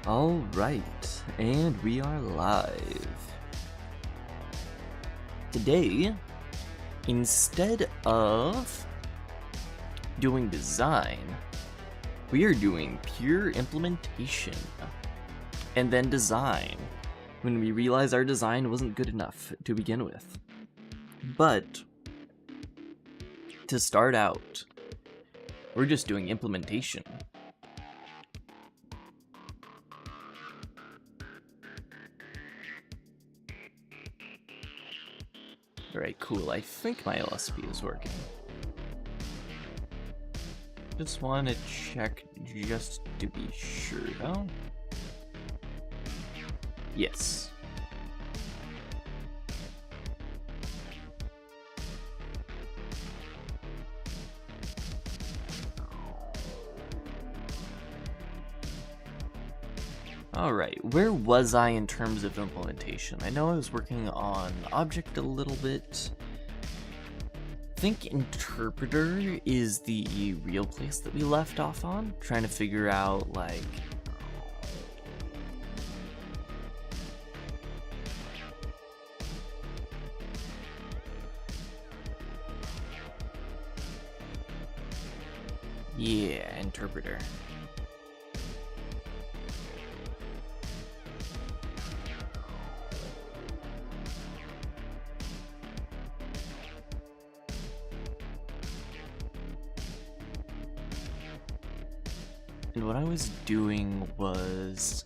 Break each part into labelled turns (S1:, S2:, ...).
S1: Alright, and we are live. Today, instead of doing design, we are doing pure implementation, and then design, when we realize our design wasn't good enough to begin with. But, to start out, we're just doing implementation. Alright, cool. I think my LSP is working. Just want to check just to be sure, though. Yes. Alright, where was I in terms of implementation? I know I was working on object a little bit. I think interpreter is the real place that we left off on, trying to figure out, like, yeah, interpreter. And what I was doing was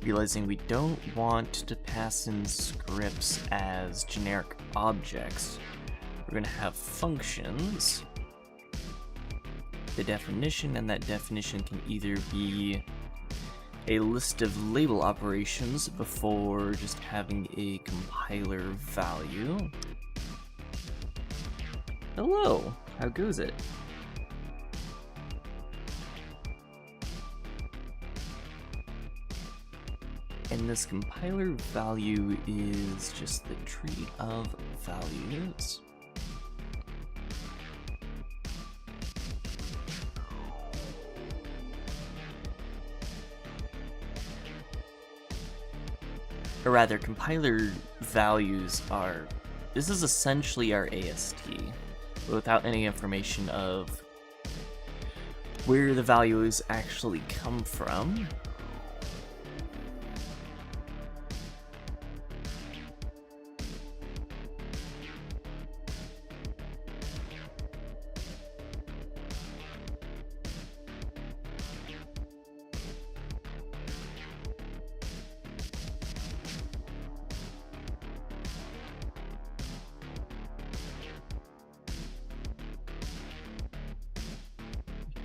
S1: realizing we don't want to pass in scripts as generic objects. We're going to have functions. The definition, and that definition can either be a list of label operations before just having a compiler value. Hello, how goes it? And this compiler value is just the tree of values. Or rather, compiler values are, this is essentially our AST, but without any information of where the values actually come from.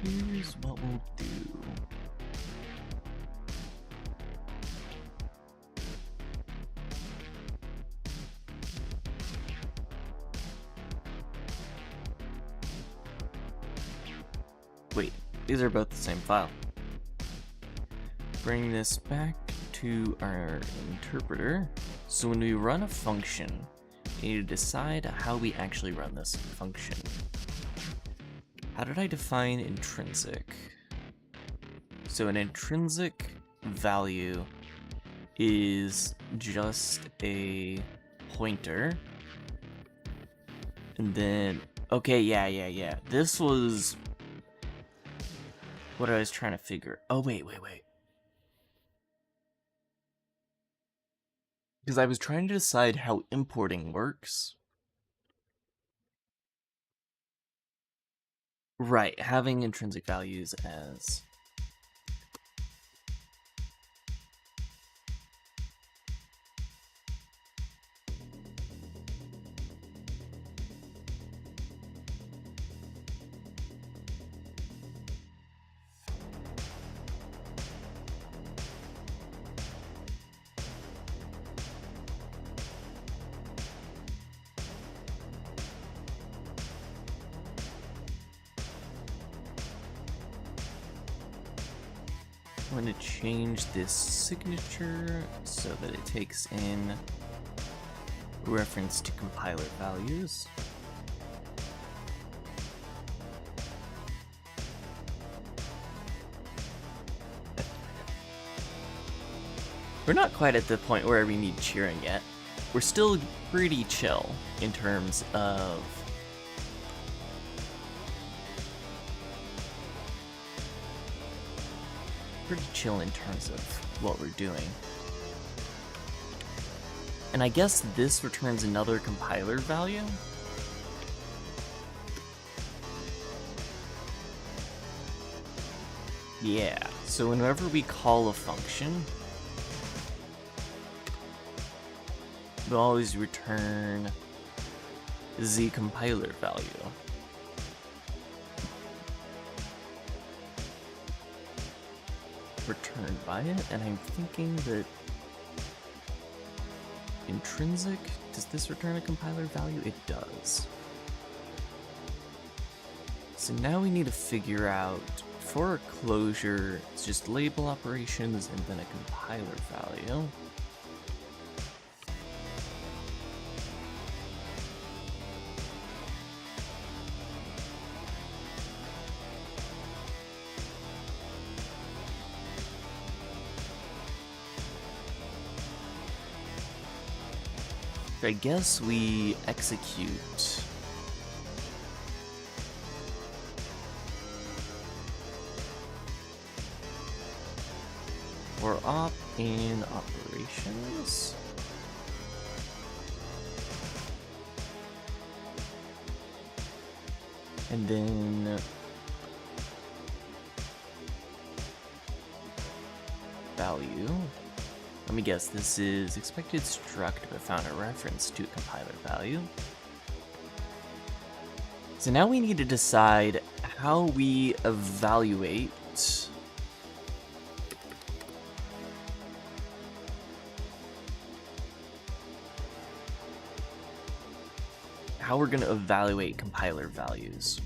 S1: Here's what we'll do. Wait, these are both the same file. Bring this back to our interpreter. So when we run a function, we need to decide how we actually run this function. How did I define intrinsic? So an intrinsic value is just a pointer. And then, okay, yeah. This was what I was trying to figure. Oh, wait. Because I was trying to decide how importing works. Right, having intrinsic values as I'm going to change this signature so that it takes in reference to compiler values. We're not quite at the point where we need cheering yet. We're still pretty chill in terms of what we're doing. And I guess this returns another compiler value. Yeah, so whenever we call a function, we'll always return the compiler value. Returned by it, and I'm thinking that intrinsic, does this return a compiler value? It does. So now we need to figure out, for a closure, it's just label operations and then a compiler value. I guess we execute for op in operations. And then value. Let me guess, this is expected struct but found a reference to a compiler value. So now we need to decide how we evaluate how we're going to evaluate compiler values.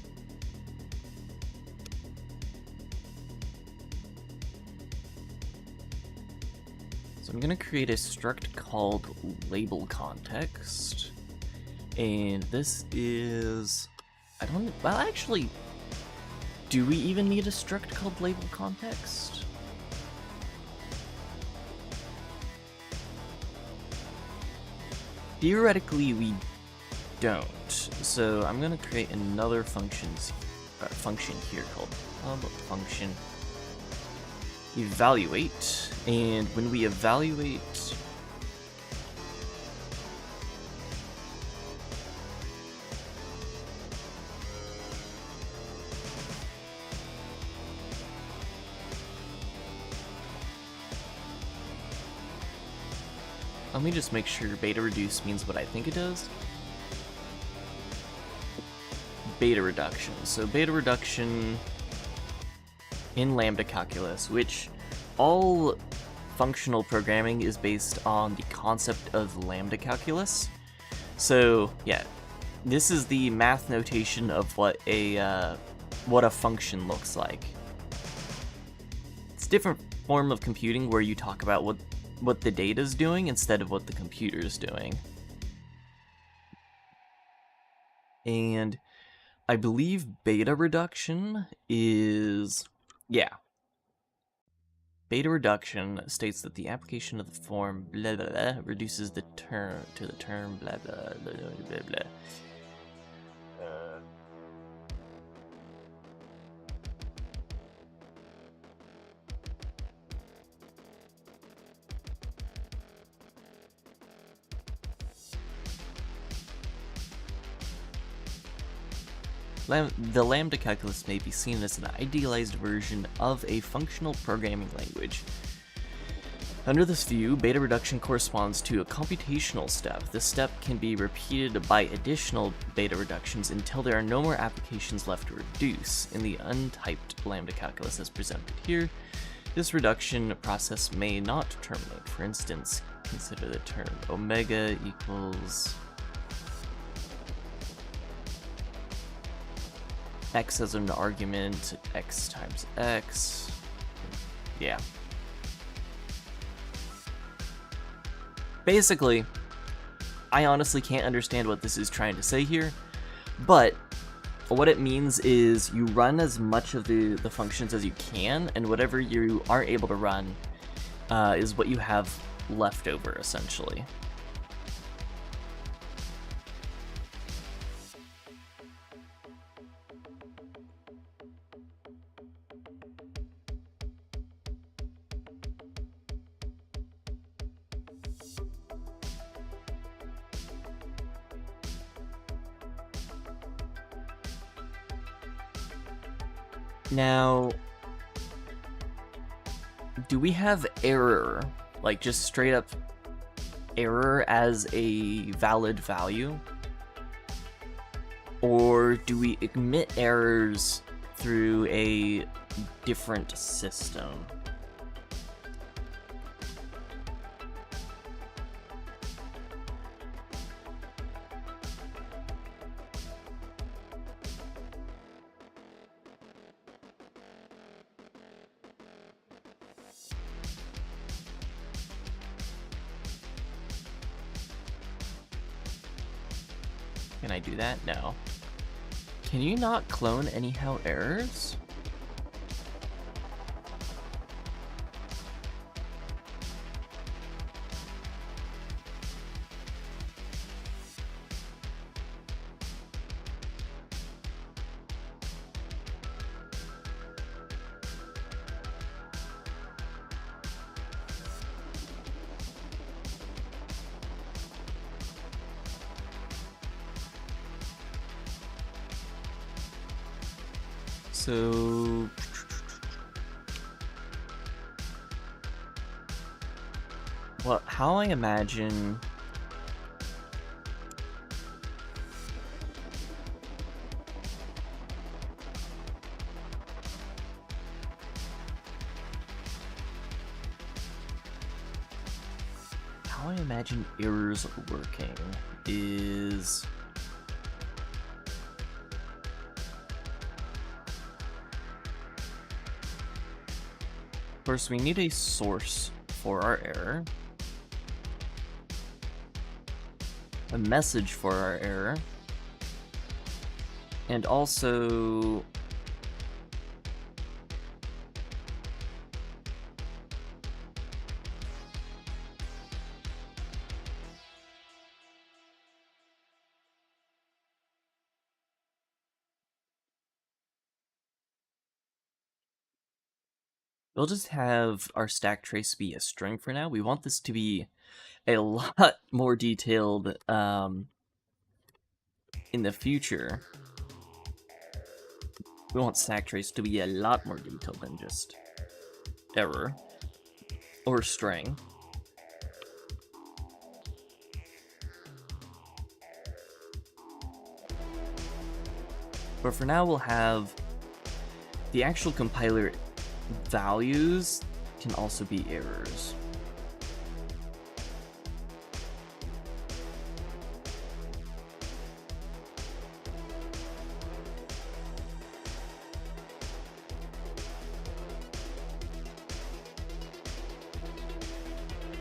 S1: I'm going to create a struct called label context, and this is, well actually, do we even need a struct called label context? Theoretically we don't, so I'm going to create another function here called pub function evaluate, and when we evaluate let me just make sure beta reduce means what I think it does. Beta reduction. So beta reduction in lambda calculus, which all functional programming is based on the concept of lambda calculus. So yeah, this is the math notation of what a function looks like. It's a different form of computing where you talk about what the data's doing instead of what the computer's doing. And I believe beta reduction is, yeah. Beta reduction states that the application of the form blah blah blah reduces the term to the term blah blah blah blah blah blah. The lambda calculus may be seen as an idealized version of a functional programming language. Under this view, beta reduction corresponds to a computational step. This step can be repeated by additional beta reductions until there are no more applications left to reduce. In the untyped lambda calculus as presented here, this reduction process may not terminate. For instance, consider the term omega equals x as an argument, x times x. Yeah. Basically, I honestly can't understand what this is trying to say here, but what it means is you run as much of the functions as you can, and whatever you aren't able to run is what you have left over, essentially. Now, do we have error, like just straight up error as a valid value? Or do we emit errors through a different system? Can I do that? No. Can you not clone anyhow errors? So well, how I imagine errors working is first, we need a source for our error, a message for our error, and also we'll just have our stack trace be a string for now. We want this to be a lot more detailed in the future. We want stack trace to be a lot more detailed than just error or string. But for now, we'll have the actual compiler values can also be errors.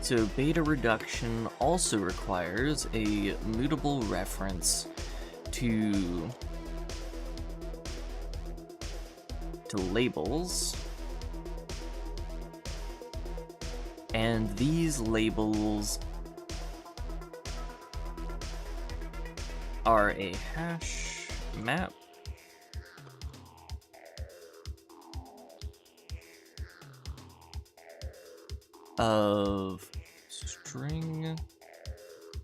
S1: So beta reduction also requires a mutable reference to labels, and these labels are a hash map of string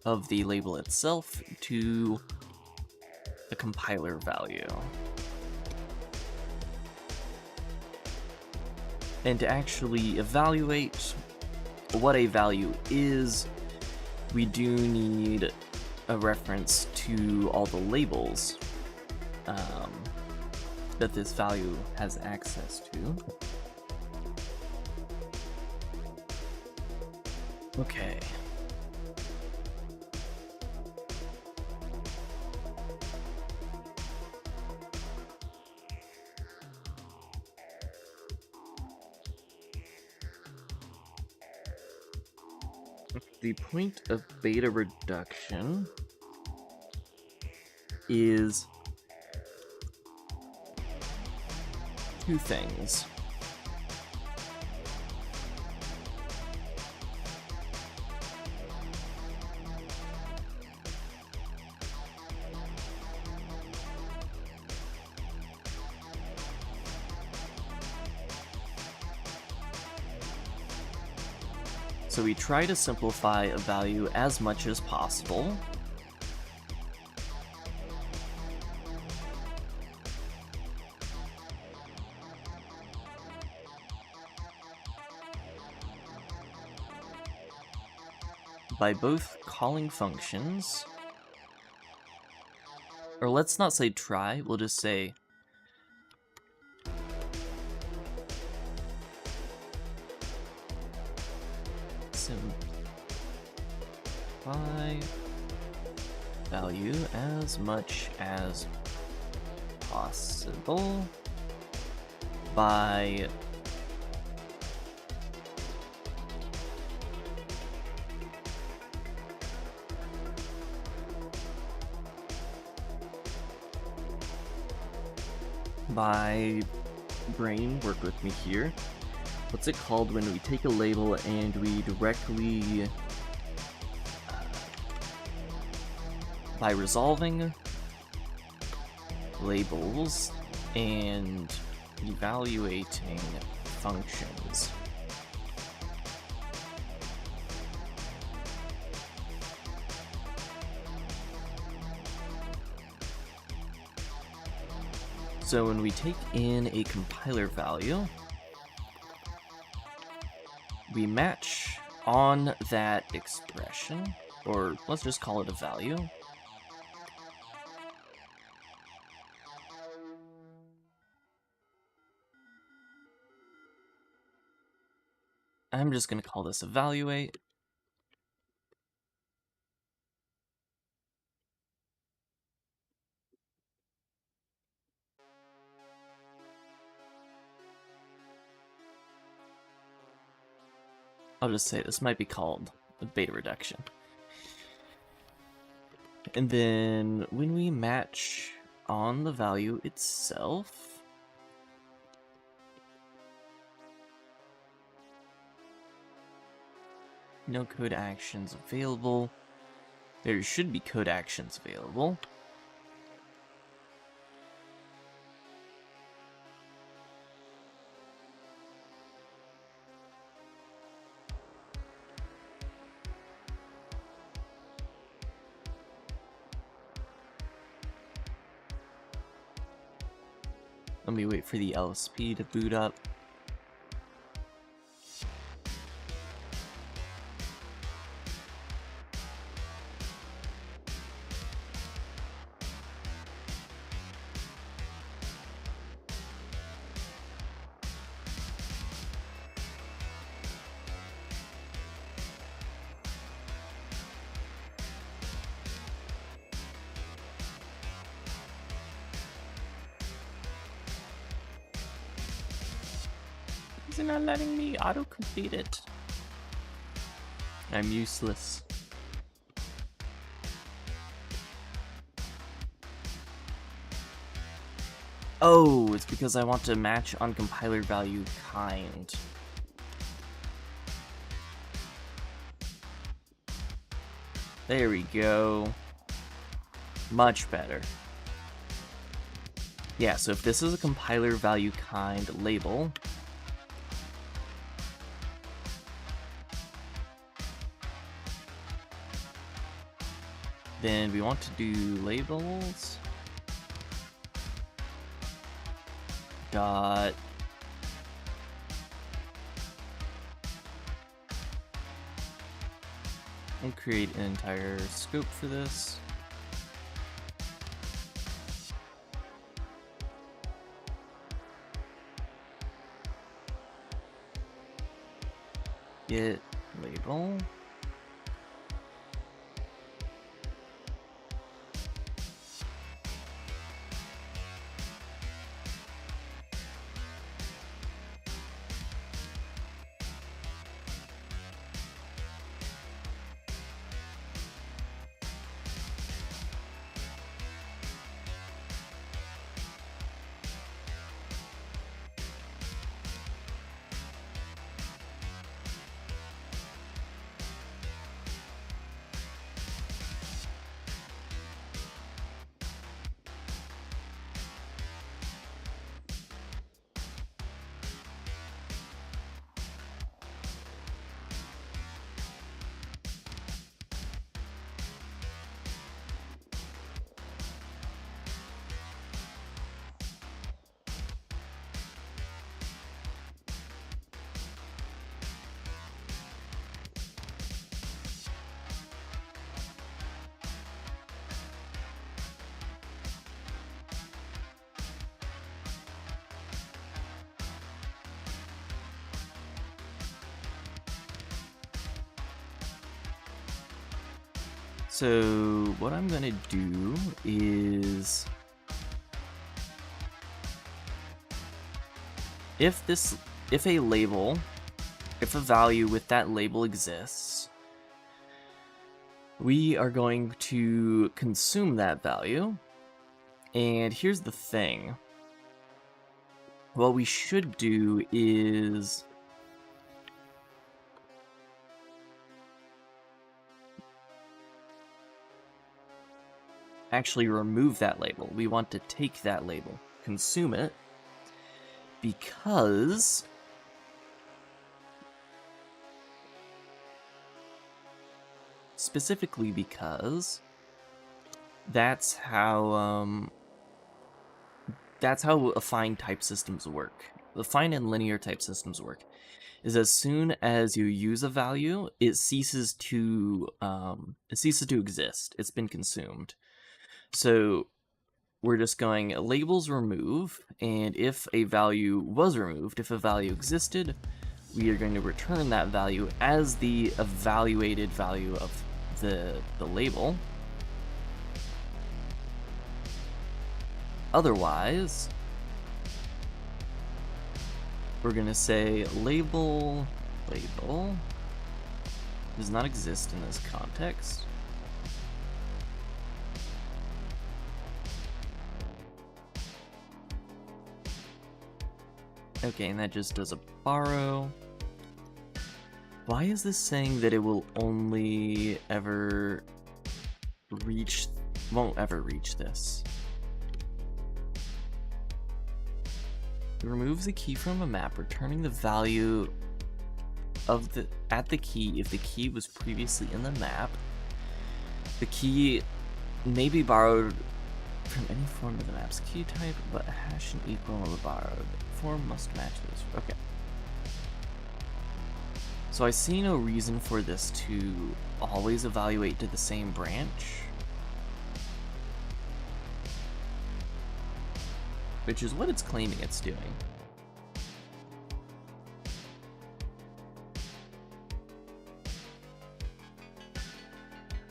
S1: of the label itself to the compiler value. And to actually evaluate what a value is, we do need a reference to all the labels that this value has access to. Okay. The point of beta reduction is two things. So we try to simplify a value as much as possible. By both calling functions, or let's not say try, we'll just say simplify value as much as possible by Brane, work with me here. What's it called when we take a label and we directly, by resolving labels and evaluating functions. So when we take in a compiler value, we match on that expression, or let's just call it a value. I'm just going to call this evaluate. I'll just say this might be called a beta reduction. And then when we match on the value itself, no code actions available. There should be code actions available. Let me wait for the LSP to boot up. Is it not letting me auto-complete it? I'm useless. Oh, it's because I want to match on compiler value kind. There we go. Much better. Yeah, so if this is a compiler value kind label, then we want to do labels dot and create an entire scope for this. Get label. So what I'm gonna do is, if a value with that label exists, we are going to consume that value. And here's the thing. What we should do is actually remove that label. We want to take that label, consume it, because specifically because that's how affine type systems work. Affine and linear type systems work is as soon as you use a value, it ceases to exist. It's been consumed. So we're just going labels remove, and if a value was removed, if a value existed, we are going to return that value as the evaluated value of the label. Otherwise, we're going to say label does not exist in this context. Okay, and that just does a borrow. Why is this saying that it will only ever won't ever reach this? It removes the key from a map, returning the value of at the key if the key was previously in the map. The key may be borrowed from any form of the map's key type, but a hash and equal of the borrowed form must match this. Okay. So I see no reason for this to always evaluate to the same branch, which is what it's claiming it's doing.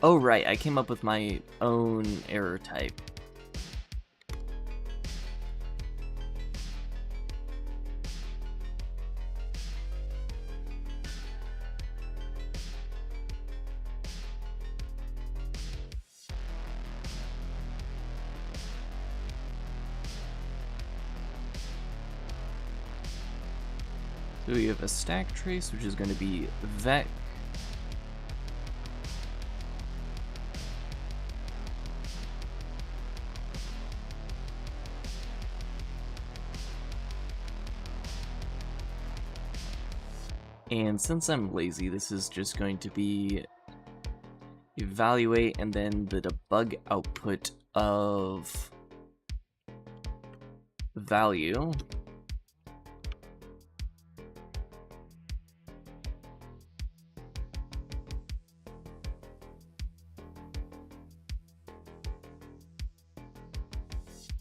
S1: Oh right, I came up with my own error type. So we have a stack trace, which is going to be vec and since I'm lazy, this is just going to be evaluate and then the debug output of value.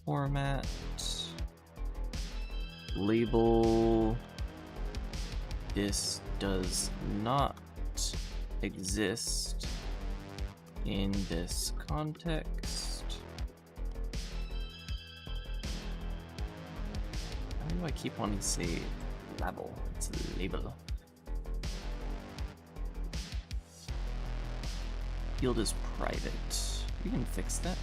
S1: Format, label, this does not exist in this context. Why do I keep wanting to say label? It's a label. Field is private. We can fix that.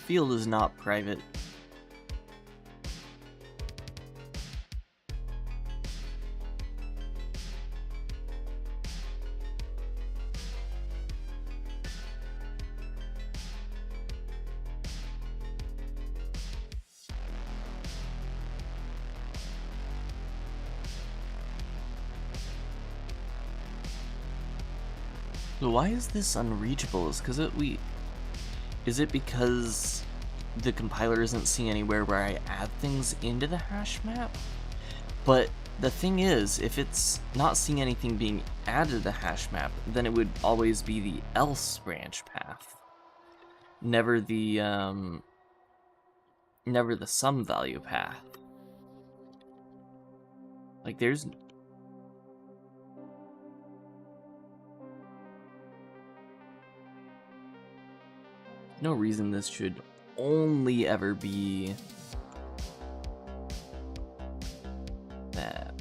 S1: Field is not private. So why is this unreachable? Is it because the compiler isn't seeing anywhere where I add things into the hash map. But the thing is, if it's not seeing anything being added to the hash map, then it would always be the else branch path. Never the sum value path. Like there's no reason this should only ever be that.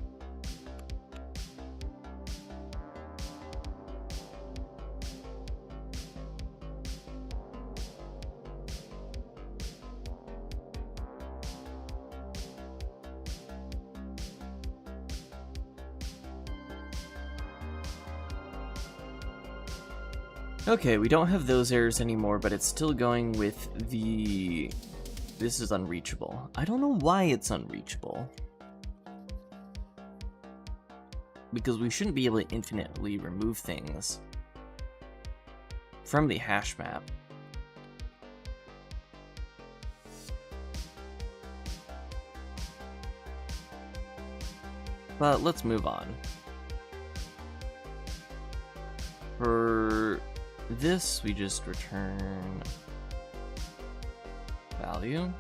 S1: Okay, we don't have those errors anymore, but it's still going with the... This is unreachable. I don't know why it's unreachable. Because we shouldn't be able to infinitely remove things from the hash map. But let's move on. For this, we just return value.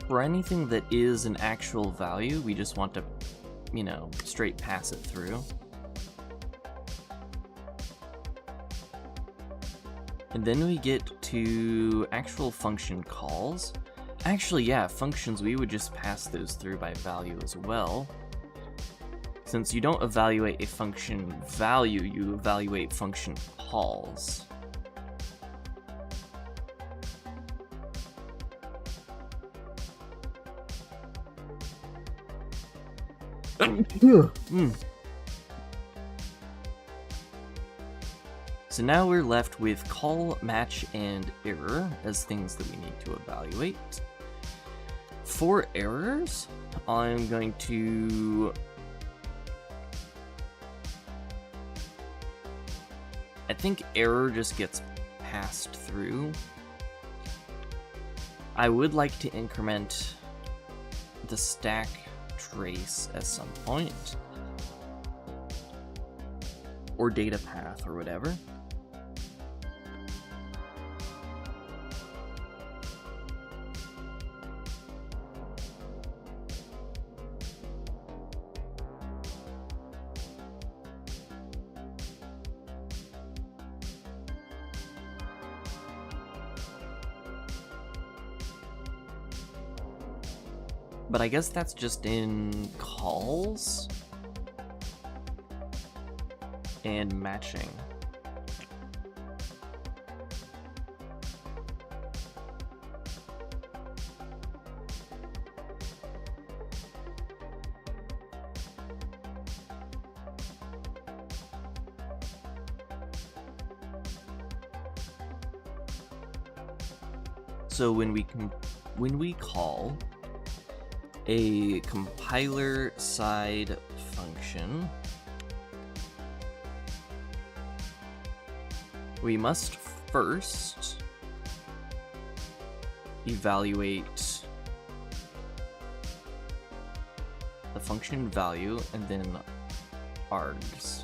S1: For anything that is an actual value, we just want to, you know, straight pass it through. And then we get to actual function calls. Actually, yeah, functions, we would just pass those through by value as well. Since you don't evaluate a function value, you evaluate function calls. So now we're left with call, match, and error as things that we need to evaluate. For errors, I'm going to... I think error just gets passed through. I would like to increment the stack trace at some point, or data path, or whatever. But I guess that's just in calls and matching. So when we call a compiler side function, we must first evaluate the function value and then args.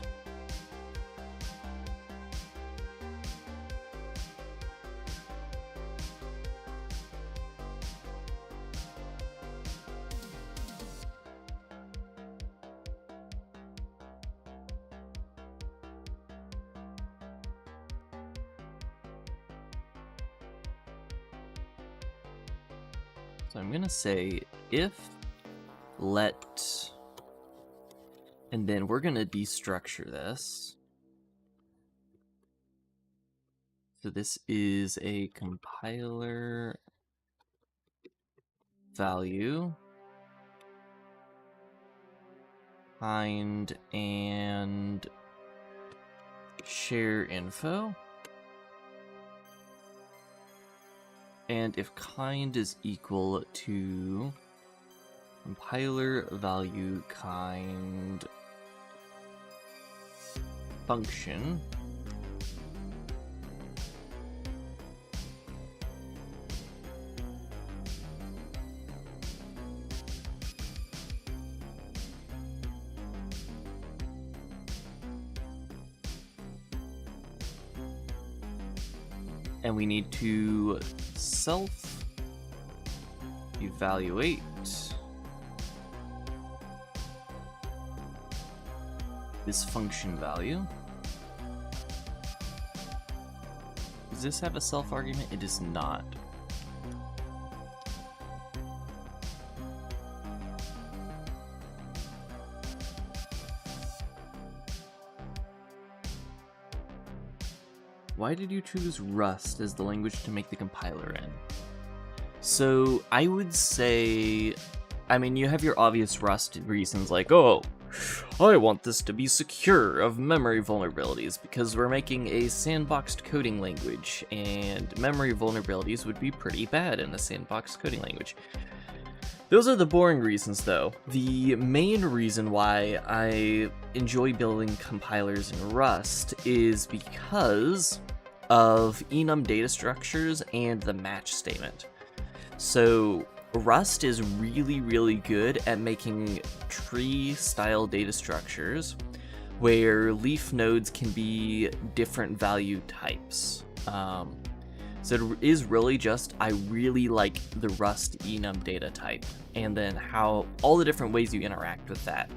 S1: So I'm gonna say if let And then we're going to destructure this. So this is a compiler value, kind, and share info. And if kind is equal to compiler value kind function, and we need to self-evaluate this function value. Does this have a self argument? It does not. Why did you choose Rust as the language to make the compiler in? So I would say, I mean, you have your obvious Rust reasons like, oh, I want this to be secure of memory vulnerabilities because we're making a sandboxed coding language, and memory vulnerabilities would be pretty bad in a sandboxed coding language. Those are the boring reasons, though. The main reason why I enjoy building compilers in Rust is because of enum data structures and the match statement. So Rust is really, really good at making tree-style data structures where leaf nodes can be different value types. So it is really just, I really like the Rust enum data type, and then how all the different ways you interact with that.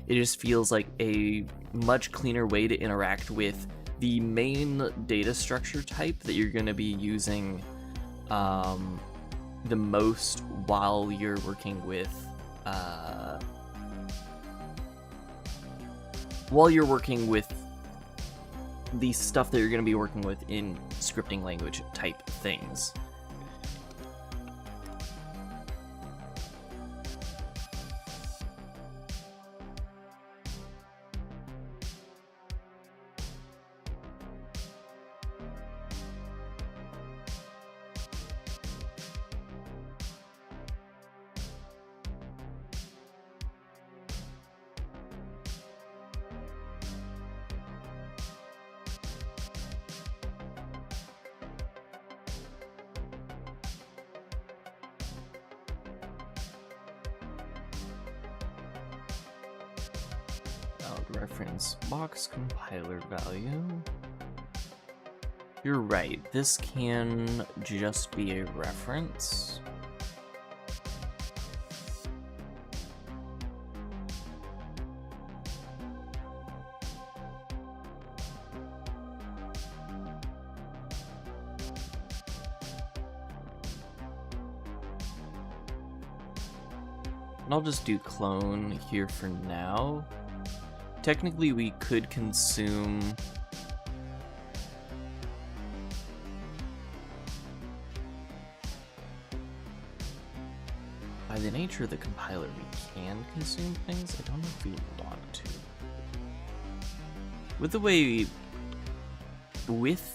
S1: It just feels like a much cleaner way to interact with the main data structure type that you're going to be using the most while you're working with the stuff that you're going to be working with in scripting language type things. Reference box compiler value. You're right, this can just be a reference. And I'll just do clone here for now. Technically, we could consume by the nature of the compiler, we can consume things. I don't know if we want to. With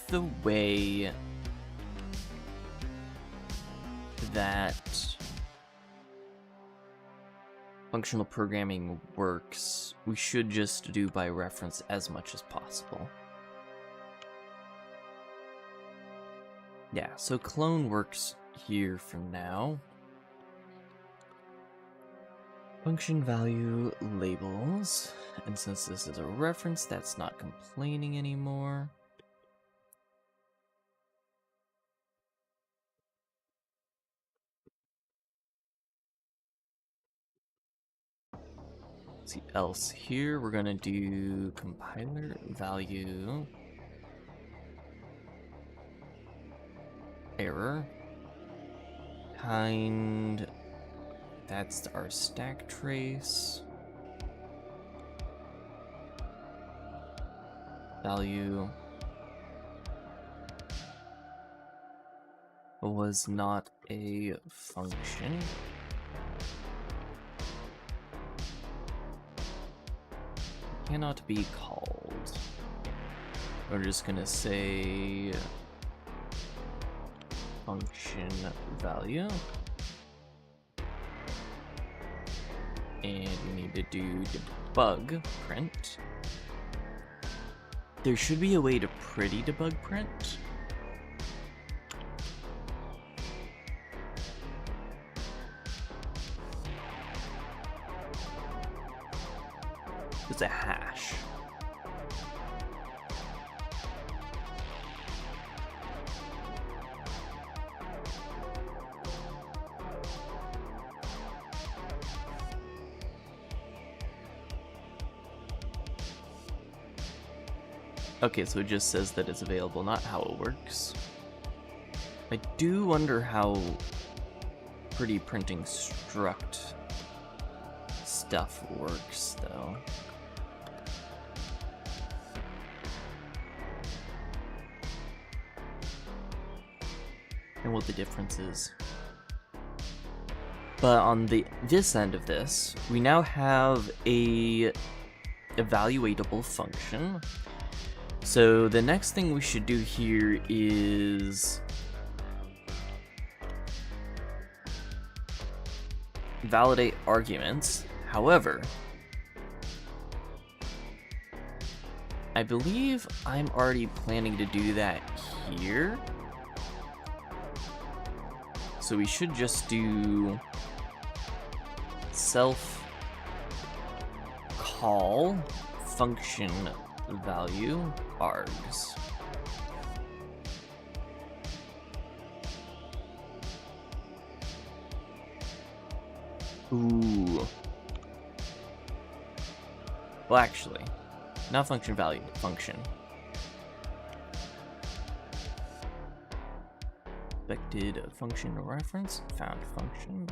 S1: the way that functional programming works, we should just do by reference as much as possible. Yeah, so clone works here for now. Function value labels, and since this is a reference, that's not complaining anymore. See else here, we're gonna do compiler value error kind, that's our stack trace, value was not a function. Cannot be called. We're just gonna say function value. And we need to do debug print. There should be a way to pretty debug print. It's a hash. Okay, so it just says that it's available, not how it works. I do wonder how pretty printing struct stuff works, though. And what the difference is. But on this end of this, we now have a evaluatable function. So the next thing we should do here is validate arguments. However, I believe I'm already planning to do that here. So we should just do self call function value args. Ooh. Well, actually, not function value, function. Expected function reference, found function.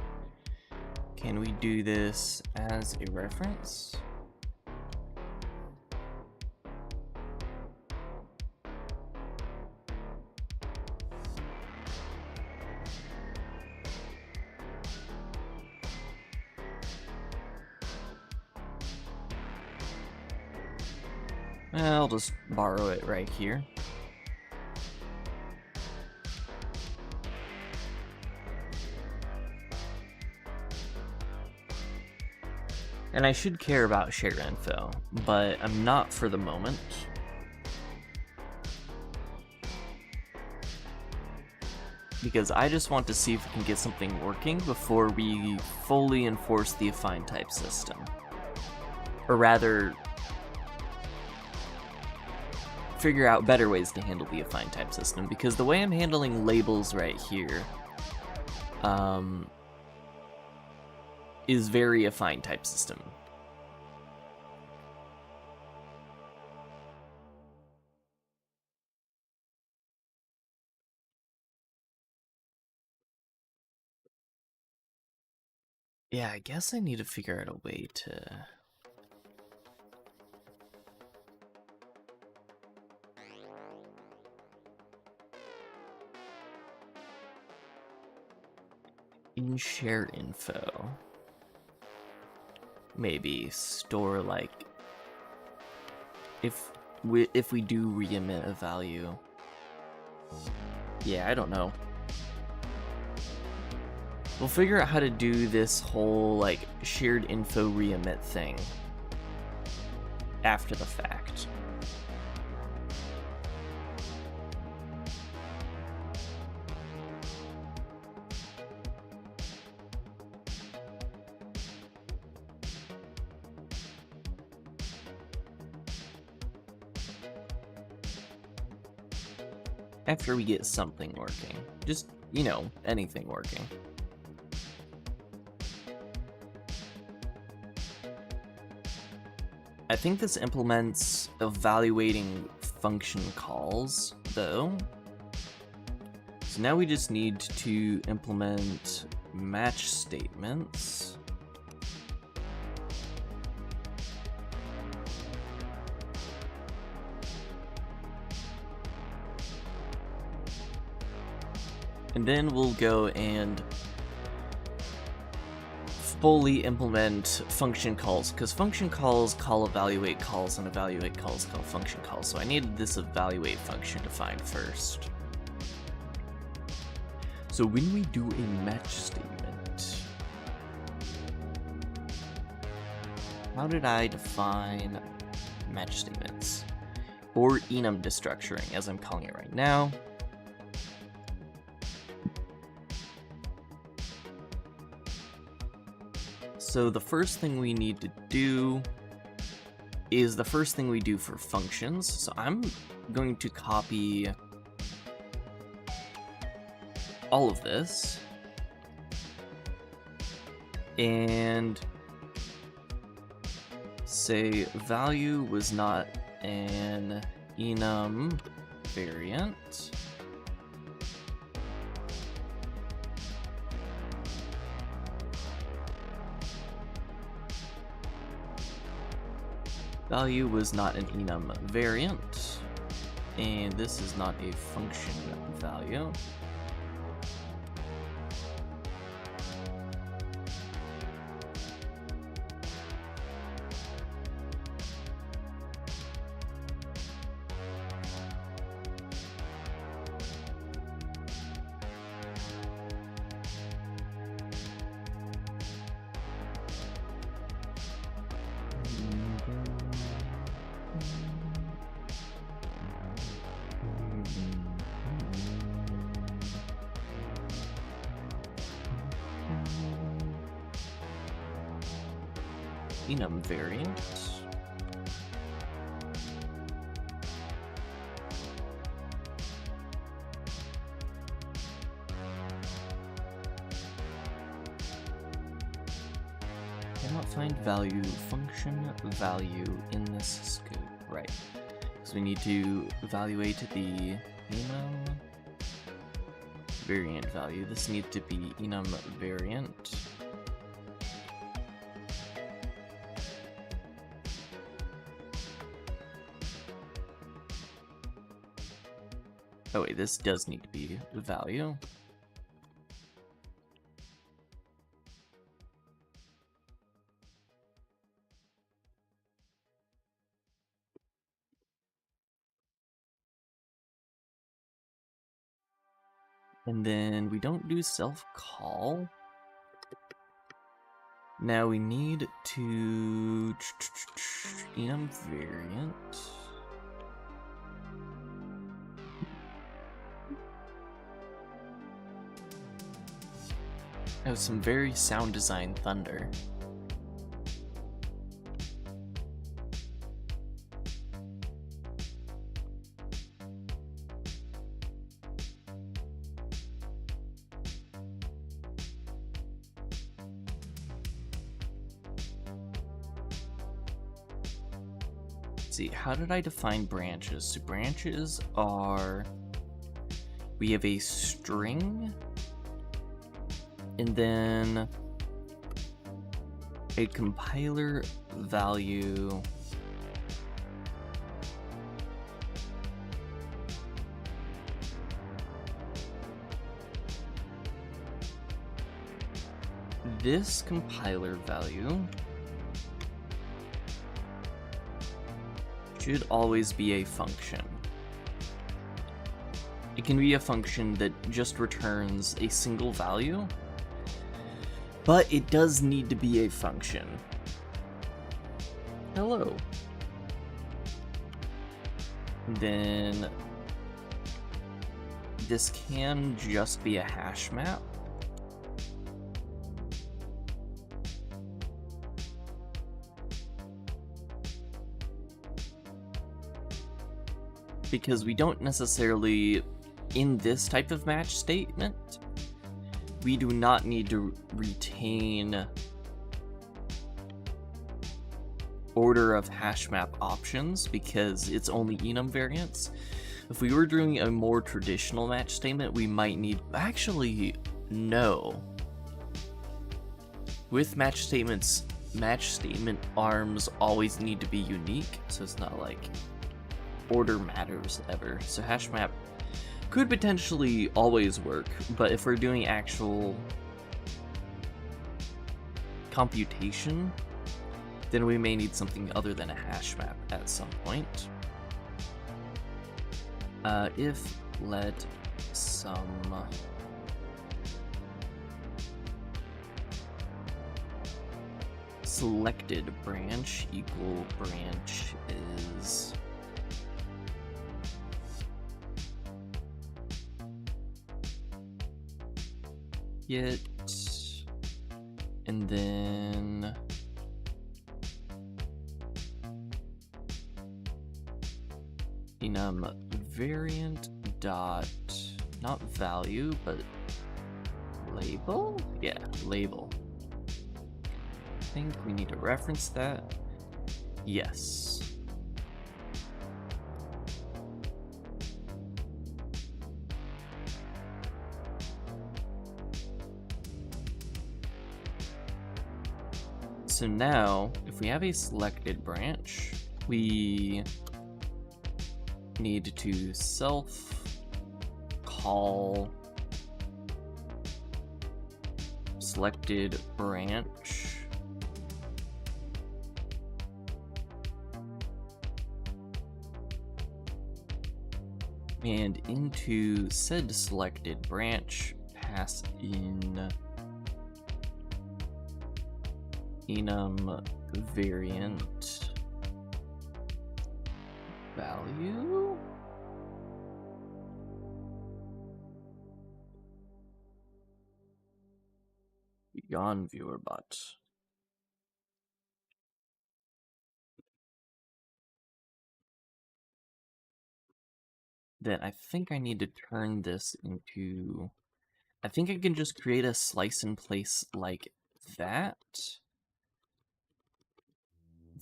S1: Can we do this as a reference? I'll just borrow it right here. And I should care about share info, but I'm not for the moment. Because I just want to see if we can get something working before we fully enforce the affine type system. Or rather, figure out better ways to handle the affine type system, because the way I'm handling labels right here is very affine type system. Yeah, I guess I need to figure out a way to... in share info, maybe store like if we do re-emit a value. Yeah, I don't know. We'll figure out how to do this whole like shared info re-emit thing after the fact. After we get something working. Just, you know, anything working. I think this implements evaluating function calls, though. So now we just need to implement match statements. And then we'll go and fully implement function calls, because function calls call evaluate calls, and evaluate calls call function calls. So I needed this evaluate function defined first. So when we do a match statement, how did I define match statements? Or enum destructuring, as I'm calling it right now. So the first thing we need to do is the first thing we do for functions. So I'm going to copy all of this and say value was not an enum variant. Value was not an enum variant, and this is not a function value. Enum variant. Cannot find value function value in this scope. Right. So we need to evaluate the enum variant value. This needs to be enum variant. Oh wait, this does need to be the value. And then we don't do self-call. Now we need to enum variant. Oh, some very sound design thunder. Let's see, how did I define branches? So branches are, we have a string, and then a compiler value this compiler value should always be a function. It can be a function that just returns a single value, but it does need to be a function. Hello. Then this can just be a hash map. Because we don't necessarily, in this type of match statement, we do not need to retain order of hash map options because it's only enum variants. If we were doing a more traditional match statement, we might need, actually, no. With match statements, match statement arms always need to be unique, so it's not like order matters ever. So hash map could potentially always work, but if we're doing actual computation, then we may need something other than a hash map at some point. If let some selected branch equal branch is get, and then enum variant dot, not value, but label? Yeah, label. I think we need to reference that. Yes. So now, if we have a selected branch, we need to self call selected branch and into said selected branch pass in enum variant value. Gone viewer bot. Then I think I need to turn this into, I think I can just create a slice and place like that.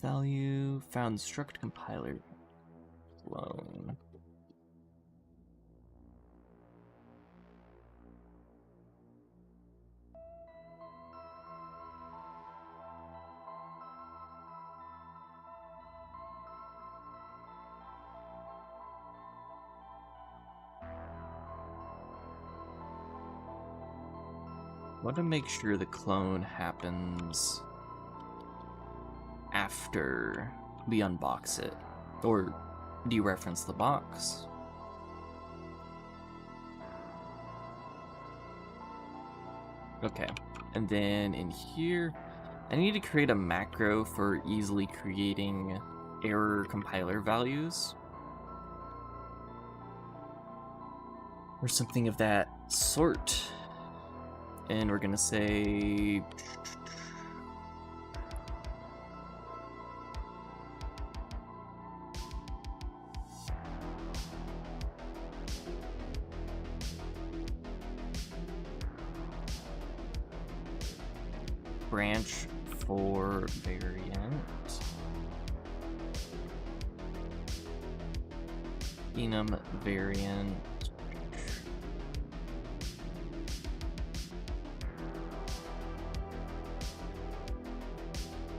S1: Value found struct compiler clone. I want to make sure the clone happens after we unbox it, or dereference the box. Okay, and then in here, I need to create a macro for easily creating error compiler values, or something of that sort. And we're gonna say branch for variant enum variant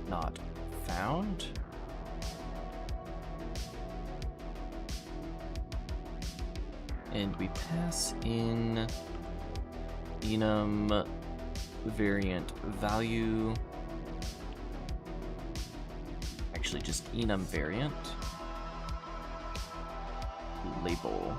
S1: not found. And we pass in enum variant value, actually just enum variant label.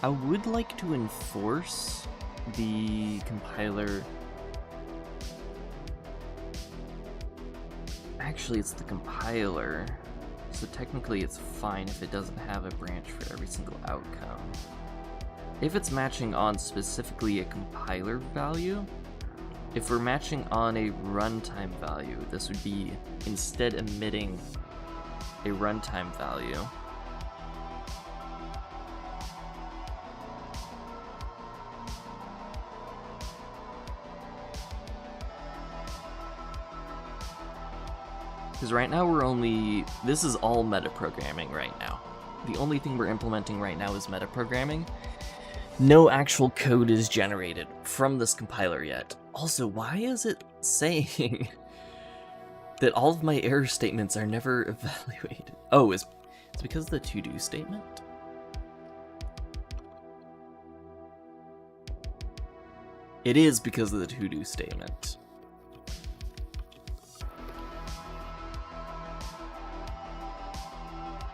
S1: I would like to enforce the compiler. Actually, it's the compiler, so technically it's fine if it doesn't have a branch for every single outcome. If it's matching on specifically a compiler value, if we're matching on a runtime value, this would be instead emitting a runtime value. Because right now we're only, this is all metaprogramming right now. The only thing we're implementing right now is metaprogramming. No actual code is generated from this compiler yet. Also, why is it saying that all of my error statements are never evaluated? Oh, it's because of the to-do statement? It is because of the to-do statement.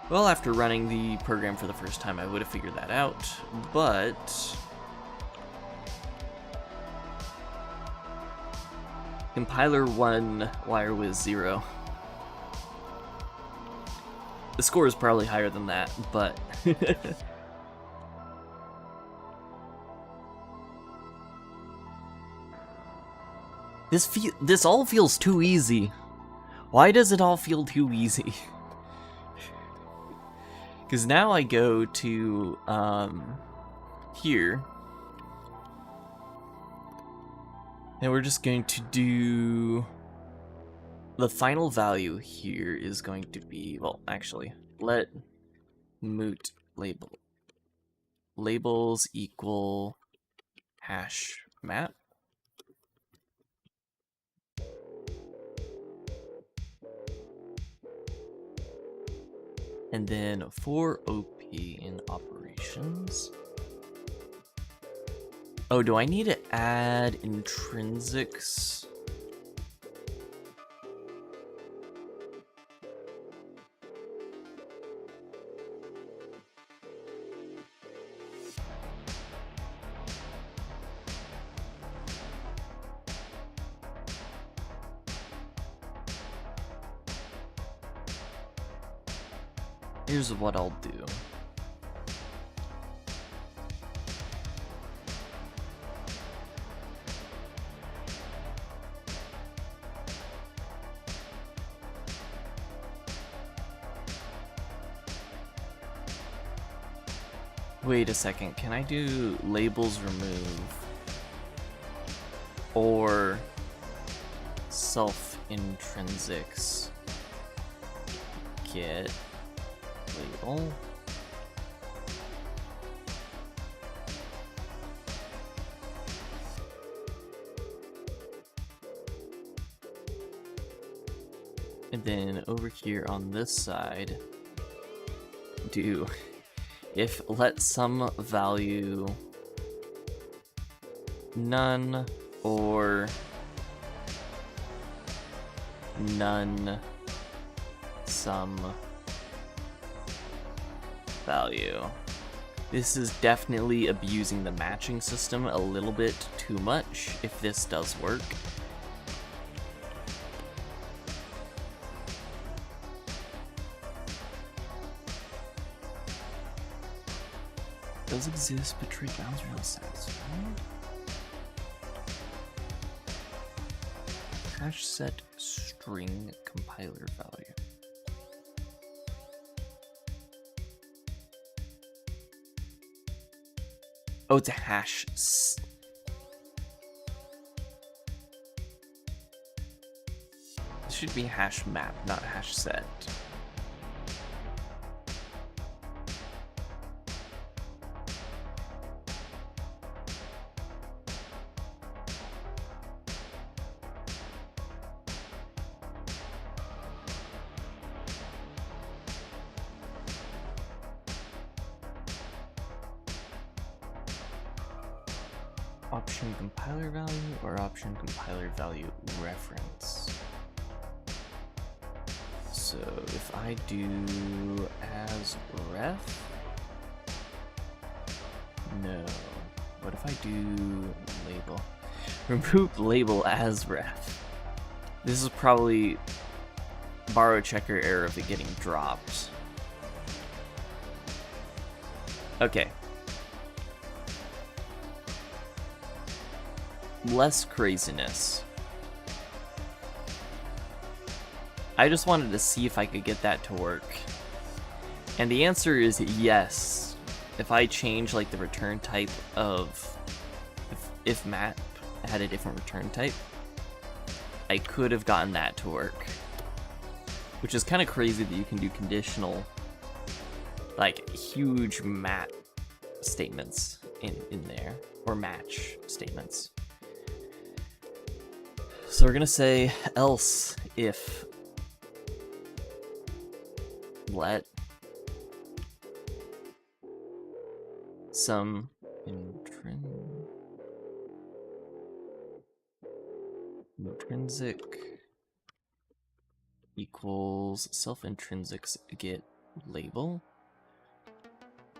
S1: Well, after running the program for the first time, I would have figured that out, but compiler 1, wire was 0. The score is probably higher than that, but this all feels too easy. Why does it all feel too easy? Because now I go to here, and we're just going to do the final value here is going to be, well, actually, let moot labels equal hash map. And then for OP in operations. Oh, do I need to add intrinsics? Here's what I'll do. Wait a second, can I do labels remove or self intrinsics get label? And then over here on this side, do if let some value none or none some value. This is definitely abusing the matching system a little bit too much if this does work. Does exist, but trade bounds are not satisfied. Hash set string compiler value. Oh, it's a hash. This should be hash map, not hash set. Option compiler value or option compiler value reference. So if I do as ref, no. What if I do label? Remove label as ref. This is probably borrow checker error of it getting dropped. Okay. Less craziness. I just wanted to see if I could get that to work. And the answer is yes. If I change like the return type of if map had a different return type, I could have gotten that to work. Which is kind of crazy that you can do conditional, like huge mat statements in there, or match statements. So we're gonna say else if let some intrinsic equals self-intrinsics get label,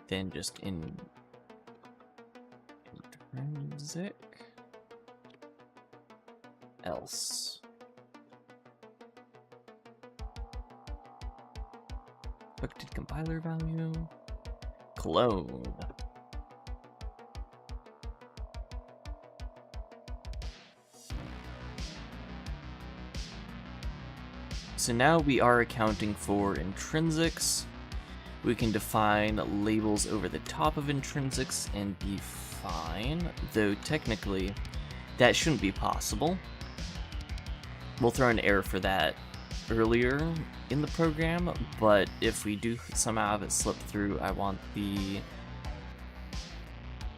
S1: then just intrinsic else. Expected compiler value, clone. So now we are accounting for intrinsics. We can define labels over the top of intrinsics and be fine, though technically that shouldn't be possible. We'll throw an error for that earlier in the program, but if we do somehow have it slip through, I want the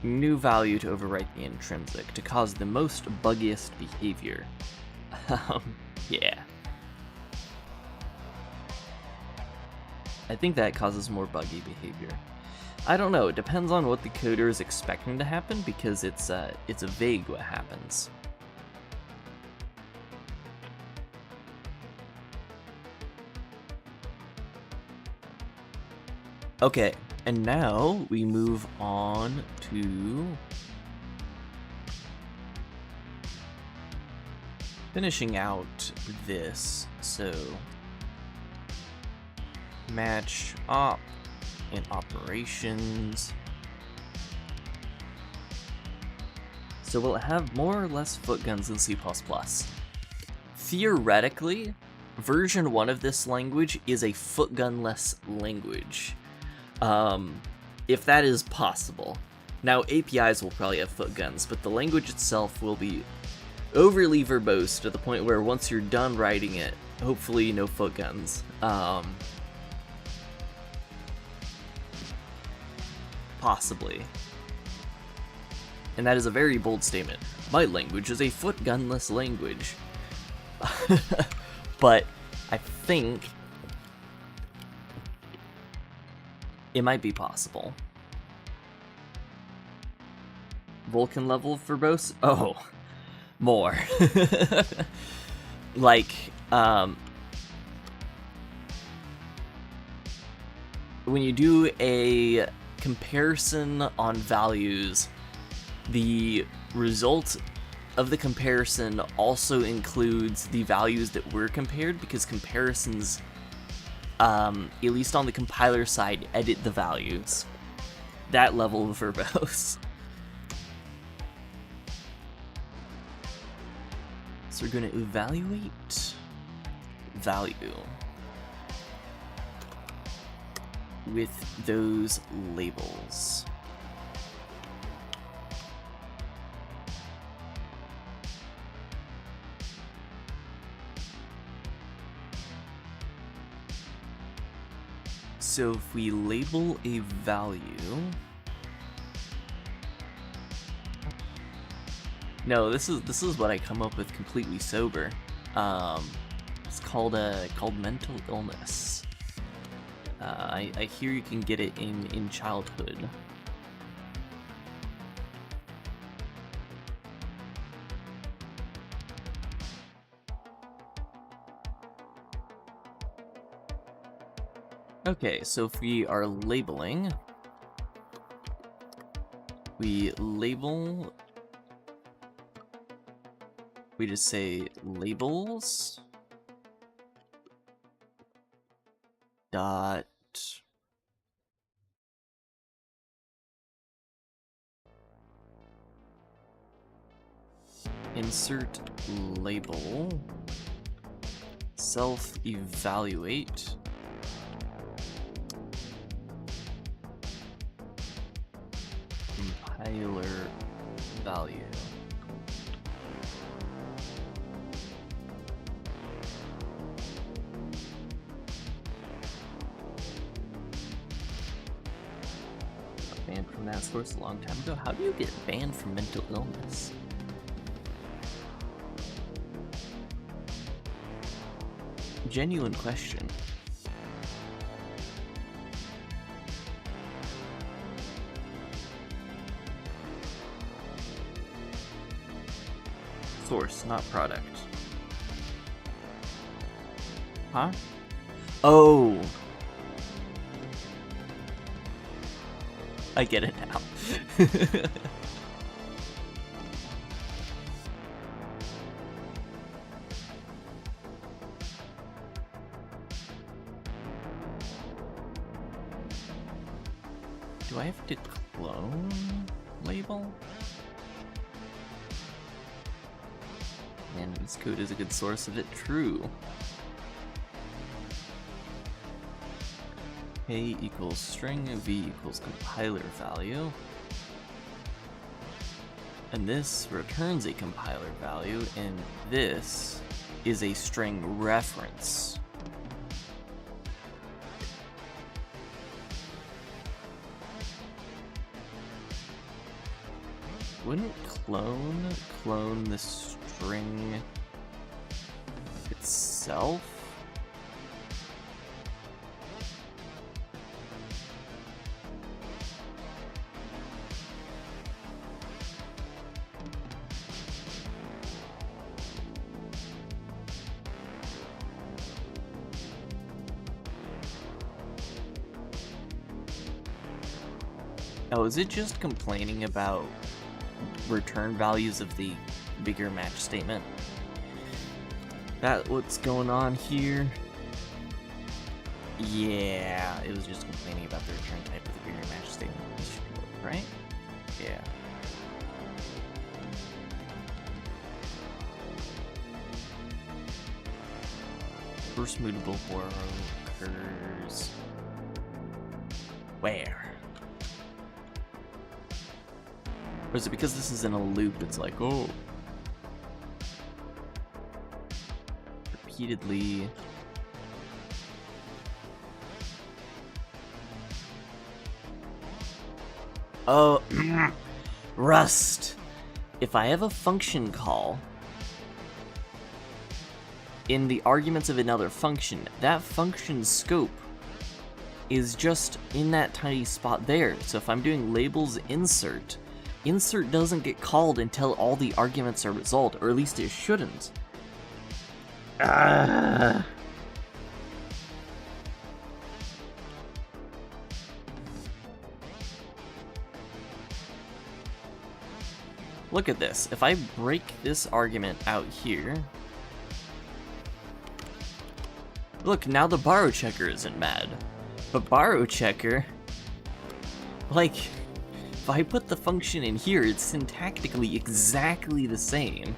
S1: new value to overwrite the intrinsic to cause the most buggiest behavior. Yeah. I think that causes more buggy behavior. I don't know, it depends on what the coder is expecting to happen, because it's vague what happens. Okay, and now we move on to finishing out this. So match op and operations. So will it have more or less footguns than C++? Theoretically, version 1 of this language is a footgunless language. If that is possible. Now, APIs will probably have footguns, but the language itself will be overly verbose to the point where once you're done writing it, hopefully no footguns. Possibly. And that is a very bold statement. My language is a footgunless language. But I think it might be possible. Vulkan level verbose? Oh, more. Like, when you do a comparison on values, the result of the comparison also includes the values that were compared, because comparisons, at least on the compiler side, edit the values. That level of verbose. So we're going to evaluate value with those labels. So if we label a value, no, this is what I come up with completely sober. It's called mental illness. I hear you can get it in childhood. Okay, so if we are labeling, we just say labels dot insert label self-evaluate compiler value. that source a long time ago. How do you get banned from mental illness? Genuine question. Source, not product. Huh? Oh! I get it now. Do I have to clone label? And this code is a good source of it. True. A equals string, V equals compiler value. And this returns a compiler value, and this is a string reference. Wouldn't clone the string itself? Oh, is it just complaining about return values of the bigger match statement? That what's going on here? Yeah, it was just complaining about the return type of the bigger match statement, right? Yeah. First mutable borrow occurs where? Or is it because this is in a loop, it's like, oh. Repeatedly. Oh, Rust. If I have a function call in the arguments of another function, that function scope is just in that tiny spot there. So if I'm doing labels insert doesn't get called until all the arguments are resolved, or at least it shouldn't. Look at this. If I break this argument out here, look, now the borrow checker isn't mad. But borrow checker, like, if I put the function in here, it's syntactically exactly the same.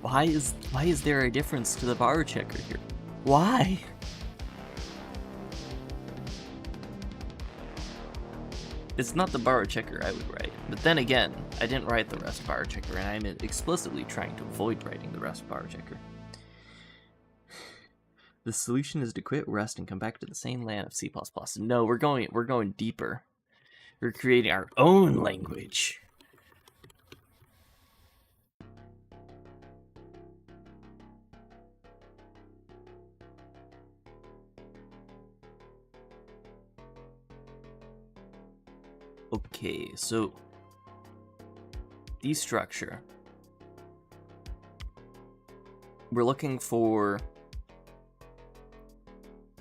S1: Why is there a difference to the borrow checker here? Why? It's not the borrow checker I would write. But then again, I didn't write the rest borrow checker, and I'm explicitly trying to avoid writing the rest borrow checker. The solution is to quit Rust and come back to the same land of C++. No, we're going deeper. We're creating our own language. Okay, so destructure. We're looking for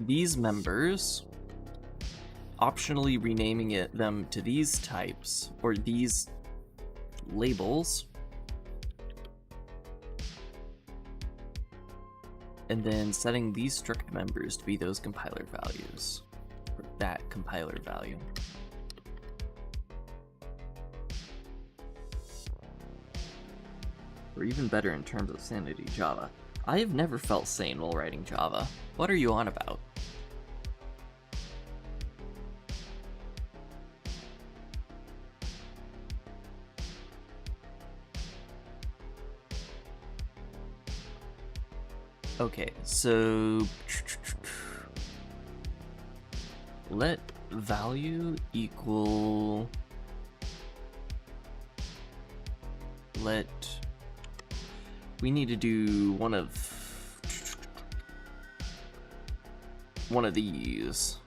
S1: these members, optionally renaming them to these types, or these labels, and then setting these struct members to be those compiler values, or that compiler value. Or even better in terms of sanity, Java. I have never felt sane while writing Java. What are you on about? Okay, so let value equal we need to do one of these.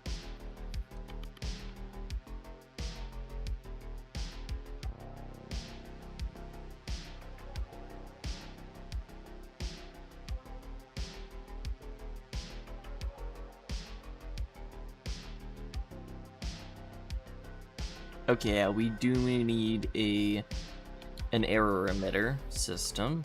S1: Okay, yeah, we do need an error emitter system.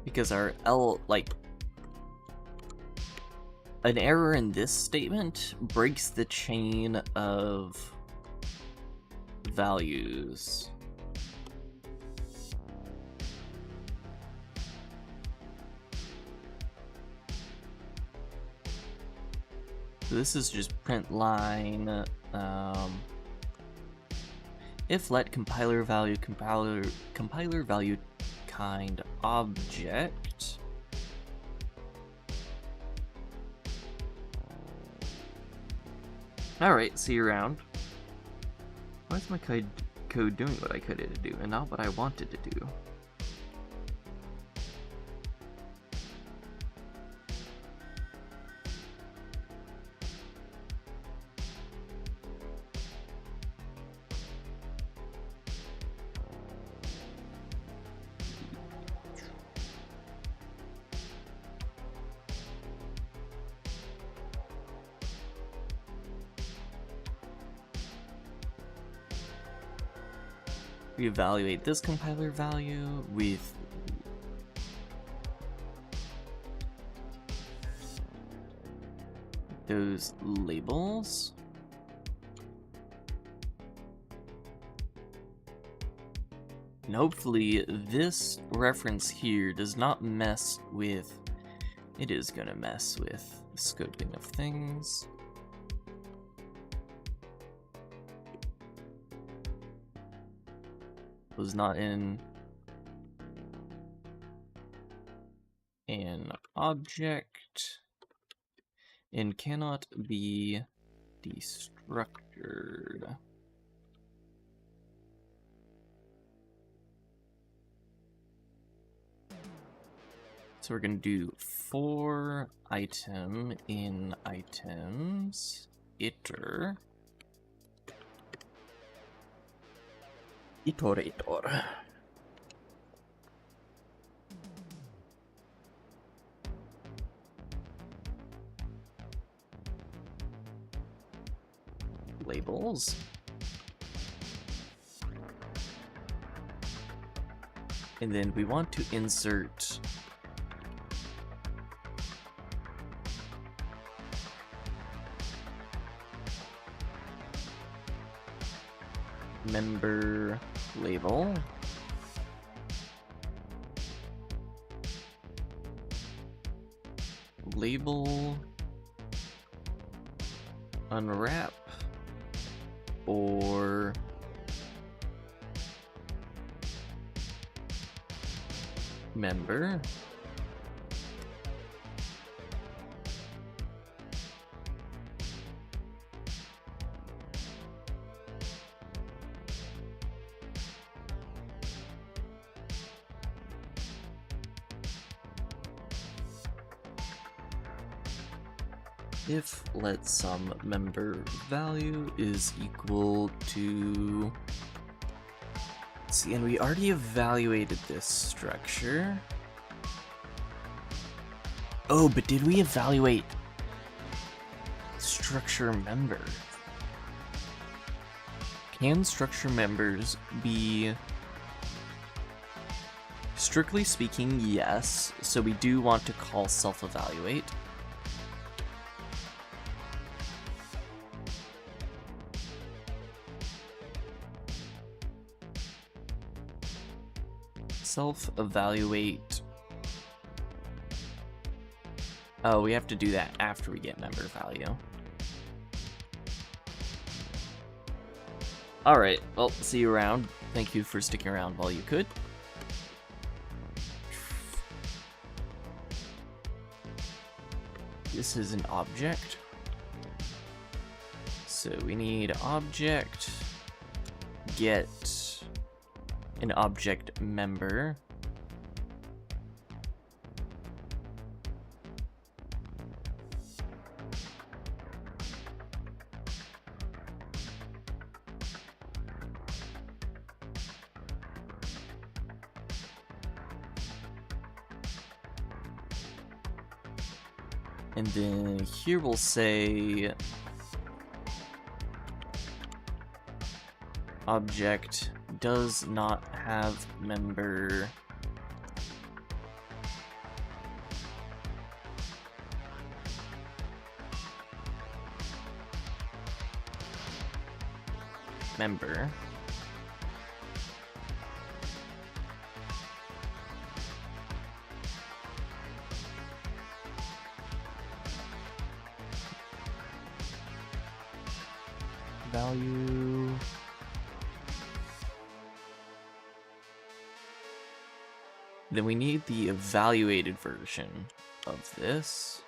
S1: Because our an error in this statement breaks the chain of values. So this is just print line, if let compiler value kind object. Alright, see you around. Why is my code doing what I could it do and not what I wanted to do? We evaluate this compiler value with those labels. And hopefully this reference here does not mess with, it is gonna mess with the scoping of things. Was not in an object and cannot be destructured. So we're going to do for item in items iter. Iterator. Labels. And then we want to insert member label. Label unwrap or member. If let some member value is equal to, let's see, and we already evaluated this structure. Oh, but did we evaluate structure member? Can structure members be, strictly speaking, yes. So we do want to call self-evaluate. Self-evaluate. Oh, we have to do that after we get member value. Alright, well, see you around. Thank you for sticking around while you could. This is an object. So we need object, get an object member. And then here we'll say object does not have member member. Value then we need the evaluated version of this.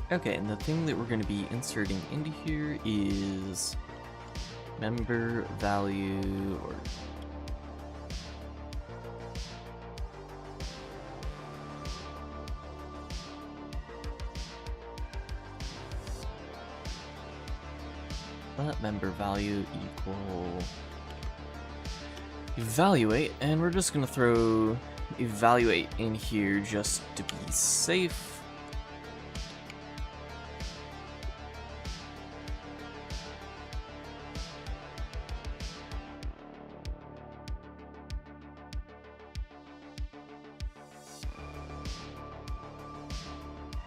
S1: Okay, and the thing that we're going to be inserting into here is member value or let member value equal evaluate, and we're just going to throw evaluate in here just to be safe.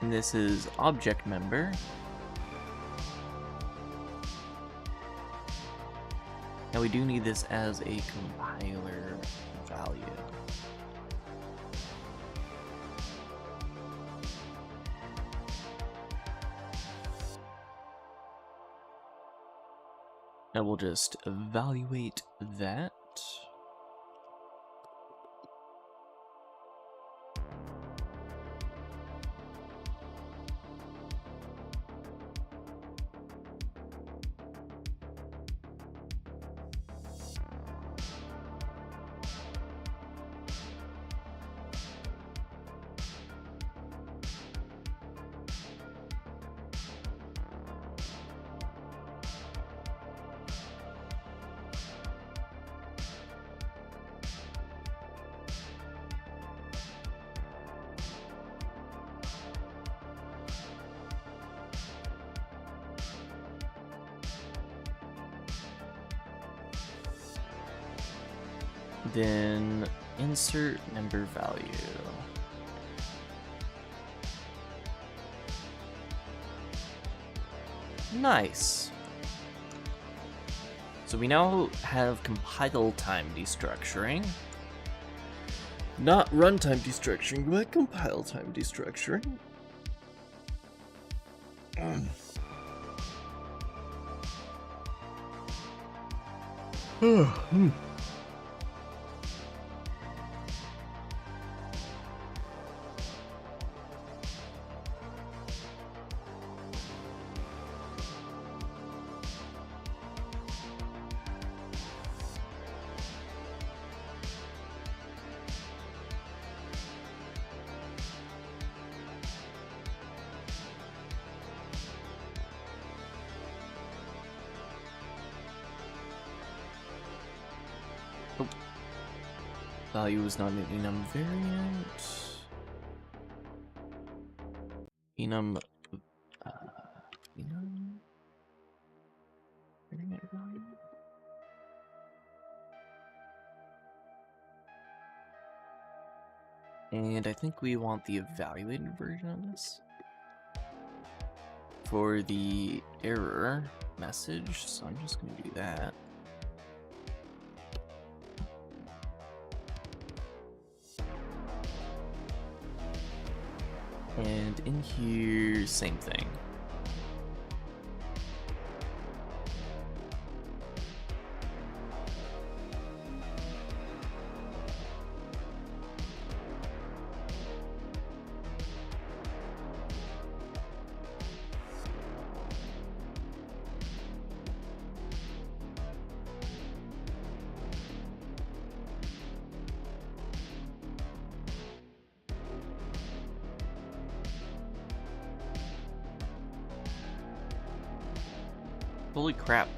S1: And this is object member. Now we do need this as a compiler value. Now we'll just evaluate that. Then insert member value. Nice. So we now have compile time destructuring. Not runtime destructuring, but compile time destructuring. Value is not an enum variant. Enum variant value. And I think we want the evaluated version of this for the error message, so I'm just going to do that. And in here, same thing. Holy crap.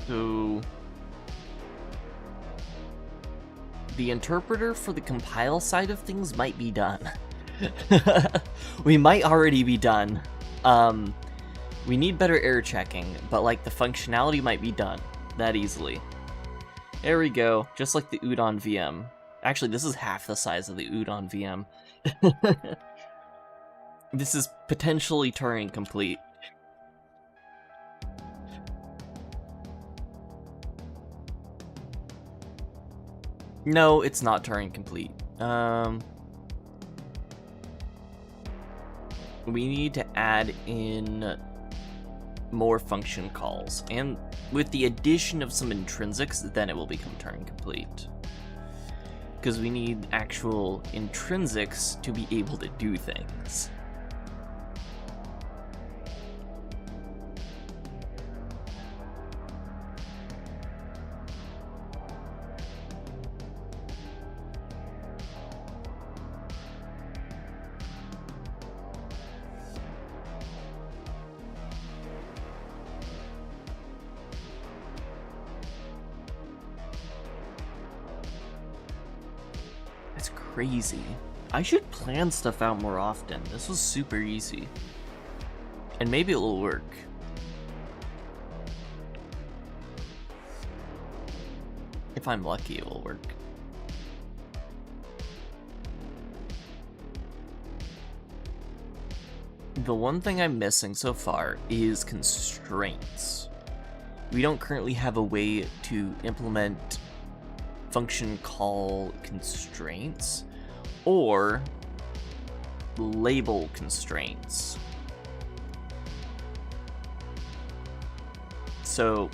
S1: So the interpreter for the compile side of things might be done. We might already be done. We need better error checking, but like the functionality might be done that easily. There we go, just like the Udon VM. Actually, this is half the size of the Udon VM. This is potentially Turing complete. No, it's not Turing complete. We need to add in more function calls, and with the addition of some intrinsics, then it will become Turing complete. Because we need actual intrinsics to be able to do things. Crazy. I should plan stuff out more often. This was super easy. And maybe it will work. If I'm lucky, it will work. The one thing I'm missing so far is constraints. We don't currently have a way to implement function call constraints or label constraints. So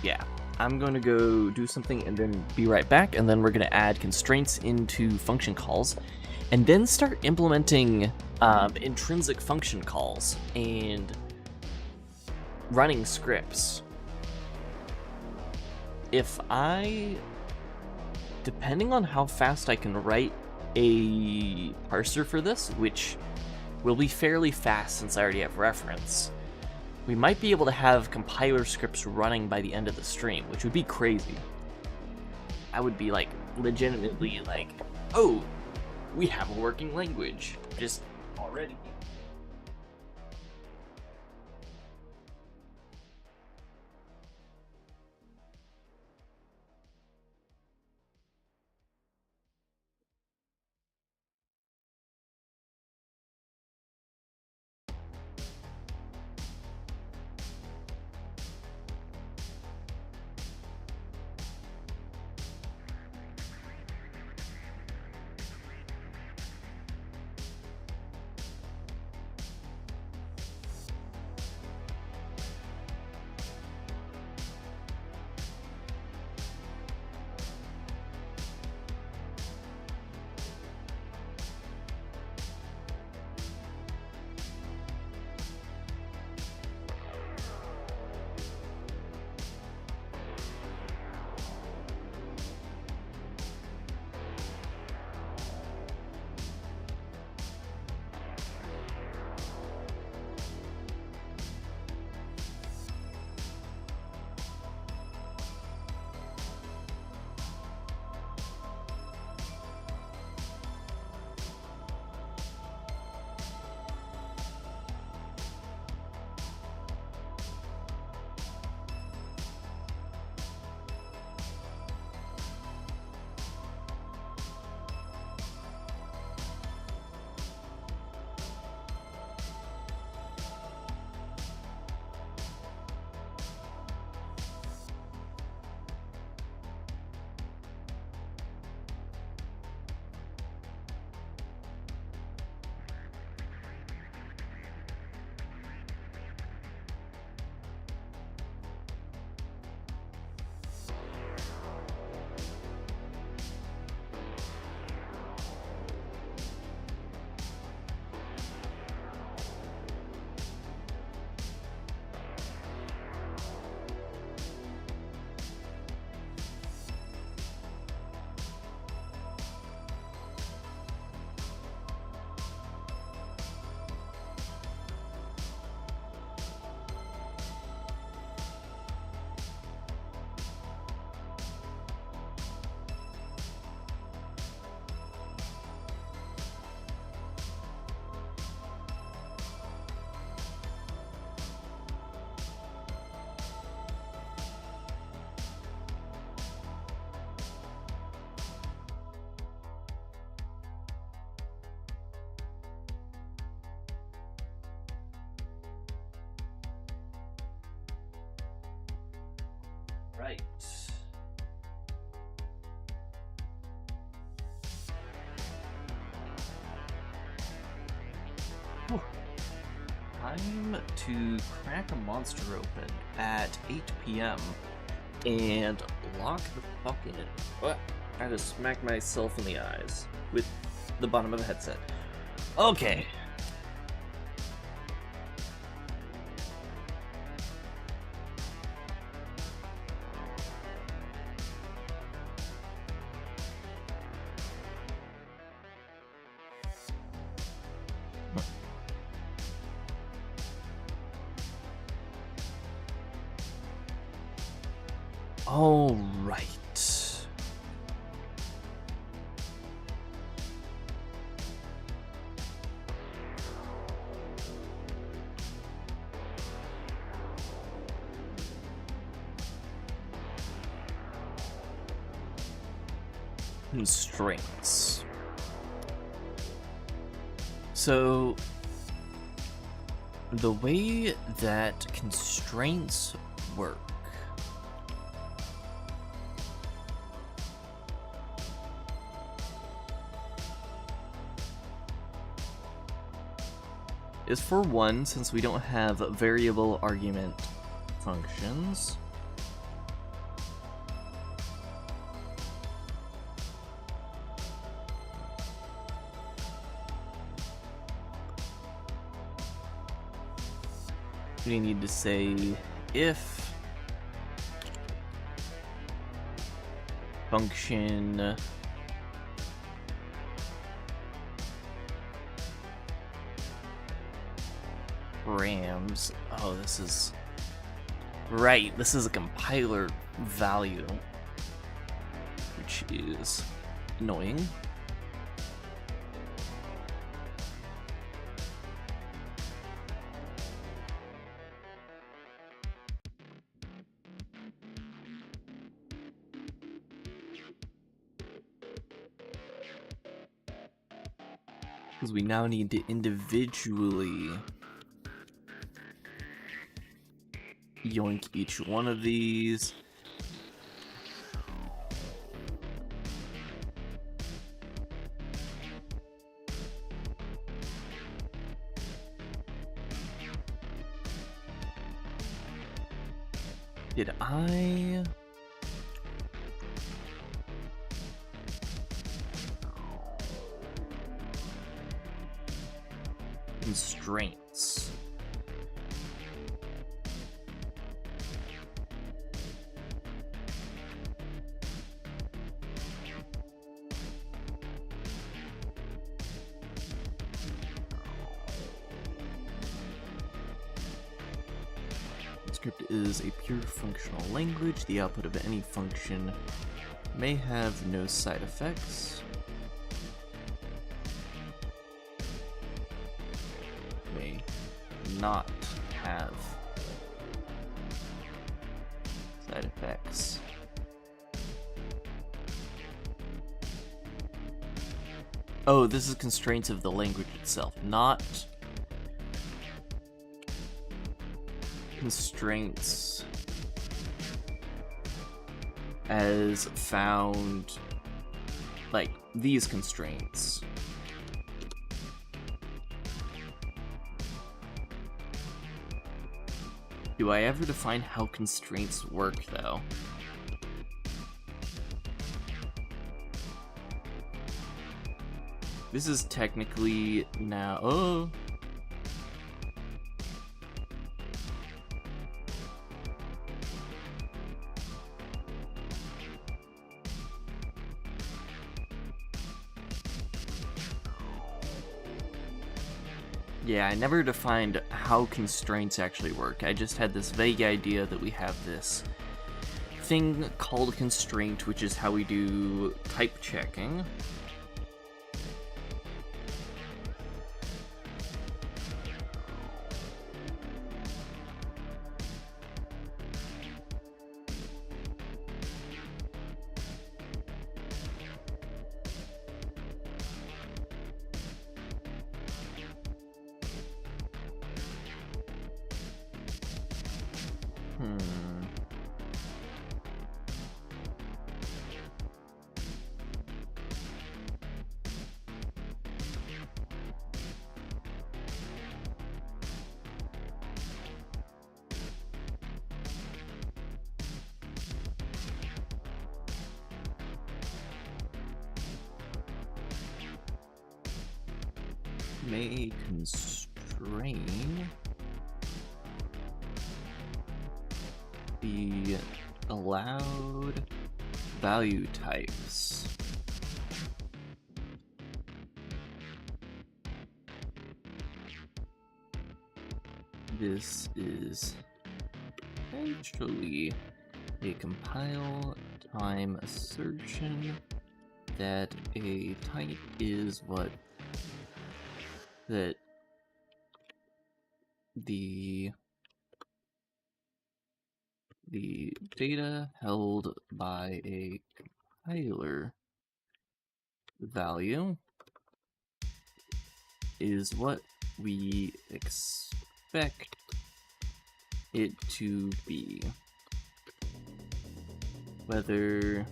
S1: yeah, I'm going to go do something and then be right back, and then we're going to add constraints into function calls and then start implementing intrinsic function calls and running scripts. Depending on how fast I can write a parser for this, which will be fairly fast since I already have reference, we might be able to have compiler scripts running by the end of the stream, which would be crazy. I would be like, legitimately like, oh, we have a working language, just already. Right. Whew. Time to crack a monster open at 8 p.m. and lock the fuck in. What? I just smacked myself in the eyes with the bottom of the headset. Okay. All right. Constraints. So, the way that constraints work is, for one, since we don't have variable argument functions, we need to say if function params. Oh, this is right. This is a compiler value, which is annoying. Because we now need to individually yoink each one of these. Did I... Constraints. Script is a pure functional language. The output of any function may have no side effects. May not have side effects. Oh, this is constraints of the language itself, not constraints as found, like these constraints. Do I ever define how constraints work, though? This is technically now... Oh! Yeah, I never defined how constraints actually work. I just had this vague idea that we have this thing called constraint, which is how we do type checking. may constrain the allowed value types. This is actually a compile time assertion that a type is what that the data held by a compiler value is what we expect it to be. Whether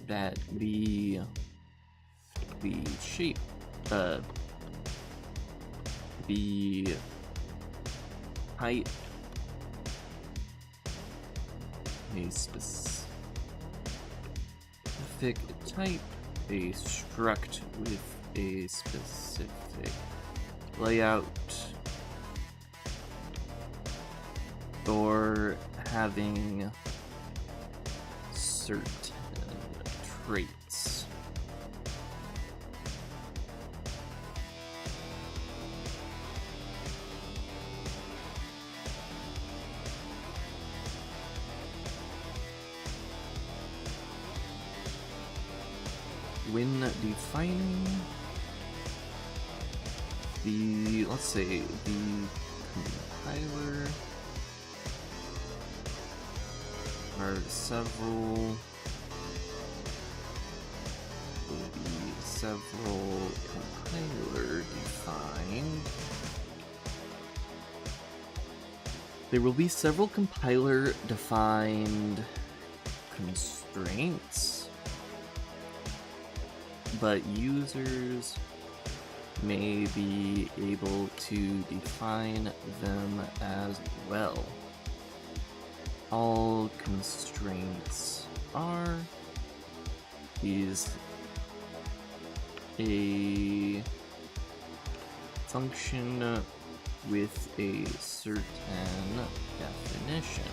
S1: that be the shape, the height, a specific type, a struct with a specific layout, or having certain traits. When defining the, let's say, the compiler, are several compiler defined. There will be several compiler defined constraints, but users may be able to define them as well. All constraints are is a function with a certain definition.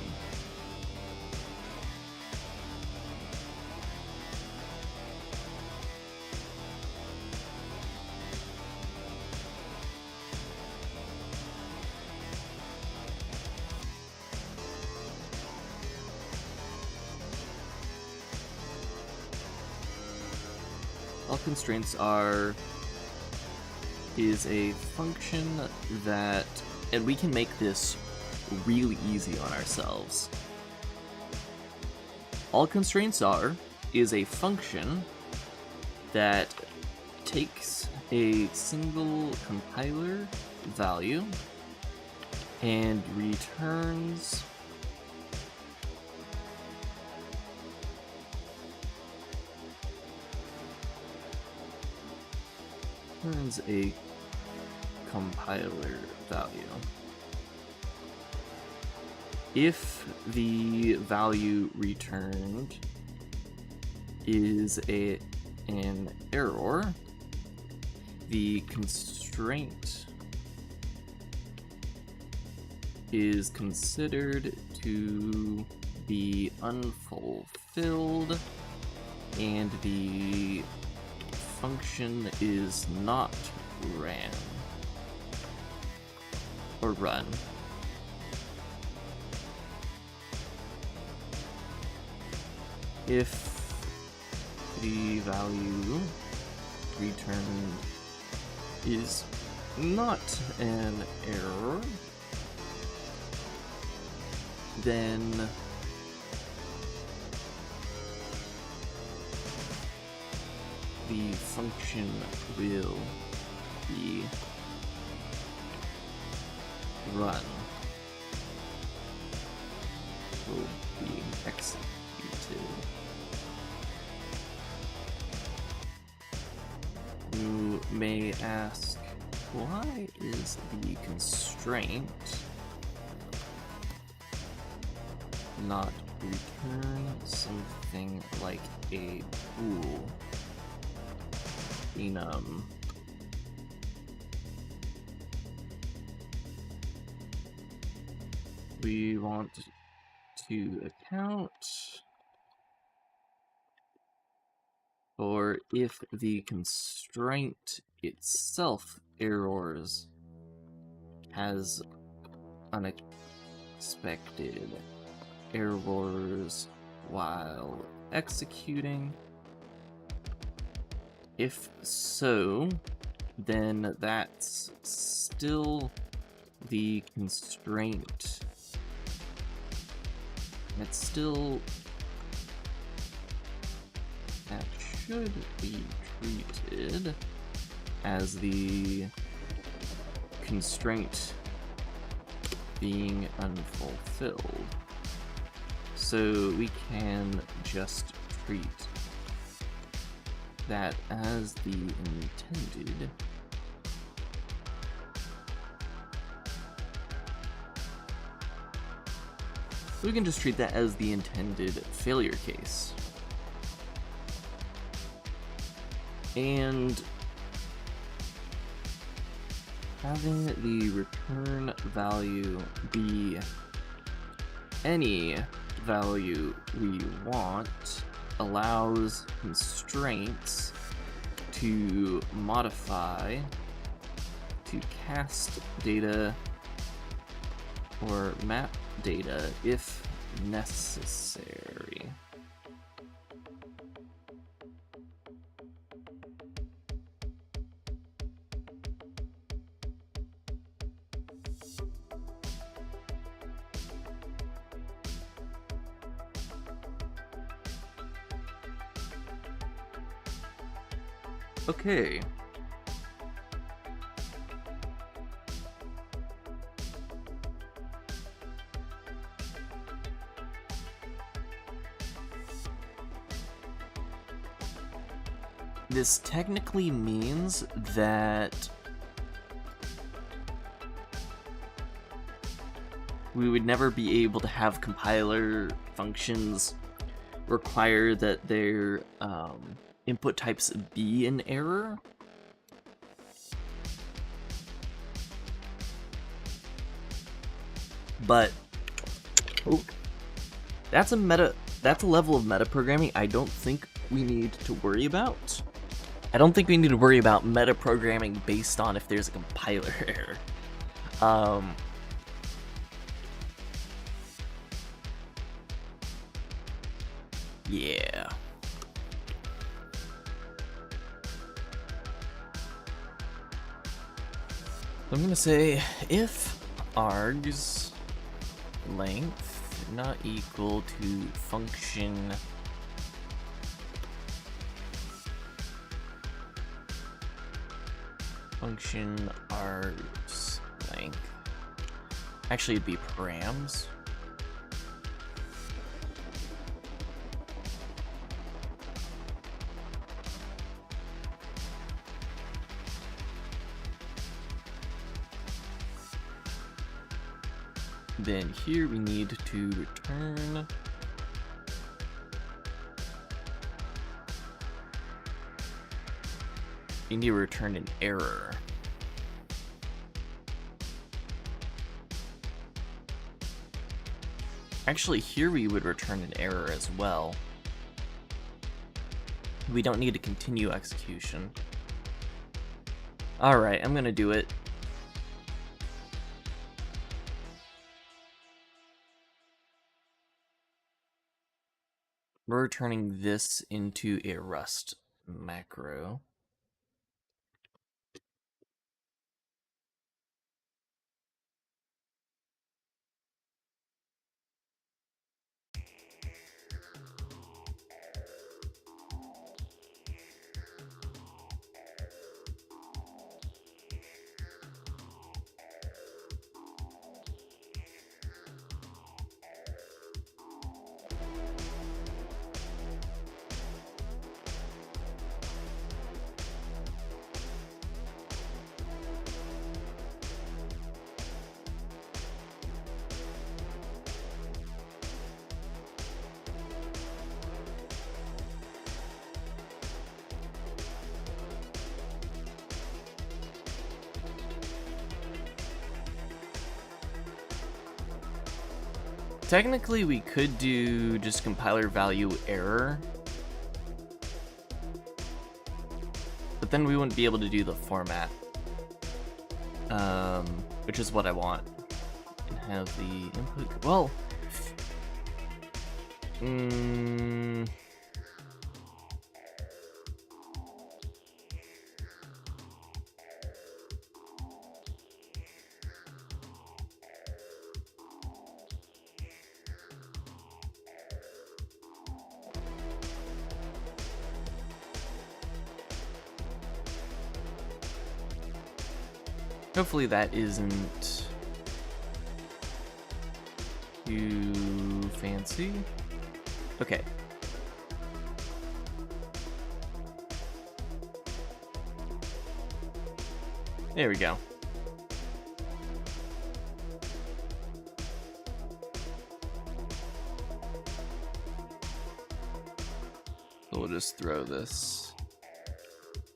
S1: All constraints is a function that, and we can make this really easy on ourselves. All constraints is a function that takes a single compiler value and returns a compiler value. If the value returned is an error, the constraint is considered to be unfulfilled and the function is not ran or run. If the value returned is not an error, then the function will be run, will be executed. You may ask, why is the constraint not return something like a bool enum. We want to account for if the constraint itself errors, has unexpected errors while executing. If so, then that's still the constraint. That's still... that should be treated as the constraint being unfulfilled. So we can just treat that as the intended. We can just treat that as the intended failure case. And having the return value be any value we want allows constraints to modify, to cast data or map data if necessary. Okay. This technically means that we would never be able to have compiler functions require that their input types be an error. But that's a level of metaprogramming I don't think we need to worry about. I don't think we need to worry about metaprogramming based on if there's a compiler error. Yeah. I'm gonna say if args length not equal to function args length. Actually, it'd be params. Then here we need to return you need to return an error. Actually, here we would return an error as well. We don't need to continue execution. Alright, I'm gonna do it. We're turning this into a Rust macro. Technically, we could do just compiler value error. But then we wouldn't be able to do the format. Which is what I want. And have the input. Well. Hopefully that isn't too fancy. Okay. There we go. So we'll just throw this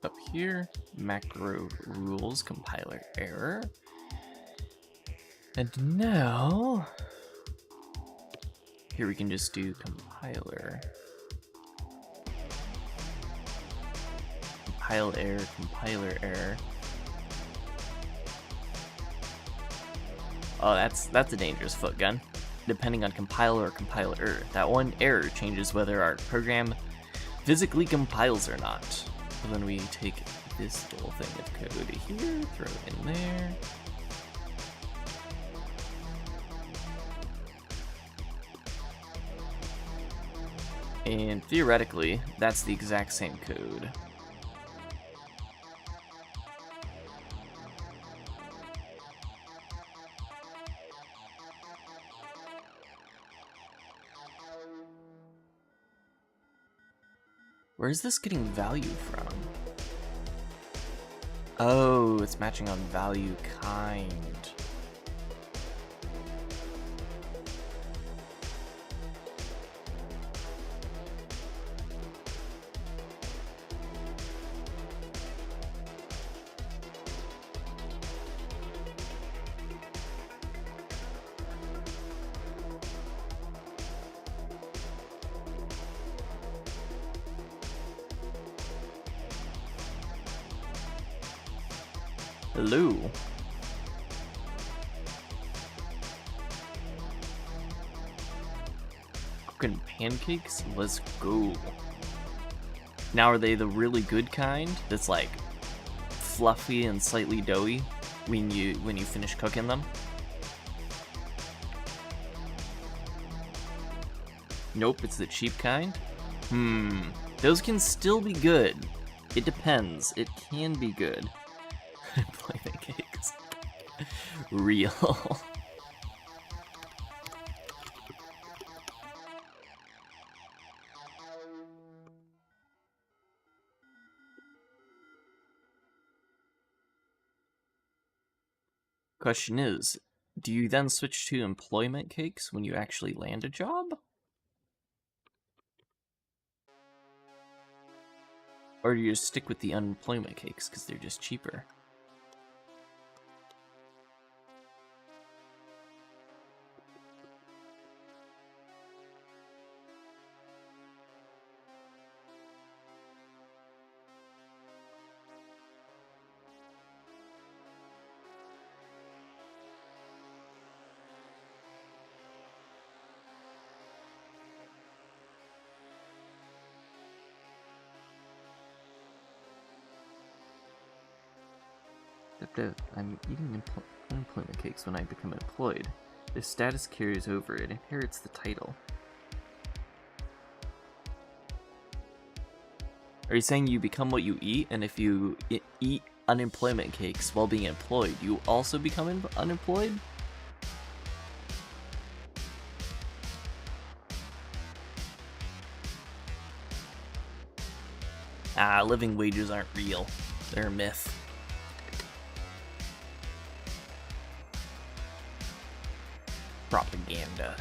S1: up here. Macro rules, compiler error. And now, here we can just do compiler. Compiler error. Oh, that's a dangerous foot gun. Depending on compiler or compiler error. That one error changes whether our program physically compiles or not. So then we take this little thing of code here, throw it in there. And theoretically, that's the exact same code. Where is this getting value from? Oh, it's matching on value kind. Hello. Cooking pancakes? Let's go. Now, are they the really good kind that's like fluffy and slightly doughy when you finish cooking them? Nope, it's the cheap kind. Those can still be good. It depends. It can be good. Employment cakes. Real. Question is, do you then switch to employment cakes when you actually land a job? Or do you just stick with the unemployment cakes because they're just cheaper? I'm eating unemployment cakes when I become employed. The status carries over, it inherits the title. Are you saying you become what you eat, and if you eat unemployment cakes while being employed, you also become unemployed? Living wages aren't real. They're a myth. Propaganda.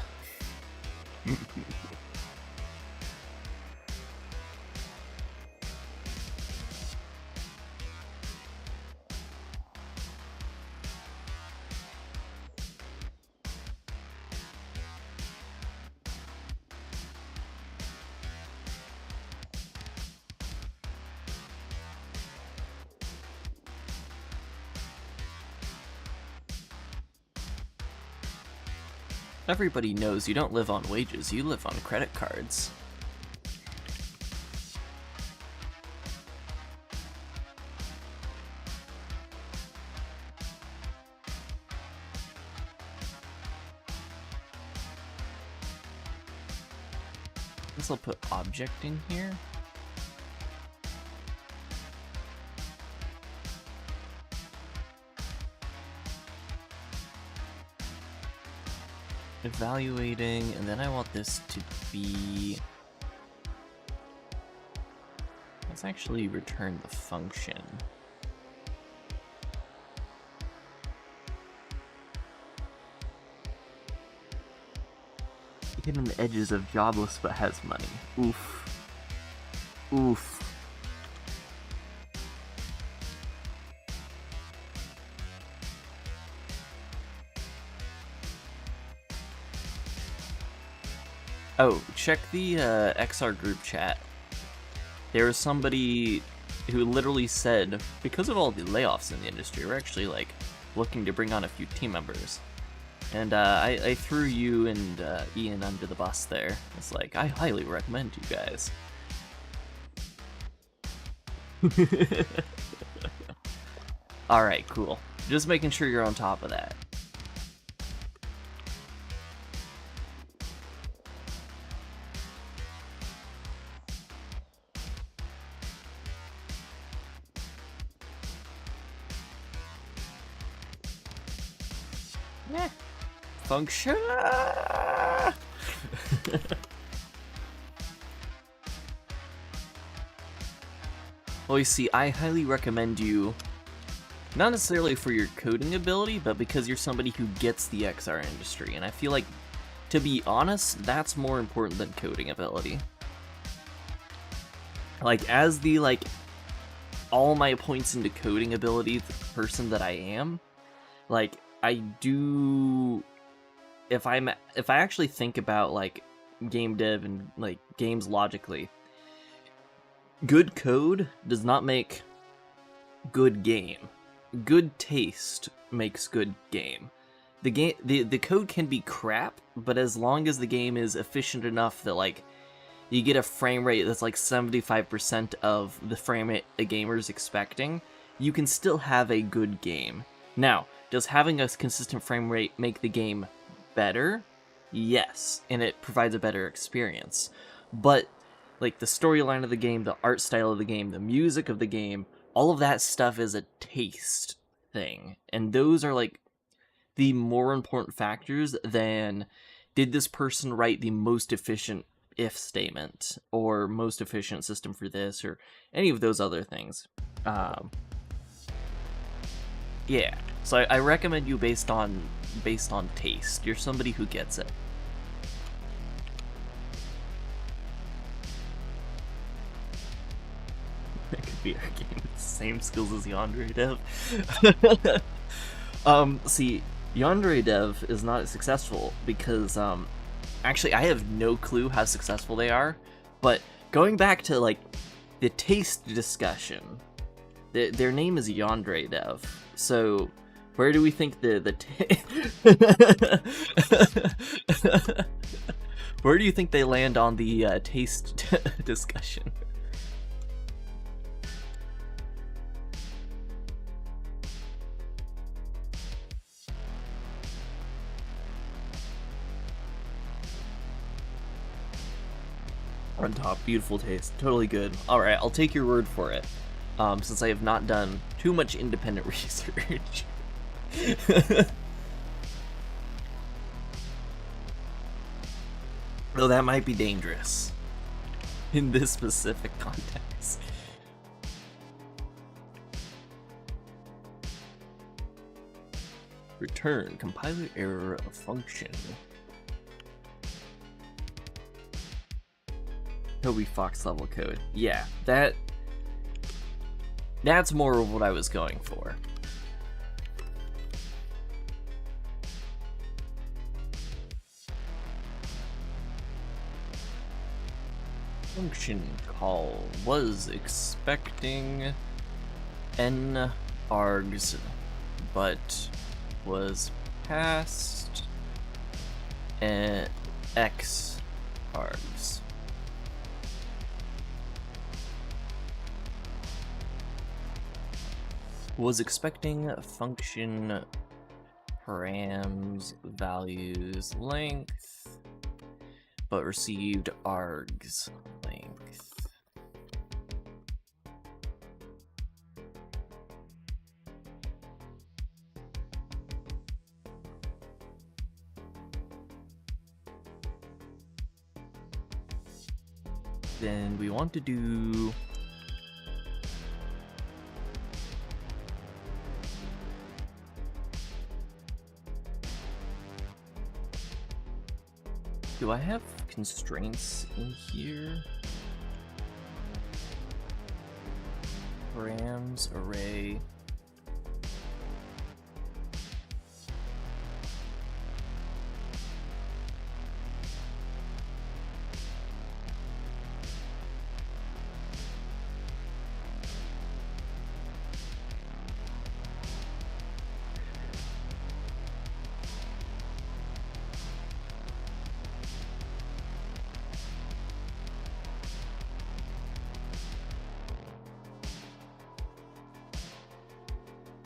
S1: Everybody knows you don't live on wages, you live on credit cards. I guess I'll put object in here. Evaluating, and then I want this to be... Let's actually return the function. Hidden edges of jobless but has money. Oof. Oof. Oh, check the XR group chat. There was somebody who literally said, because of all the layoffs in the industry, we're actually like looking to bring on a few team members. And I threw you and Ian under the bus there. It's like, I highly recommend you guys. Alright, cool. Just making sure you're on top of that. Function. Well, you see, I highly recommend you, not necessarily for your coding ability, but because you're somebody who gets the XR industry, and I feel like, to be honest, that's more important than coding ability. Like, as the, like, all my points into coding ability person that I am, like, I do... If I actually think about, like, game dev and, like, games logically, good code does not make good game. Good taste makes good game. The code can be crap, but as long as the game is efficient enough that, like, you get a frame rate that's like 75% of the frame rate a gamer's expecting, you can still have a good game. Now, does having a consistent frame rate make the game better? Yes, and it provides a better experience. But, like, the storyline of the game, the art style of the game, the music of the game, all of that stuff is a taste thing. And those are, like, the more important factors than, did this person write the most efficient if statement, or most efficient system for this, or any of those other things. Yeah, so I recommend you based on taste. You're somebody who gets it. That could be our game with the same skills as Yandere Dev. See, Yandere Dev is not successful because, actually, I have no clue how successful they are, but going back to, like, the taste discussion, their name is Yandere Dev, so where do we think where do you think they land on the taste discussion? On top, beautiful taste, totally good. Alright, I'll take your word for it, since I have not done too much independent research. Though that might be dangerous in this specific context. Return compiler error of function. Toby Fox level code. Yeah, that's more of what I was going for. Function call was expecting n args, but was passed x args. Was expecting function params values length, but received args length. Then we want to do do I have constraints in here? Params array.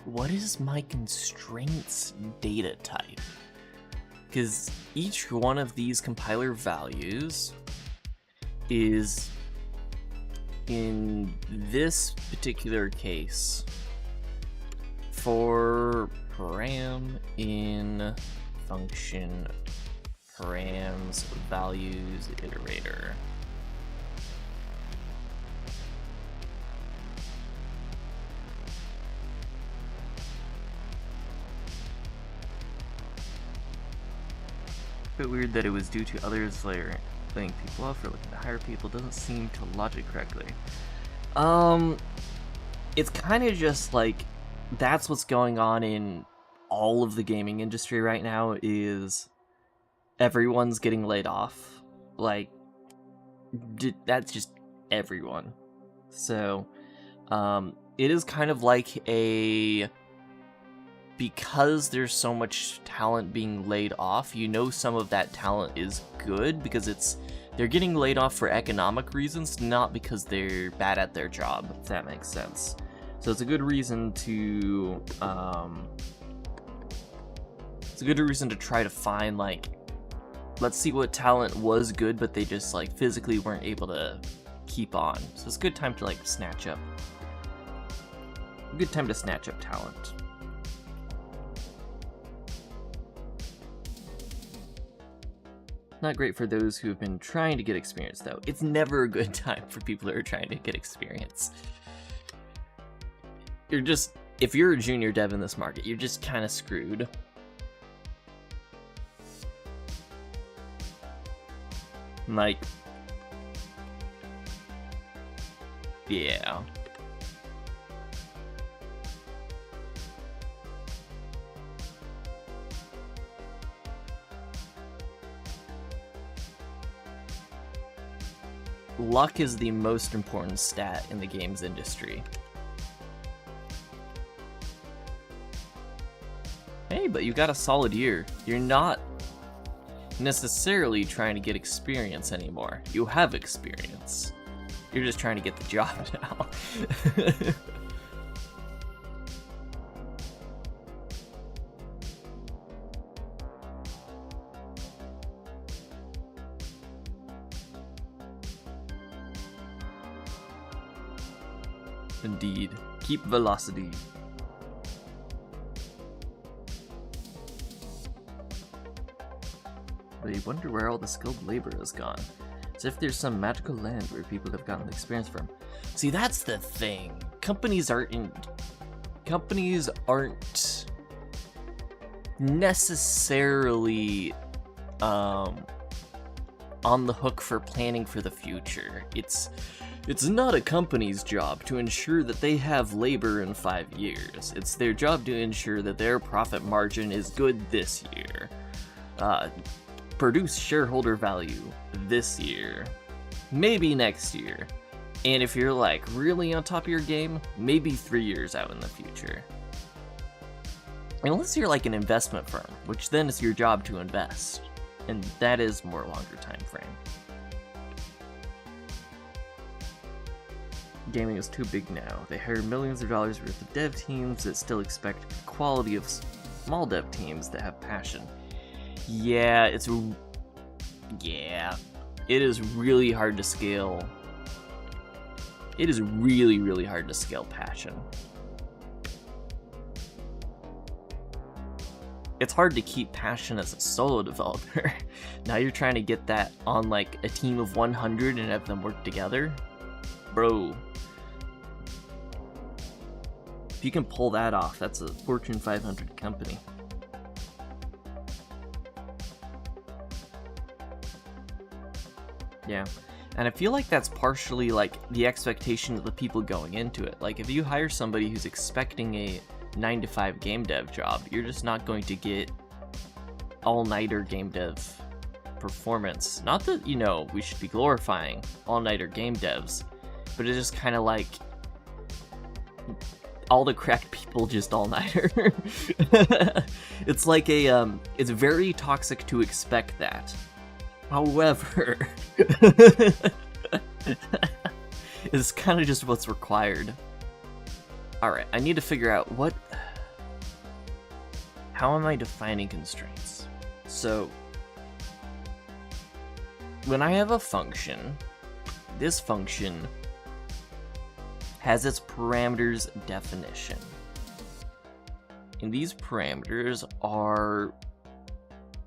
S1: What is my constraints data type? Because each one of these compiler values is, in this particular case, for param in function params values iterator. Bit weird that it was due to others laying people off or looking to hire people. Doesn't seem to logic correctly. It's kind of just like that's what's going on in all of the gaming industry right now. Is everyone's getting laid off? Like that's just everyone. So it is kind of like a, because there's so much talent being laid off, you know some of that talent is good because they're getting laid off for economic reasons, not because they're bad at their job, if that makes sense. So it's a good reason to try to find, like, let's see what talent was good but they just like physically weren't able to keep on. So it's a good time to like snatch up talent. Not great for those who have been trying to get experience, though. It's never a good time for people who are trying to get experience. If you're a junior dev in this market, you're just kind of screwed. Like, yeah. Luck is the most important stat in the games industry. Hey, but you got a solid year. You're not necessarily trying to get experience anymore. You have experience. You're just trying to get the job now. Indeed. Keep velocity. But you wonder where all the skilled labor has gone. As if there's some magical land where people have gotten experience from. See, that's the thing. Companies aren't necessarily on the hook for planning for the future. It's not a company's job to ensure that they have labor in 5 years. It's their job to ensure that their profit margin is good this year. Produce shareholder value this year. Maybe next year. And if you're like really on top of your game, maybe 3 years out in the future. Unless you're like an investment firm, which then is your job to invest. and that is more longer time frame. Gaming is too big now. They hire millions of dollars worth of dev teams that still expect quality of small dev teams that have passion. Yeah, it is really hard to scale. It is really, really hard to scale passion. It's hard to keep passion as a solo developer. Now you're trying to get that on like a team of 100 and have them work together. Bro. If you can pull that off, that's a Fortune 500 company. Yeah. And I feel like that's partially like the expectation of the people going into it. Like if you hire somebody who's expecting a 9-to-5 game dev job, you're just not going to get all-nighter game dev performance. Not that, you know, we should be glorifying all-nighter game devs, but it's just kind of like all the cracked people just all-nighter. It's like a, it's very toxic to expect that. However, it's kind of just what's required. Alright, I need to figure out how am I defining constraints? So, when I have a function, this function has its parameters definition. And these parameters are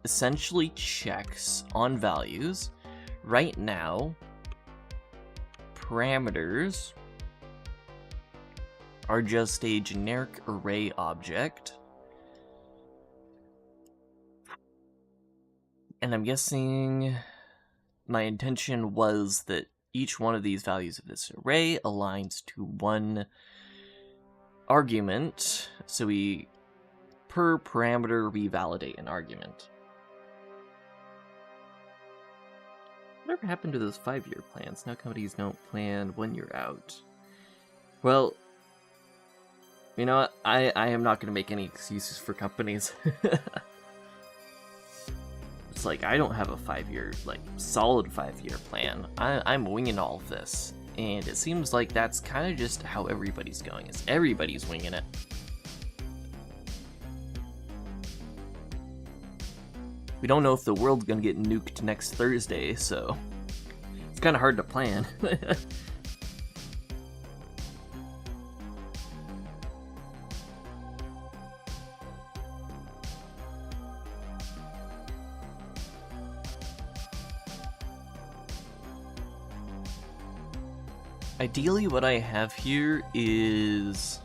S1: essentially checks on values. Right now, parameters are just a generic array object. And I'm guessing my intention was that each one of these values of this array aligns to one argument. So per parameter, we validate an argument. Whatever happened to those 5-year plans? Now companies don't plan 1 year out. Well, you know what? I am not going to make any excuses for companies. It's like, I don't have a 5-year, like, solid 5-year plan. I'm winging all of this. And it seems like that's kind of just how everybody's going. Is everybody's winging it. We don't know if the world's going to get nuked next Thursday, so it's kind of hard to plan. Ideally, what I have here is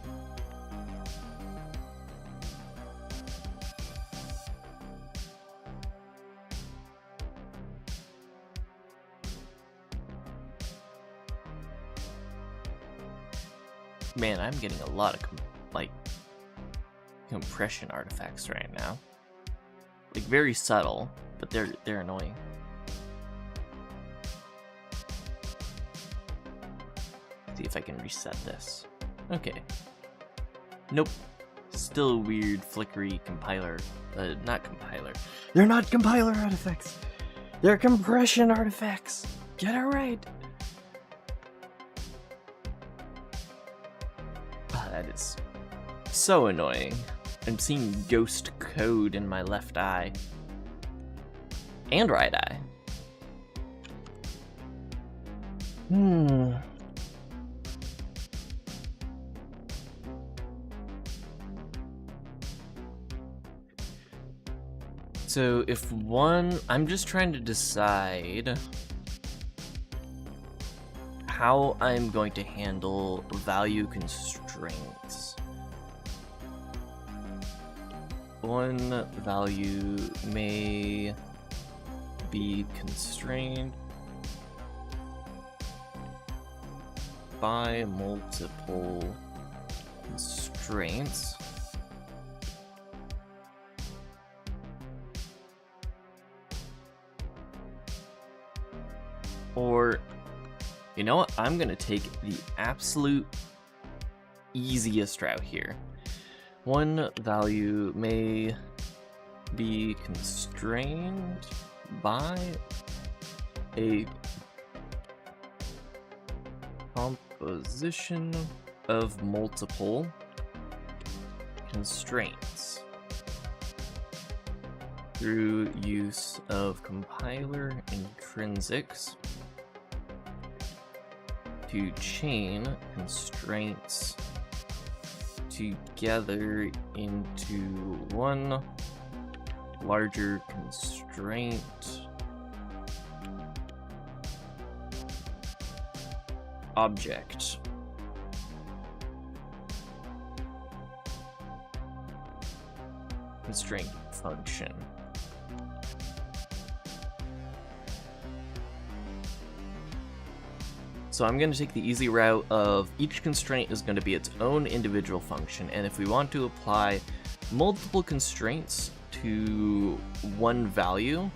S1: man, I'm getting a lot of compression artifacts right now. Like very subtle, but they're annoying. See if I can reset this. Okay. Nope. Still a weird flickery compiler. Not compiler. They're not compiler artifacts. They're compression artifacts. Get it right. Oh, that is so annoying. I'm seeing ghost code in my left eye. And right eye. So if I'm just trying to decide how I'm going to handle value constraints. One value may be constrained by multiple constraints. Or, you know what? I'm going to take the absolute easiest route here. One value may be constrained by a composition of multiple constraints through use of compiler intrinsics to chain constraints together into one larger constraint object. Constraint function. So I'm going to take the easy route of each constraint is going to be its own individual function, and if we want to apply multiple constraints to one value,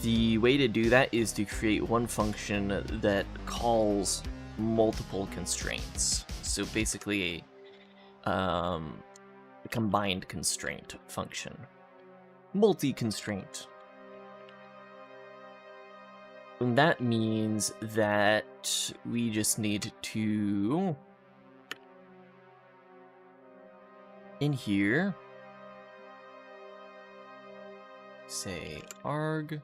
S1: the way to do that is to create one function that calls multiple constraints. So basically a combined constraint function. Multi-constraint. And that means that we just need to, in here, say arg,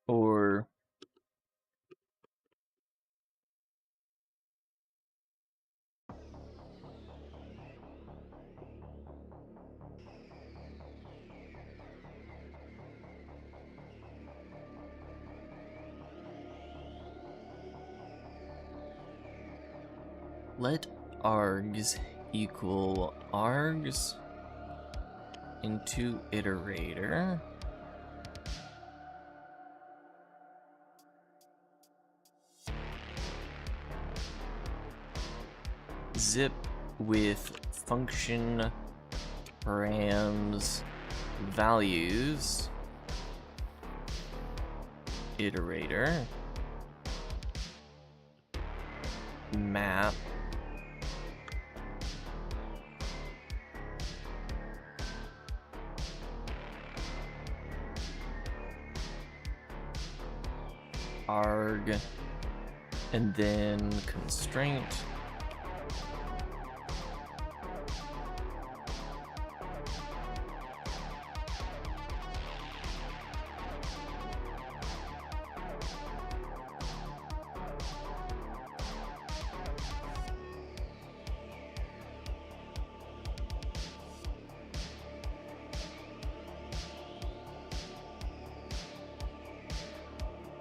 S1: or let args equal args into iterator zip with function params values iterator map arg and then constraint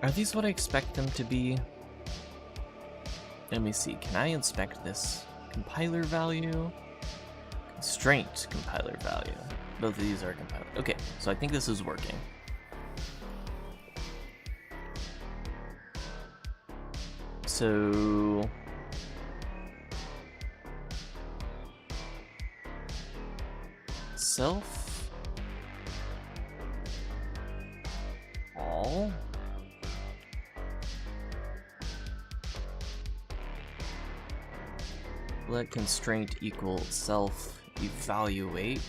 S1: Are these what I expect them to be? Let me see, can I inspect this? Compiler value? Constraint compiler value. Both of these are compiler. Okay, so I think this is working. So self all let constraint equal self evaluate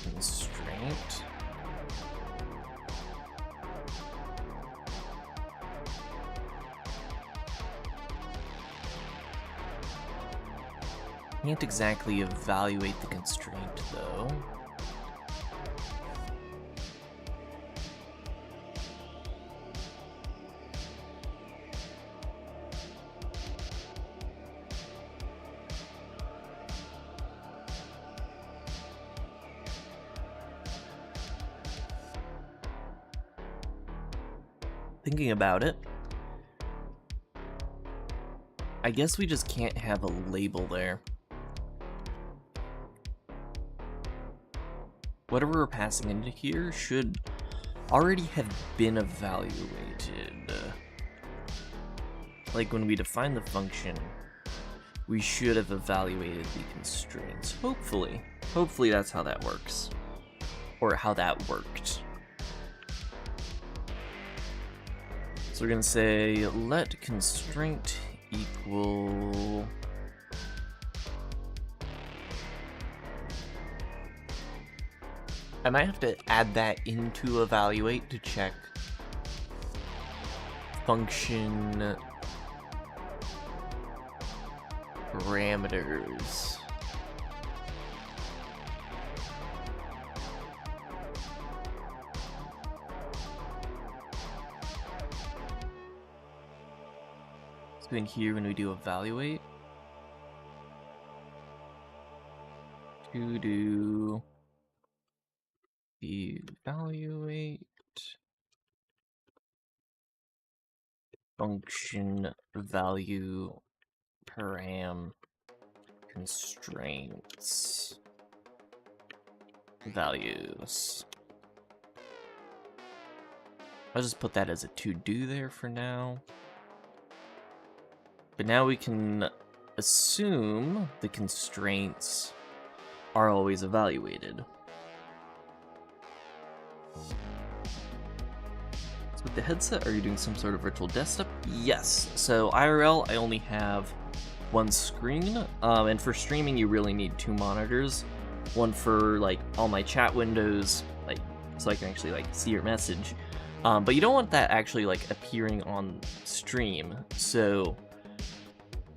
S1: constraint can't exactly evaluate the constraint though. Thinking about it, I guess we just can't have a label there. Whatever we're passing into here should already have been evaluated. Like when we define the function, we should have evaluated the constraints. Hopefully. Hopefully that's how that works. Or how that worked. So we're gonna say let constraint equal I might have to add that into evaluate to check function parameters. So in here, when we do evaluate, to do evaluate function value param constraints values. I'll just put that as a to-do there for now. But now we can assume the constraints are always evaluated. So with the headset, are you doing some sort of virtual desktop? Yes. So IRL, I only have one screen, and for streaming, you really need two monitors. One for like all my chat windows, like so I can actually like see your message. But you don't want that actually like appearing on stream. So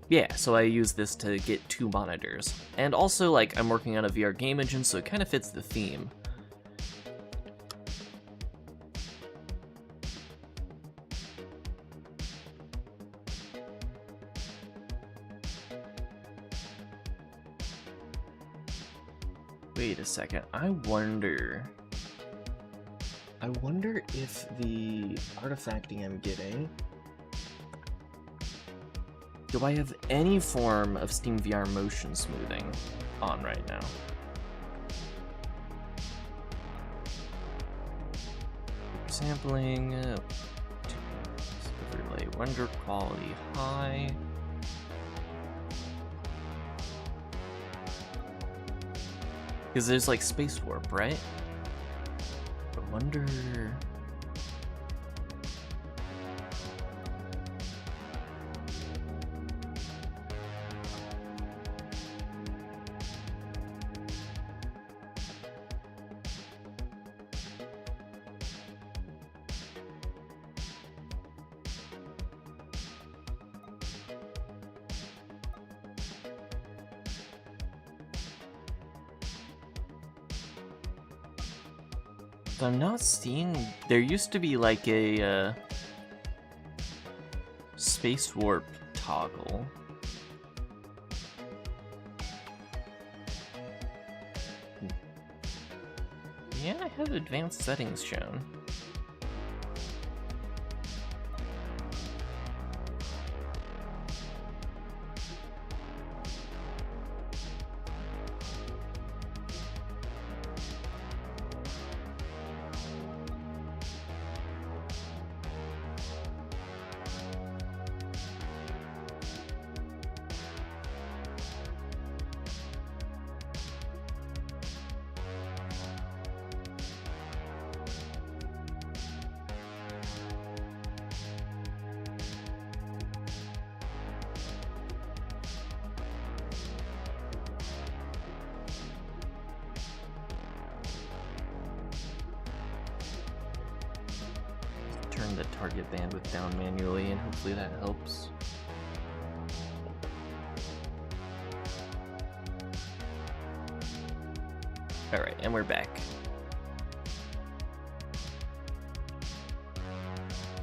S1: yeah, so I use this to get two monitors. And also like I'm working on a VR game engine, so it kind of fits the theme. Wait a second, I wonder if the artifacting I'm getting, do I have any form of Steam VR motion smoothing on right now? Sampling, overlay render quality high. Because there's like space warp, right? I wonder. So I'm not seeing. There used to be like a space warp toggle. Yeah, I have advanced settings shown. Turn the target bandwidth down manually, and hopefully that helps. Alright, and we're back.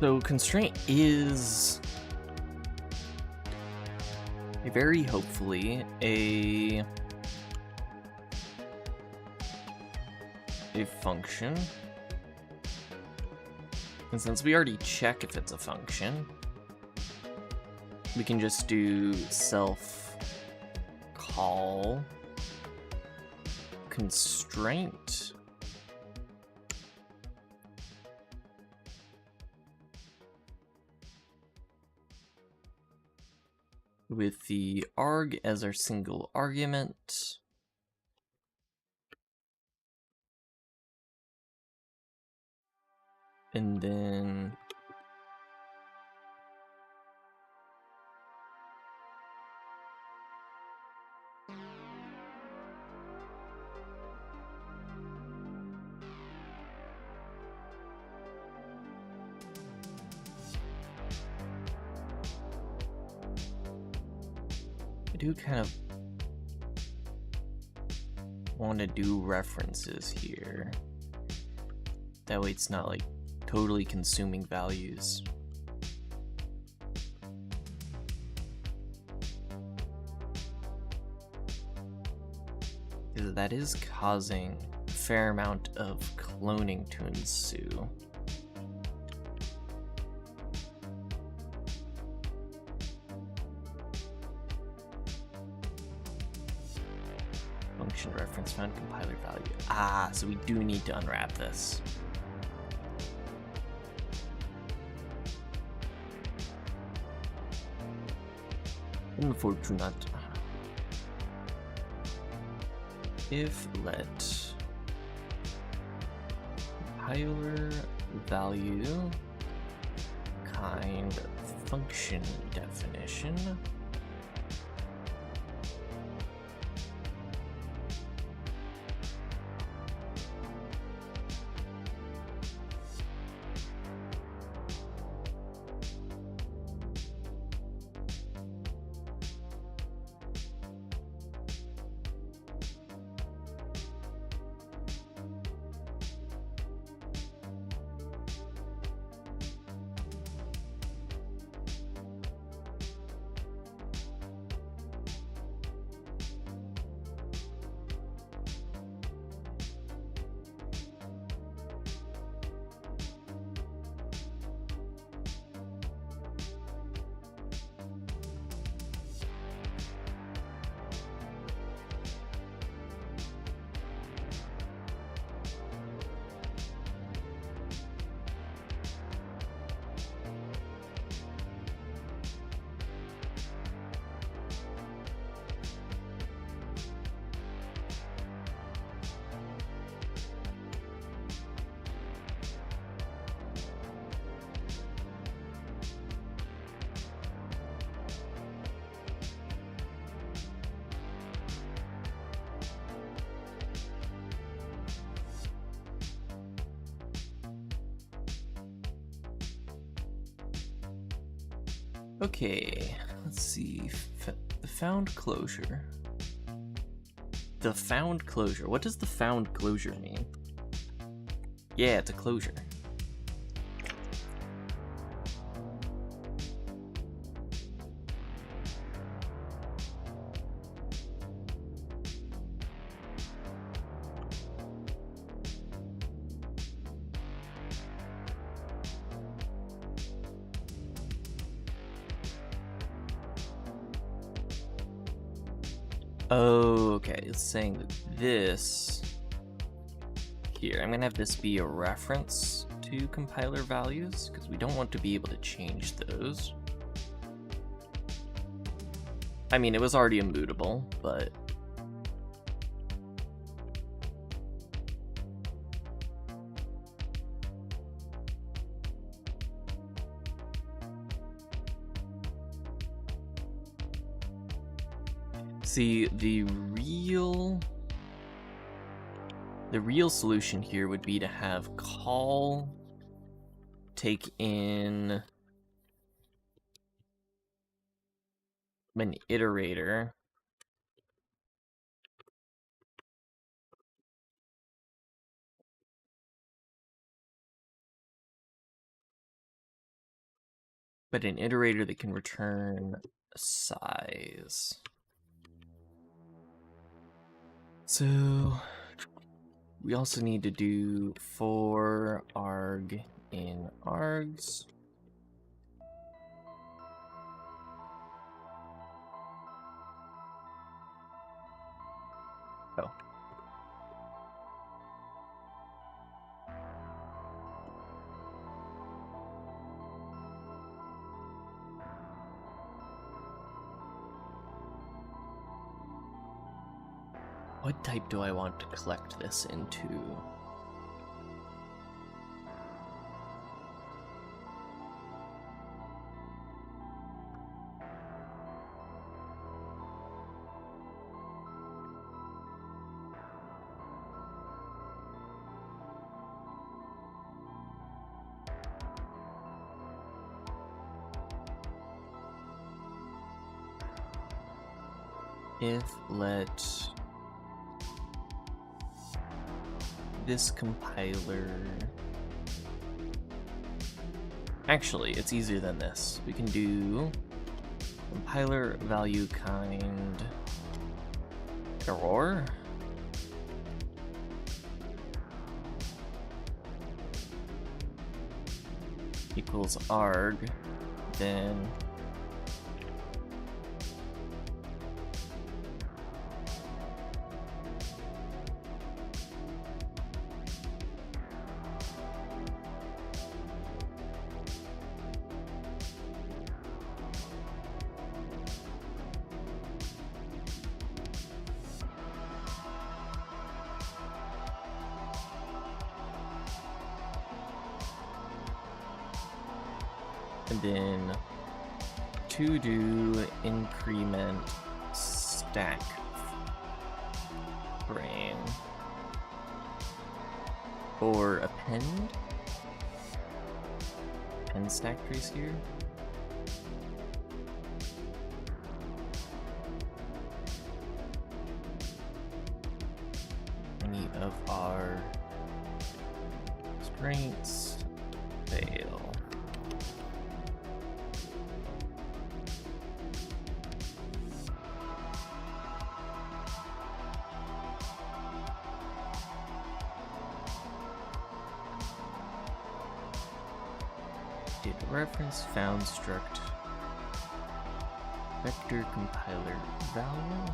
S1: So constraint is very hopefully a function. And since we already check if it's a function, we can just do self call constraint. With the arg as our single argument. And then I do kind of want to do references here. That way it's not like totally consuming values. Because that is causing a fair amount of cloning to ensue. Function reference found compiler value. Ah, so we do need to unwrap this. Unfortunate. If let compiler value kind function definition Okay, let's see. The found closure. The found closure. What does the found closure mean? Yeah, it's a closure. Okay, it's saying that this here, I'm gonna have this be a reference to compiler values because we don't want to be able to change those. I mean, it was already immutable, but see, the real solution here would be to have call take in an iterator but an iterator that can return a size. So we also need to do for arg in args. Oh. What type do I want to collect this into? if let this compiler... Actually, it's easier than this. We can do compiler value kind error. Equals arg, then to do increment stack Brane or append stack trace here. Any of our constraints fail. Reference found struct vector compiler value.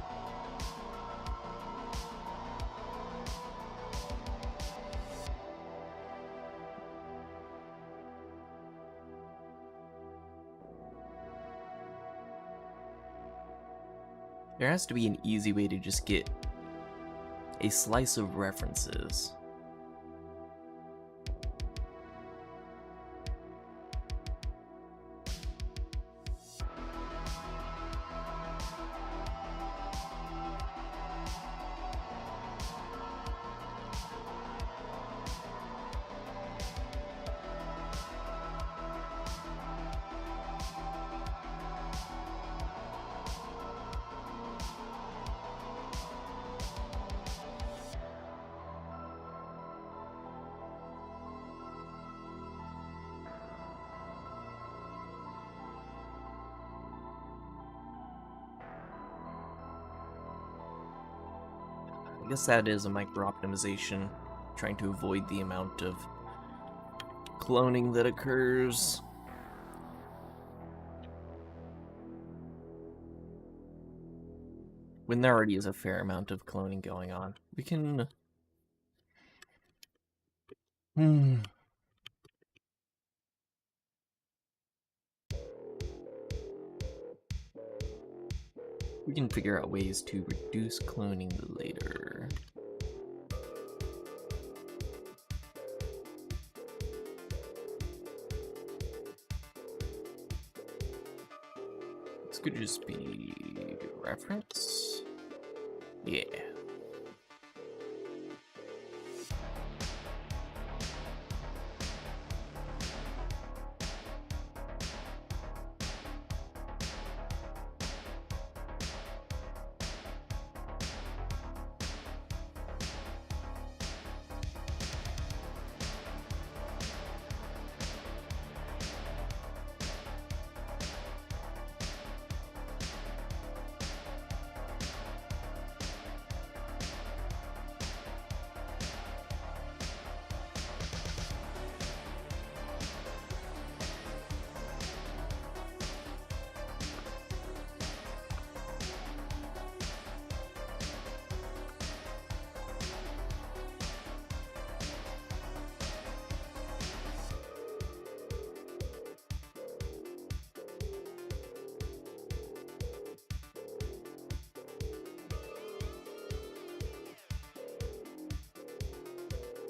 S1: There has to be an easy way to just get a slice of references. I guess that is a micro-optimization, trying to avoid the amount of cloning that occurs. When there already is a fair amount of cloning going on. We can... We can figure out ways to reduce cloning later. This could just be reference. Yeah.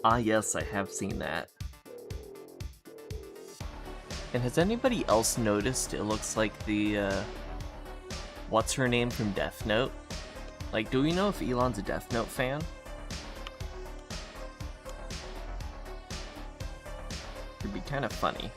S1: Ah, yes, I have seen that. And has anybody else noticed it looks like the, what's her name from Death Note? Like, do we know if Elon's a Death Note fan? It'd be kind of funny.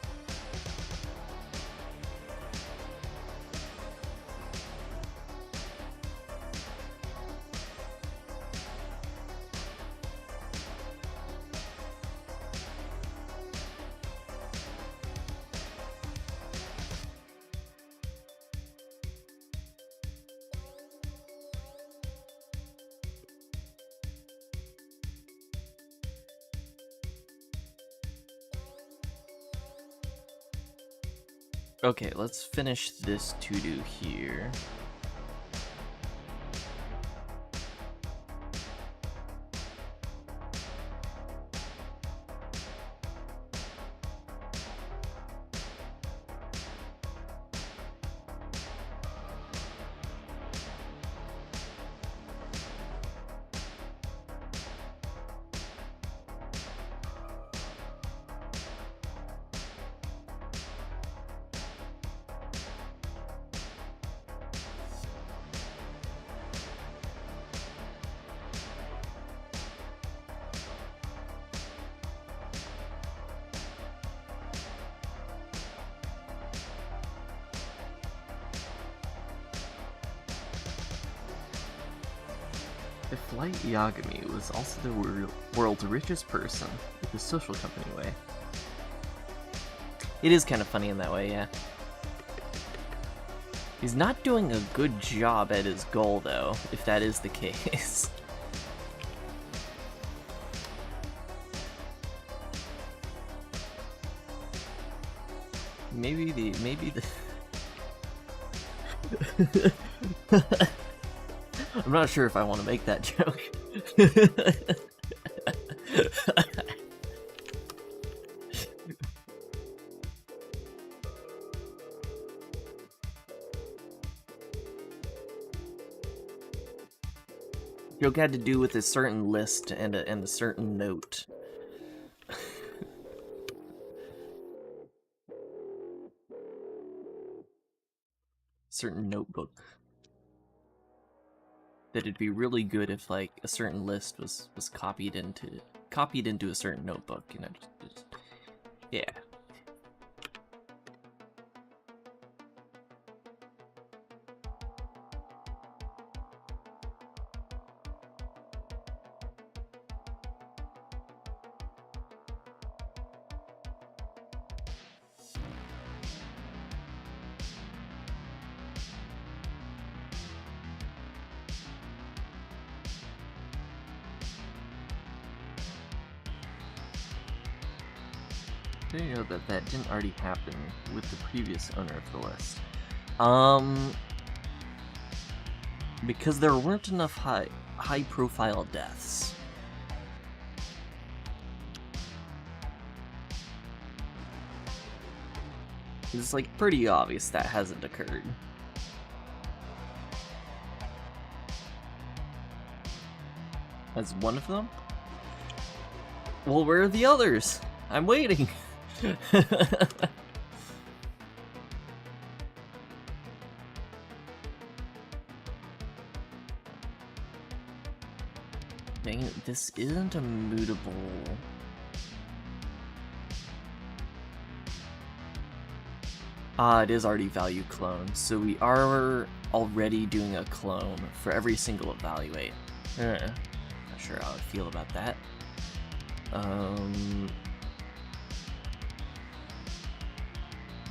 S1: Okay, let's finish this to-do here. If Light Yagami was also the world's richest person, with his social company way. It is kind of funny in that way, yeah. He's not doing a good job at his goal, though, if that is the case. Maybe the I'm not sure if I want to make that joke. Joke had to do with a certain list and a certain note. Certain notebook. That it'd be really good if like a certain list was copied into a certain notebook, you know, just yeah. I didn't know that didn't already happen with the previous owner of the list. Because there weren't enough high-profile deaths. It's like pretty obvious that hasn't occurred. As one of them? Well, where are the others? I'm waiting. Dang it, this isn't a mutable. It is already value clone, so we are already doing a clone for every single evaluate. Not sure how I feel about that.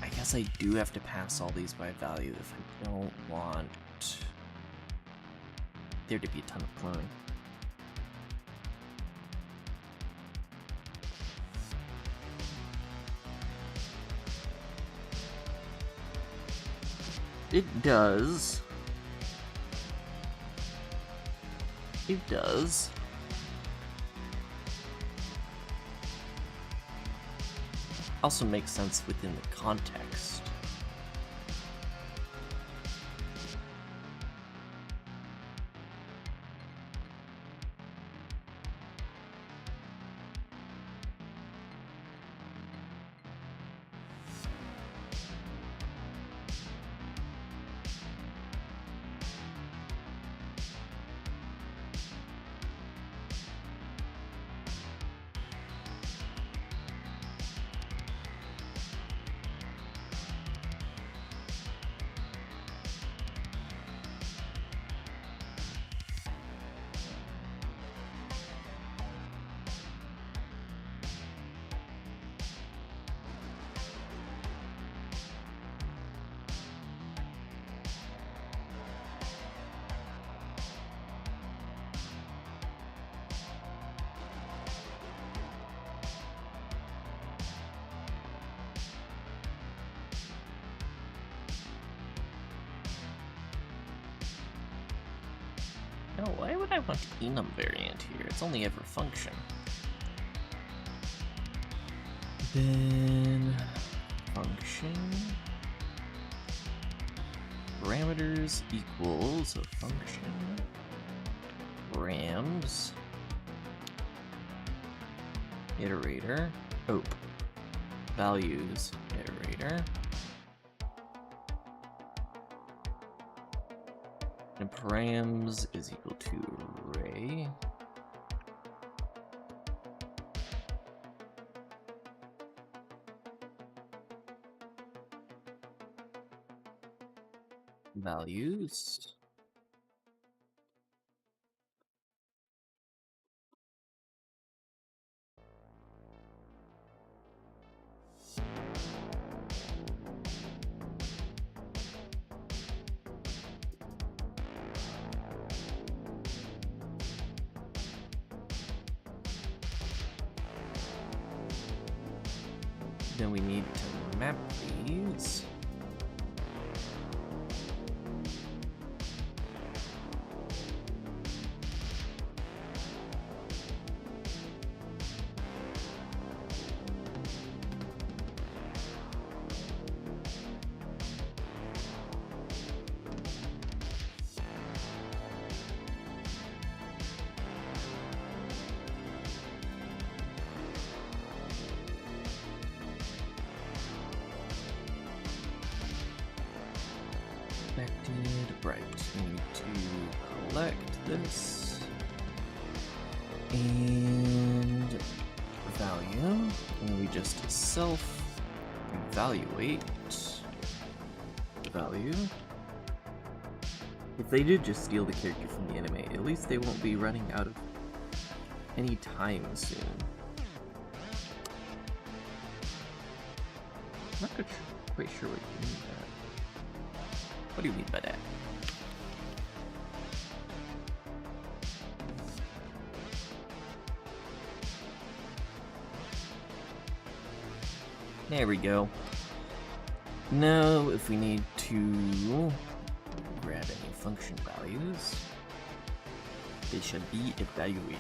S1: I guess I do have to pass all these by value if I don't want there to be a ton of cloning. It does. It does. Also makes sense within the context. No, why would I want enum variant here? It's only ever function. Then function parameters equals a function params iterator values iterator and params is equal to array values then we need to map these. Right, we need to collect this and value, and we just self-evaluate value. If they did just steal the character from the anime, at least they won't be running out of any time soon. I'm not quite sure what you mean by that. What do you mean by that? There we go. Now, if we need to grab any function values, they should be evaluated.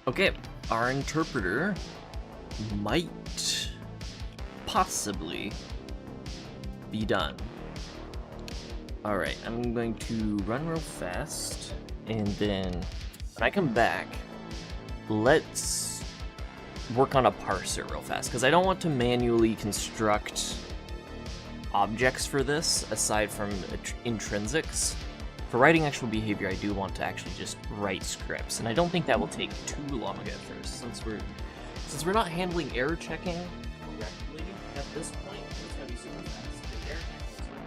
S1: Okay, our interpreter might possibly be done. Alright, I'm going to run real fast, and then when I come back, let's work on a parser real fast, because I don't want to manually construct objects for this, aside from intrinsics. For writing actual behavior, I do want to actually just write scripts, and I don't think that will take too long at first, since we're not handling error checking correctly at this point. It's gonna be super fast. The error checking is not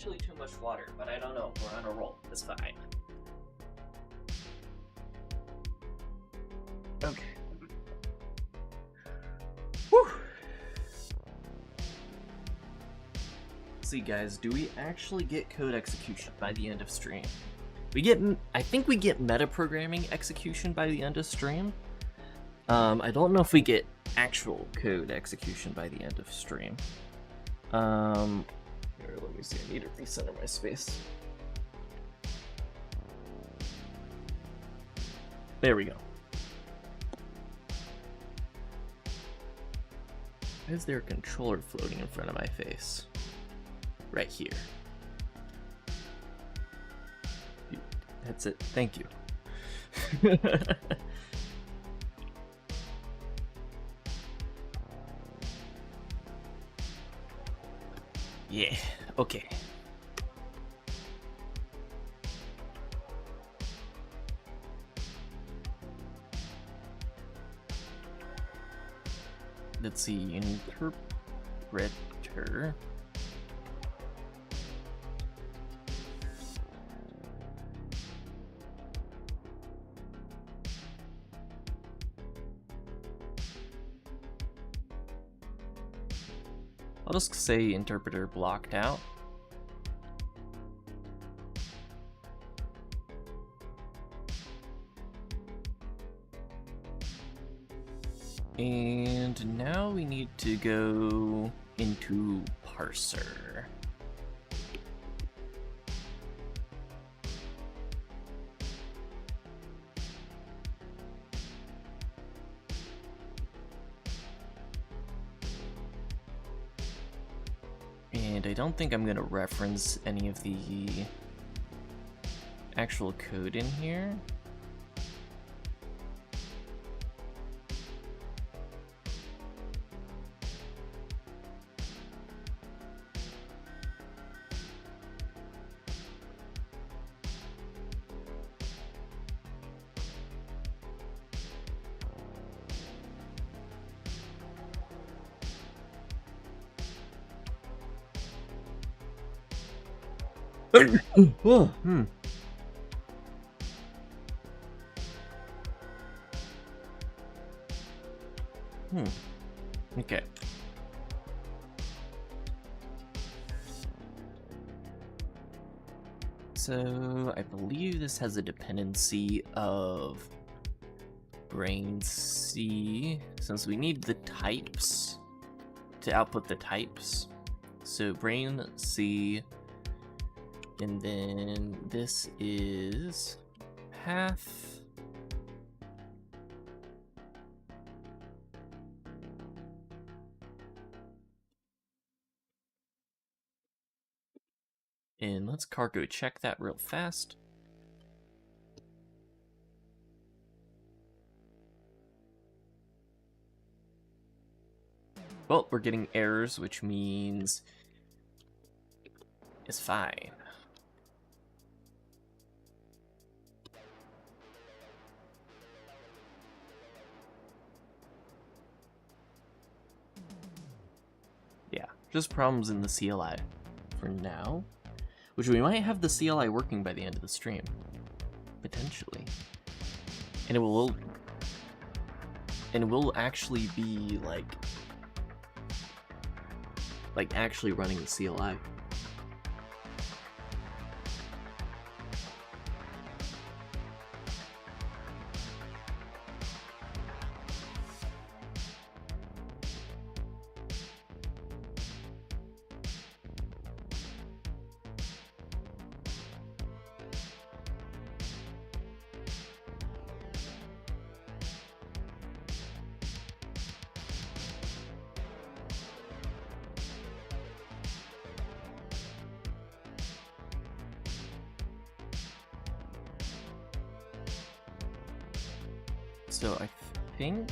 S1: potentially too much water, but I don't know. We're on a roll. It's fine. Okay. Whew. See, guys, do we actually get code execution by the end of stream? I think we get metaprogramming execution by the end of stream. I don't know if we get actual code execution by the end of stream. Here, let me see, I need to recenter my space. There we go. Why is there a controller floating in front of my face? Right here. That's it. Thank you. Yeah, okay. Let's see, interpreter. I'll just say interpreter blocked out. And now we need to go into parser. And I don't think I'm going to reference any of the actual code in here. Whoa, Okay. So I believe this has a dependency of Brane C, since we need the types to output the types. So Brane C. And then this is half. And let's cargo check that real fast. Well, we're getting errors, which means it's fine. Yeah, just problems in the CLI for now, which we might have the CLI working by the end of the stream, potentially, and it will actually be like actually running the CLI. So I think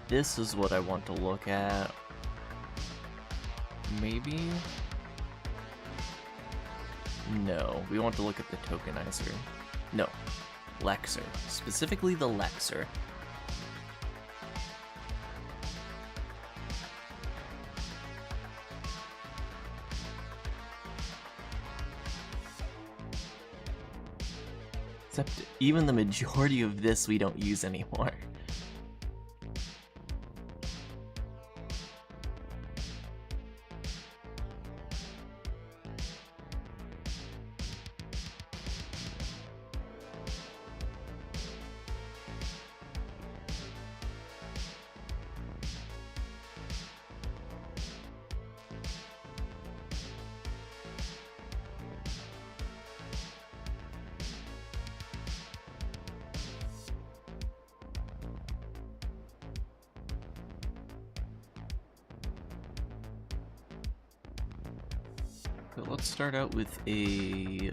S1: this is what I want to look at. Maybe No, we want to look at the tokenizer. No, Lexer. Specifically the Lexer. Except even the majority of this we don't use anymore. But let's start out with a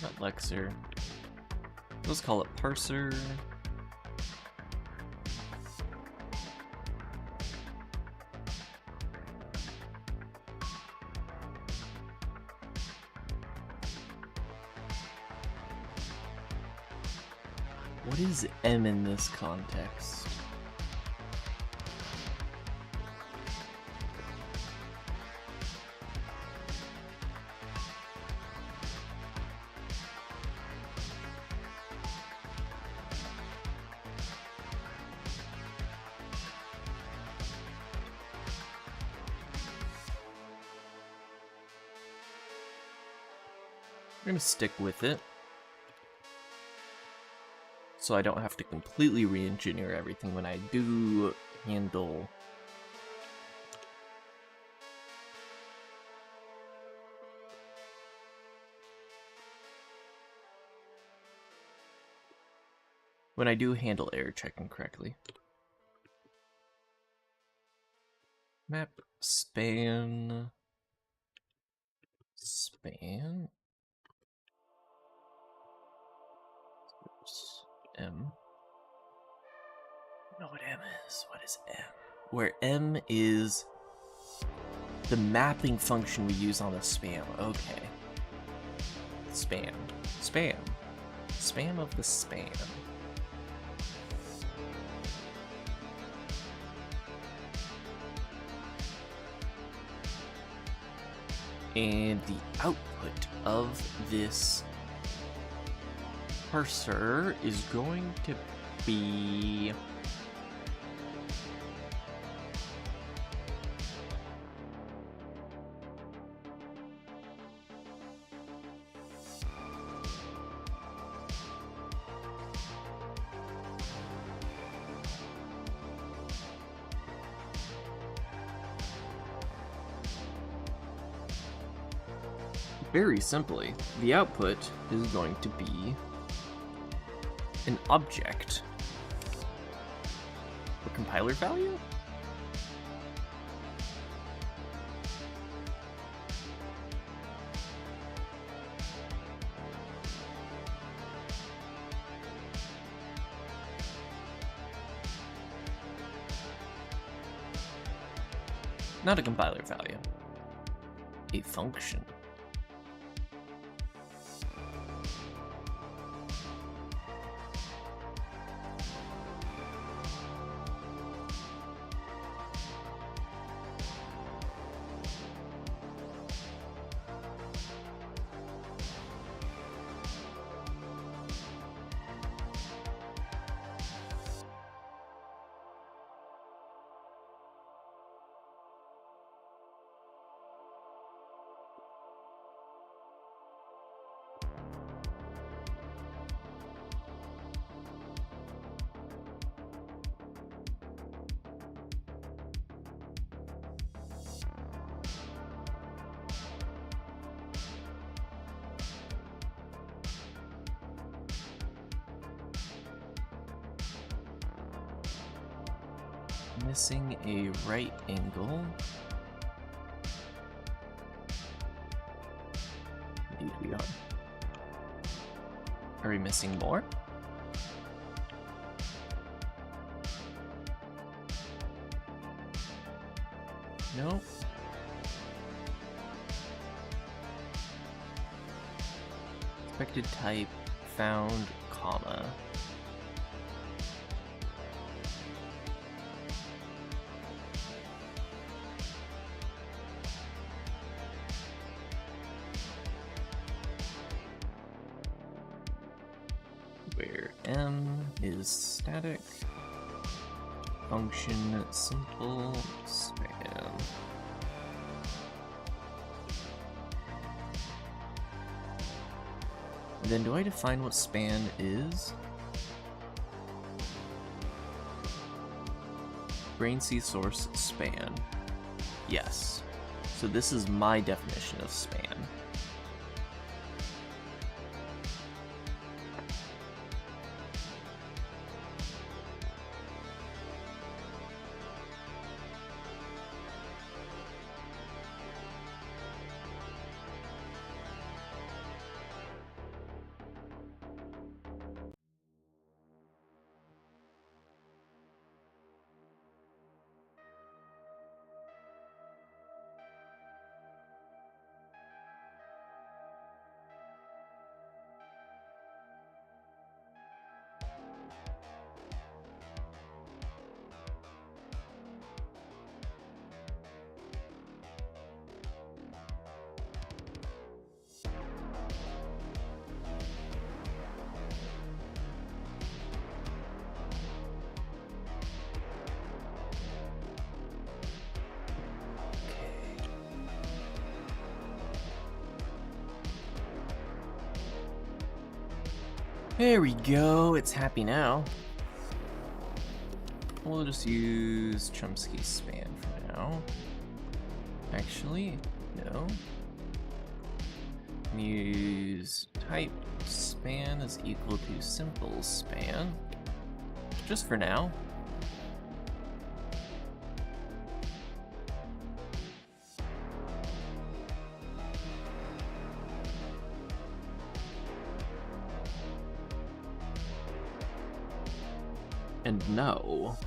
S1: not Lexer. Let's call it parser. What is M in this context? I'm gonna stick with it, so I don't have to completely re-engineer everything when I do handle error checking correctly. Map span M. I don't know what M is. What is M? Where M is the mapping function we use on the spam. Okay. Spam of the spam. And the output of this parser is going to be very simply, the output is going to be an object. A compiler value? Not a compiler value. A function. Missing a right angle. Indeed we are. Are we missing more? Nope. Expected type found, comma. Where M is static, function simple span. Then do I define what span is? Brane C source span. Yes. So this is my definition of span. There we go, it's happy now. We'll just use Chomsky span for now. Actually, no. Use type span is equal to simple span. Just for now. And no.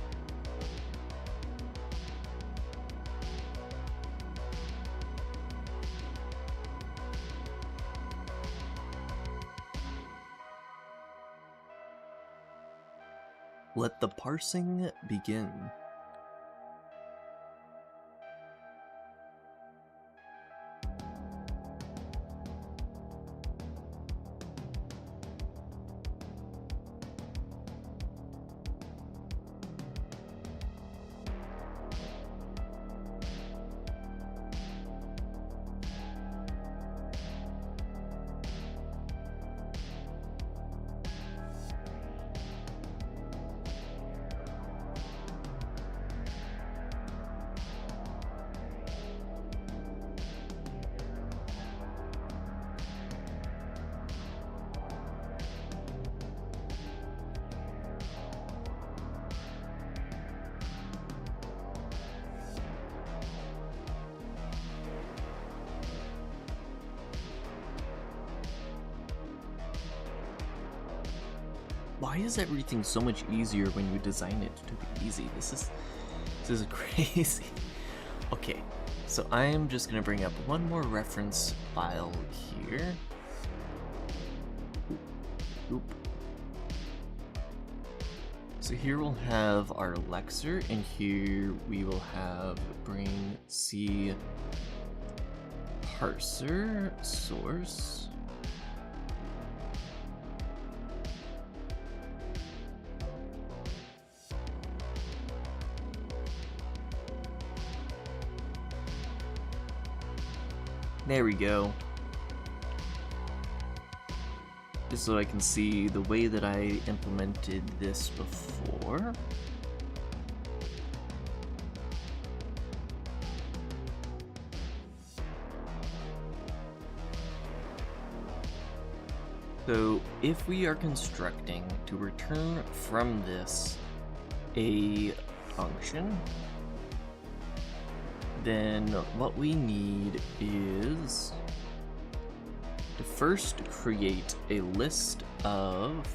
S1: Let the parsing begin. Why is everything so much easier when you design it to be easy? This is crazy. Okay, so I am just gonna bring up one more reference file here. Oop. So here we'll have our Lexer, and here we will have Brane C parser source. There we go. Just so I can see the way that I implemented this before. So if we are constructing to return from this a function, then what we need is to first create a list of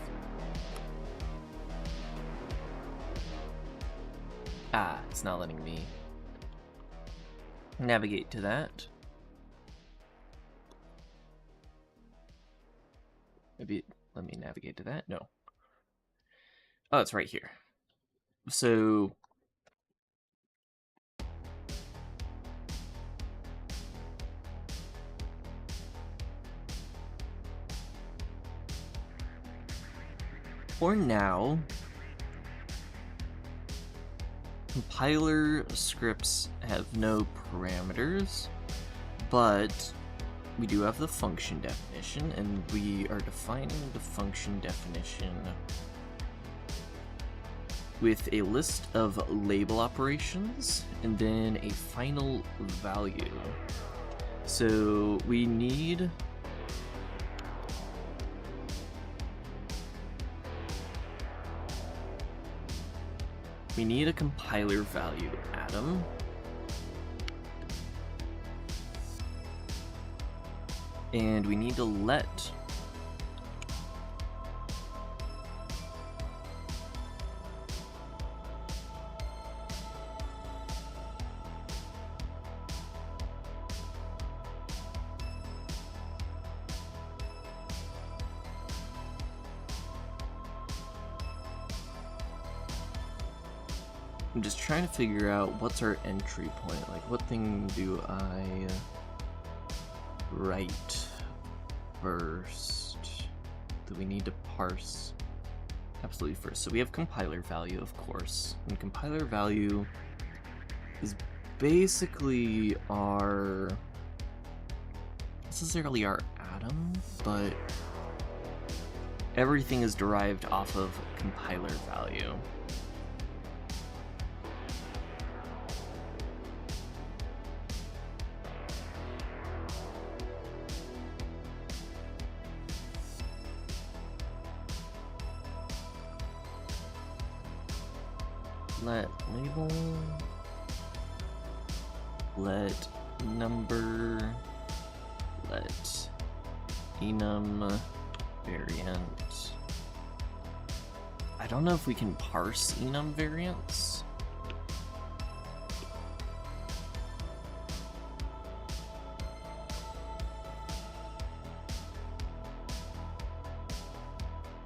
S1: it's not letting me. navigate to that. Maybe let me navigate to that. No. Oh, it's right here. So for now, compiler scripts have no parameters, but we do have the function definition, and we are defining the function definition with a list of label operations and then a final value. So we need a compiler value atom. And we need to let I'm just trying to figure out what's our entry point. Like, what thing do I write first? Do we need to parse? Absolutely first. So we have compiler value, of course. And compiler value is basically our, not necessarily our atom, but everything is derived off of compiler value. Let label, let number, let enum variant. I don't know if we can parse enum variants.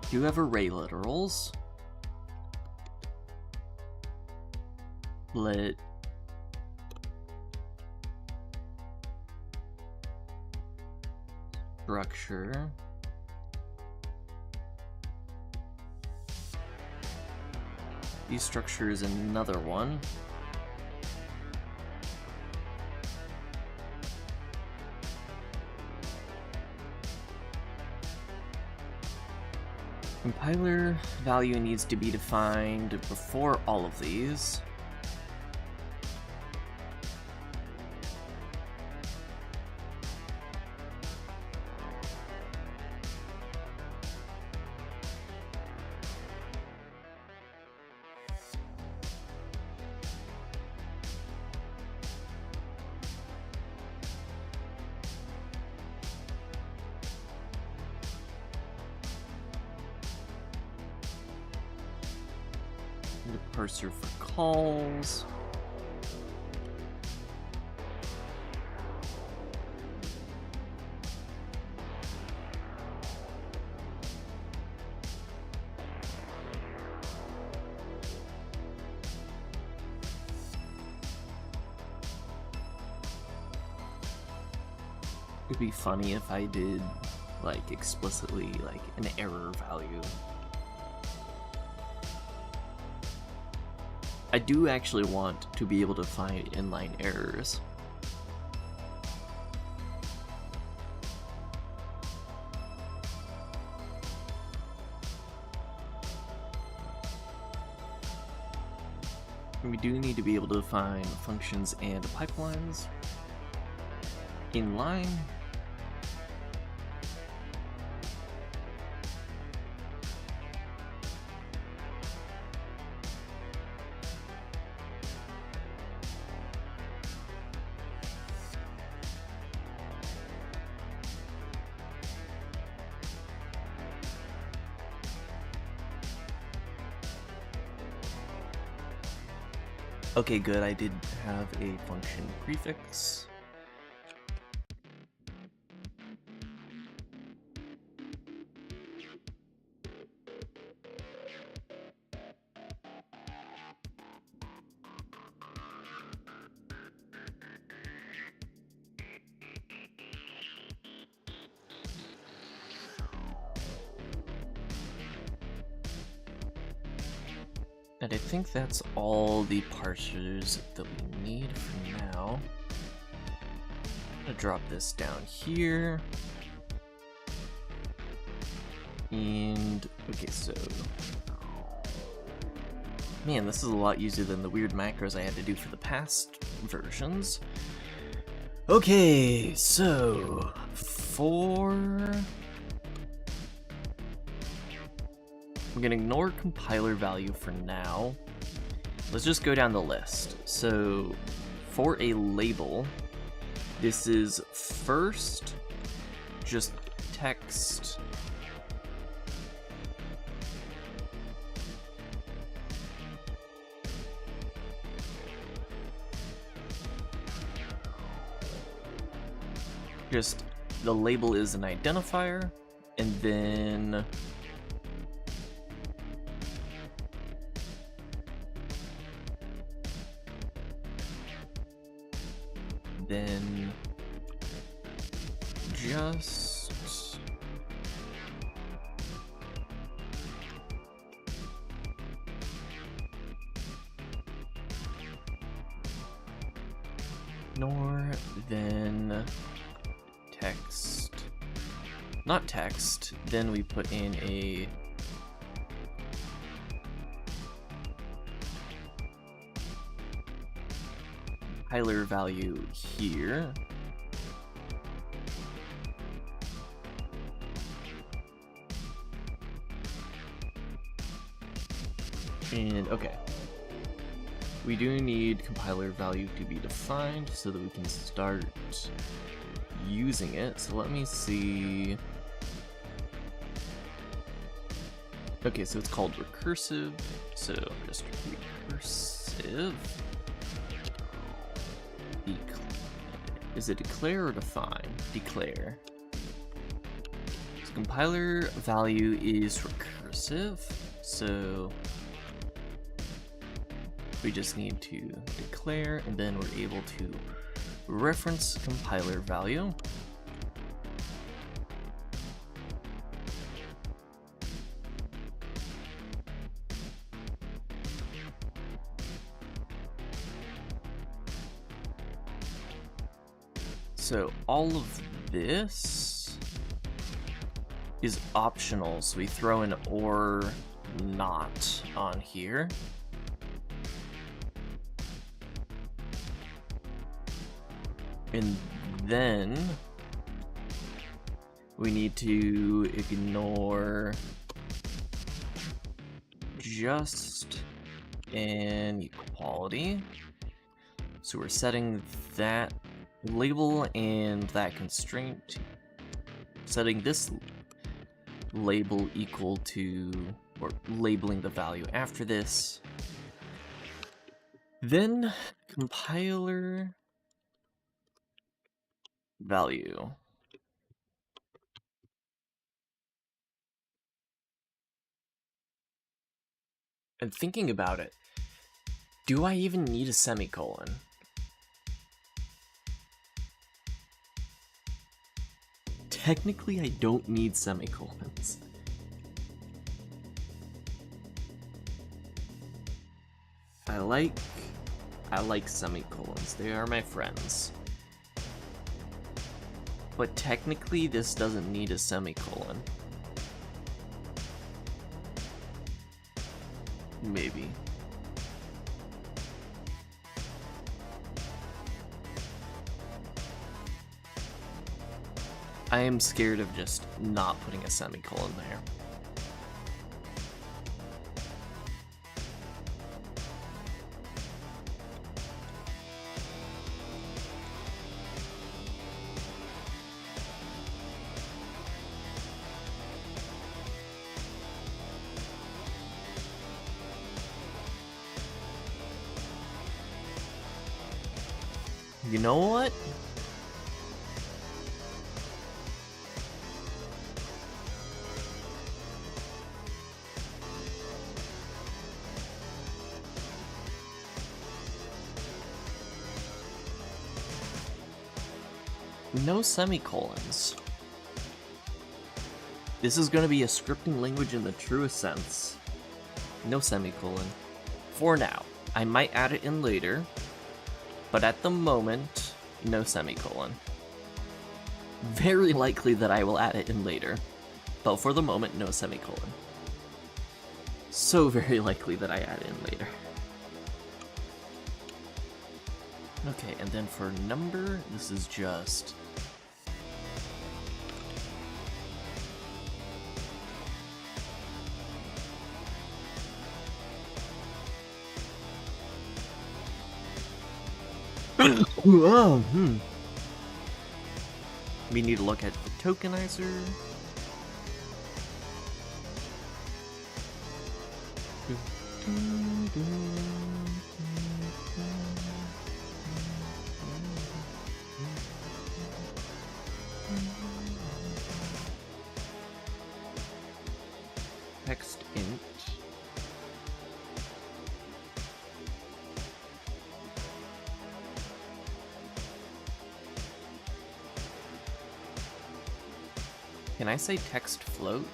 S1: Do you have array literals? Let structure these structure is another one. Compiler value needs to be defined before all of these. The parser for calls. It'd be funny if I did, like, explicitly, like, an error value. I do actually want to be able to find inline errors. And we do need to be able to define functions and pipelines. Inline. Okay, good, I did have a function prefix. And I think that's all the parsers that we need for now. I'm gonna drop this down here. And, okay, so... Man, this is a lot easier than the weird macros I had to do for the past versions. Okay, so... I'm gonna ignore compiler value for now. Let's just go down the list. So, for a label, this is first just text. Just the label is an identifier, and then just ignore, then text, not text, then we put in a compiler value here. And okay, we do need compiler value to be defined so that we can start using it. So let me see. Okay, so it's called recursive. So just recursive. Is it declare or define? Declare. So compiler value is recursive. So we just need to declare, and then we're able to reference compiler value. So all of this is optional, so we throw an or not on here. And then we need to ignore just and equality. So we're setting that label and that constraint, setting this label equal to, or labeling the value after this. Then compiler value. And thinking about it, do I even need a semicolon? Technically, I don't need semicolons. I like semicolons. They are my friends. But technically, this doesn't need a semicolon. Maybe. I am scared of just not putting a semicolon there. You know what? No semicolons. This is going to be a scripting language in the truest sense. No semicolon. For now. I might add it in later, but at the moment, no semicolon. Very likely that I will add it in later, but for the moment, no semicolon. So very likely that I add it in later. Okay, and then for number, this is just... We need to look at the tokenizer. Text int. Can I say text float?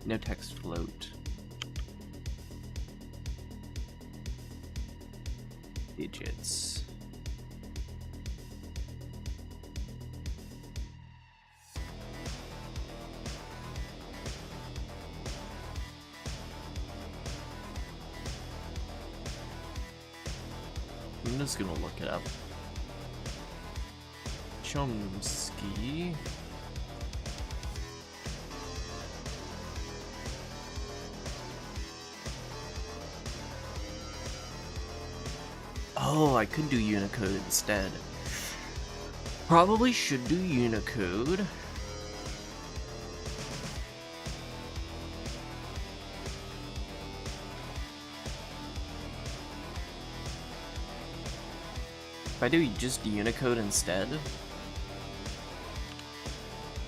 S1: No text float. Digits. I'm just gonna look it up. Chomsky. Oh, I could do Unicode instead. Probably should do Unicode. If I do just Unicode instead,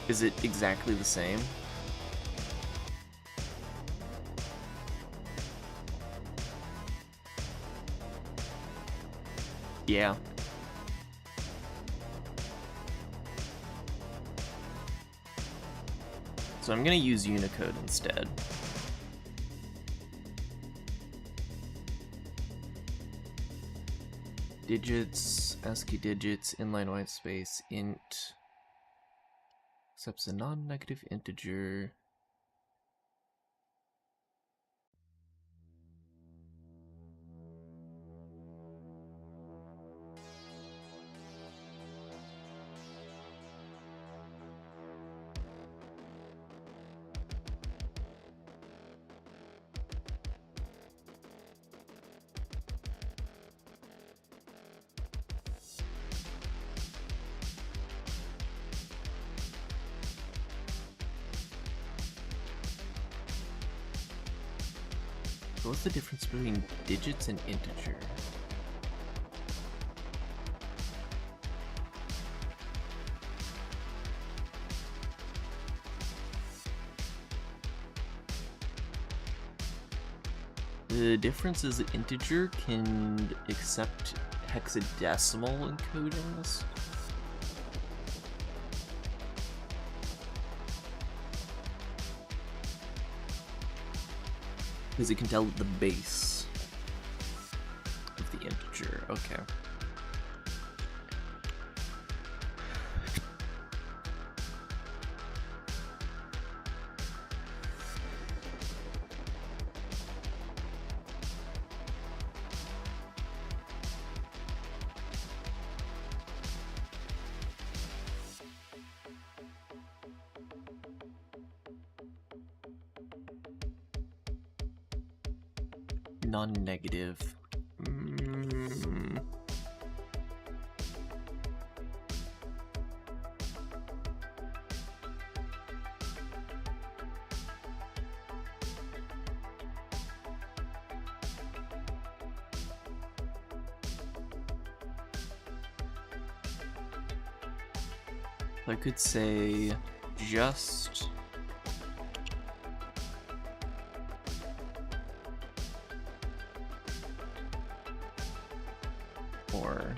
S1: is it exactly the same? Yeah. So I'm gonna use Unicode instead. Digits, ASCII digits, inline white space, int, accepts a non-negative integer. What's the difference between digits and integer? The difference is that integer can accept hexadecimal encodings. Because it can tell the base of the integer. Okay. non-negative. I could say just or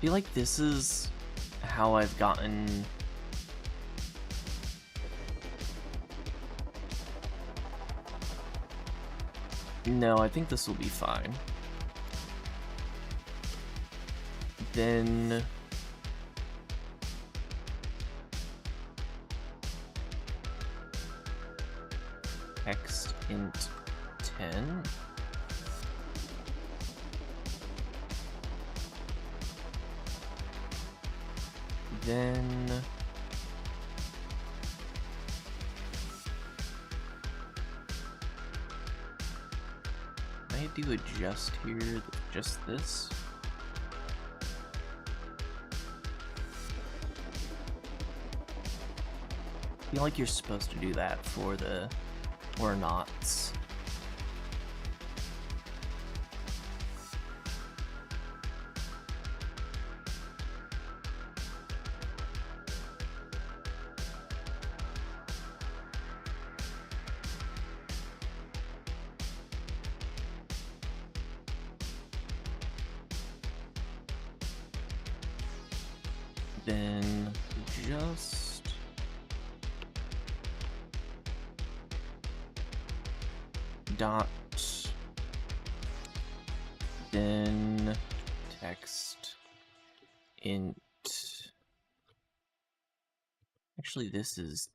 S1: I feel like this is how I've gotten no, I think this will be fine. Then text int 10. Then I do adjust here, just this. I feel like you're supposed to do that for the or nots. Then just dot, then text int. Actually, this is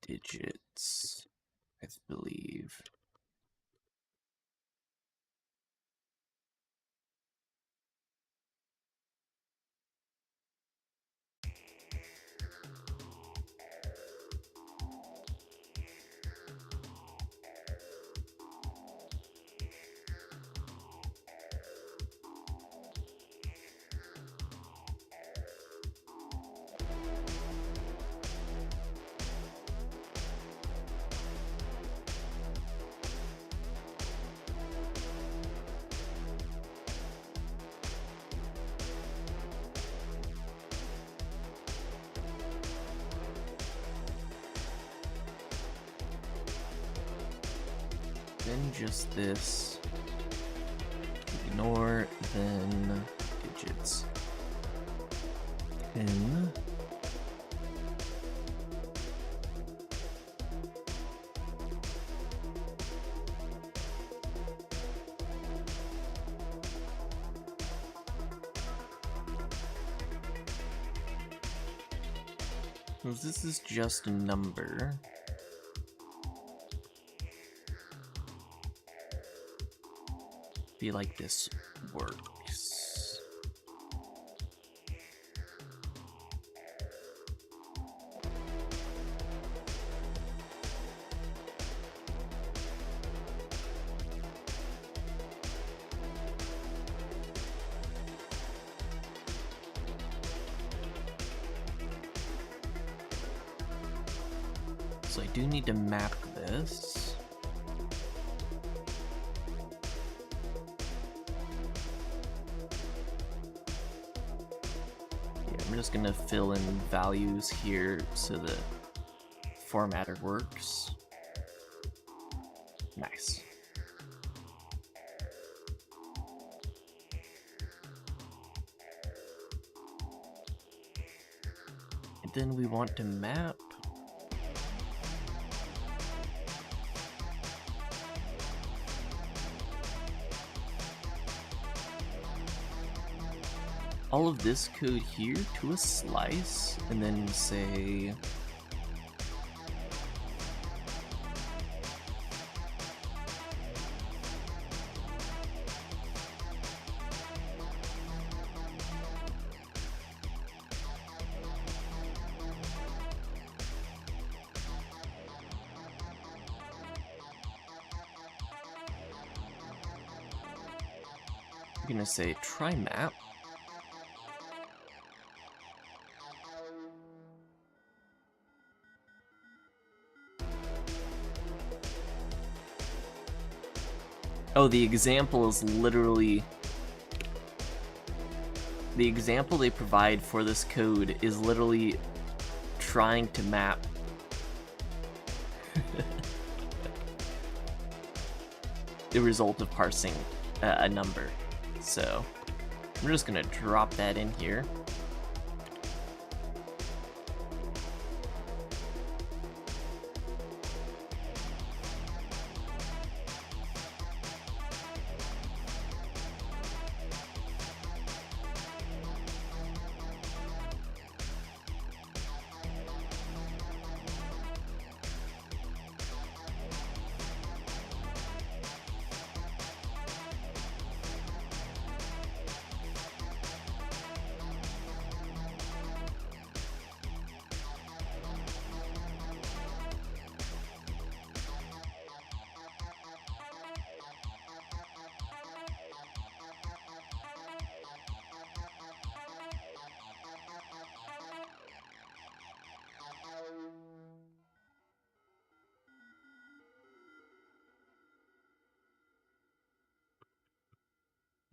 S1: digits, I believe. Then just this, ignore, then digits, n, so this is just a number. Feel like this works. So I do need to map this. I'm just gonna fill in values here so the formatter works. Nice. And then we want to map all of this code here to a slice, and then say I'm gonna say try map. Oh, the example is literally... The example they provide for this code is literally trying to map the result of parsing a number. So I'm just gonna drop that in here.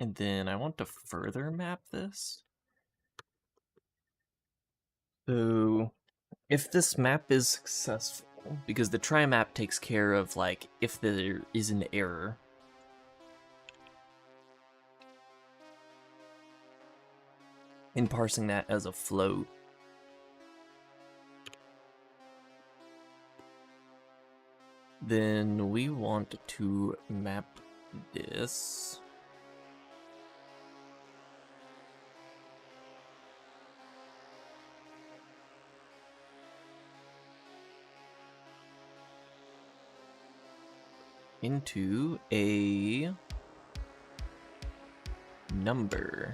S1: And then I want to further map this. So if this map is successful, because the try map takes care of like if there is an error. In parsing that as a float. Then we want to map this into a number.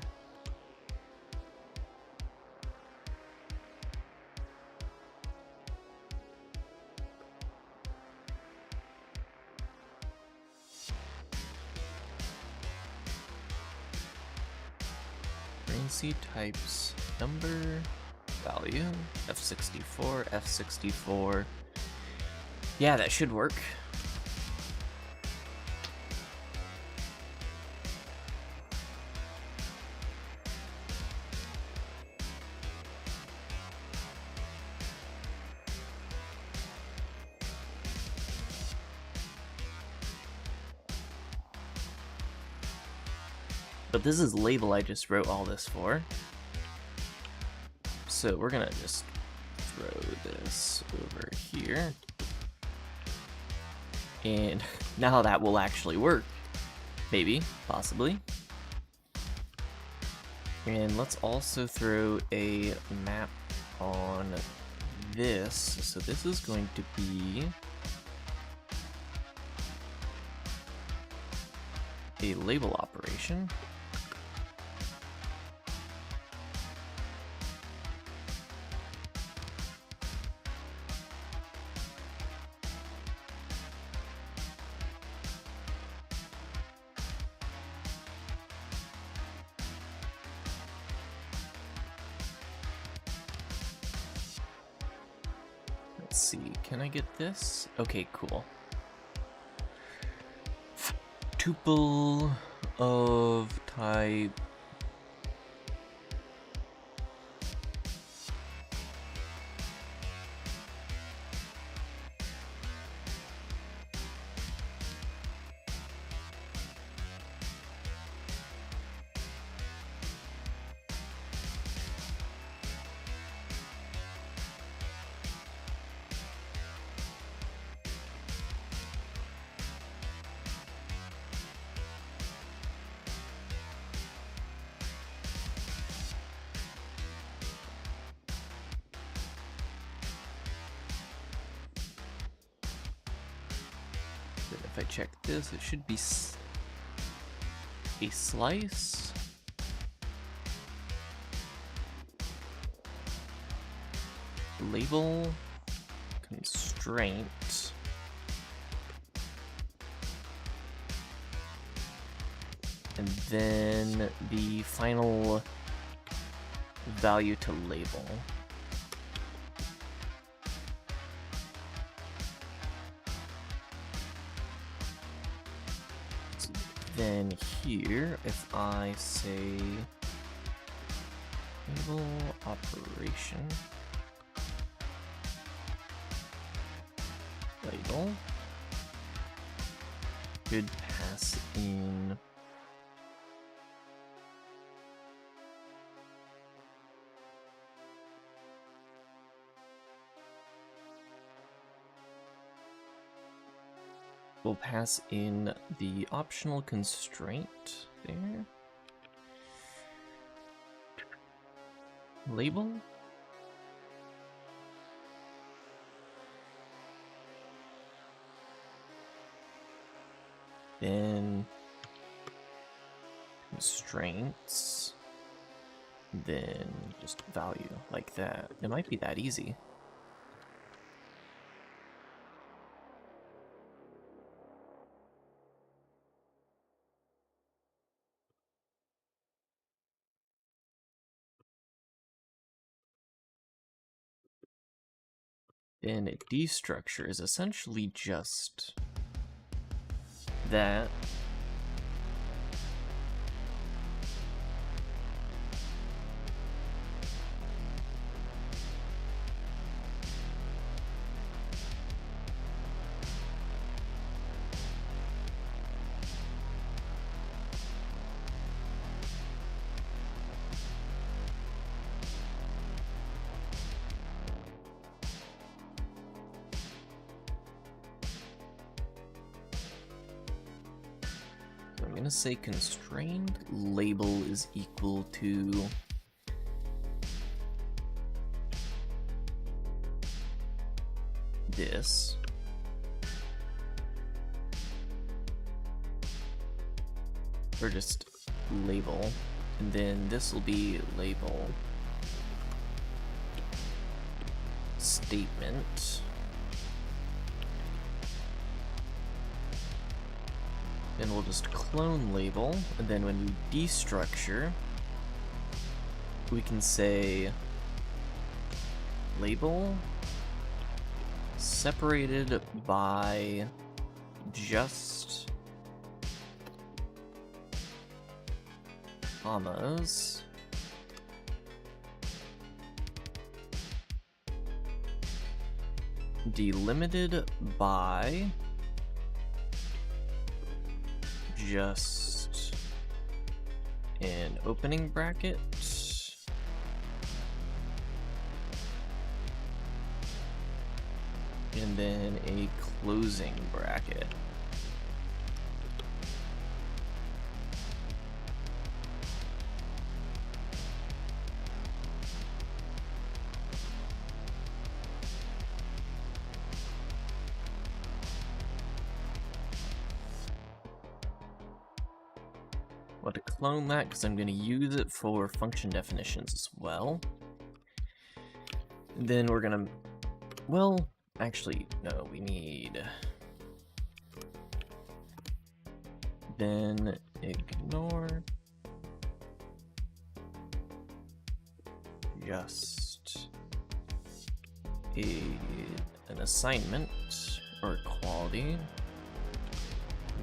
S1: Brane types number value f64 f64. Yeah, that should work. But this is label I just wrote all this for. So we're gonna just throw this over here. And now that will actually work. Maybe, possibly. And let's also throw a map on this. So this is going to be a label operation. Let's see, can I get this? Okay, cool. Tuple of type if I check this, it should be a slice. Label constraint. and then the final value to label. So then here, if I say label operation label, could pass in we'll pass in the optional constraint there. Label. Then constraints. Then just value like that. It might be that easy. Then a destructure is essentially just that. I'm gonna say constrained label is equal to this. Or just label, and then this will be label statement. Then we'll just clone label, and then when we destructure, we can say label separated by just commas delimited by just an opening bracket and then a closing bracket. Want to clone that because I'm going to use it for function definitions as well. And then we're going to, well, actually, no, we need, then ignore just an assignment or quality,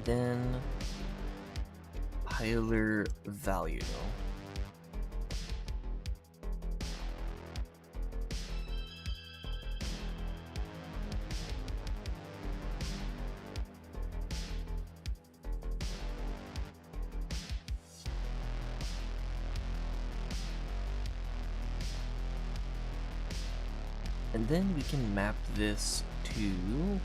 S1: then compiler value. And then we can map this to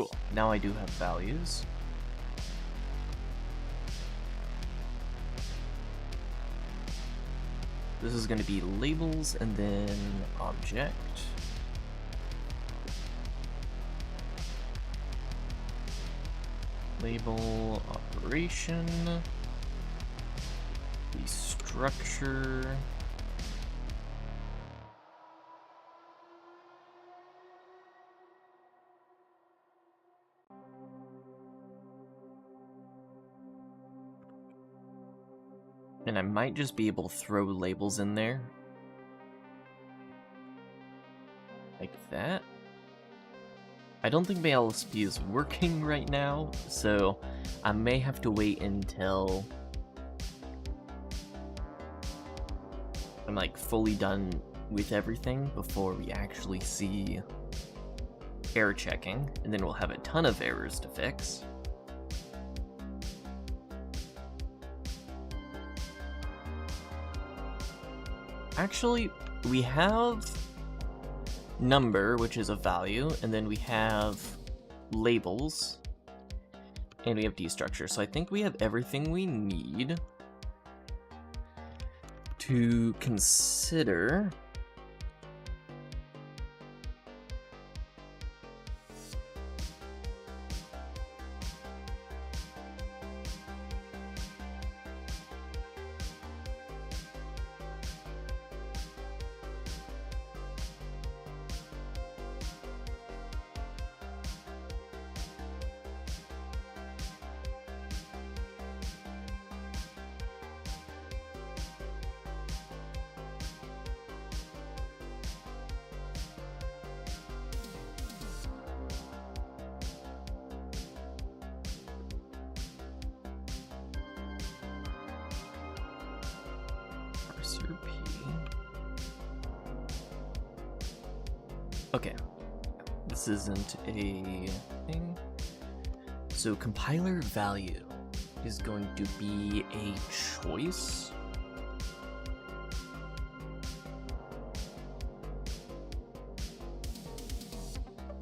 S1: Cool. Now I do have values. This is going to be labels and then object. Label operation. The structure. And I might just be able to throw labels in there. Like that. I don't think my LSP is working right now, so I may have to wait until I'm like fully done with everything before we actually see error checking, and then we'll have a ton of errors to fix. Actually, we have number, which is a value, and then we have labels, and we have destructure. So I think we have everything we need to consider Okay, this isn't a thing. So compiler value is going to be a choice.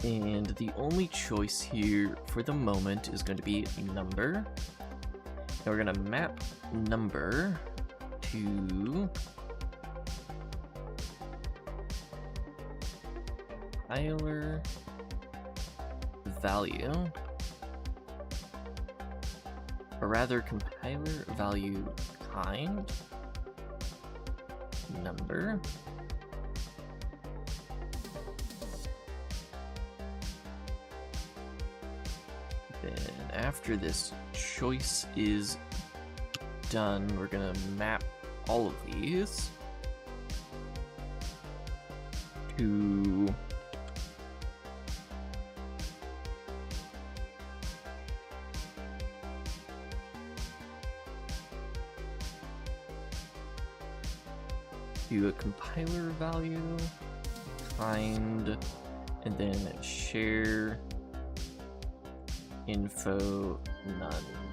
S1: And the only choice here for the moment is going to be number. And we're going to map number to compiler value, or rather compiler value kind number. Then after this choice is done, we're gonna map all of these to a compiler value, kind, and then share info none.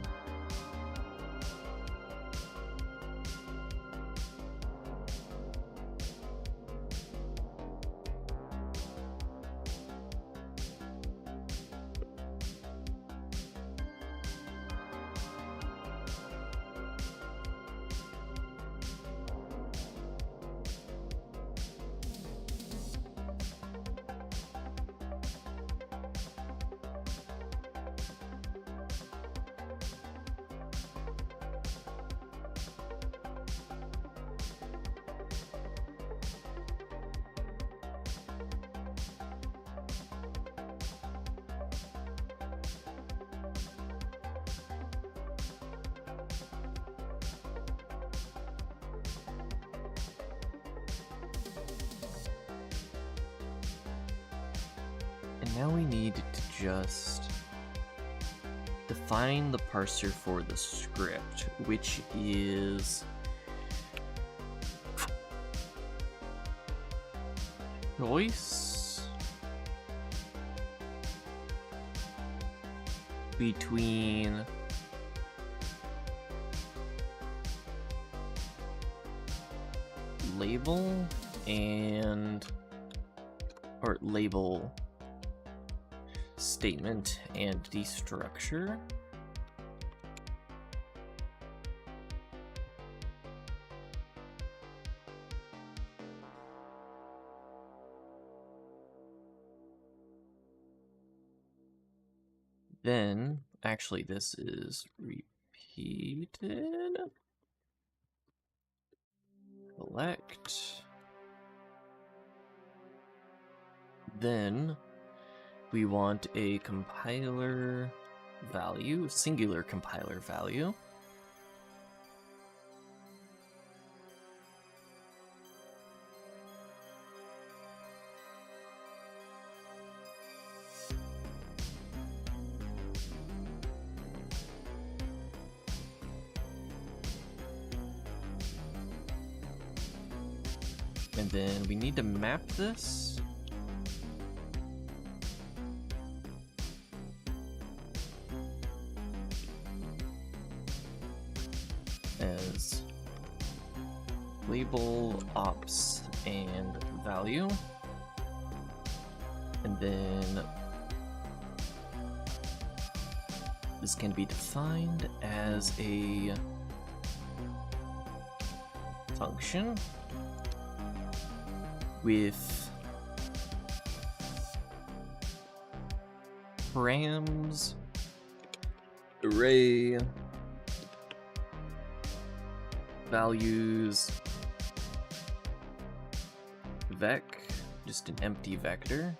S1: Now we need to just define the parser for the script, which is choice between label and, or label. statement and destructure. Then, actually, this is repeated. Select. Then we want a compiler value, singular compiler value. And then we need to map this as label, ops, and value. And then this can be defined as a function with params, array, values, vec, just an empty vector,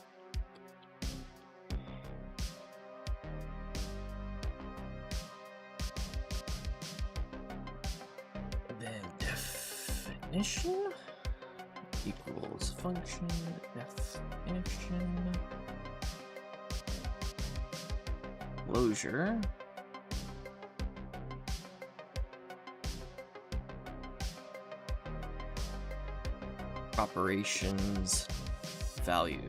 S1: and then definition equals function definition closure operations value.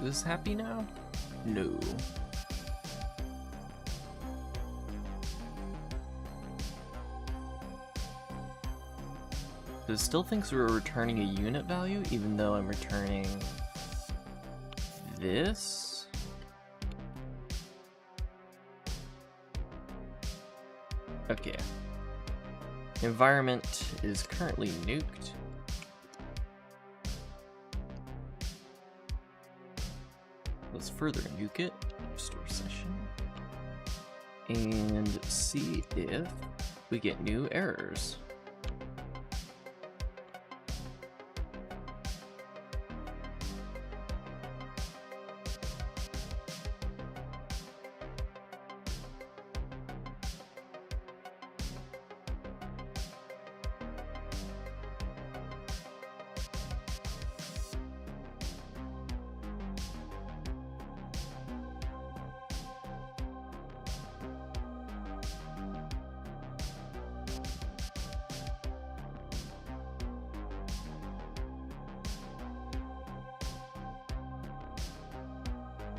S1: Is this happy now? No. It still thinks we're returning a unit value, even though I'm returning this. Okay. Environment is currently nuked. Let's further nuke it, restore session, and see if we get new errors.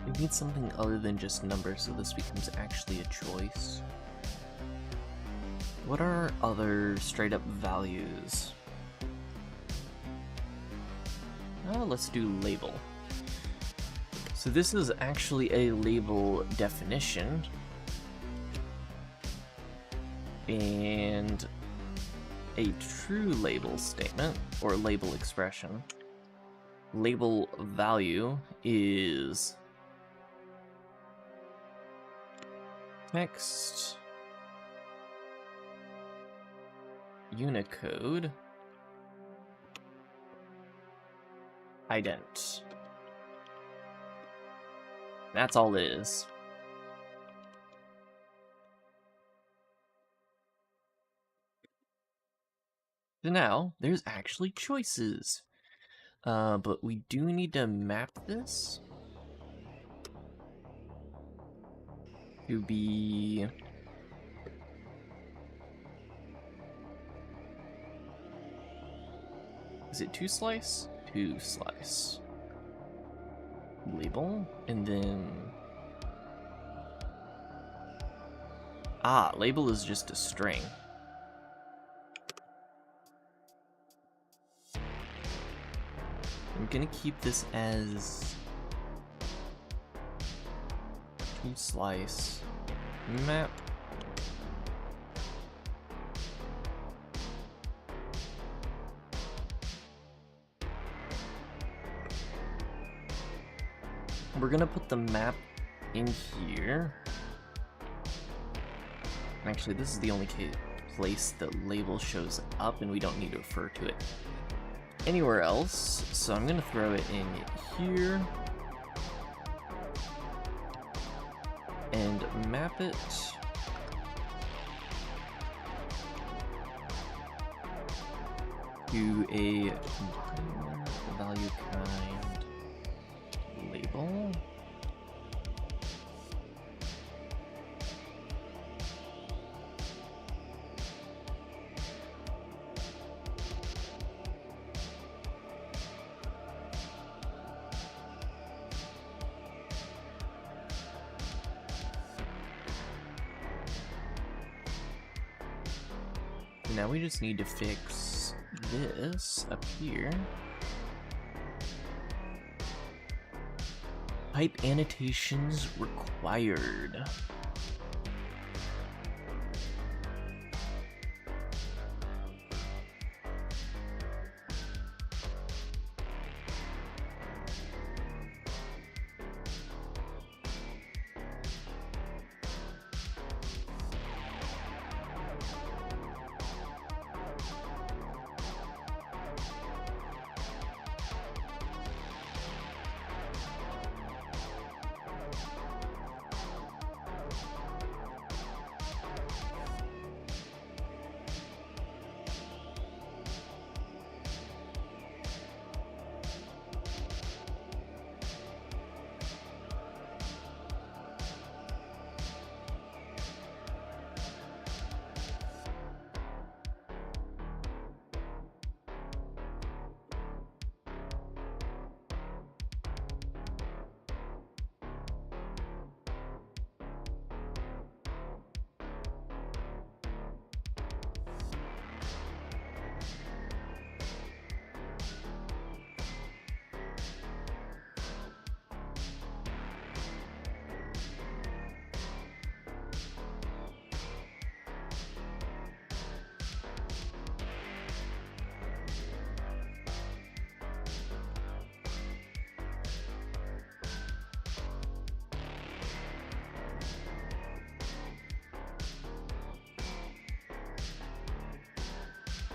S1: We need something other than just numbers so this becomes actually a choice. What are other straight up values? Let's do label. So this is actually a label definition. And a true label statement, or label expression. Label value is text Unicode ident. That's all it is. So now there's actually choices, but we do need to map this. to be... Is it 2slice? 2slice. Label, and then... label is just a string. I'm gonna keep this as 2slice map. We're gonna put the map in here. Actually, this is the only place the label shows up, and we don't need to refer to it anywhere else. So I'm gonna throw it in here and map it to a value kind label. Now we just need to fix this up here. Type annotations required.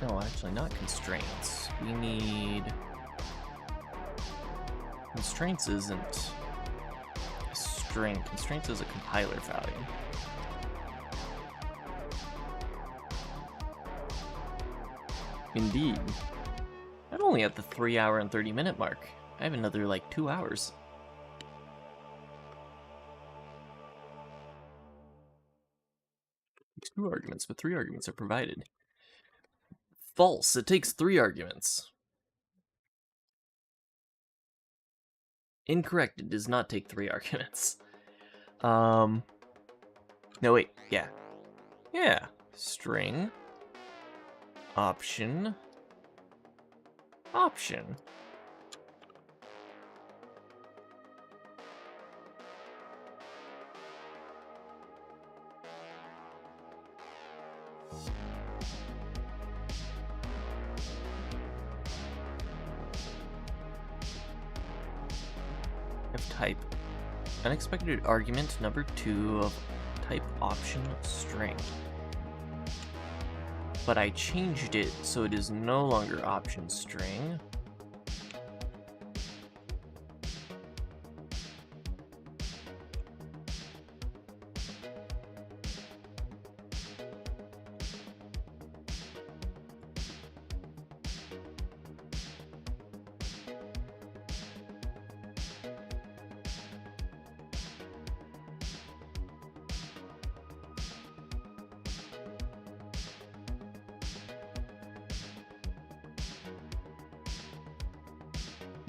S1: No, actually not constraints. We need... Constraints isn't a string. Constraints is a compiler value. Indeed. I'm only at the 3-hour and 30-minute mark. I have another, like, 2 hours. Takes 2 arguments, but 3 arguments are provided. False. It takes 3 arguments. Incorrect. It does not take 3 arguments. No, wait. Yeah. Yeah. String. Option. Option. Type unexpected argument number 2 of type option string. But I changed it so it is no longer option string.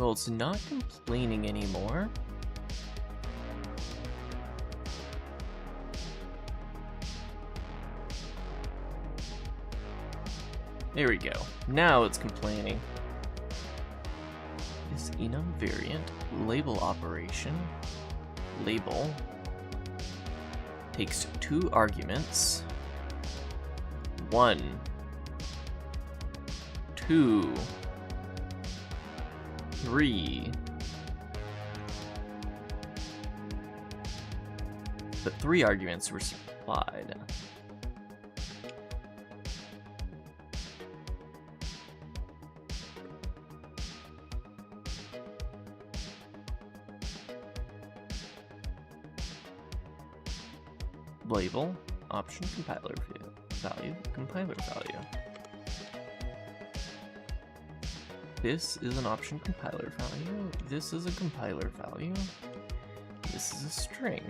S1: Well, it's not complaining anymore. There we go. Now it's complaining. Is enum variant label operation. Label takes 2 arguments. 1, 2, 3. But 3 arguments were supplied. Label, option, compiler value, compiler value. This is an option compiler value. This is a compiler value. This is a string.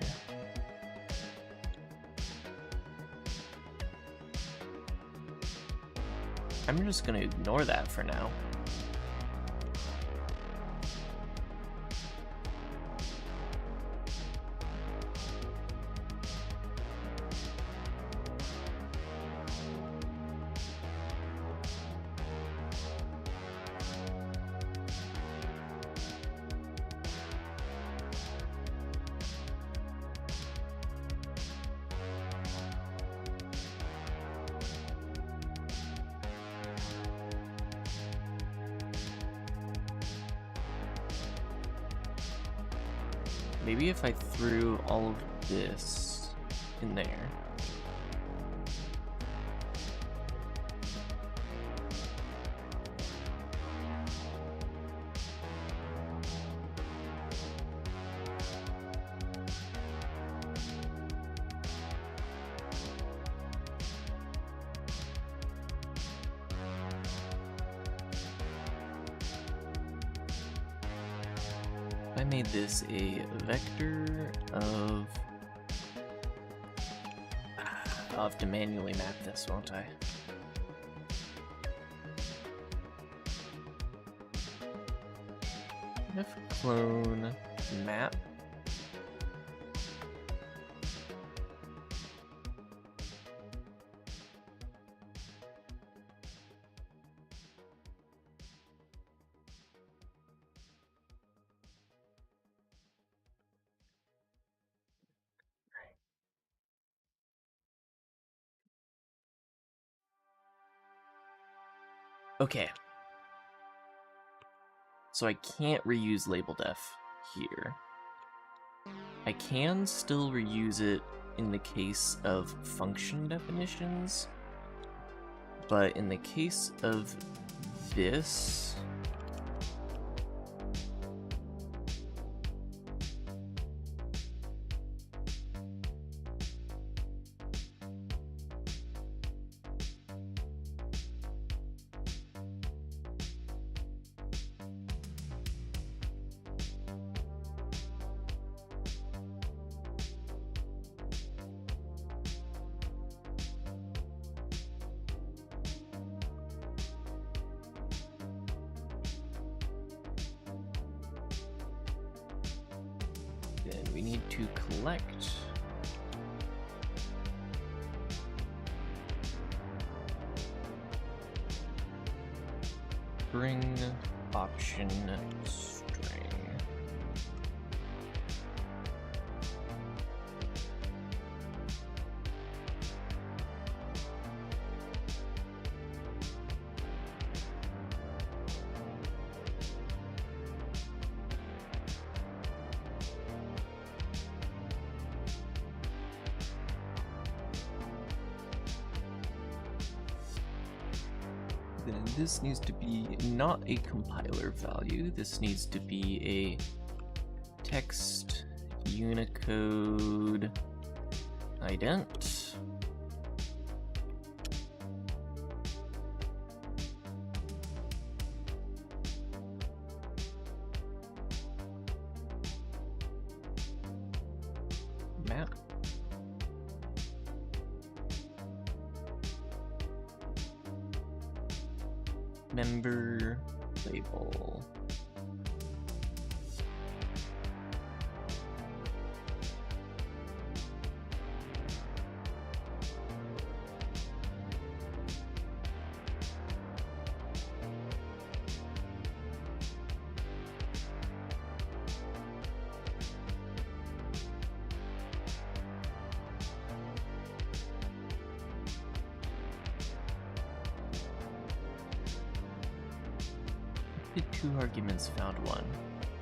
S1: I'm just gonna ignore that for now. Maybe if I threw all of this in there. I made this a vector of... I'll have to manually map this, won't I? If clone map. Okay. So I can't reuse label def here. I can still reuse it in the case of function definitions, but in the case of this, then we need to collect bring option string. Then this needs to be not a compiler value, this needs to be a text Unicode ident. Map. Member label. Expected 2 arguments, found 1.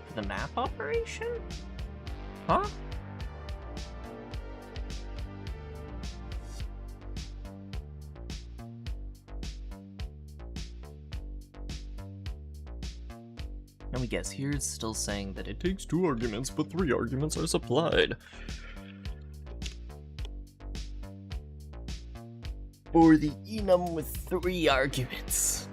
S1: For the map operation? Huh? Let me guess, here it's still saying that it takes 2 arguments, but 3 arguments are supplied. Or the enum with 3 arguments.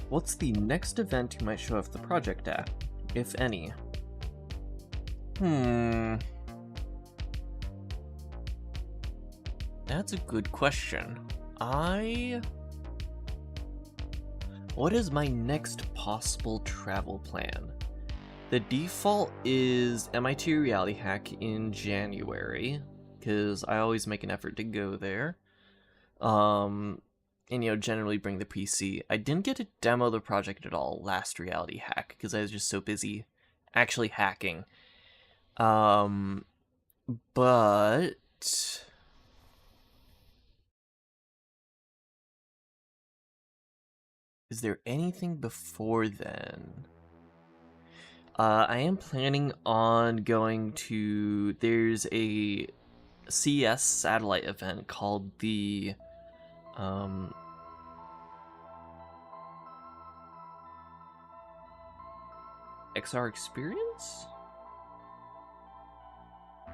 S1: What's the next event you might show off the project at, if any? That's a good question. What is my next possible travel plan? The default is MIT Reality Hack in January, because I always make an effort to go there. And, you know, generally bring the PC. I didn't get to demo the project at all last Reality Hack, because I was just so busy actually hacking. But... is there anything before then? I am planning on going to... there's a CES satellite event called the... XR Experience?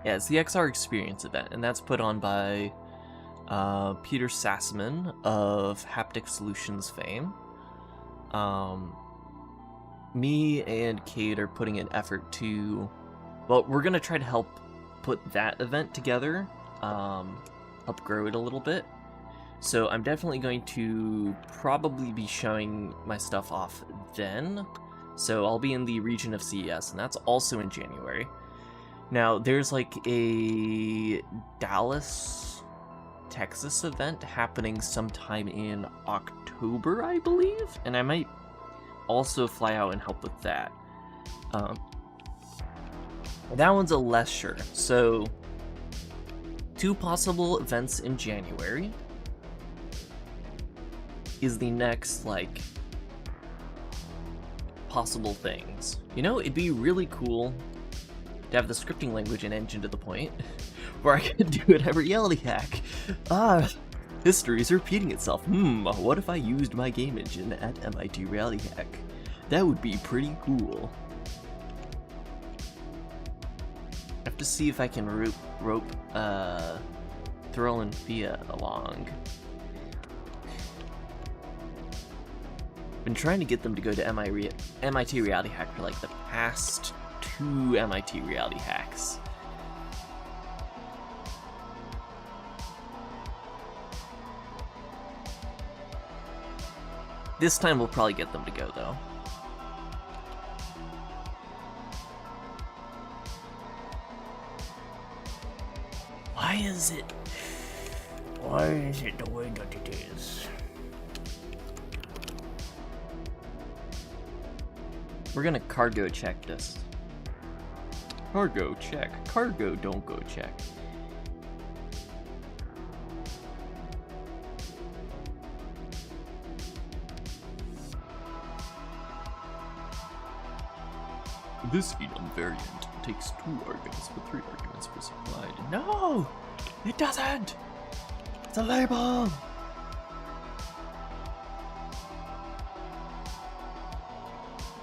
S1: Yeah, it's the XR Experience event, and that's put on by Peter Sassman of Haptic Solutions fame. Me and Kate are putting an effort to... well, we're gonna try to help put that event together, help grow it a little bit. So I'm definitely going to probably be showing my stuff off then. So I'll be in the region of CES, and that's also in January. Now, there's like a Dallas, Texas event happening sometime in October, I believe? And I might also fly out and help with that. That one's a less sure. So, 2 possible events in January is the next, like, possible things. You know, it'd be really cool to have the scripting language and engine to the point where I could do it at Reality Hack. History's repeating itself. What if I used my game engine at MIT Reality Hack? That would be pretty cool. I have to see if I can rope Thrill and Fia along. Been trying to get them to go to MIT Reality Hack for like the past 2 MIT Reality Hacks. This time we'll probably get them to go though. Why is it the way that it is? We're gonna cargo check this. Cargo check. Cargo don't go check. This enum variant takes 2 arguments, but 3 arguments were supplied. No! It doesn't! It's a label!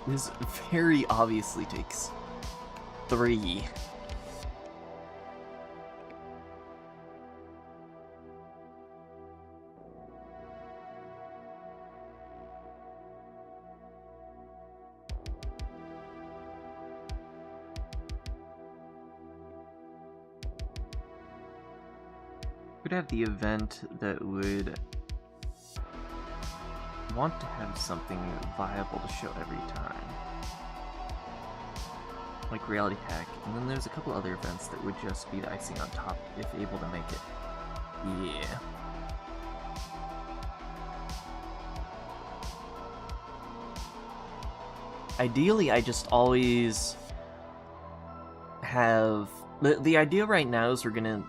S1: This very obviously takes 3. Could have the event that would want to have something viable to show every time. Like Reality Pack, and then there's a couple other events that would just be the icing on top if able to make it. Yeah. Ideally, I just always have... The idea right now is we're gonna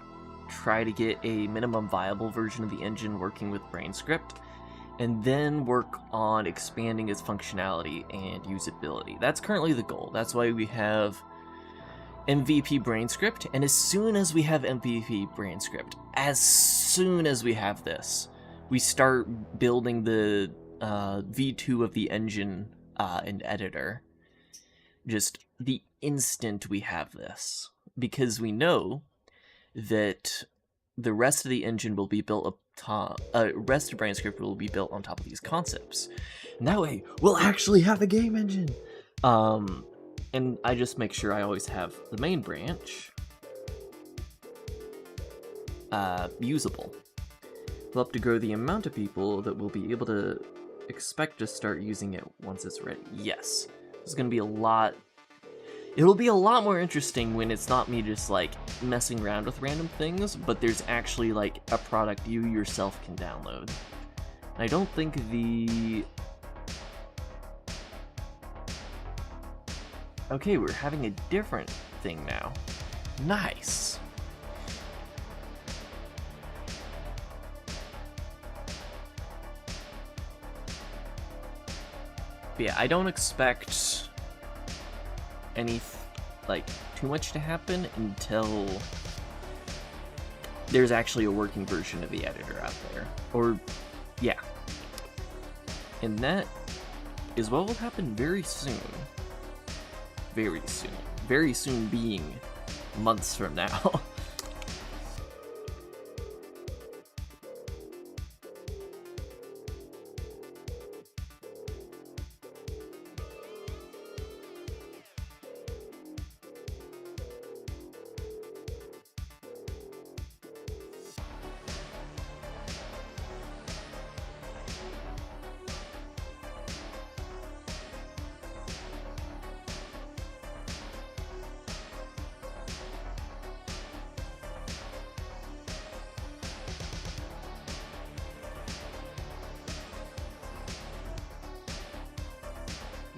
S1: try to get a minimum viable version of the engine working with Brane script, and then work on expanding its functionality and usability. That's currently the goal. That's why we have MVP Brane script, and as soon as we have MVP Brane script, as soon as we have this, we start building the V2 of the engine and editor. Just the instant we have this, because we know that the rest of the engine will be built up top. Rest of Brane script will be built on top of these concepts, and that way we'll actually have a game engine. And I just make sure I always have the main branch usable. We'll have to grow the amount of people that will be able to expect to start using it once it's ready. Yes, it's going to be a lot. It'll be a lot more interesting when it's not me just like messing around with random things, but there's actually like a product you yourself can download. I don't think the... Okay, we're having a different thing now. Nice. But yeah, I don't expect any like too much to happen until there's actually a working version of the editor out there. Or yeah. And that is what will happen very soon. Very soon. Very soon being months from now.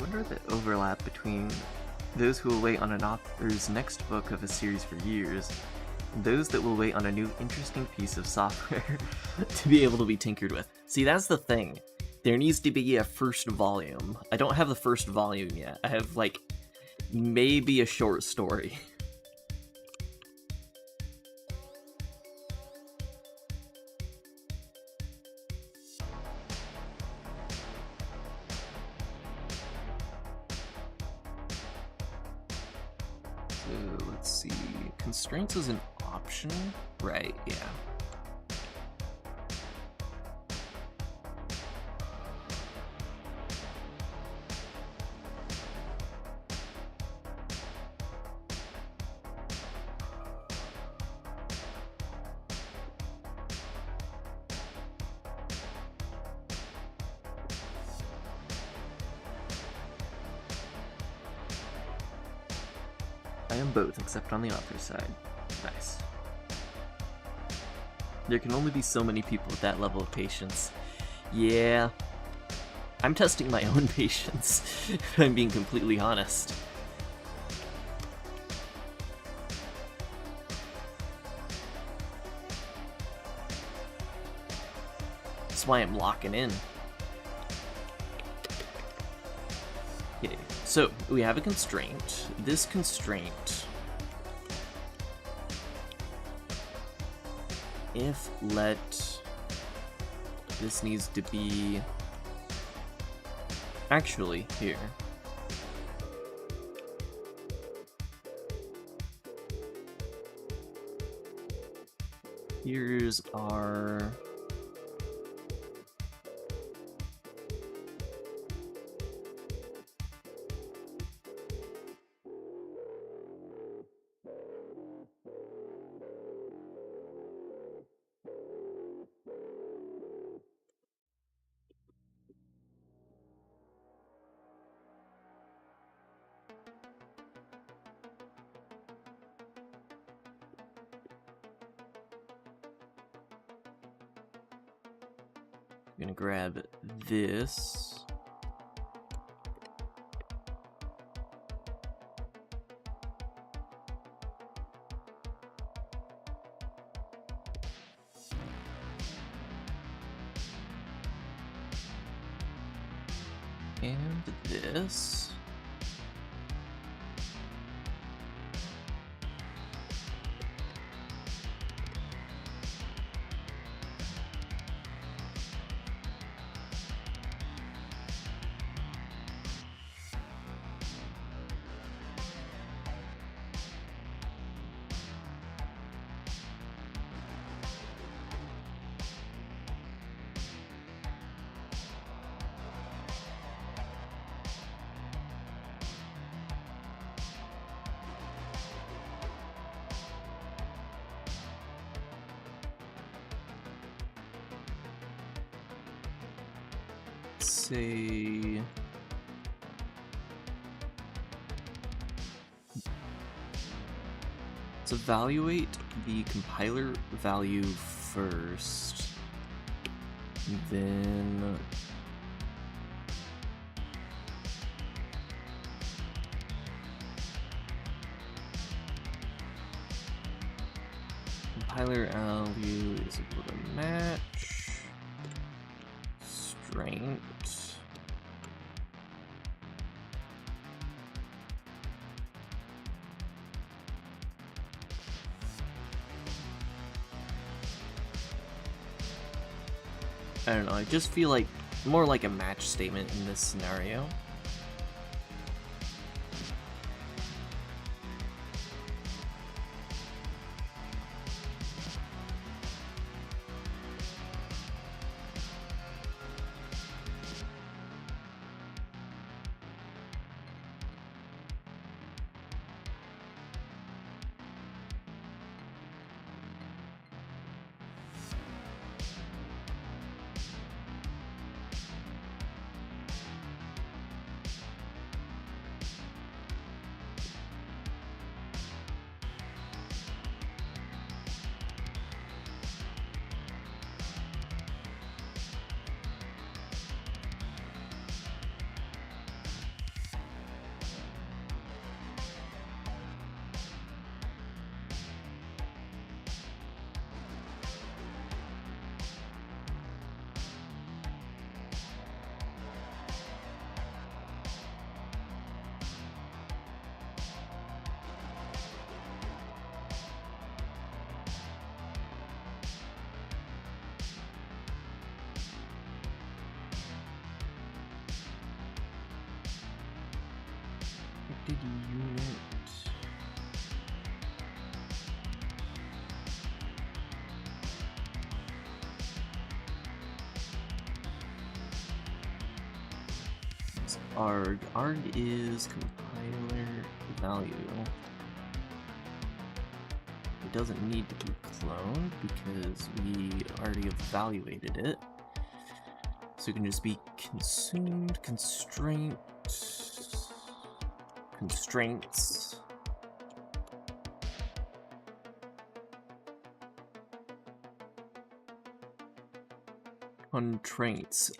S1: I wonder the overlap between those who will wait on an author's next book of a series for years, and those that will wait on a new interesting piece of software to be able to be tinkered with. See, that's the thing. There needs to be a first volume. I don't have the first volume yet. I have, like, maybe a short story. Let's see, constraints is an option, right? Yeah. I am both, except on the author side. Nice. There can only be so many people with that level of patience. Yeah. I'm testing my own patience, if I'm being completely honest. That's why I'm locking in. Okay, so we have a constraint. This constraint, if let, this needs to be, actually, here. Here's our I'm gonna grab this. And this. Say let's evaluate the compiler value first, then compiler value is equal to match strength. I don't know, I just feel like more like a match statement in this scenario. Unit. It's arg. Arg is compiler value. It doesn't need to be cloned because we already evaluated it. So it can just be consumed, constraints. Constraints. Constraint.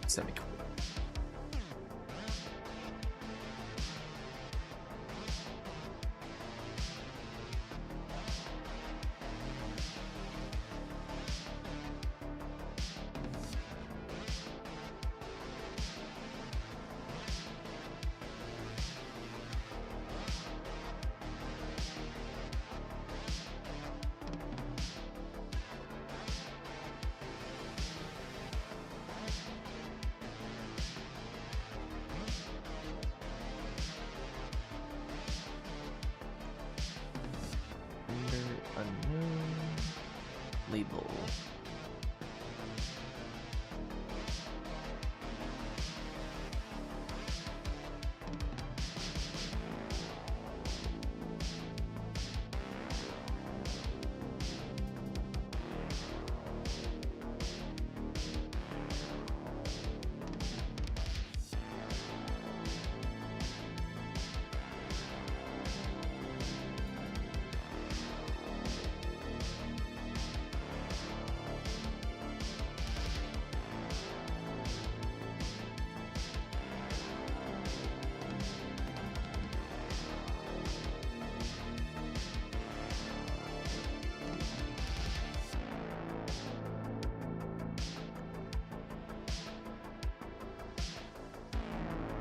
S1: Semicolon. Unknown label.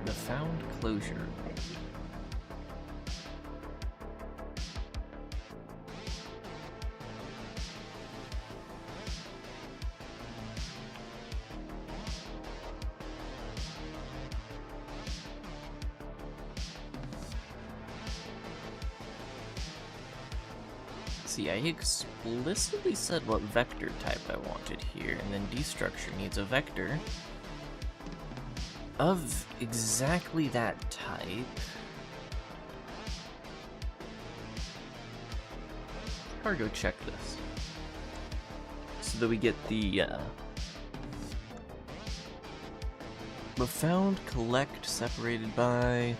S1: The found closure. See, I explicitly said what vector type I wanted here, and then destructure needs a vector of exactly that type. Cargo check this so that we get the found, collect, separated by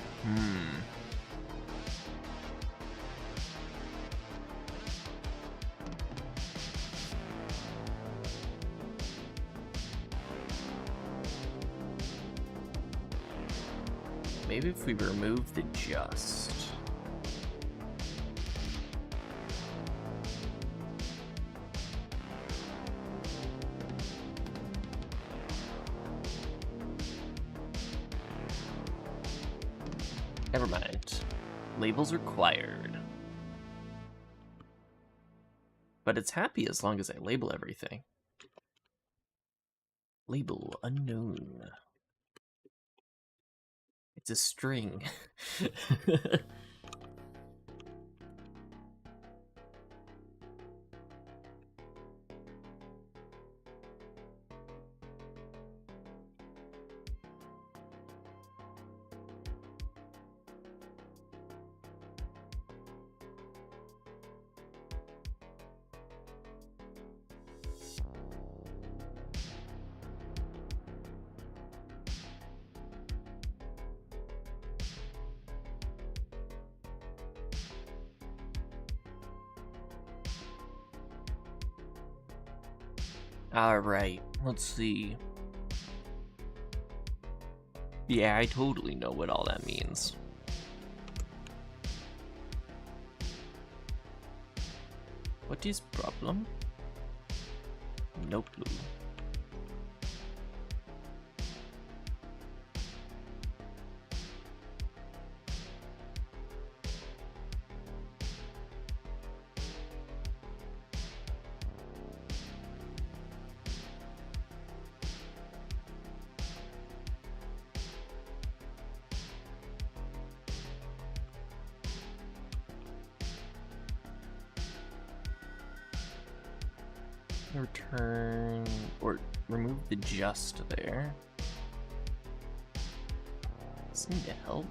S1: maybe if we remove the just. Never mind. Labels required. But it's happy as long as I label everything. Label unknown. It's a string. Alright, let's see. Yeah, I totally know what all that means. What is problem? No clue. Return or remove the just there. Seem to help.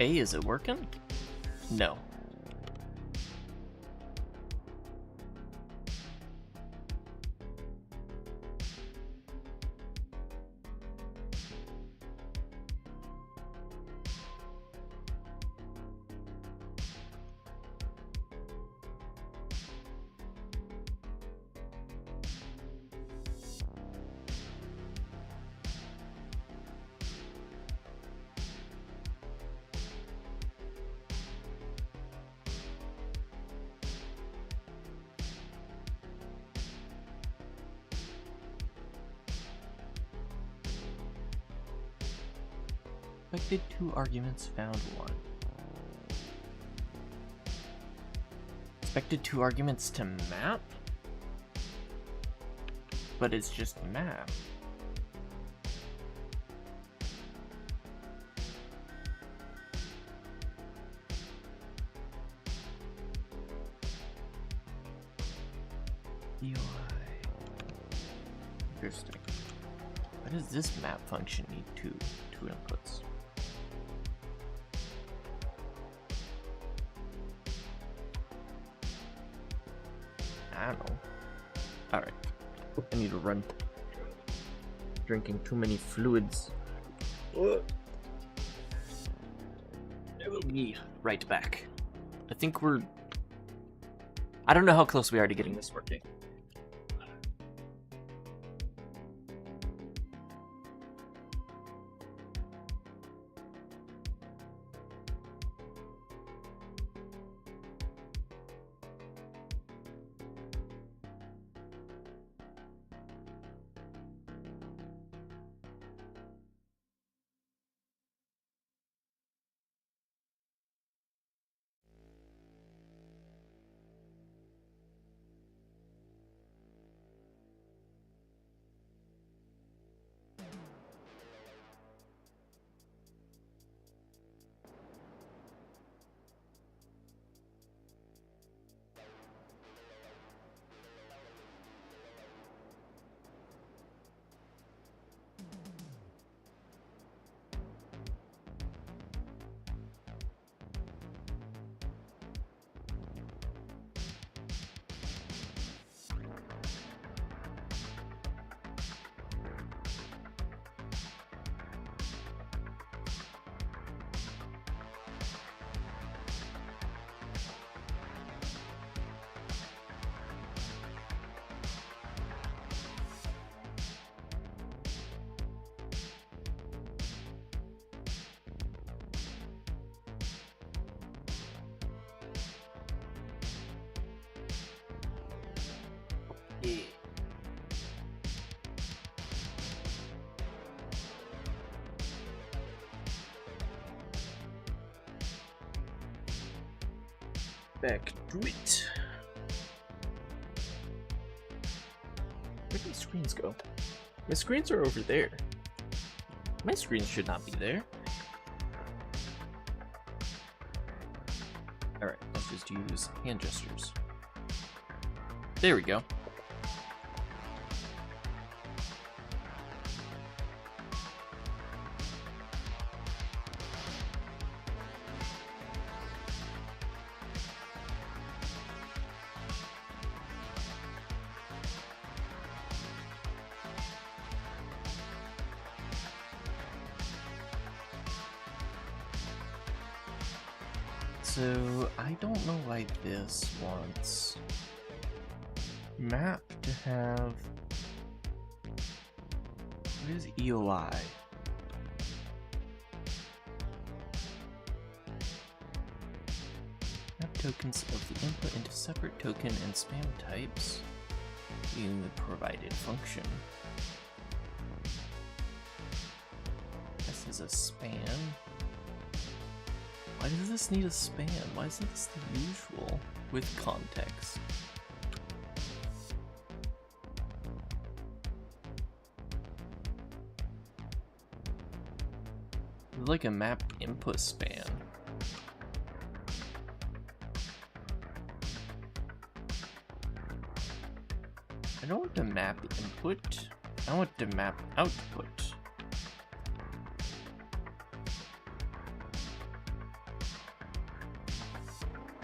S1: A, is it working? No. Expected 2 arguments, found 1. Expected 2 arguments to map? But it's just map. UI. Interesting. Why does this map function need two inputs? I don't know. Alright. I need to run. Drinking too many fluids. I will be right back. I think we're... I don't know how close we are to getting this working. Back to it. Where did these screens go? My screens are over there. My screens should not be there. Alright, let's just use hand gestures. There we go. So, I don't know why this wants map to have... What is EOI? Map tokens of the input into separate token and spam types in the provided function. This is a span. Why does this need a span? Why isn't this the usual with context? It's like a map input span. I don't want the map input. I want the map output.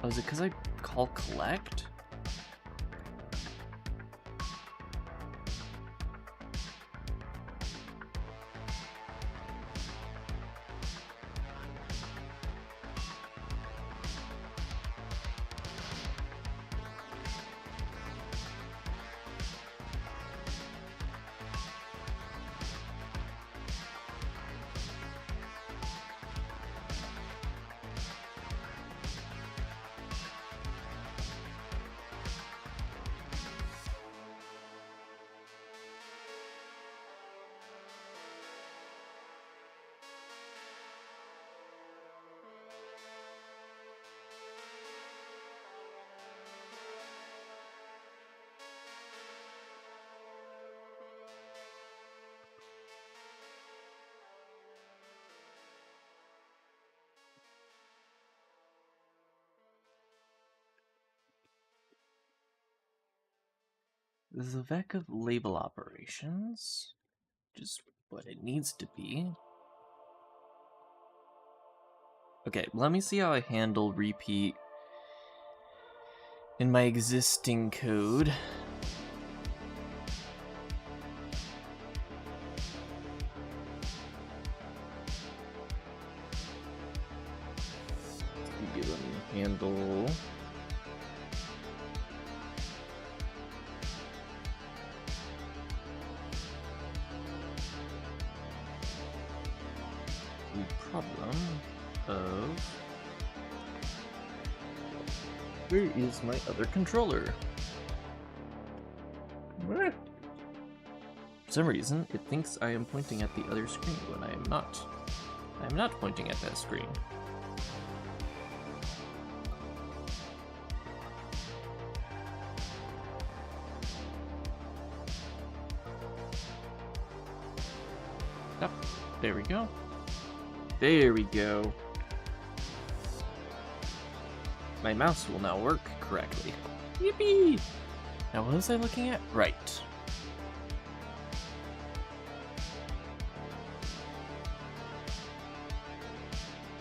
S1: Oh, is it because I call collect? This is a vec of label operations, which is what it needs to be. Okay, let me see how I handle repeat in my existing code. Let me handle the problem of where is my other controller? For some reason, it thinks I am pointing at the other screen when I am not. I am not pointing at that screen. Oh, there we go. There we go. My mouse will now work correctly. Yippee! Now what was I looking at? Right.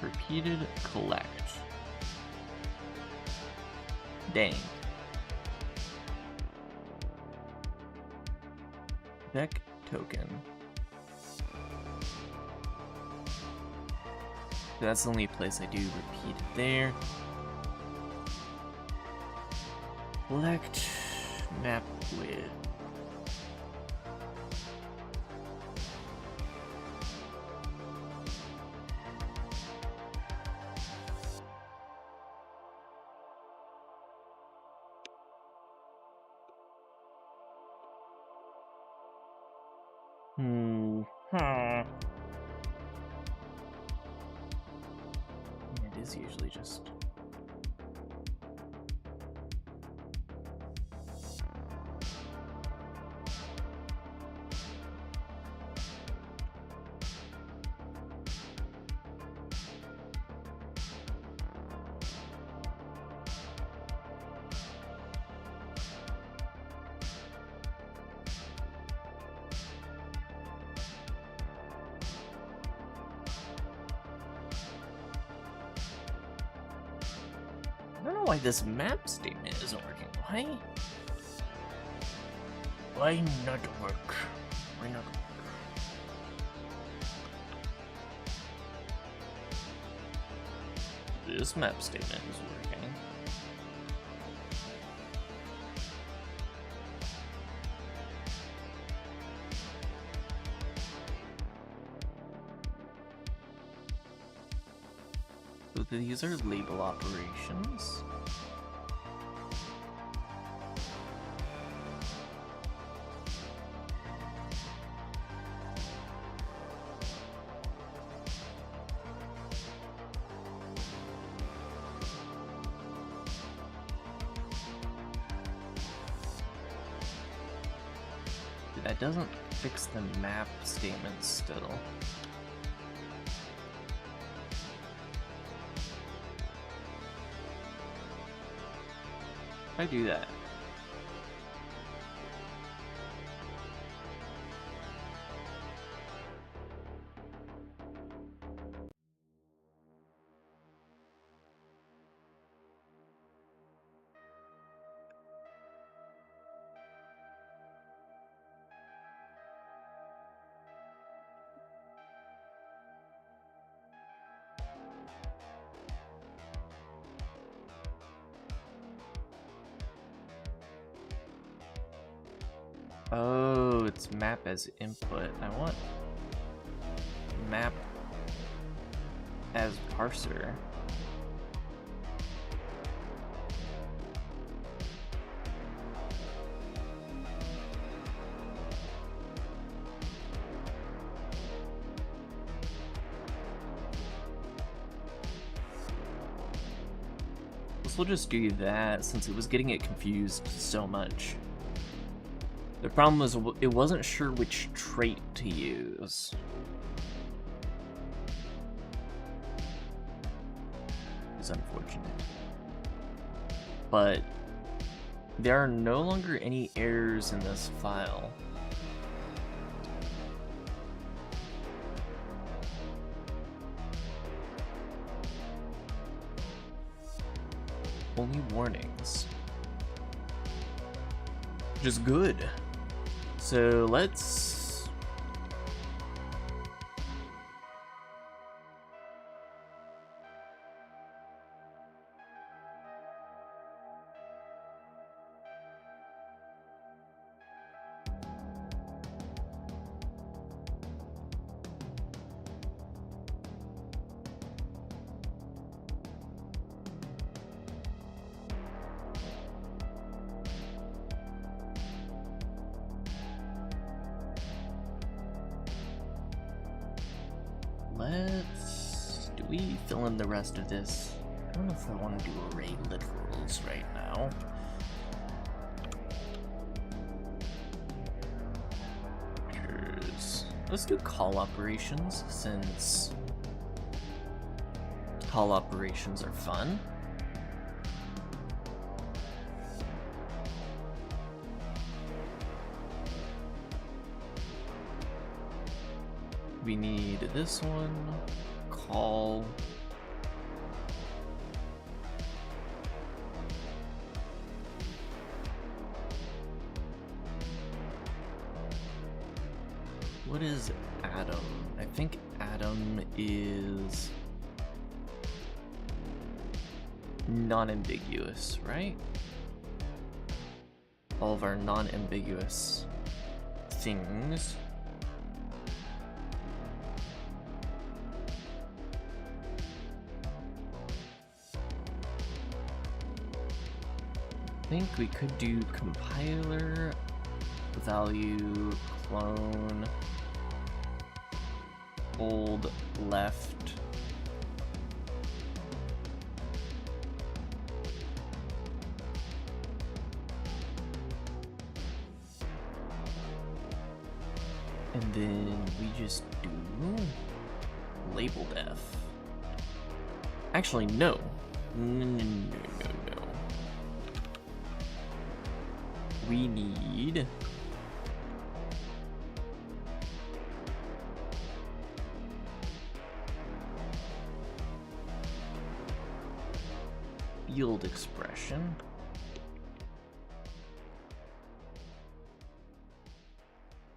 S1: Repeated collect. Dang. Vec token. That's the only place I do repeat it there. Select map width. It is usually just. I don't know why this map statement isn't working. Why? Why not work? Why not work? This map statement is working. So these are label operations. That doesn't fix the map statement still. If I do that. Oh, it's map as input. I want map as parser. This will just do that since it was getting it confused so much. The problem was it wasn't sure which trait to use. It's unfortunate. But There are no longer any errors in this file. Only warnings. Which is good. So let's... do we fill in the rest of this? I don't know if I want to do array literals right now. Let's do call operations, since call operations are fun. We need this one, call. What is Atom? I think Atom is non-ambiguous, right? All of our non-ambiguous things. I think we could do compiler, value, clone, hold left, and then we just do labeled F. Actually, no. No. We need field expression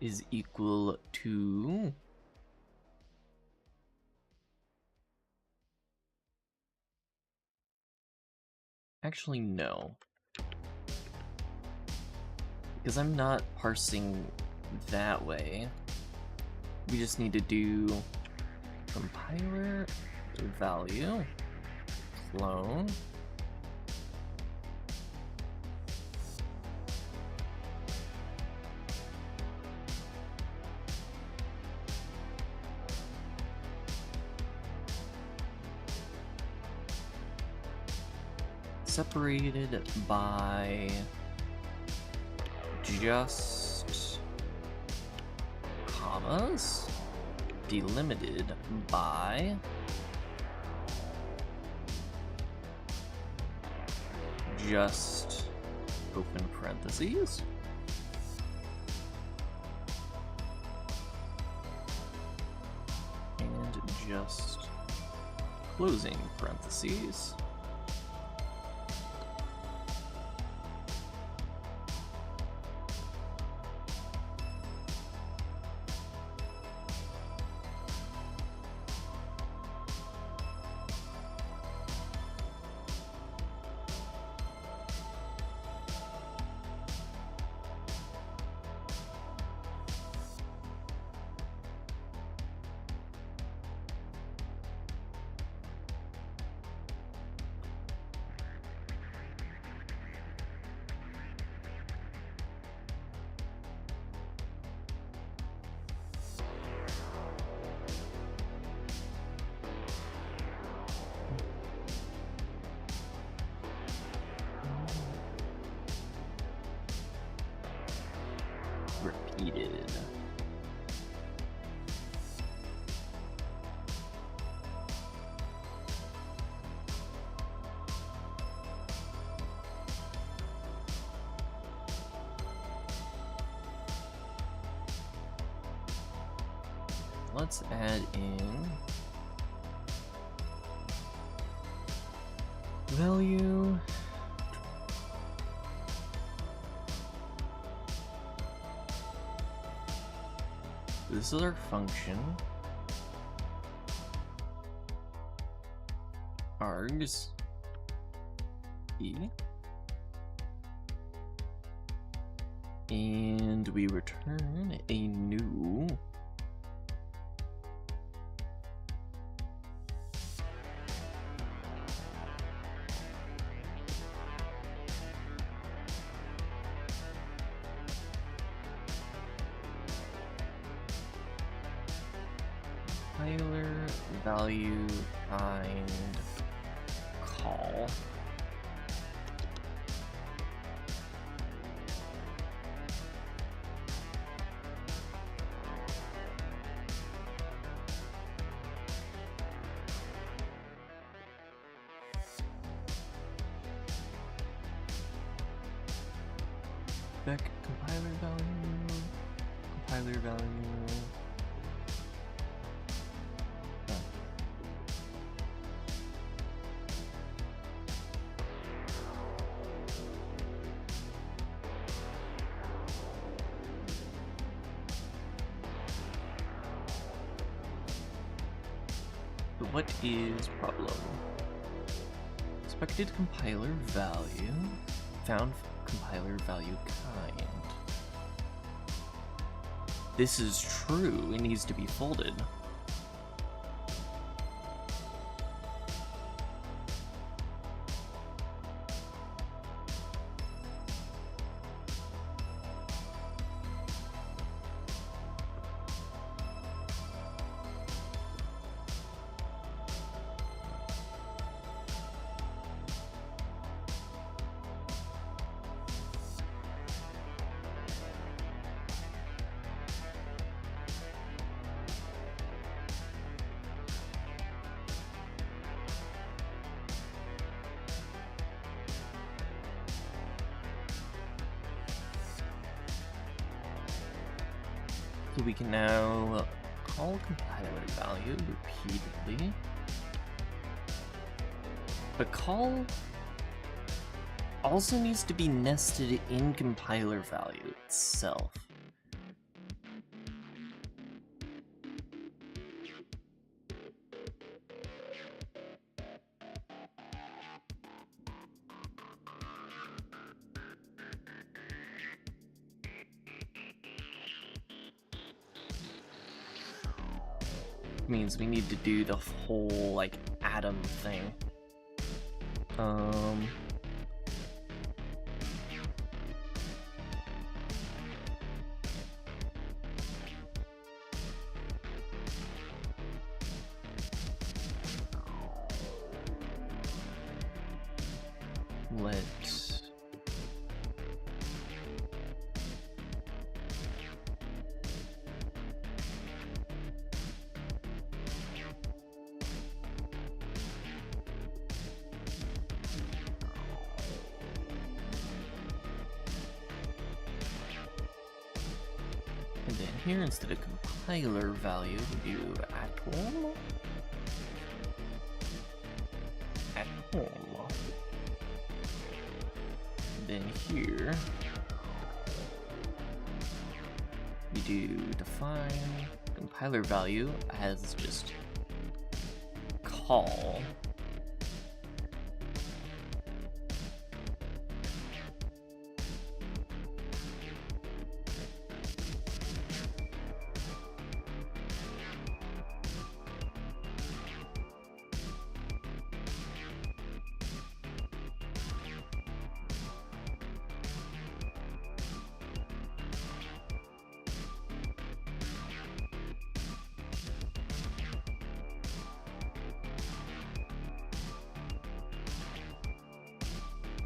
S1: is equal to actually no, because I'm not parsing that way. We just need to do compiler value clone separated by just commas, delimited by just open parentheses, and just closing parentheses. Repeated. let's add in value. This is our function. Args E. And we return a new compiler value kind call. Spec compiler value. But what is problem? Expected compiler value, found compiler value kind. This is true, it needs to be folded. So we can now call compiler value repeatedly, but call also needs to be nested in compiler value itself. Means we need to do the whole like atom thing. And then here, instead of compiler value, we do at home. At home. Then here, we do define compiler value as just call.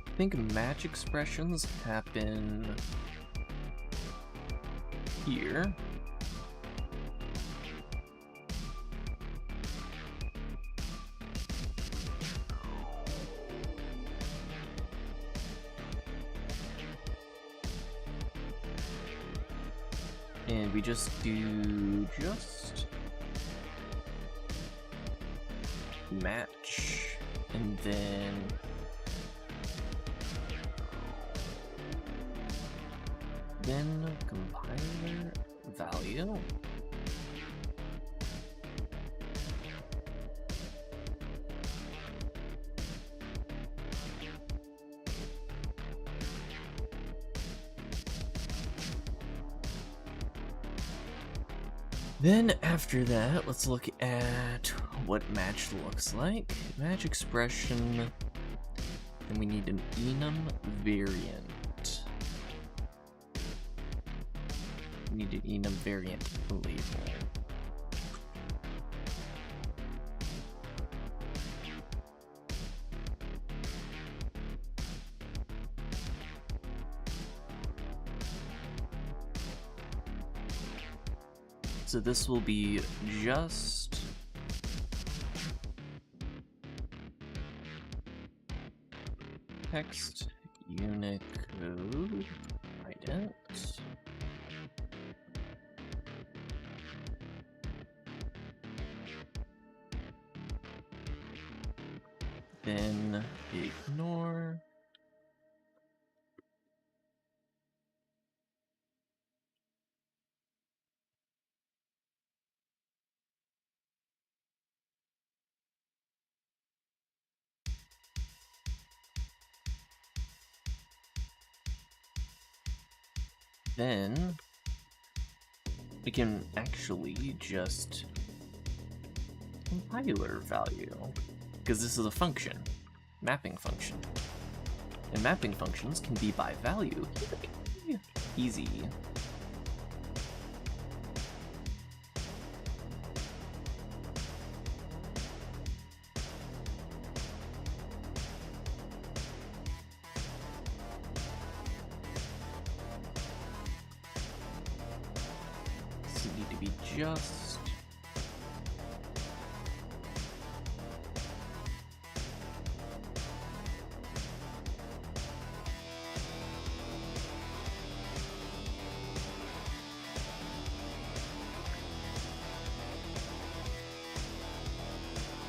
S1: I think match expressions happen here. And we just do match, and then compiler value. Then after that, let's look at what match looks like. Match expression, and we need an enum variant. We need an enum variant label. So this will be just text Unicode ident. Then ignore. Then we can actually just compiler value, because this is a function, mapping function. And mapping functions can be by value. Easy. Need to be just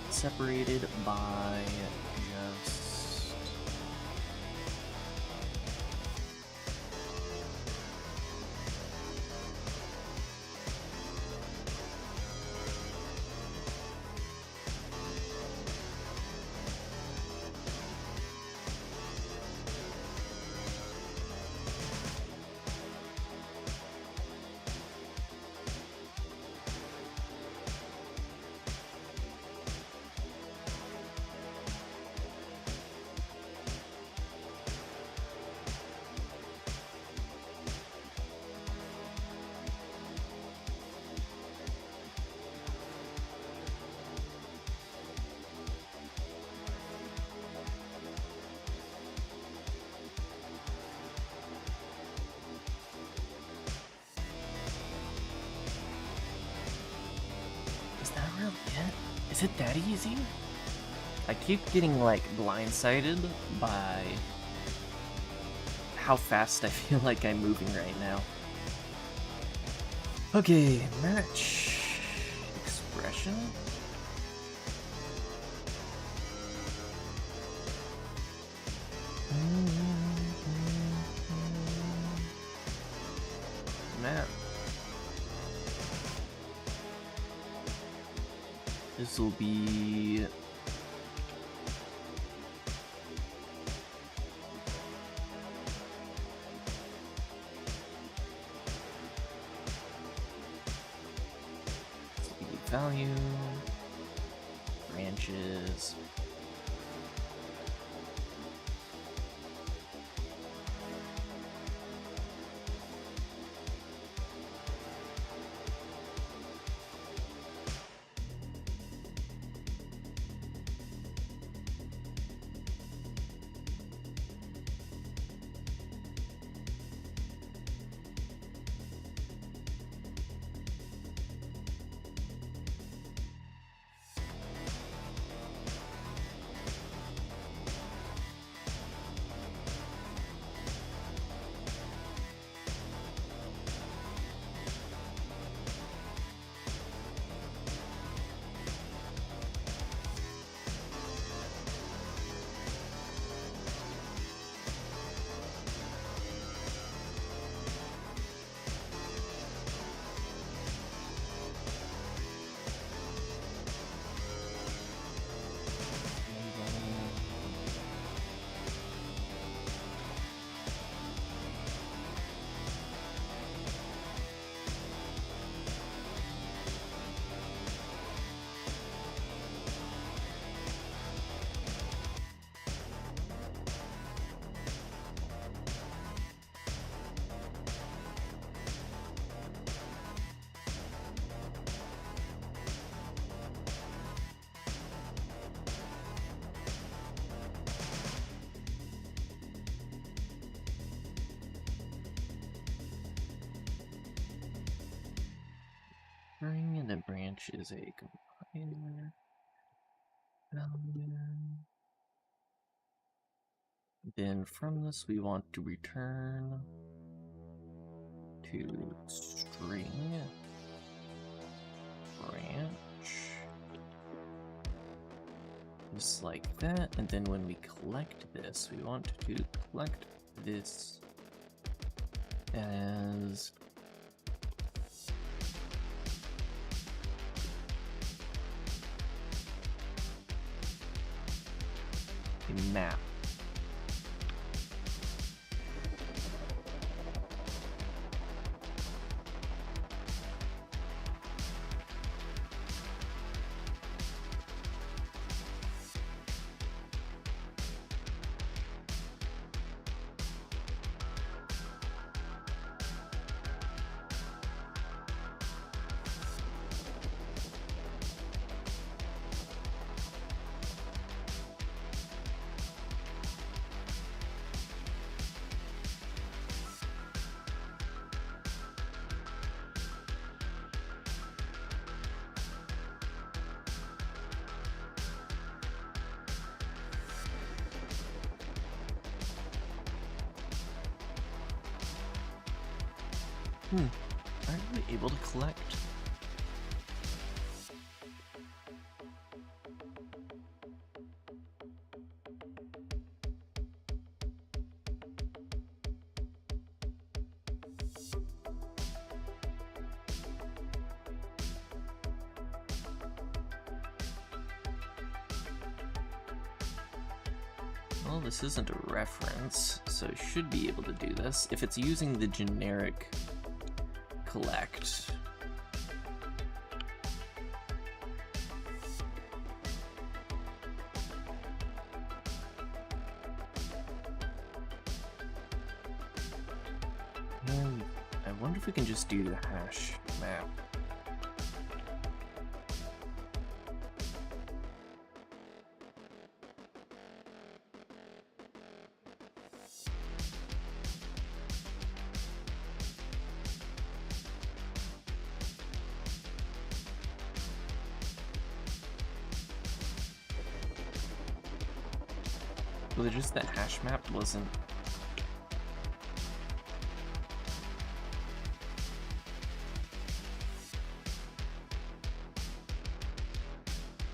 S1: separated by just Is it that easy? I keep getting like blindsided by how fast I feel like I'm moving right now. Okay, match expression. Map. This will be value, branches. which is a compiler value. Then from this we want to return to string branch, just like that. And then when we collect this, we want to collect this as a map. Aren't we able to collect? Well, this isn't a reference, so I should be able to do this. If it's using the generic collect. And I wonder if we can just do the hash map. Well, just that hash map wasn't.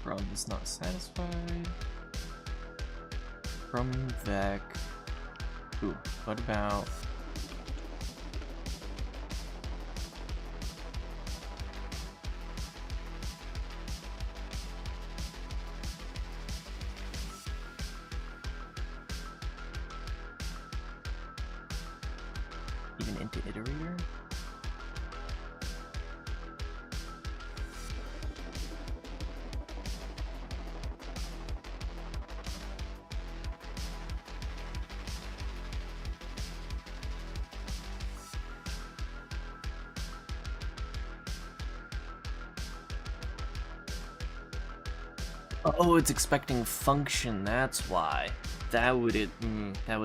S1: From is not satisfied. From Vec. Ooh, what about? Even into iterator? Oh, it's expecting function, that's why. That would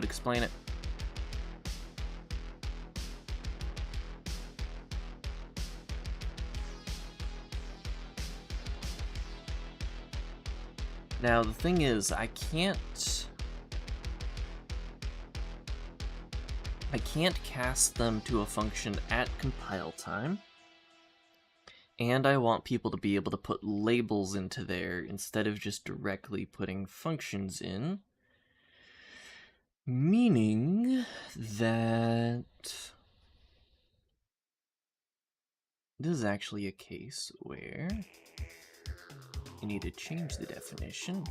S1: explain it. Now, the thing is, I can't cast them to a function at compile time. And I want people to be able to put labels into there instead of just directly putting functions in. Meaning that this is actually a case where you need to change the definition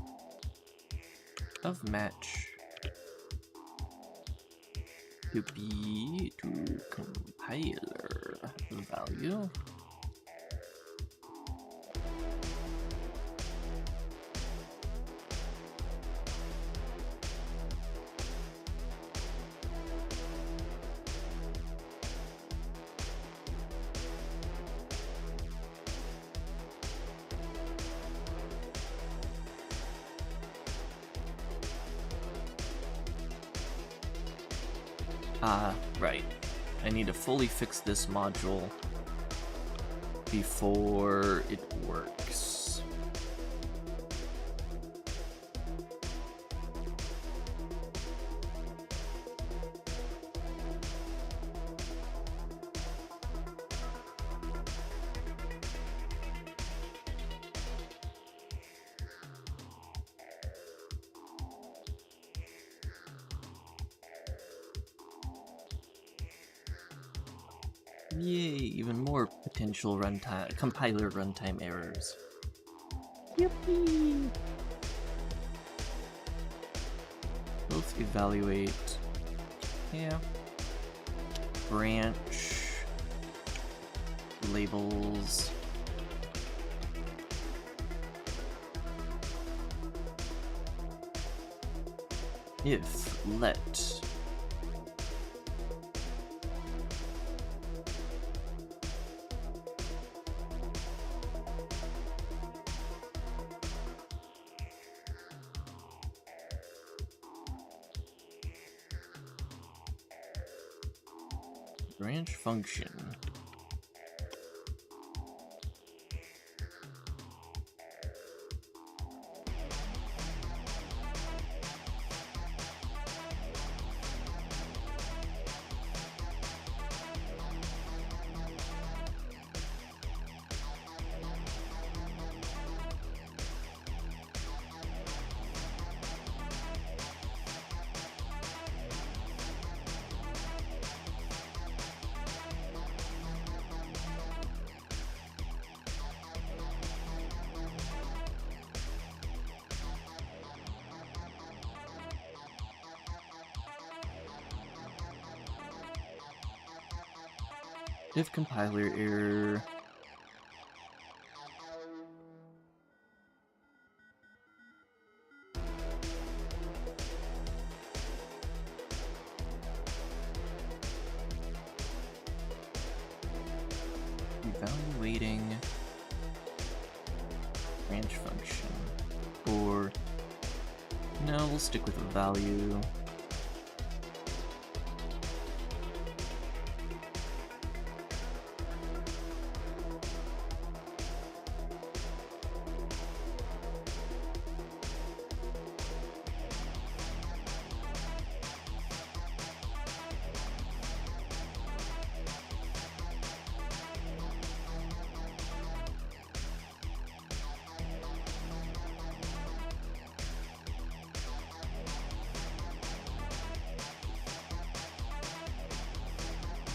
S1: of match to be to compiler value. Right. I need to fully fix this module before it works. Yay, even more potential runtime, compiler runtime errors. Yippee! Let's evaluate. Yeah. Branch. Labels. If let branch function. If compiler error. Evaluating branch function. Or no, we'll stick with a value.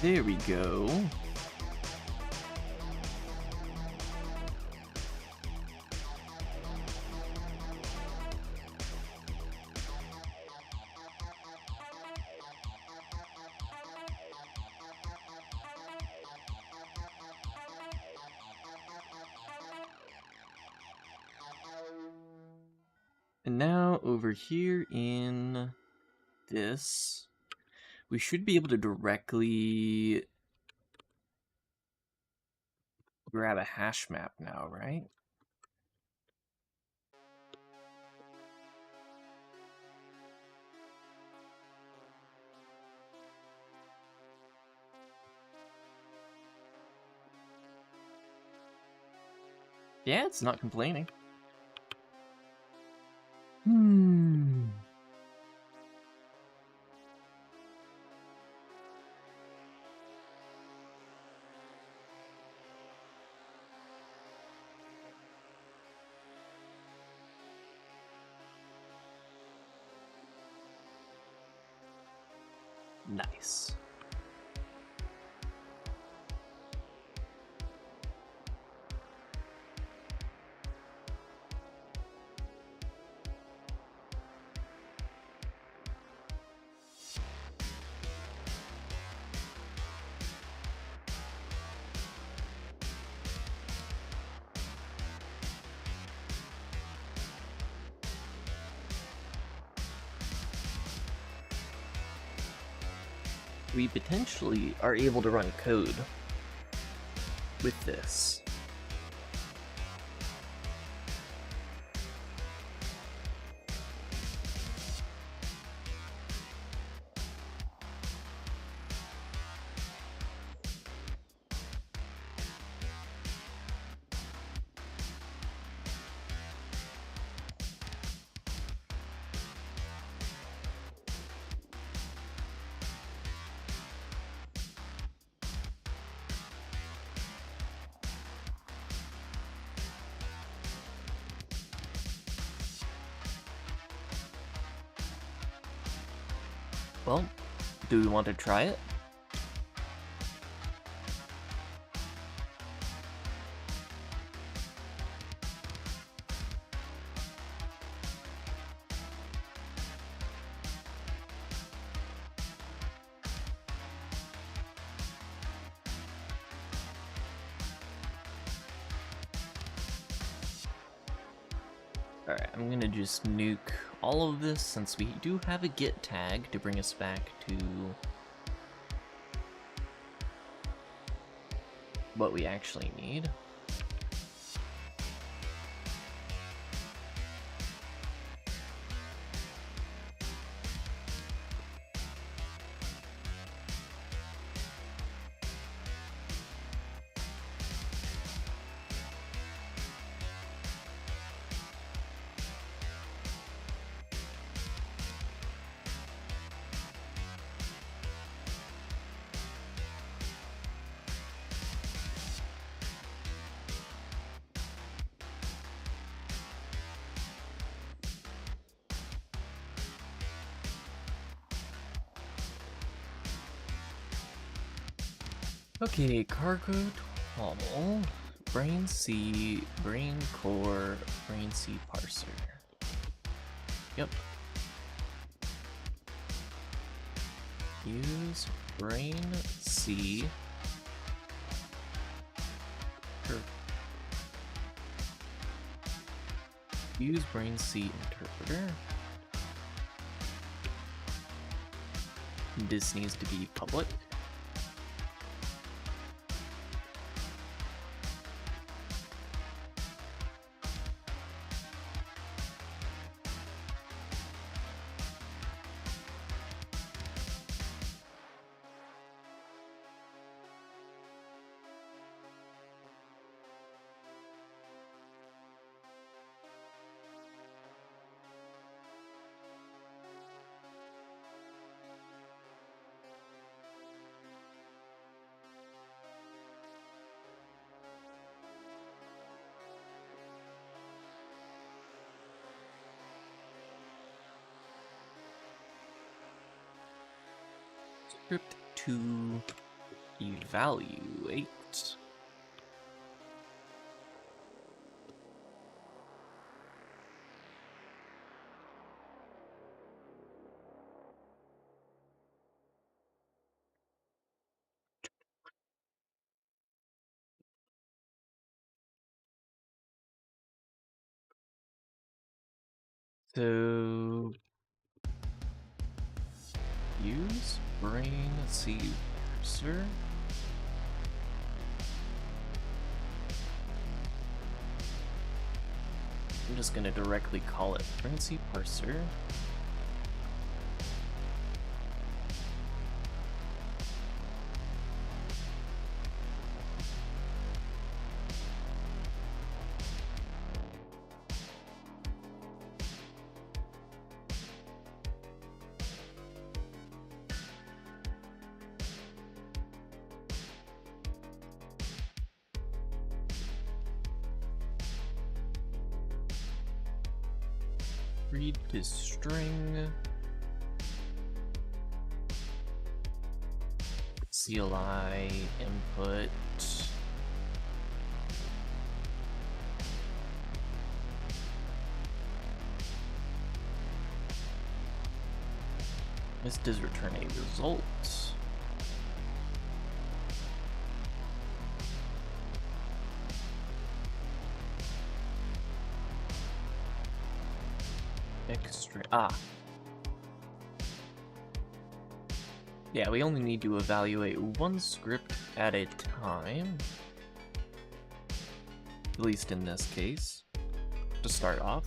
S1: There we go. And now over here in this, we should be able to directly grab a hash map now, right? Yeah, it's not complaining. Nice. We potentially are able to run code with this. Well, do we want to try it? Alright, I'm gonna just nuke all of this since we do have a git tag to bring us back to what we actually need. Okay, cargo tall, Brane C, Brane core, Brane C parser. Yep. Use Brane C. Use Brane C interpreter. This needs to be public. Script to evaluate. So use Brane C parser. I'm just gonna directly call it Brane C parser. Read to string. CLI input. This does return a result. Yeah, we only need to evaluate one script at a time. At least in this case, to start off.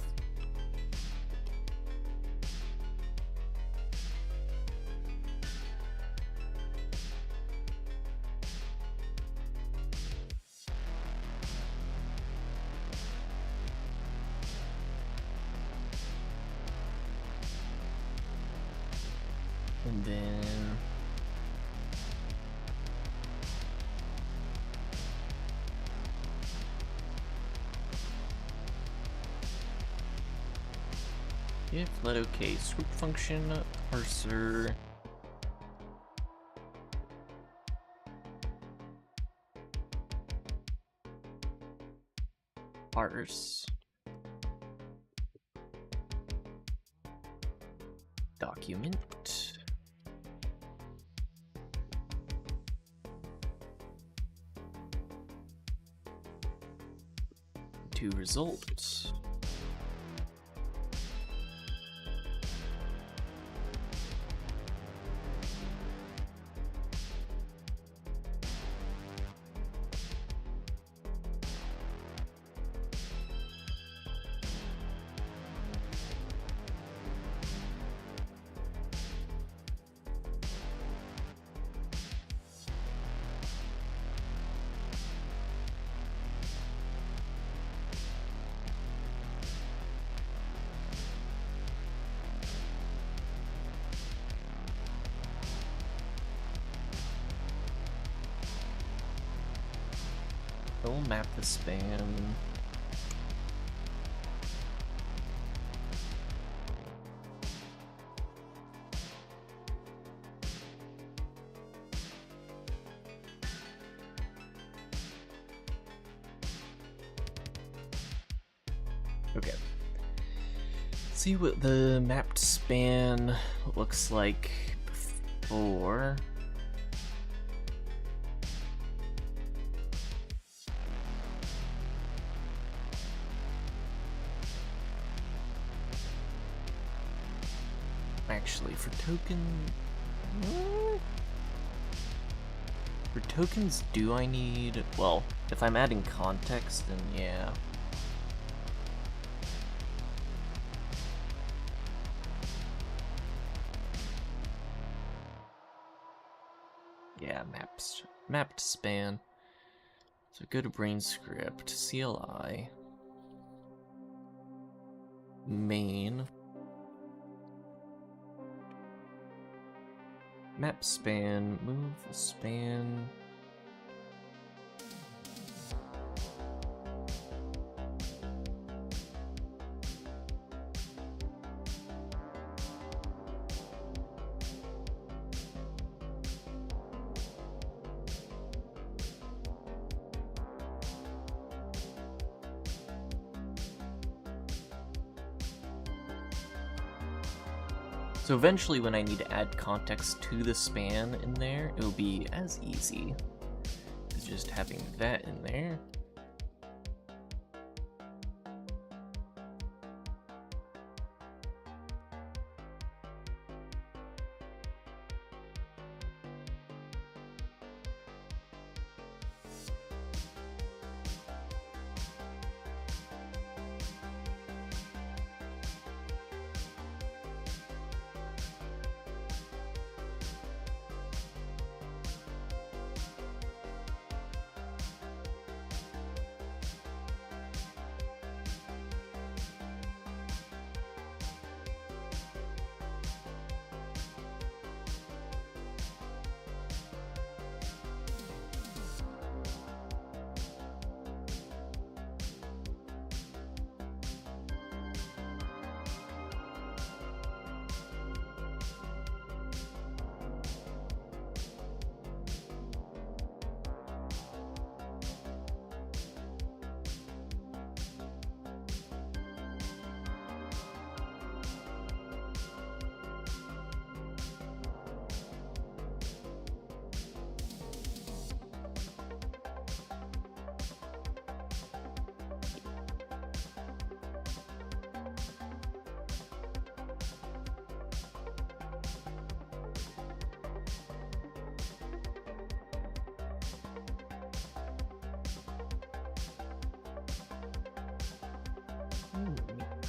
S1: And then if let OK script function parser parse document to result. We'll map the span. Okay. See what the mapped span looks like before. Actually, for tokens, do I need, well, if I'm adding context, then yeah. Yeah, mapped span. So go to Brane script, CLI, main, map span, move span. So eventually when I need to add context to the span in there, it'll be as easy as just having that in there.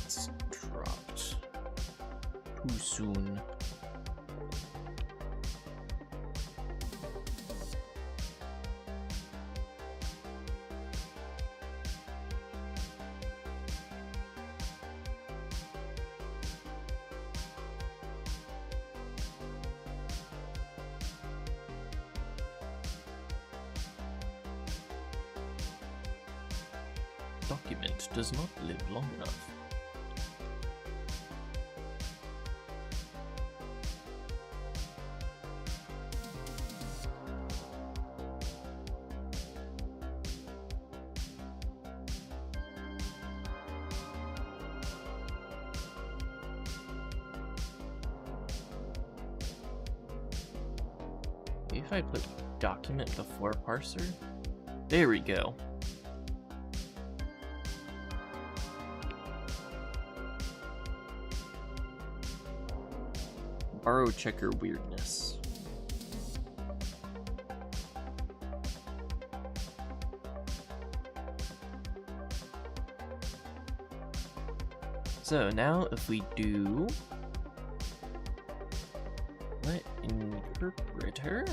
S1: It's dropped too soon. Document does not live long enough. Maybe if I put document before parser? There we go. Borrow checker weirdness. So now if we do let interpreter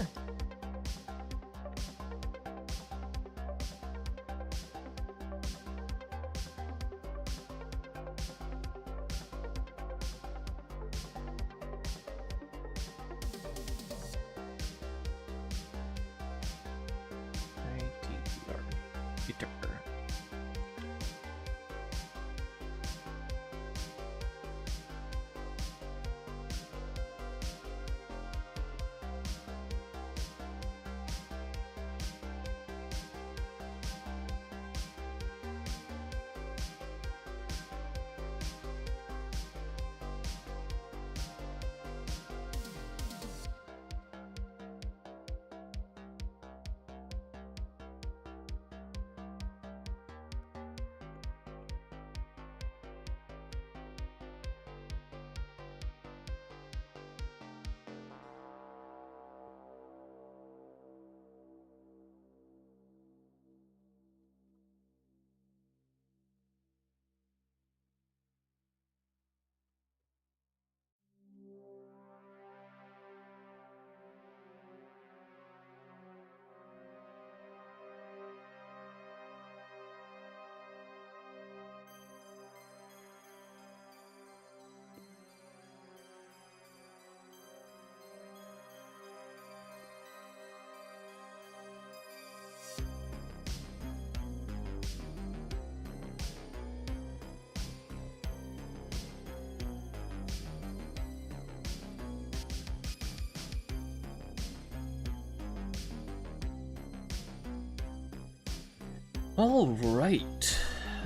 S1: Alright,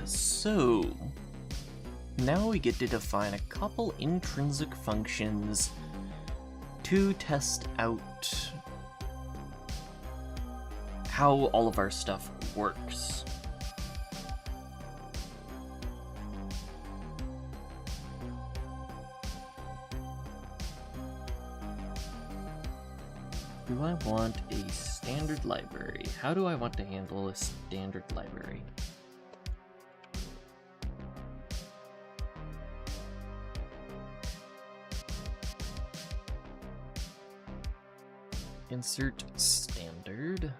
S1: so now we get to define a couple intrinsic functions to test out how all of our stuff works. Do I want a standard library? How do I want to handle a standard library? Insert standard.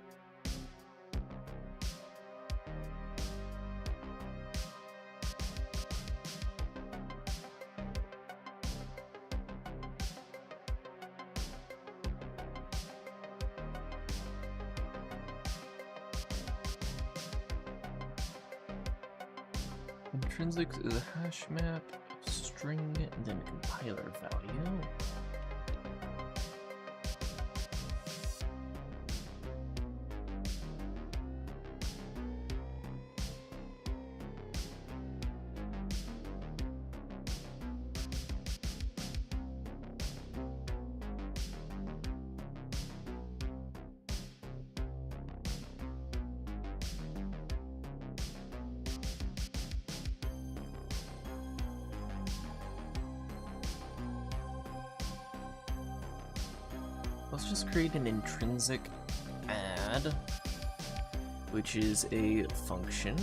S1: Intrinsic is a hash map, string, and then compiler value. Let's just create an intrinsic add, which is a function.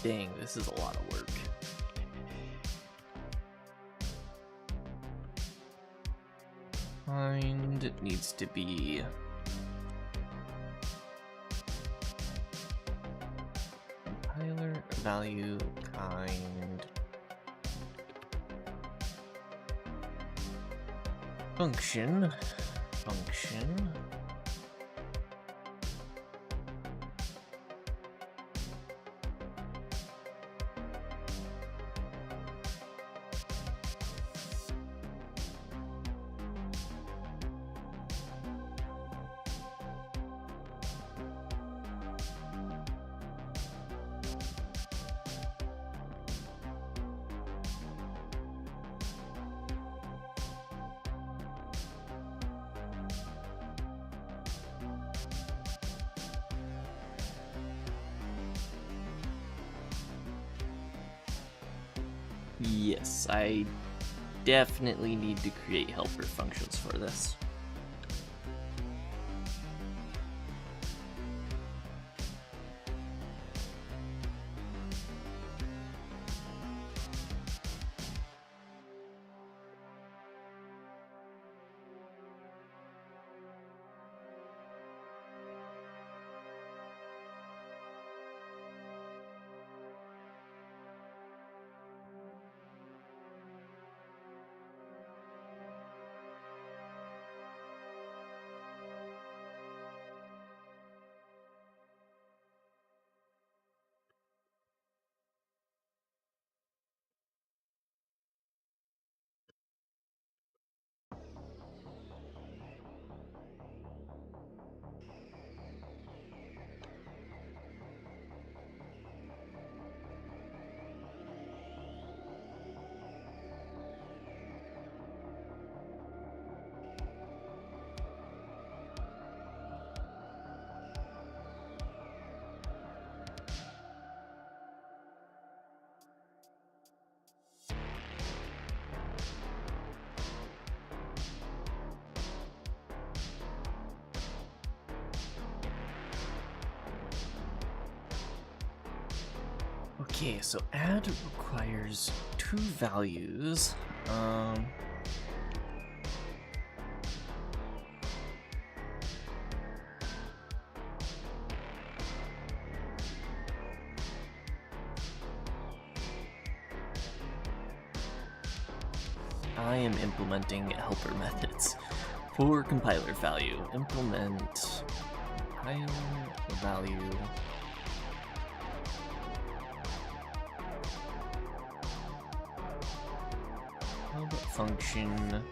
S1: Dang, this is a lot of work. Kind needs to be compiler value kind function. Yes, I definitely need to create helper functions for this. Okay, so add requires two values. I am implementing helper methods. For compiler value, implement compiler value help function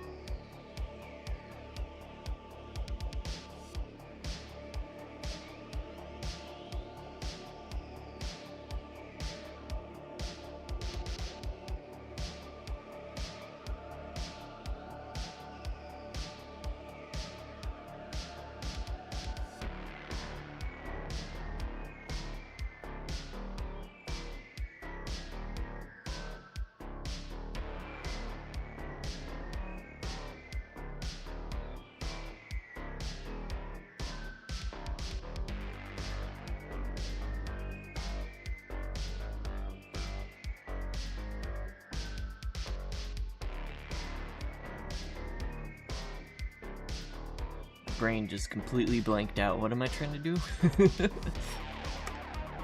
S1: Brain just completely blanked out. What am I trying to do?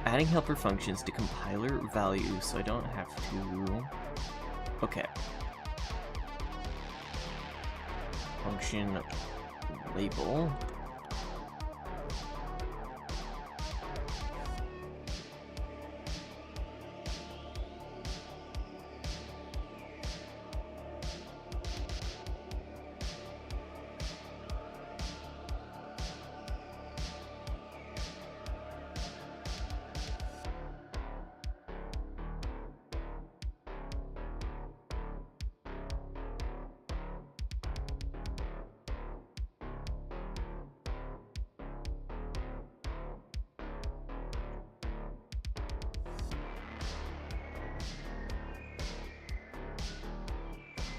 S1: Adding helper functions to compiler value so I don't have to... Okay. Function label.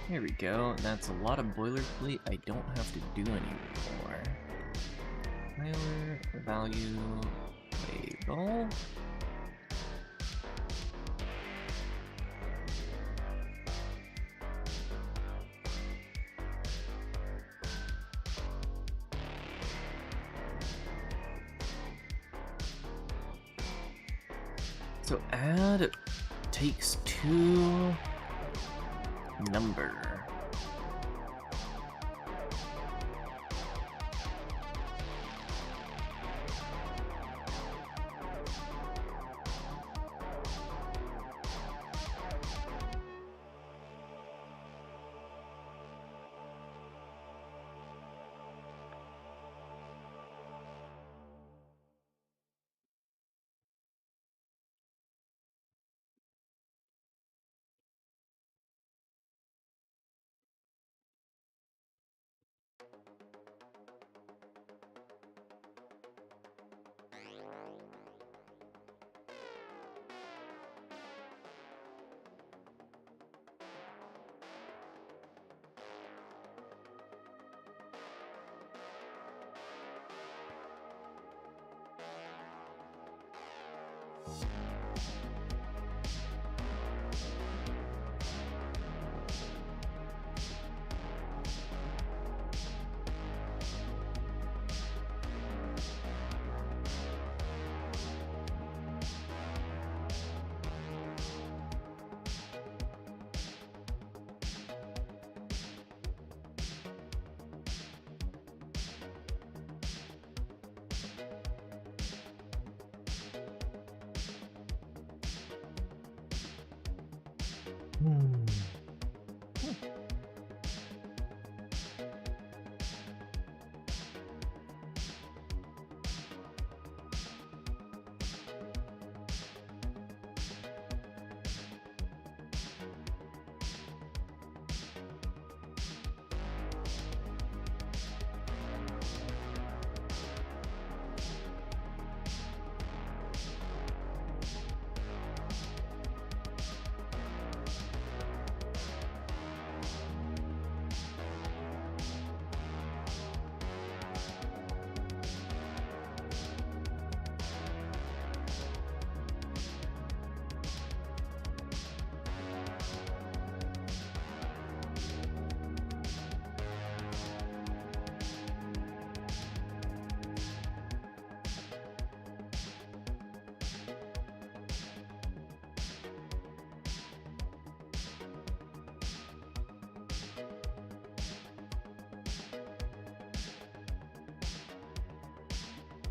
S1: Here we go. That's a lot of boilerplate I don't have to do anymore. Compiler value label. So add takes two number.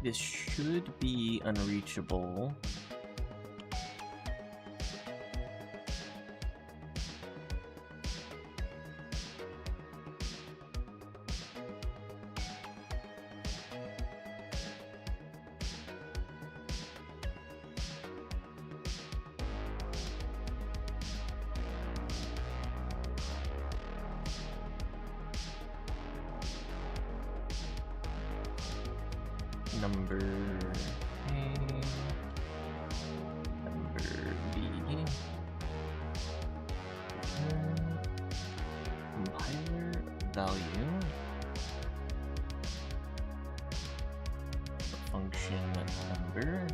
S1: This should be unreachable. Number A, number B, compiler value, function number,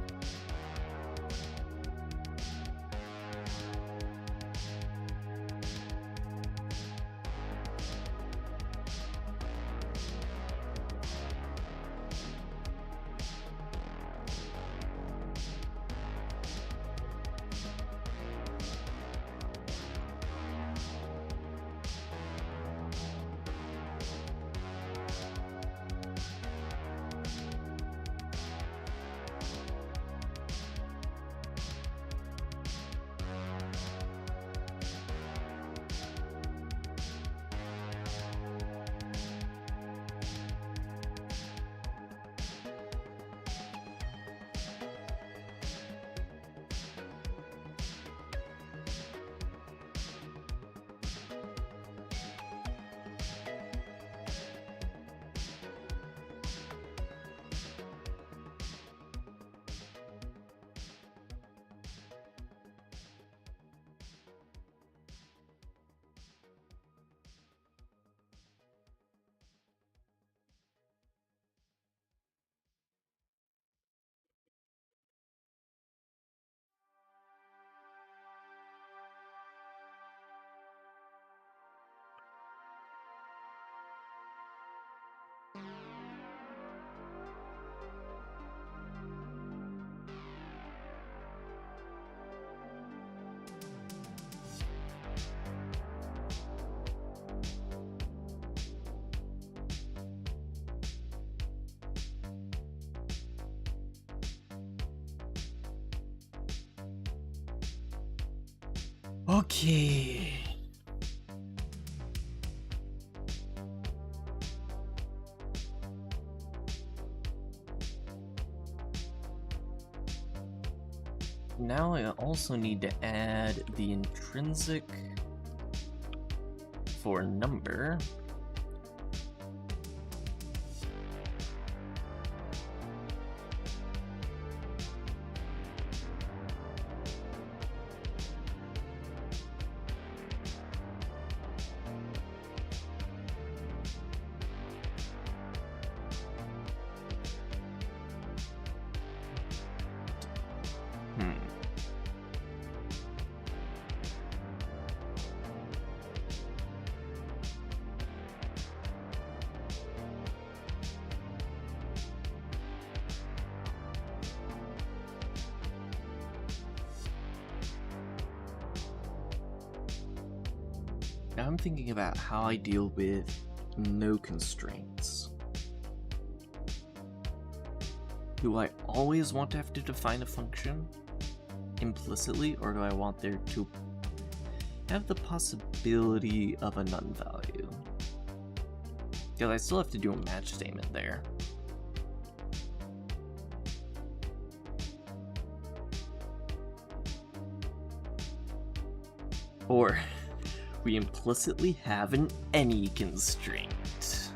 S1: Okay. Now I also need to add the intrinsic for number. Now I'm thinking about how I deal with no constraints. Do I always want to have to define a function implicitly, or do I want there to have the possibility of a none value? Because I still have to do a match statement there. Or we implicitly have an any constraint.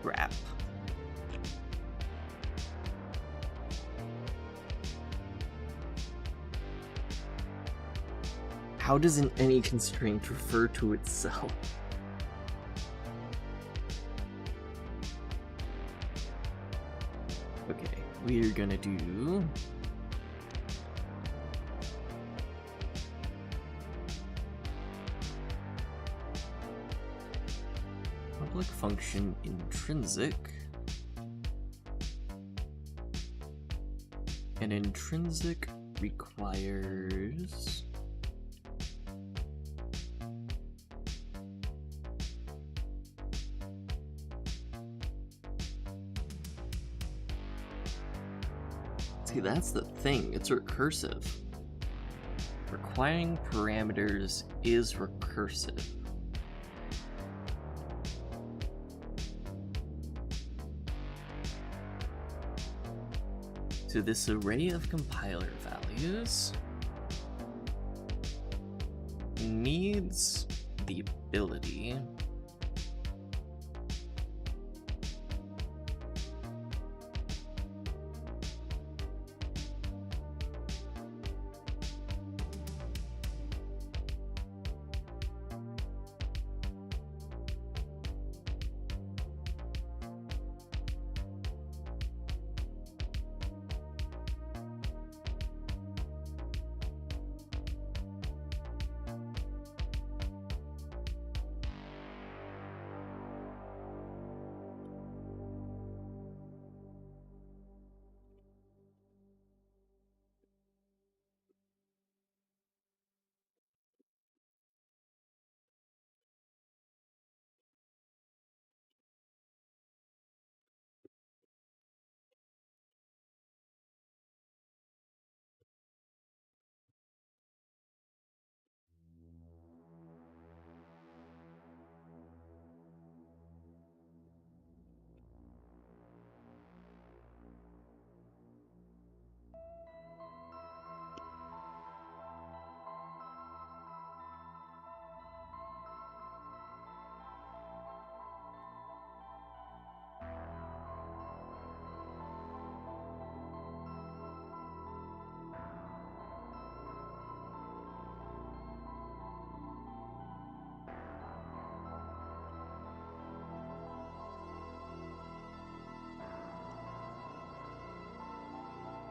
S1: Crap. How does an any constraint refer to itself? Okay, we are gonna do public function intrinsic, and intrinsic requires see, that's the thing, it's recursive. Requiring parameters is recursive. So this array of compiler values needs the ability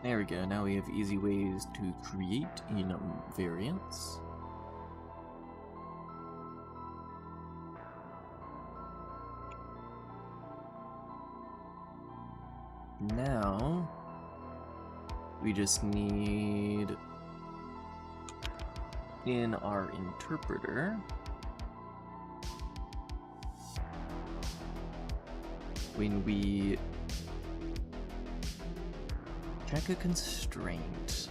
S1: There we go, now we have easy ways to create enum variants. Now, we just need, in our interpreter, when we check a constraint,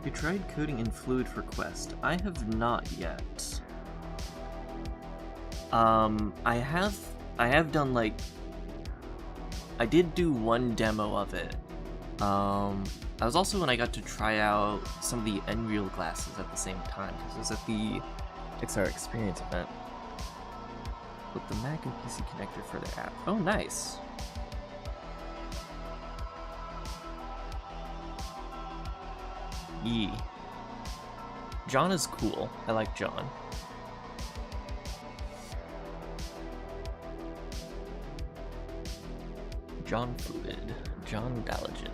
S1: you tried coding in Fluid for Quest. I have not yet. I have done, like, I did do one demo of it. I was also when I got to try out some of the Unreal glasses at the same time, because it was at the XR Experience event. With the Mac and PC connector for their app. Oh, nice. Yee. John is cool. I like John. John Fluid. John Dalagen.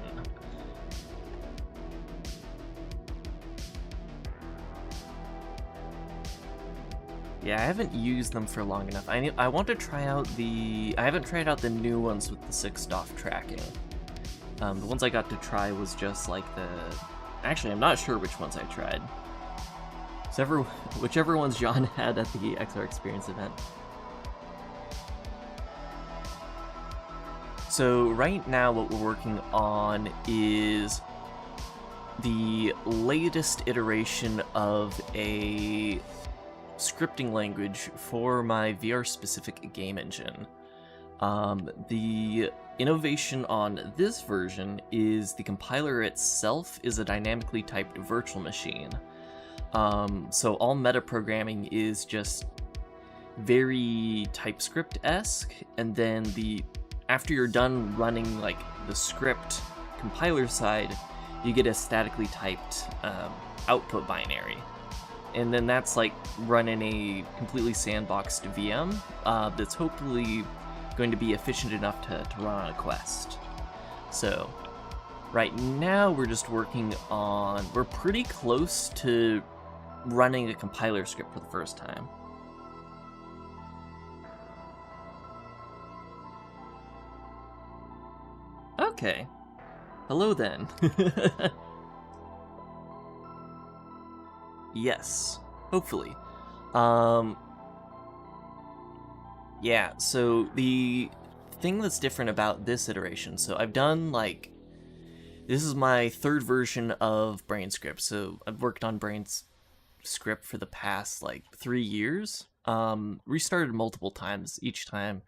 S1: Yeah, I haven't used them for long enough. I want to try out I haven't tried out the new ones with the 6DoF tracking. The ones I got to try was just like actually, I'm not sure which ones I tried. Whichever ones John had at the XR Experience event. So right now what we're working on is the latest iteration of a scripting language for my VR-specific game engine. The innovation on this version is the compiler itself is a dynamically typed virtual machine. So all metaprogramming is just very TypeScript-esque, and then after you're done running like the script compiler side, you get a statically typed output binary. And then that's like run in a completely sandboxed VM that's hopefully going to be efficient enough to run on a Quest. So right now we're just working on, we're pretty close to running a compiler script for the first time. Okay. Hello then. Yes, hopefully. Yeah, so the thing that's different about this iteration, so I've done this is my third version of Brane script, so I've worked on Brane's script for the past 3 years. Restarted multiple times, each time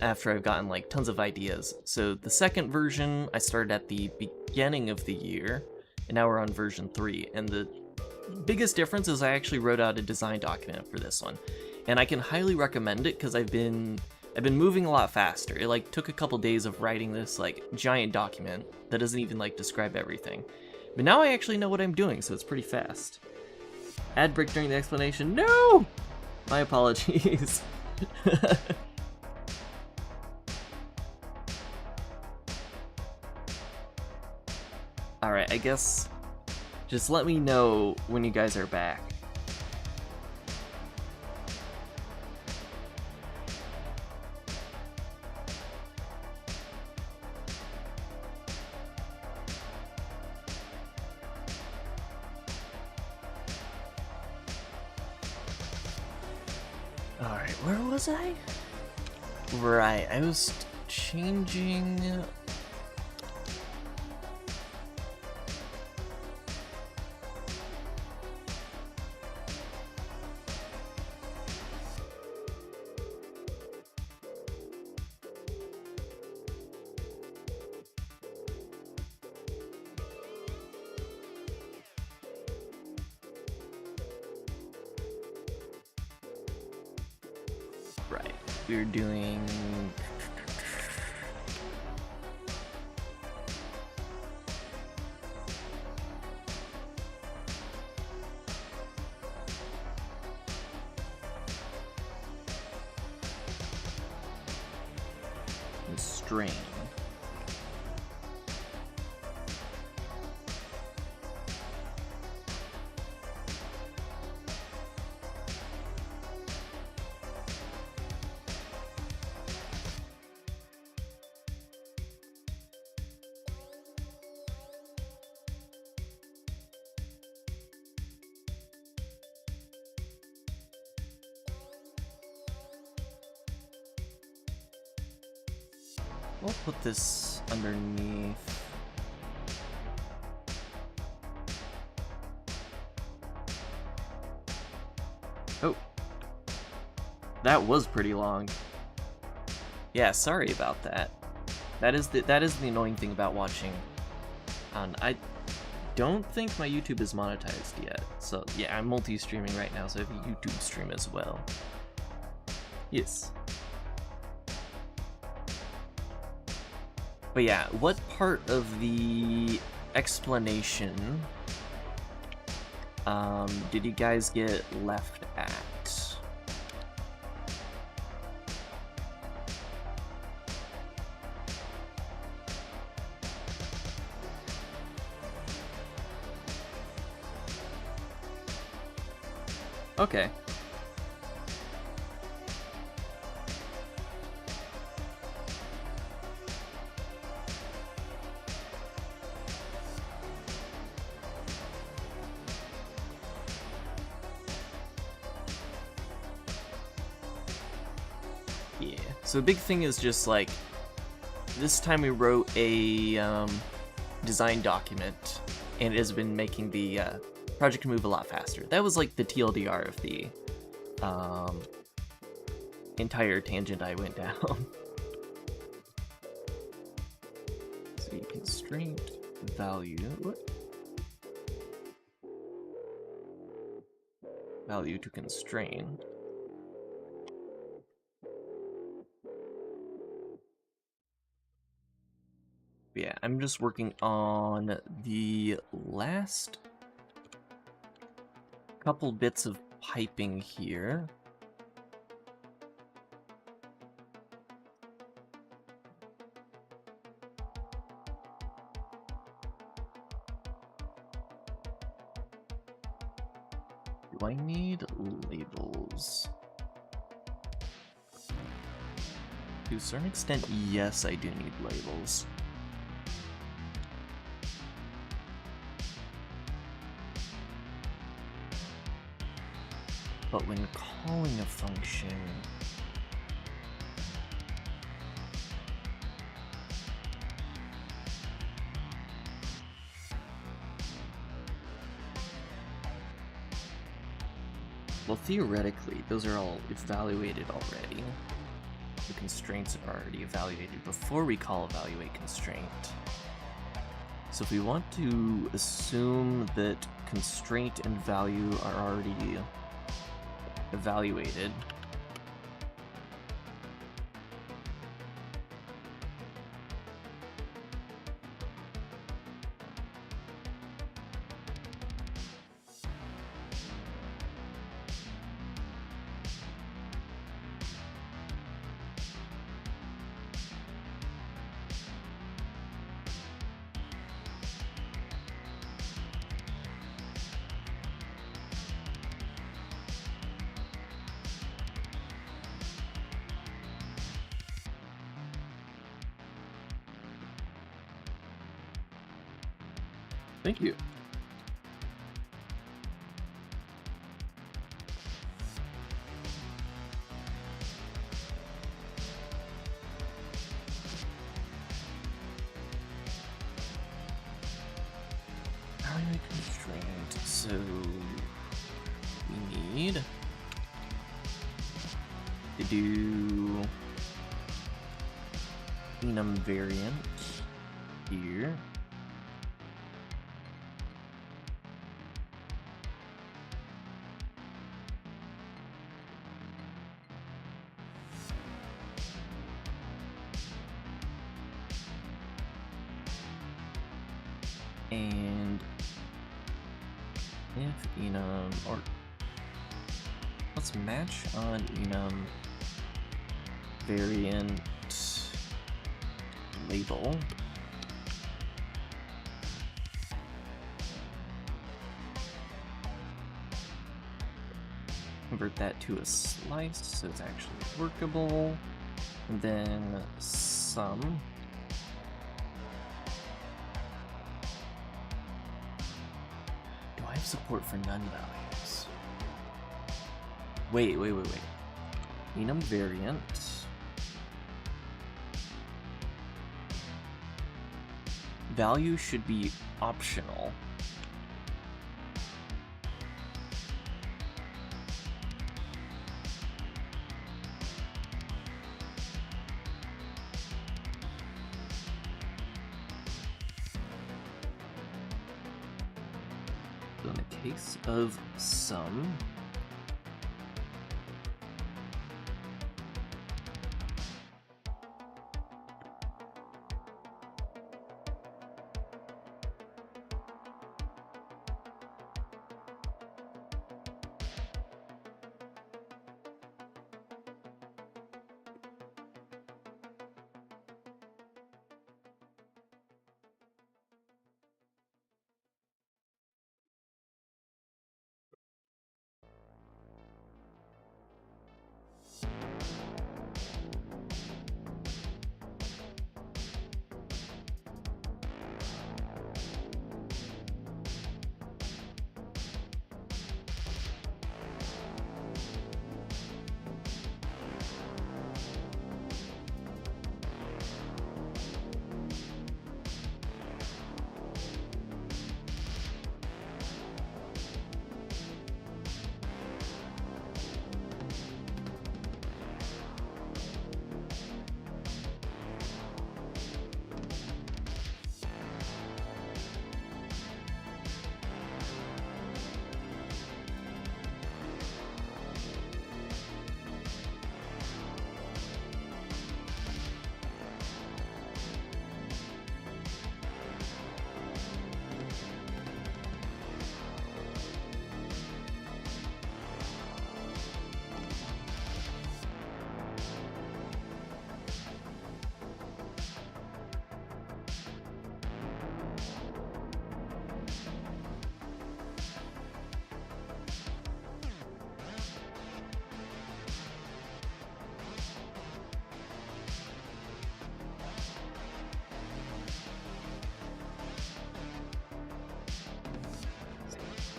S1: after I've gotten tons of ideas. So the second version I started at the beginning of the year, and now we're on version 3, and the biggest difference is I actually wrote out a design document for this one, and I can highly recommend it because I've been moving a lot faster. It took a couple days of writing this giant document that doesn't even describe everything, but now I actually know what I'm doing, so it's pretty fast. Ad break during the explanation. No, my apologies. All right, I guess. Just let me know when you guys are back. Alright, where was I? Right, I was changing... Right, we're doing... Strain. We'll put this underneath. Oh. That was pretty long. Yeah, sorry about that. That is the annoying thing about watching. I don't think my YouTube is monetized yet. So yeah, I'm multi-streaming right now, so I have a YouTube stream as well. Yes. But yeah, what part of the explanation did you guys get left at? Okay. Yeah. So the big thing is just like, this time we wrote a design document, and it has been making the project move a lot faster. That was like the TLDR of the entire tangent I went down. So you constraint value. What? Value to constrain. Yeah, I'm just working on the last couple bits of piping here. Do I need labels? To a certain extent, yes, I do need labels. But when calling a function, well, theoretically, those are all evaluated already. The constraints are already evaluated before we call evaluate constraint. So if we want to assume that constraint and value are already evaluated, thank you. Evaluate constraint. So we need to do enum variant here. And if enum, or let's match on enum variant label. Convert that to a slice so it's actually workable. And then sum. Do I have support for none values? Wait. Enum variant. Value should be optional. So in the case of sum,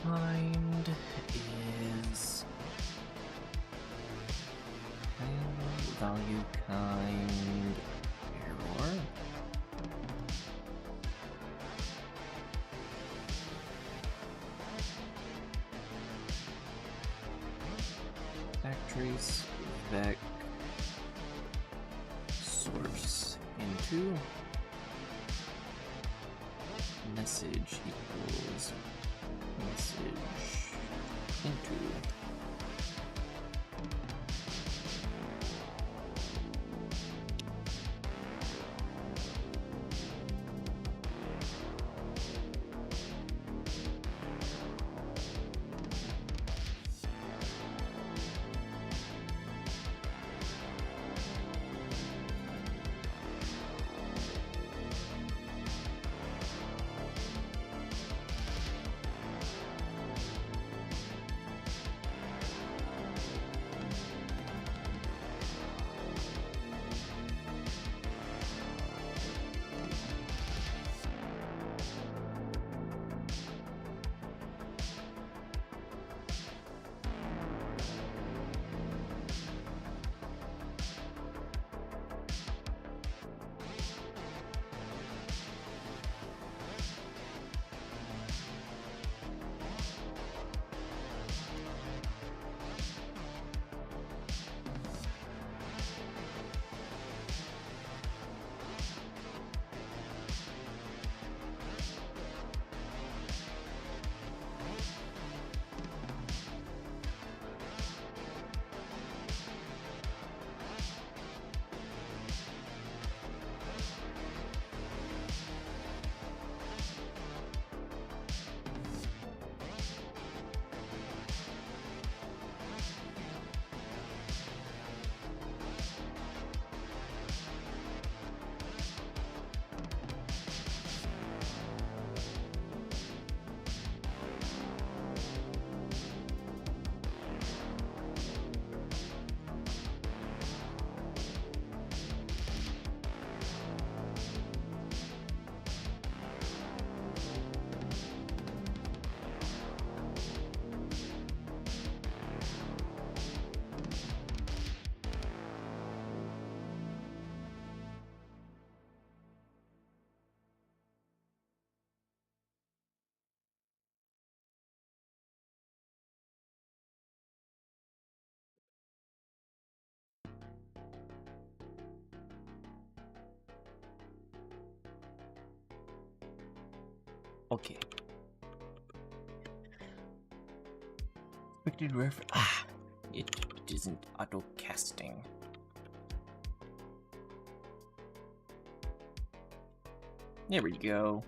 S1: kind is value kind error. Backtrace vec source into message equals message into okay. Expected reference. Ah, it isn't auto casting. There we go.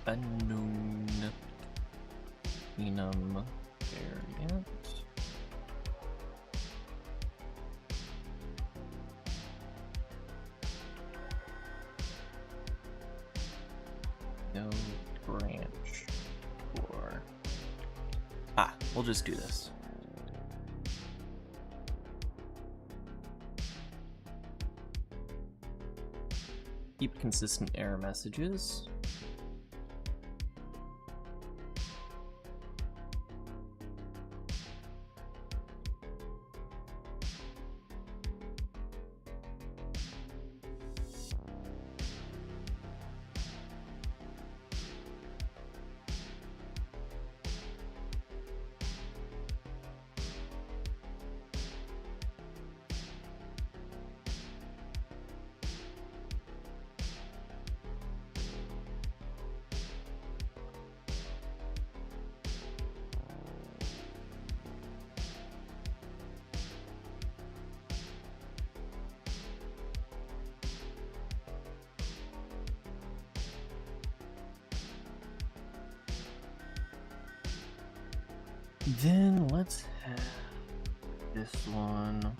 S1: Unknown enum variant. No branch or we'll just do this. Keep consistent error messages. Then let's have this one.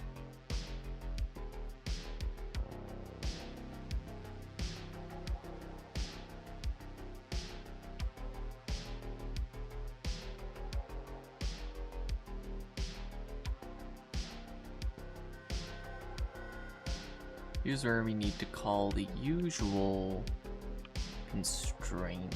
S1: Here's where we need to call the usual constraint.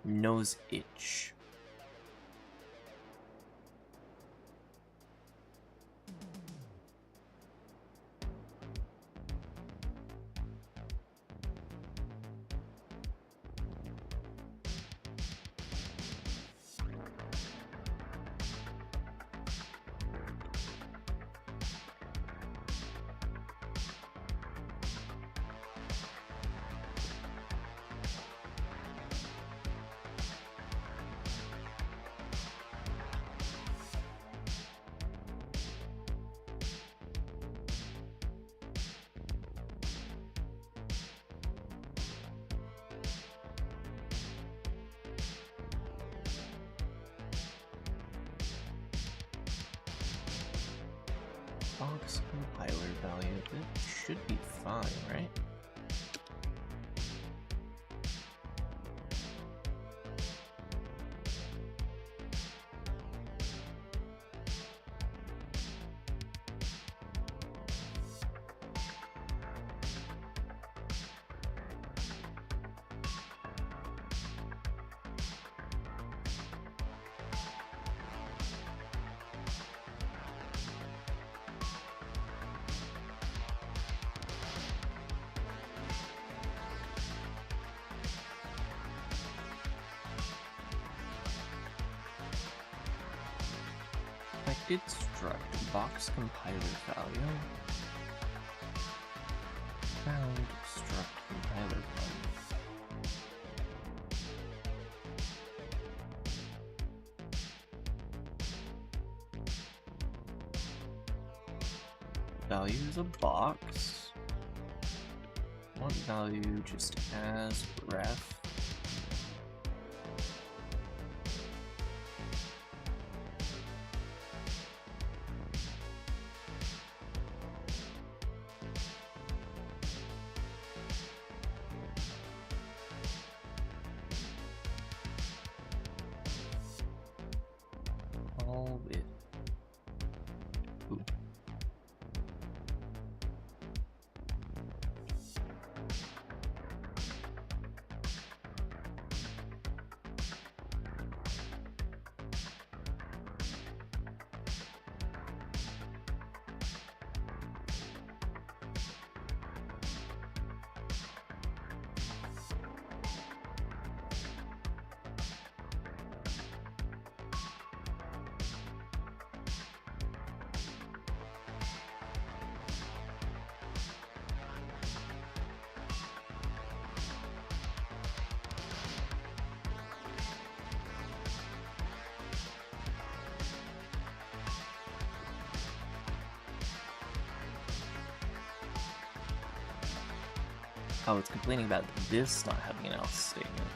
S1: Nose itch. Box compiler value, it should be fine, right? did struct box compiler value. Found struct compiler value. Value is a box. Want value just as ref. All with. Ooh. Oh, it's complaining about this not having an else statement.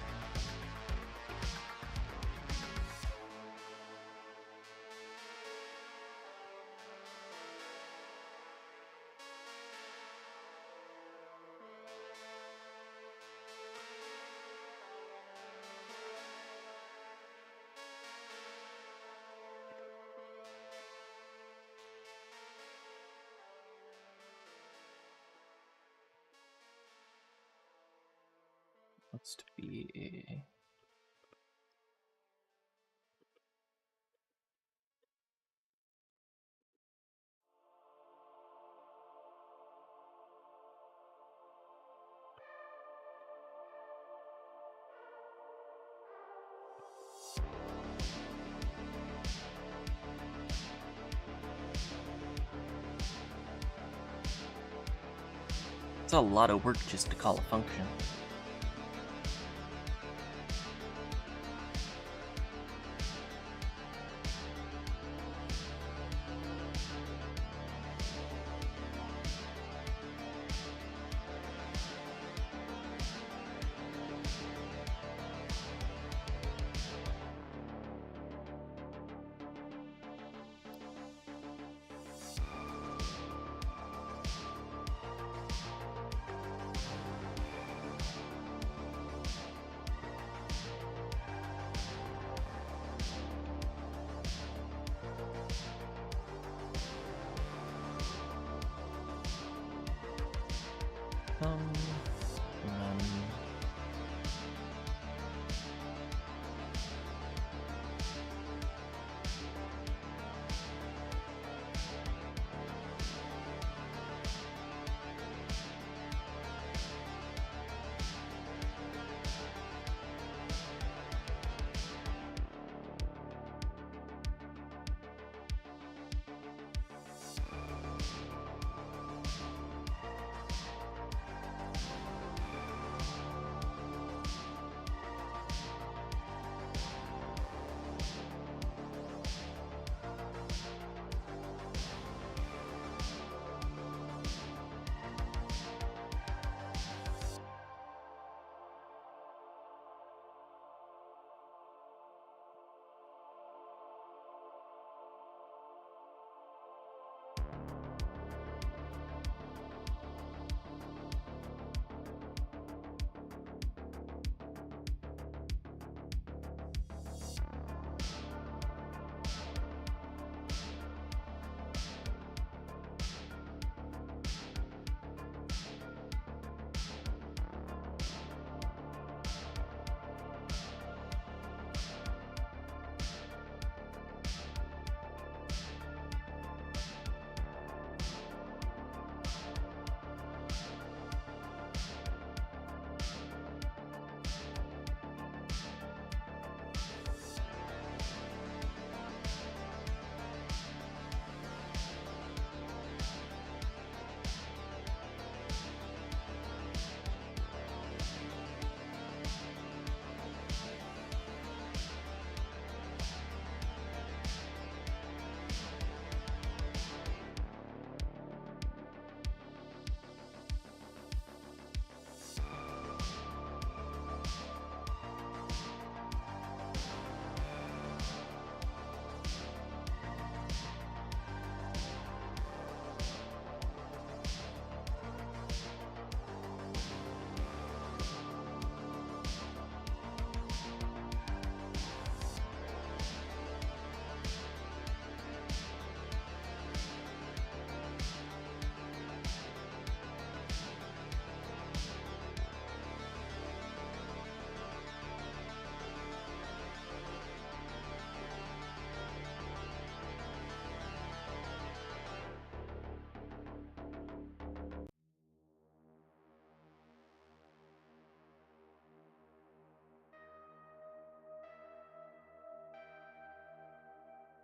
S1: What's to be a It's a lot of work just to call a function.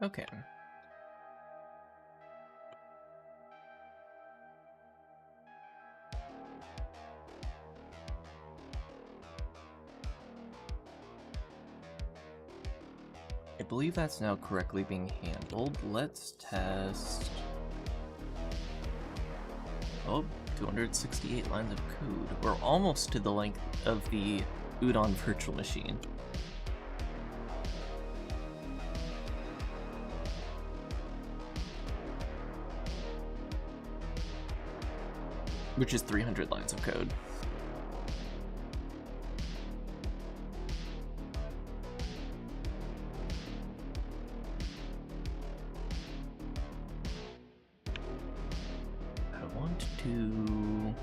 S1: Okay. I believe that's now correctly being handled. Let's test... Oh, 268 lines of code. We're almost to the length of the Udon virtual machine. Which is 300 lines of code. I want to...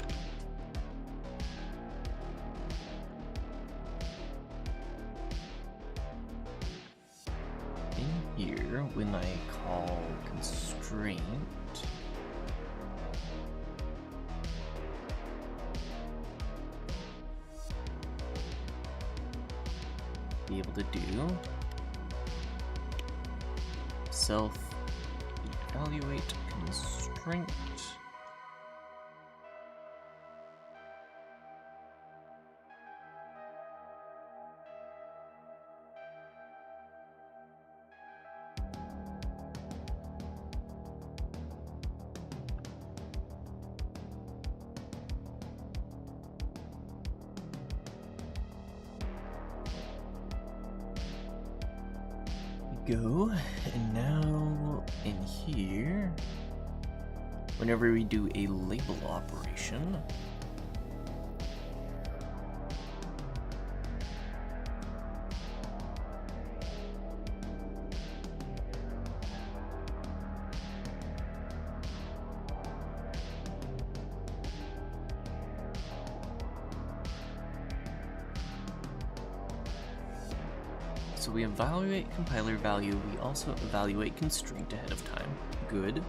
S1: In here, when I call constraint, be able to do self evaluate constraint. Go, and now in here, whenever we do a label operation, so we evaluate compiler value, we also evaluate constraint ahead of time. Good.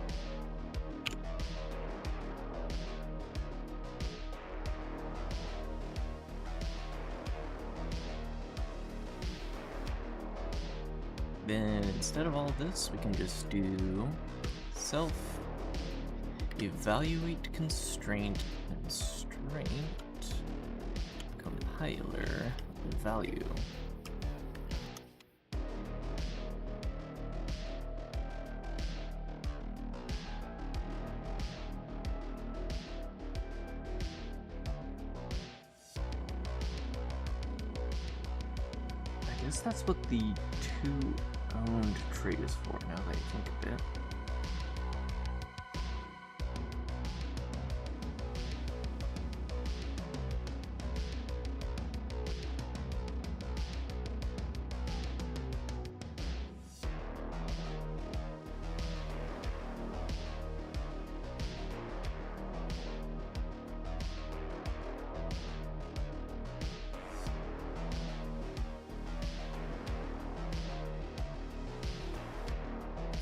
S1: Then instead of all this, we can just do self evaluate constraint compiler value. I guess that's what the to-owned trait is for, now that I think of it.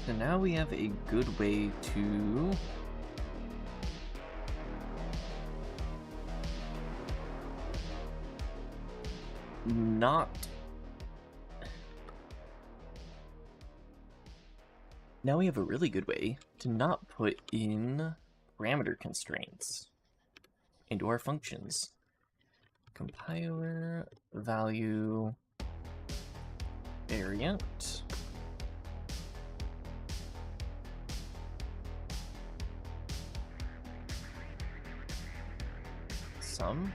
S1: So now we have a good way to not... Now we have a really good way to not put in parameter constraints into our functions. Compiler value variant. Sum.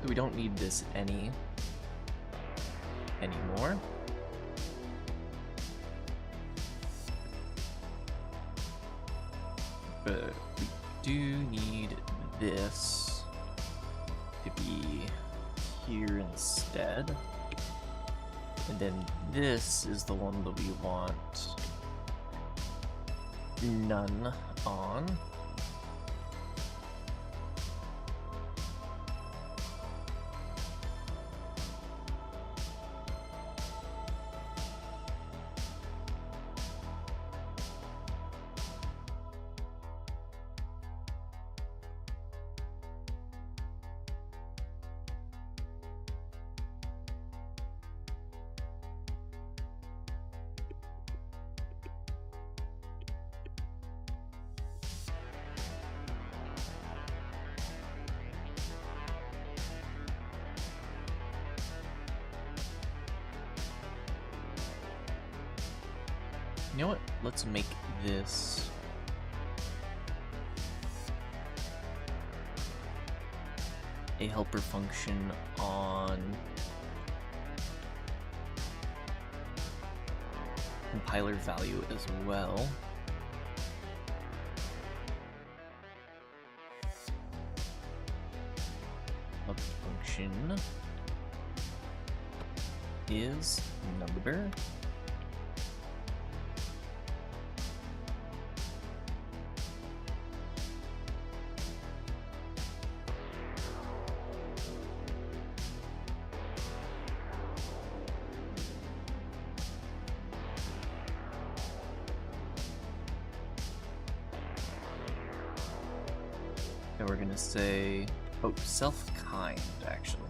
S1: We don't need this anymore. But we do need this to be here instead. And then this is the one that we want none on. You know what? Let's make this a helper function on compiler value as well. Helper function is number. And we're gonna say, oh, self-kind, actually.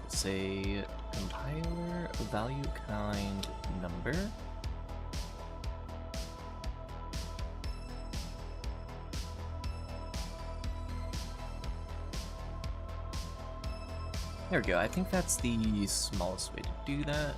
S1: Say compiler value kind number. There we go. I think that's the smallest way to do that.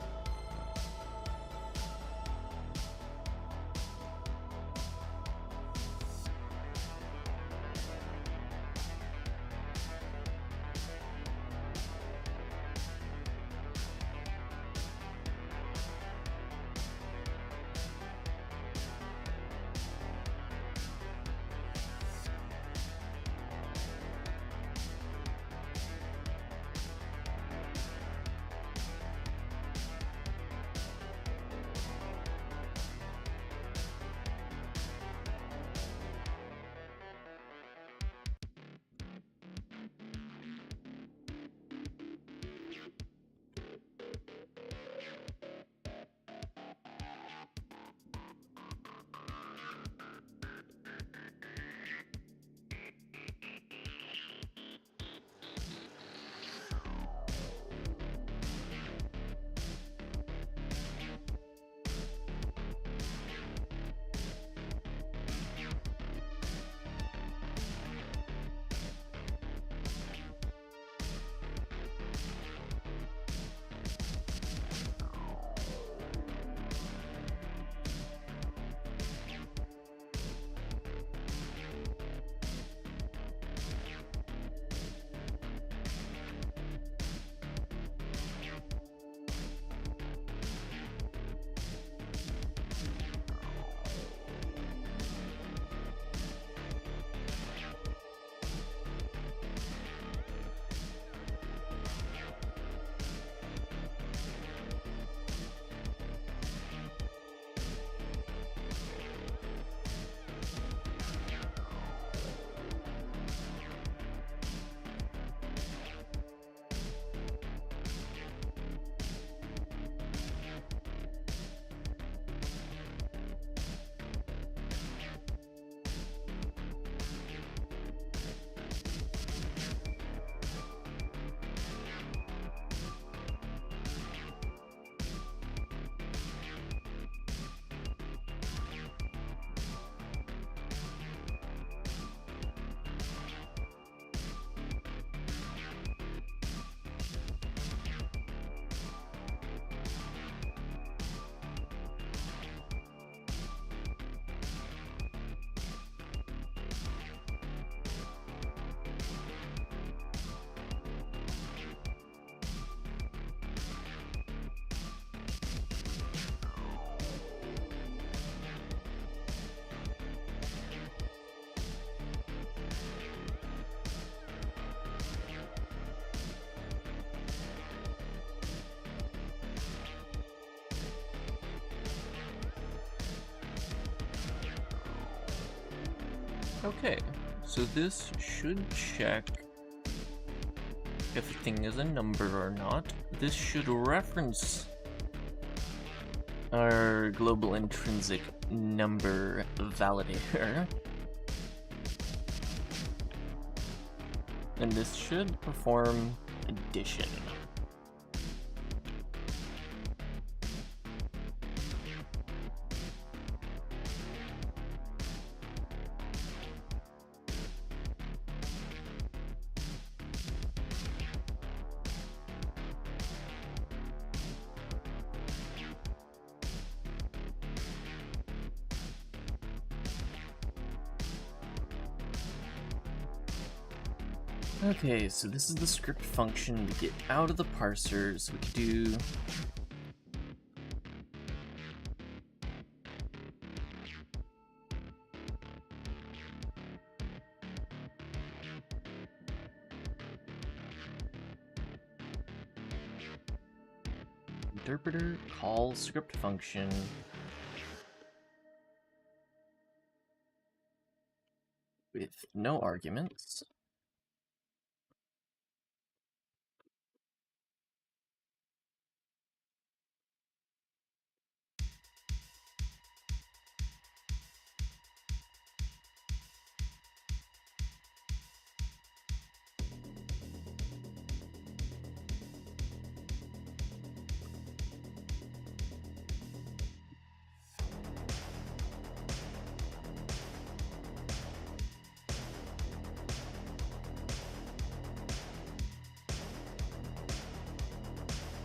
S1: Okay, so this should check if a thing is a number or not. This should reference our global intrinsic number validator. And this should perform addition. Okay, so this is the script function to get out of the parser, so we could do interpreter call script function with no arguments.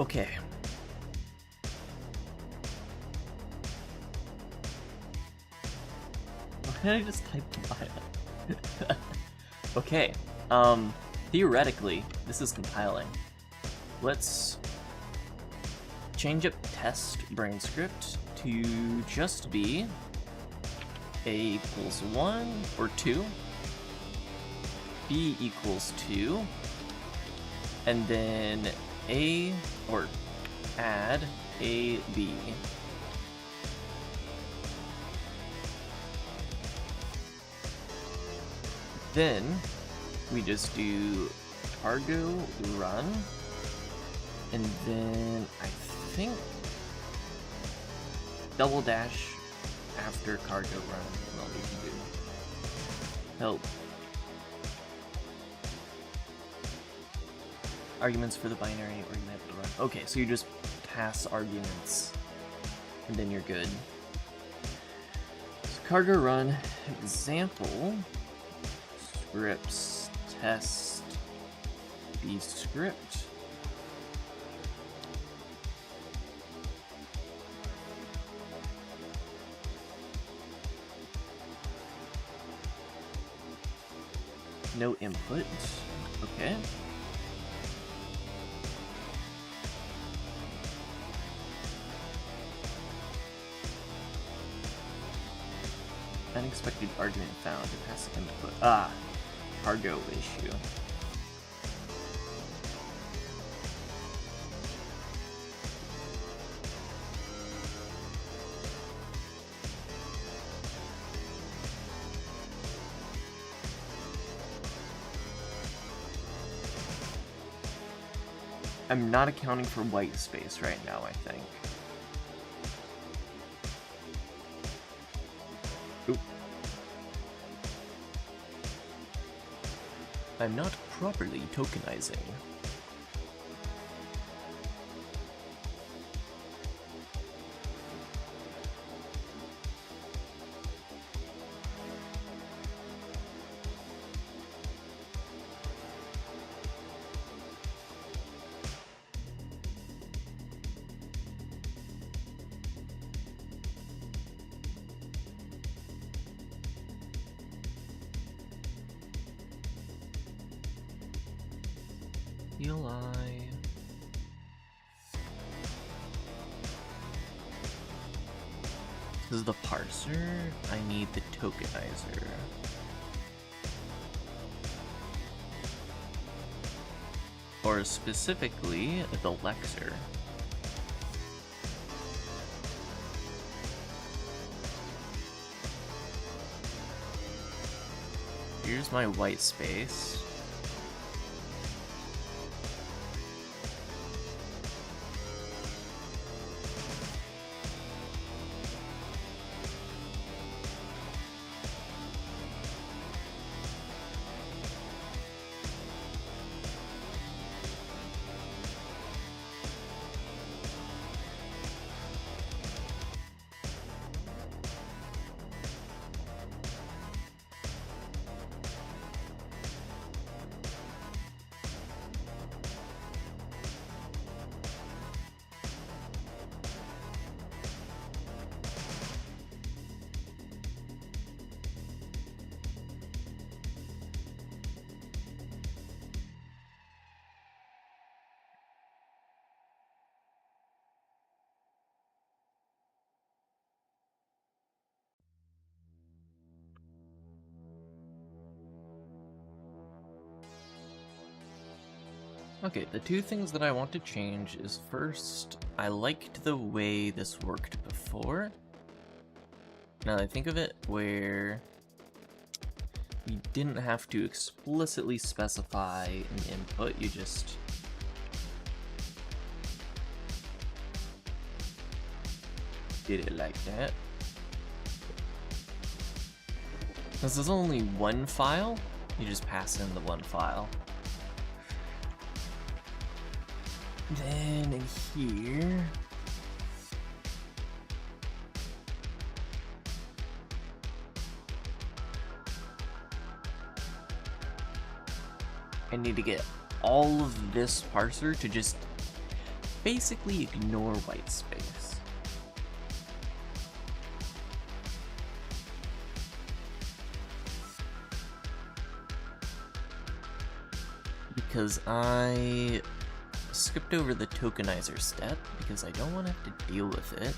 S1: Okay. Why did I just type compile? Okay. Theoretically, this is compiling. Let's change up test Brane script to just be A equals 1 or 2, B equals 2, and then A, or add A, B. Then we just do cargo run, and then I think double dash after cargo run is all we can do. Help. Arguments for the binary, or you have to run. Okay, so you just pass arguments, and then you're good. So cargo run example scripts test B script. No input. Okay. Unexpected argument found to pass input. Ah, cargo issue. I'm not accounting for white space right now, I think. Oop. I'm not properly tokenizing. CLI. This is the parser. I need the tokenizer. Or specifically, the Lexer. here's my white space. Okay, the two things that I want to change is first, I liked the way this worked before. Now that I think of it, where you didn't have to explicitly specify an input, you just did it like that. This is only one file, you just pass in the one file. Then in here, I need to get all of this parser to just basically ignore white space. Because I skipped over the tokenizer step because I don't want to have to deal with it.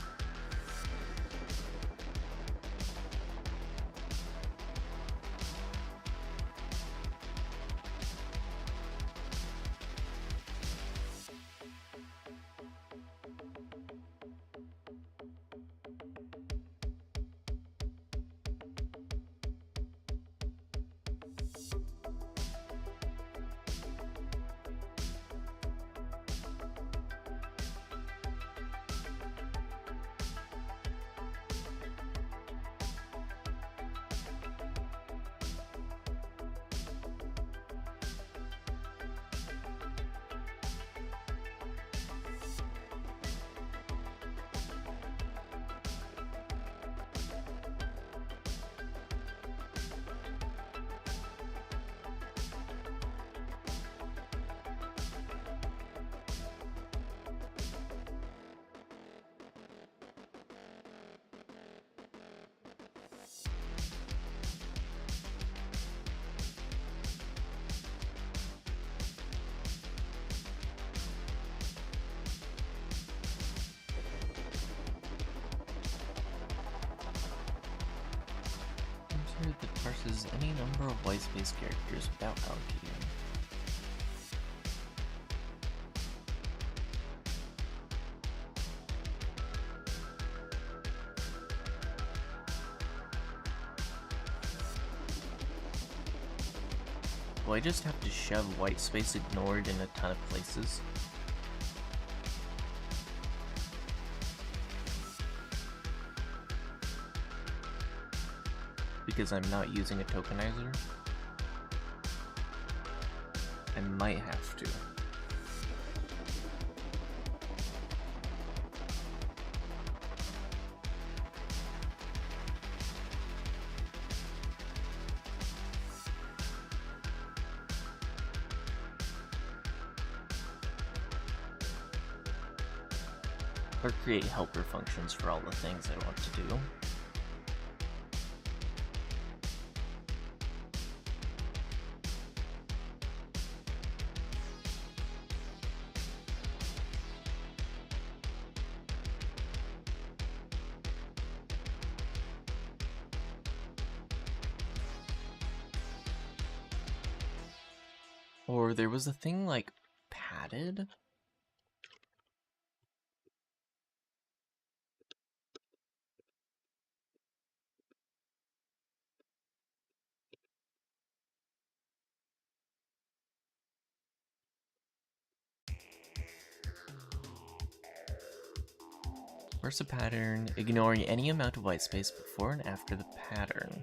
S1: That parses any number of whitespace characters without allocating. Do I just have to shove whitespace ignored in a ton of places? Because I'm not using a tokenizer? I might have to. Or create helper functions for all the things I want to do. Or there was a thing like padded? Where's a pattern? Ignoring any amount of white space before and after the pattern.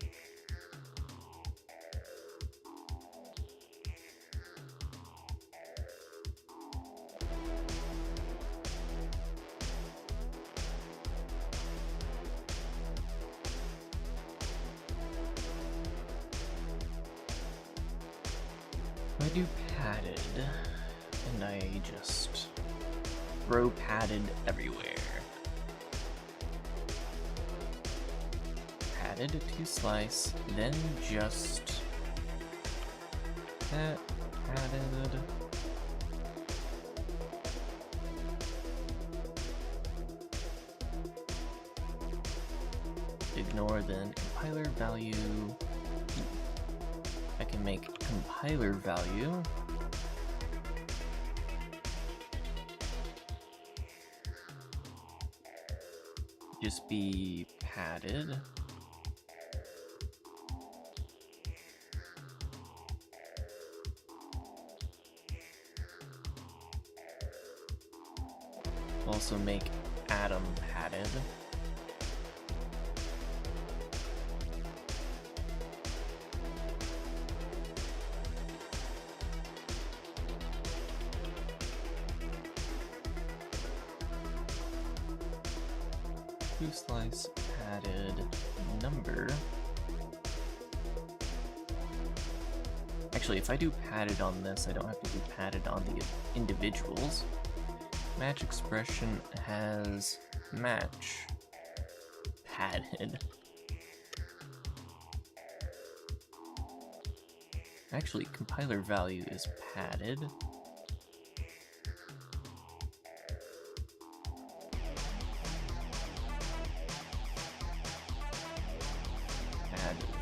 S1: I do padded, and I just throw padded everywhere. Padded to slice, then just that padded. Ignore then compiler value. I can make compiler value just be padded. Also make atom padded. Slice padded number. Actually, if I do padded on this, I don't have to do padded on the individuals. Match expression has match padded. Actually, compiler value is padded.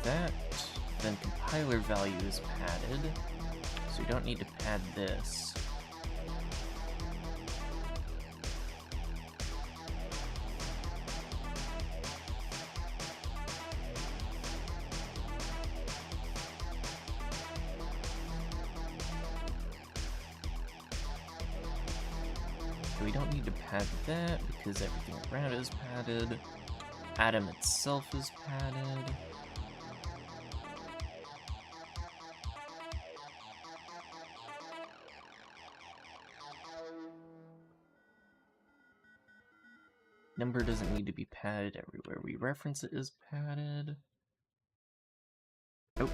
S1: That, then compiler value is padded, so you don't need to pad this. So we don't need to pad that because everything around it is padded. Atom itself is padded. Number doesn't need to be padded everywhere we reference it is padded. Oh.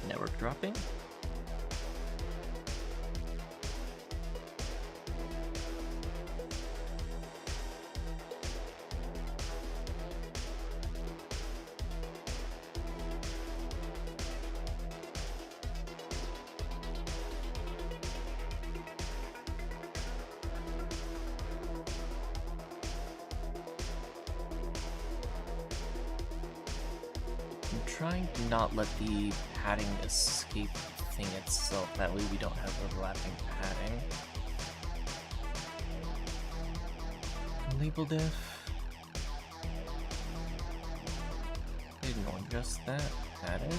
S1: Network dropping. Trying to not let the padding escape the thing itself, that way we don't have overlapping padding. Label diff. Ignore just that, padded.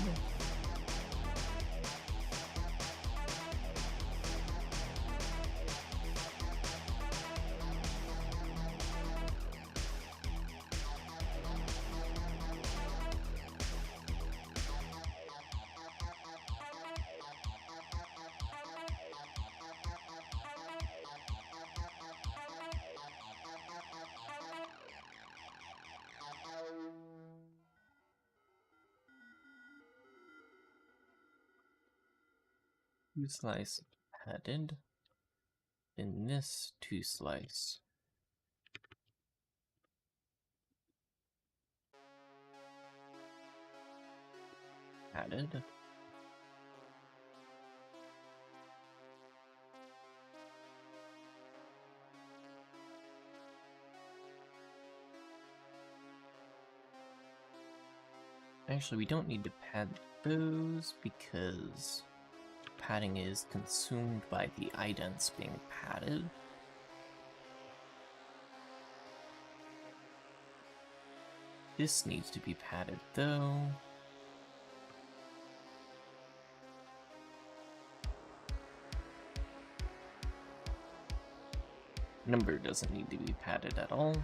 S1: Two slice padded, then this two slice. Padded. Actually, we don't need to pad those because padding is consumed by the idents being padded. This needs to be padded though. Number doesn't need to be padded at all.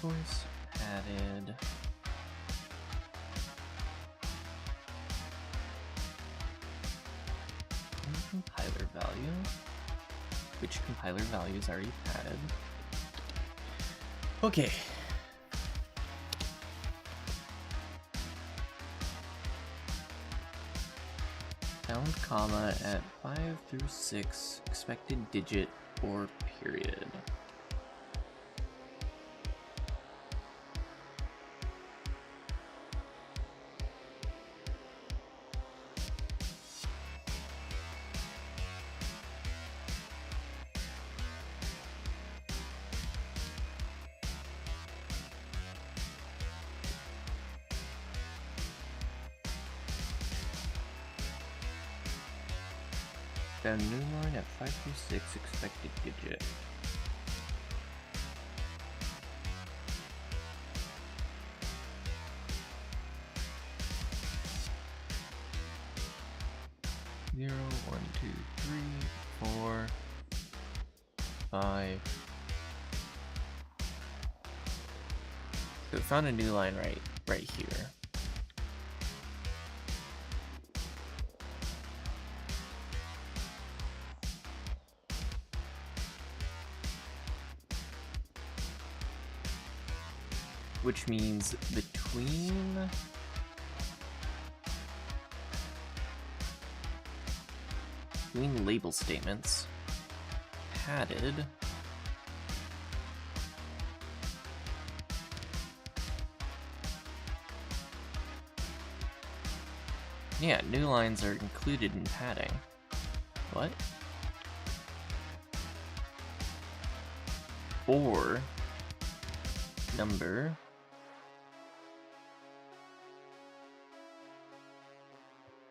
S1: Voice added. Compiler value. Which compiler value is already padded? Okay. Found comma at 5 through 6 expected digit or period. Found new line at 5 through 6 expected digit. Zero, 1, 2, 3, 4, 5. So it found a new line right here. Which means between label statements, padded yeah, new lines are included in padding. What? Or number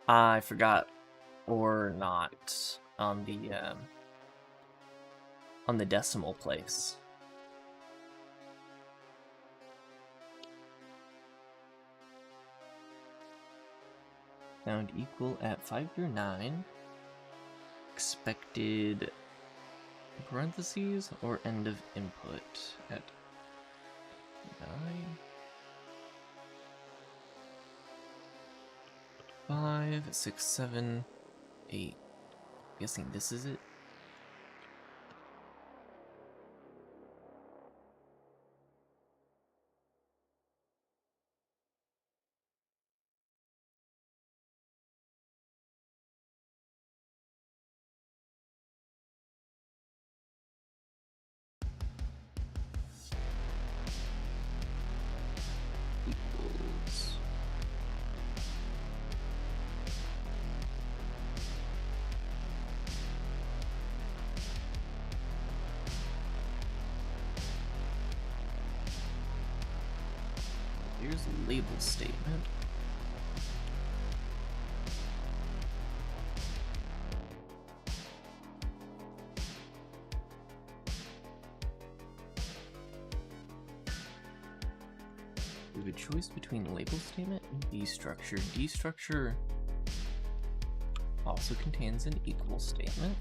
S1: I forgot or not on the decimal place. Found equal at 5 through 9. Expected parentheses or end of input at 9. 5, 6, 7, 8. Guessing this is it. Equals. Here's a label statement. We have a choice between label statement and D structure. D structure also contains an equal statement.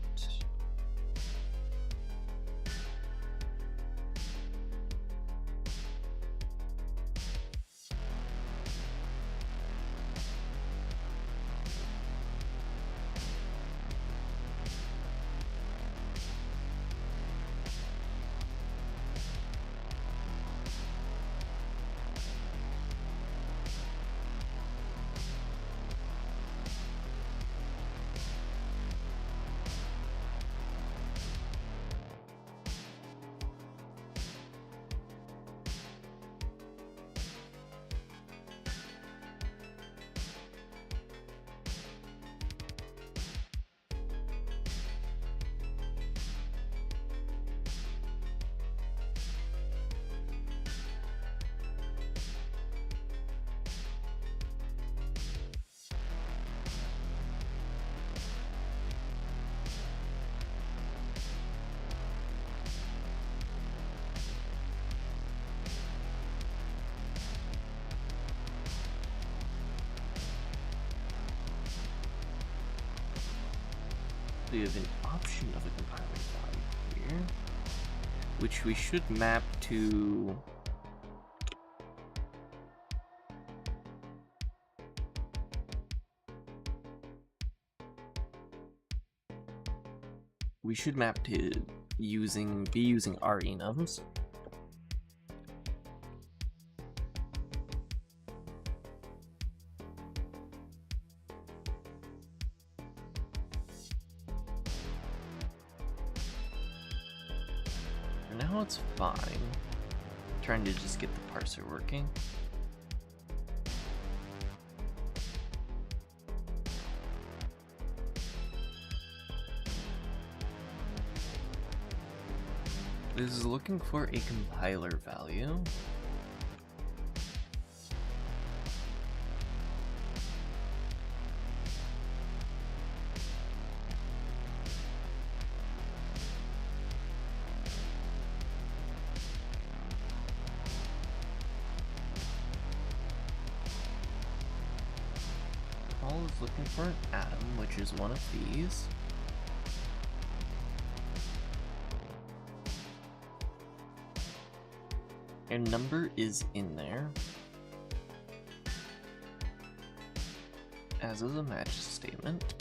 S1: we have an option of a compiler value here, which we should map to using our enums. Now it's fine. Trying to just get the parser working. This is looking for a compiler value. All is looking for an atom, which is one of these. And number is in there, as is a match statement.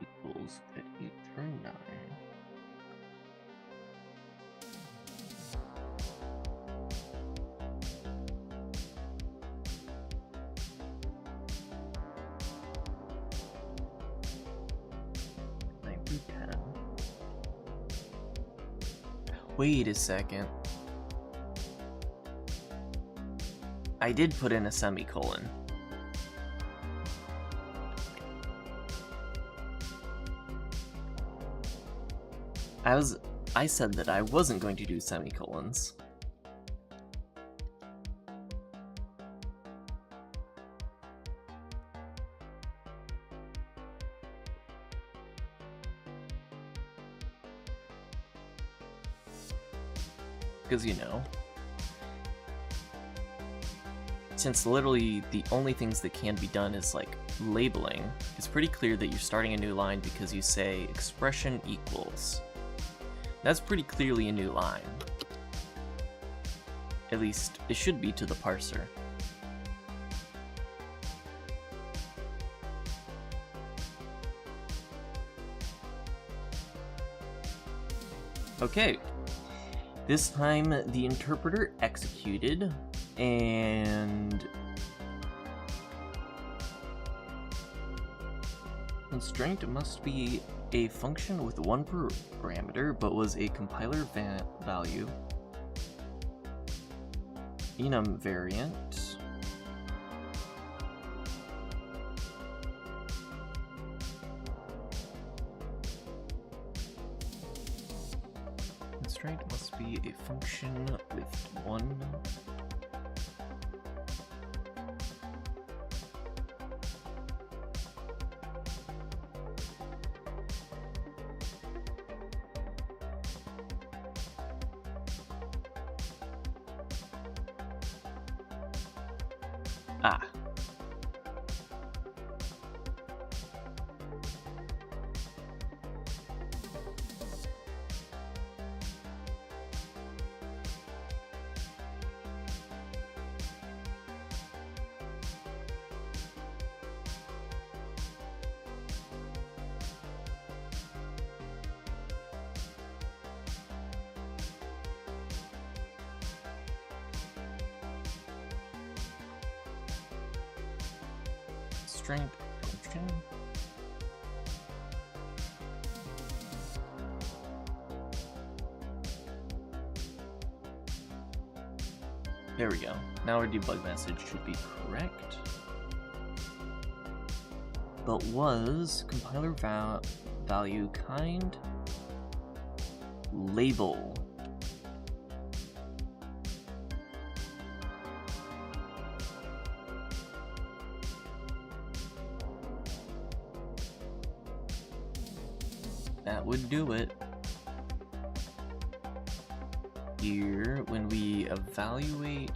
S1: Equals at 8 through 9. Through 10. Wait a second. I did put in a semicolon. I said that I wasn't going to do semicolons. Because, you know, since literally the only things that can be done is like labeling, it's pretty clear that you're starting a new line because you say expression equals. That's pretty clearly a new line. At least, it should be to the parser. Okay. This time, the interpreter executed, and constraint must be a function with one parameter, but was a compiler value, enum variant, constraint must be a function with one constraint function. There we go. Now our debug message should be correct. But was compiler value kind label? That would do it. Here, when we evaluate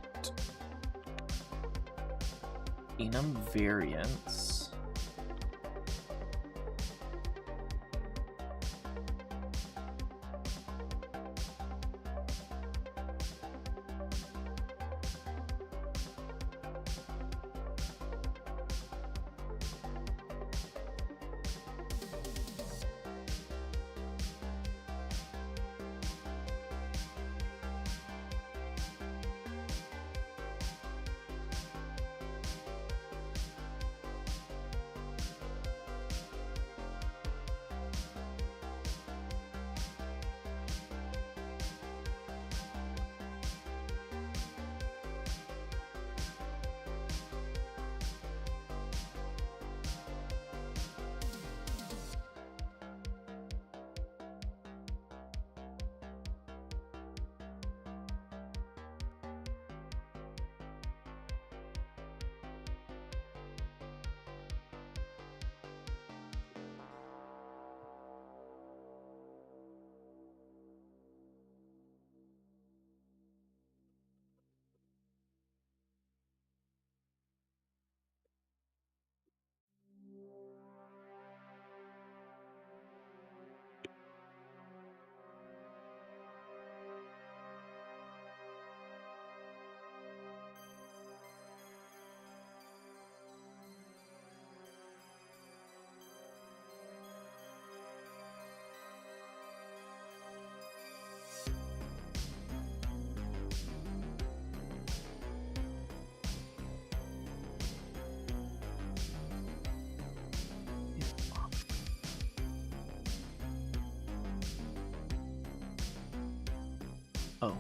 S1: enum variance, oh.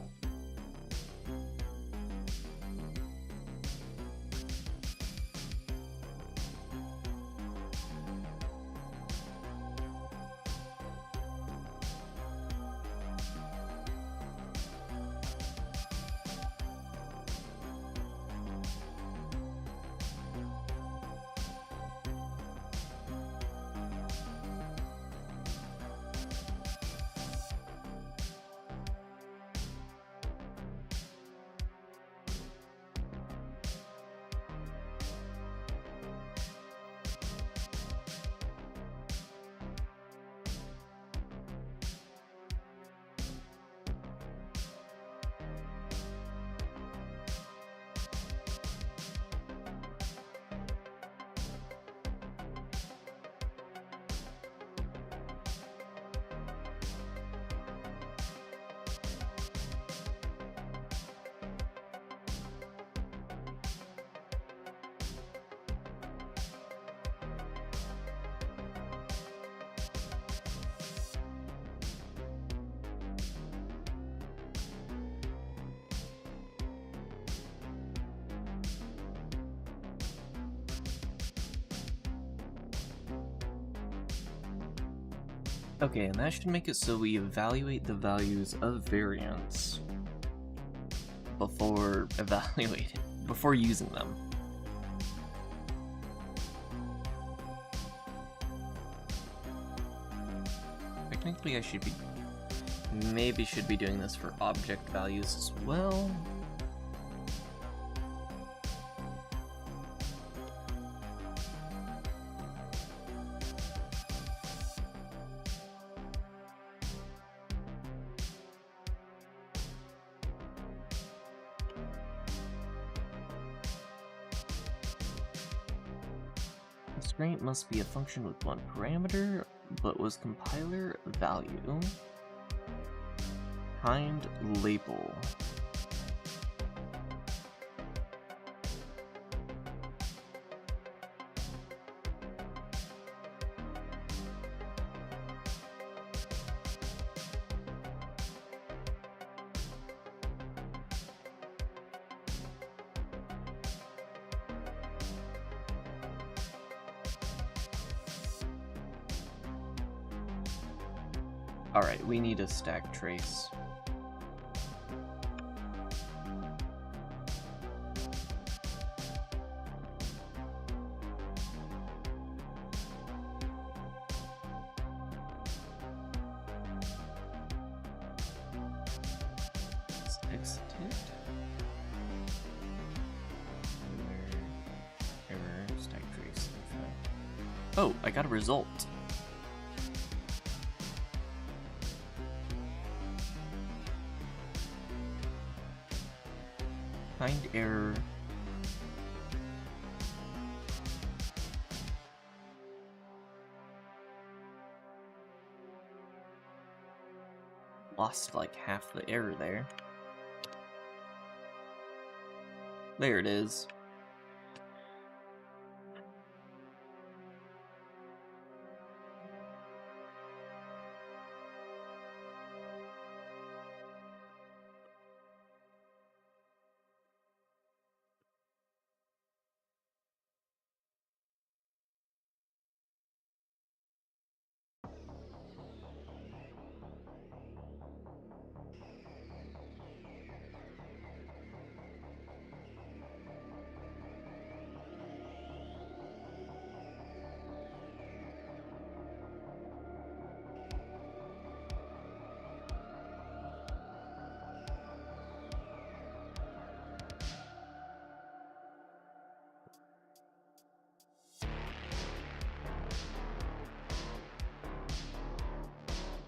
S1: Okay, and that should make it so we evaluate the values of variance before before using them. Technically, I should be doing this for object values as well. Constraint must be a function with one parameter, but was compiler value kind label. Alright, we need a stack trace. Let's exit it. Error, stack trace. Oh, I got a result. Find error. Lost like half the error there. There it is.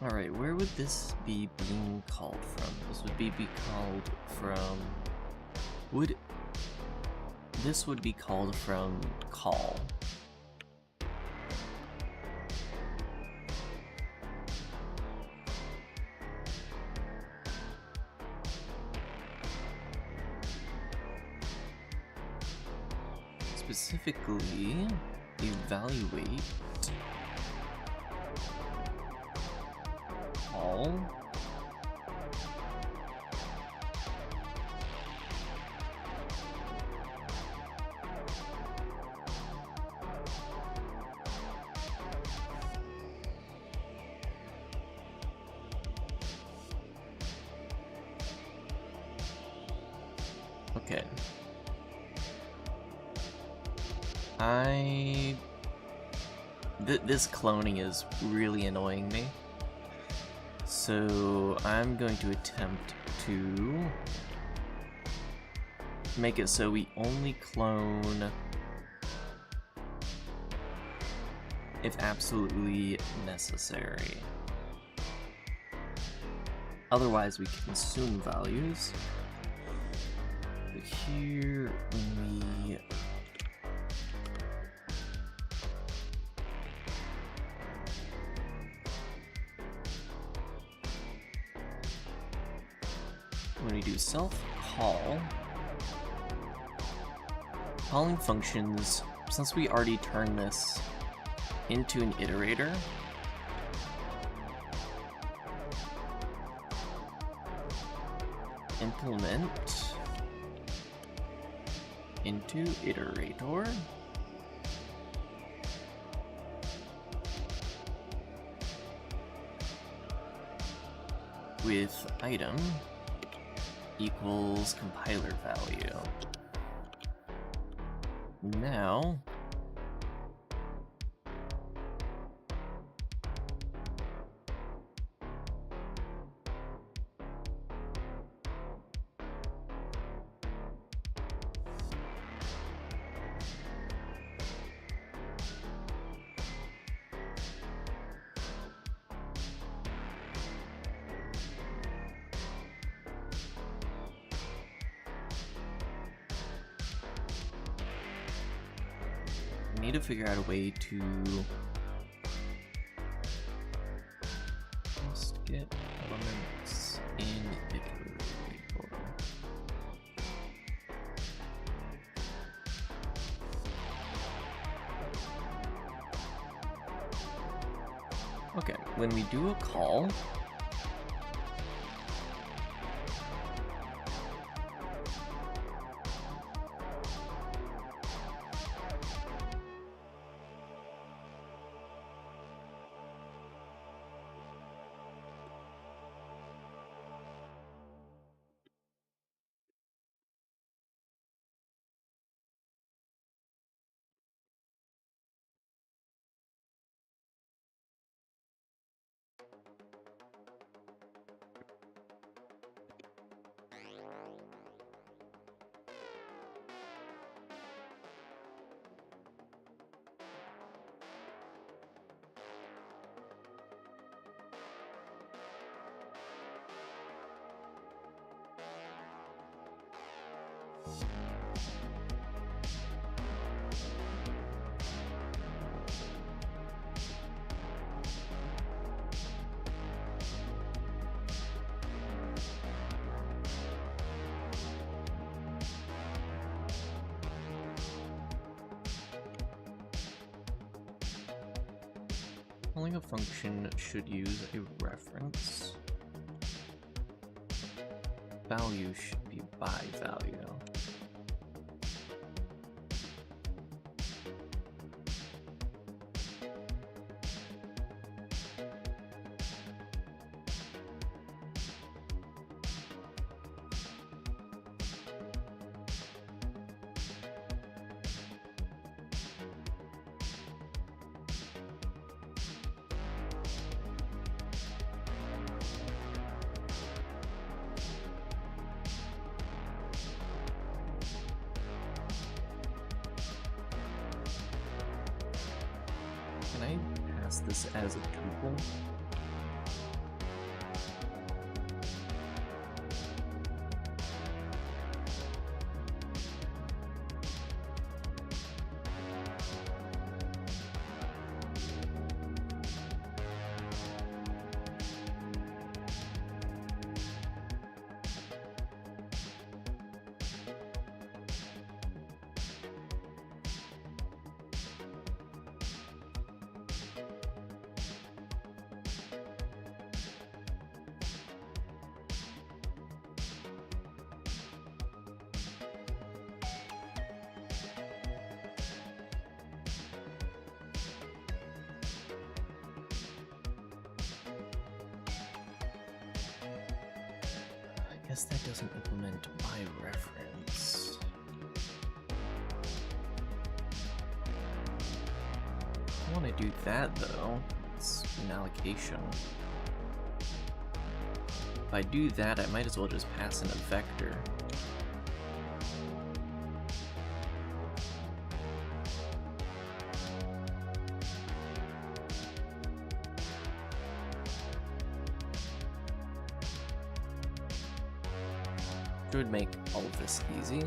S1: Alright, where would this be being called from? This would be called from... This would be called from call. Specifically, evaluate call. Okay. This cloning is really annoying me. So I'm going to attempt to make it so we only clone if absolutely necessary. Otherwise we consume values. But here when we do self-call, calling functions, since we already turned this into an iterator, implement into iterator with item equals compiler value. Now, need to figure out a way to just get elements in iterator. Okay, when we do a call, Calling a function should use a reference. Value should be by value. Can I pass this as a tuple? I guess that doesn't implement by reference. I want to do that though. It's an allocation. If I do that, I might as well just pass in a vector. It would make all of this easy.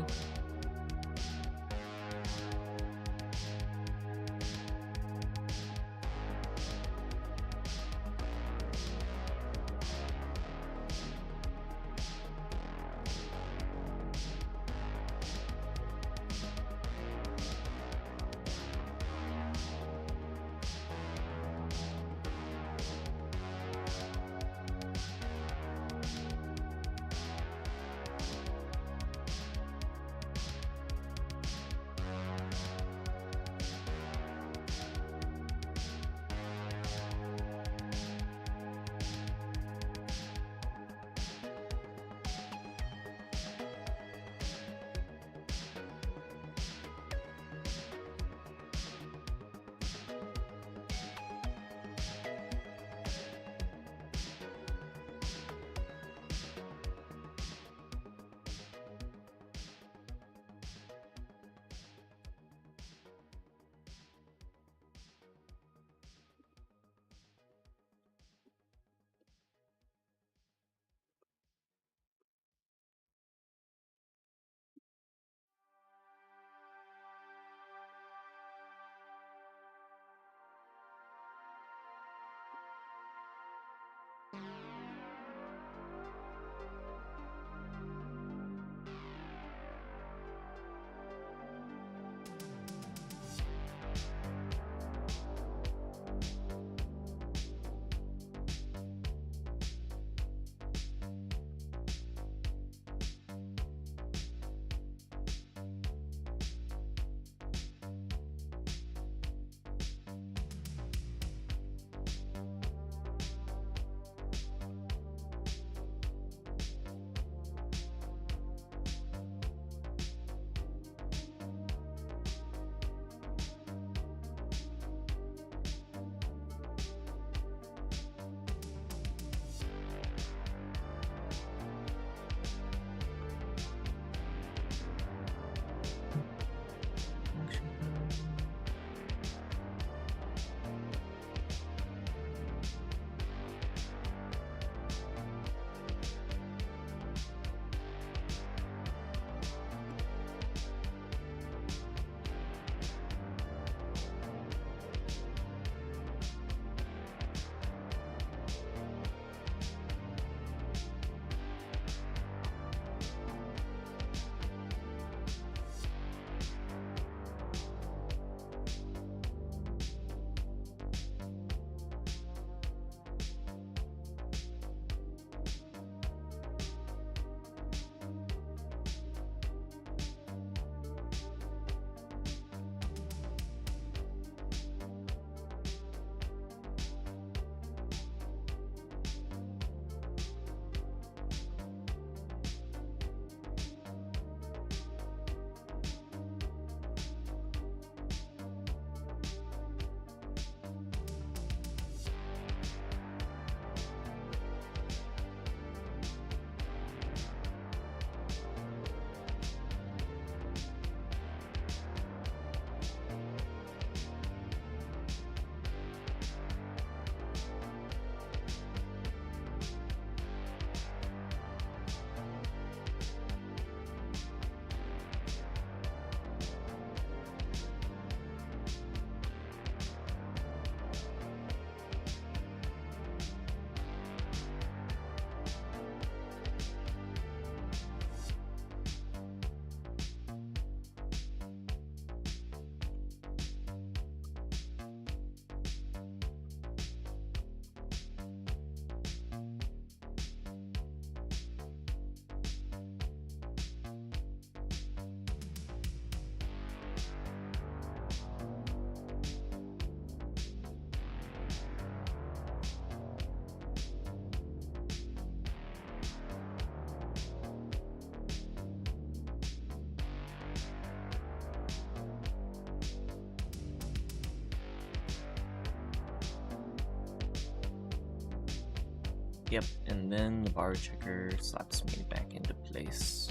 S1: Yep, and then the bar checker slaps me back into place.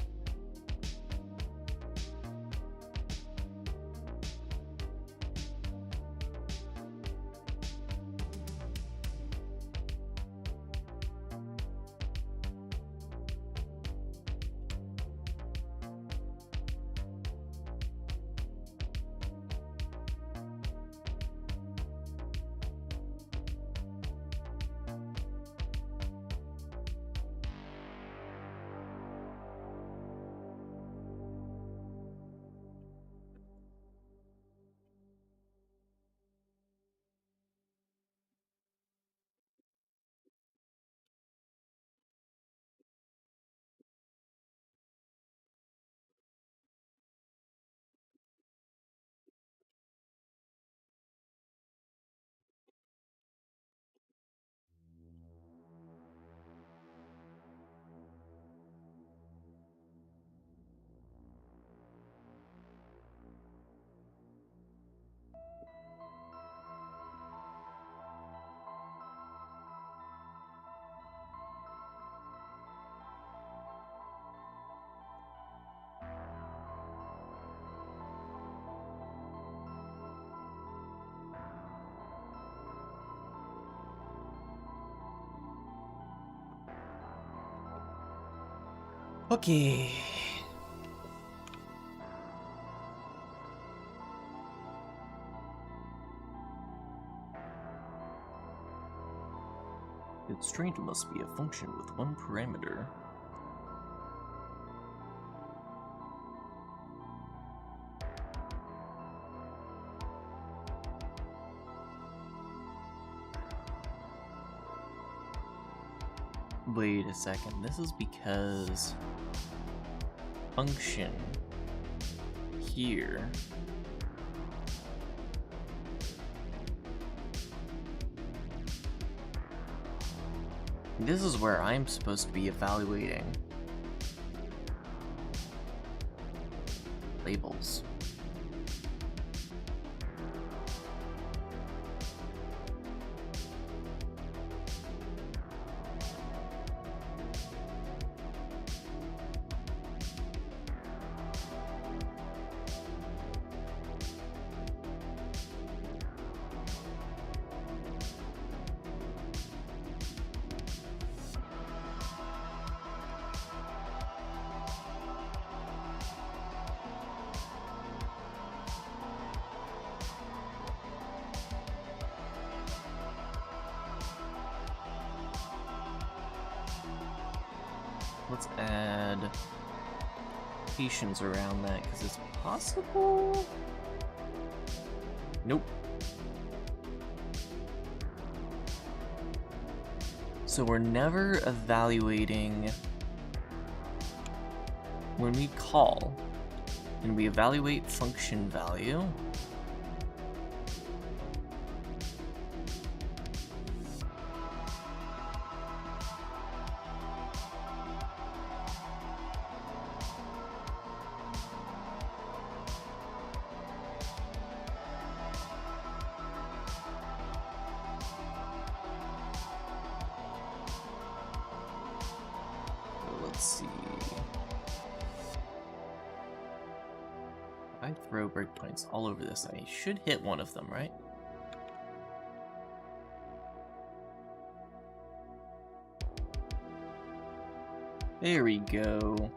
S1: Okay. It's strange, it must be a function with one parameter. Wait a second, this is because function here this is where I'm supposed to be evaluating labels. Let's add patience around that, because it's possible? Nope. So we're never evaluating when we call and we evaluate function value. Let's see. I throw breakpoints all over this. I should hit one of them, right? There we go.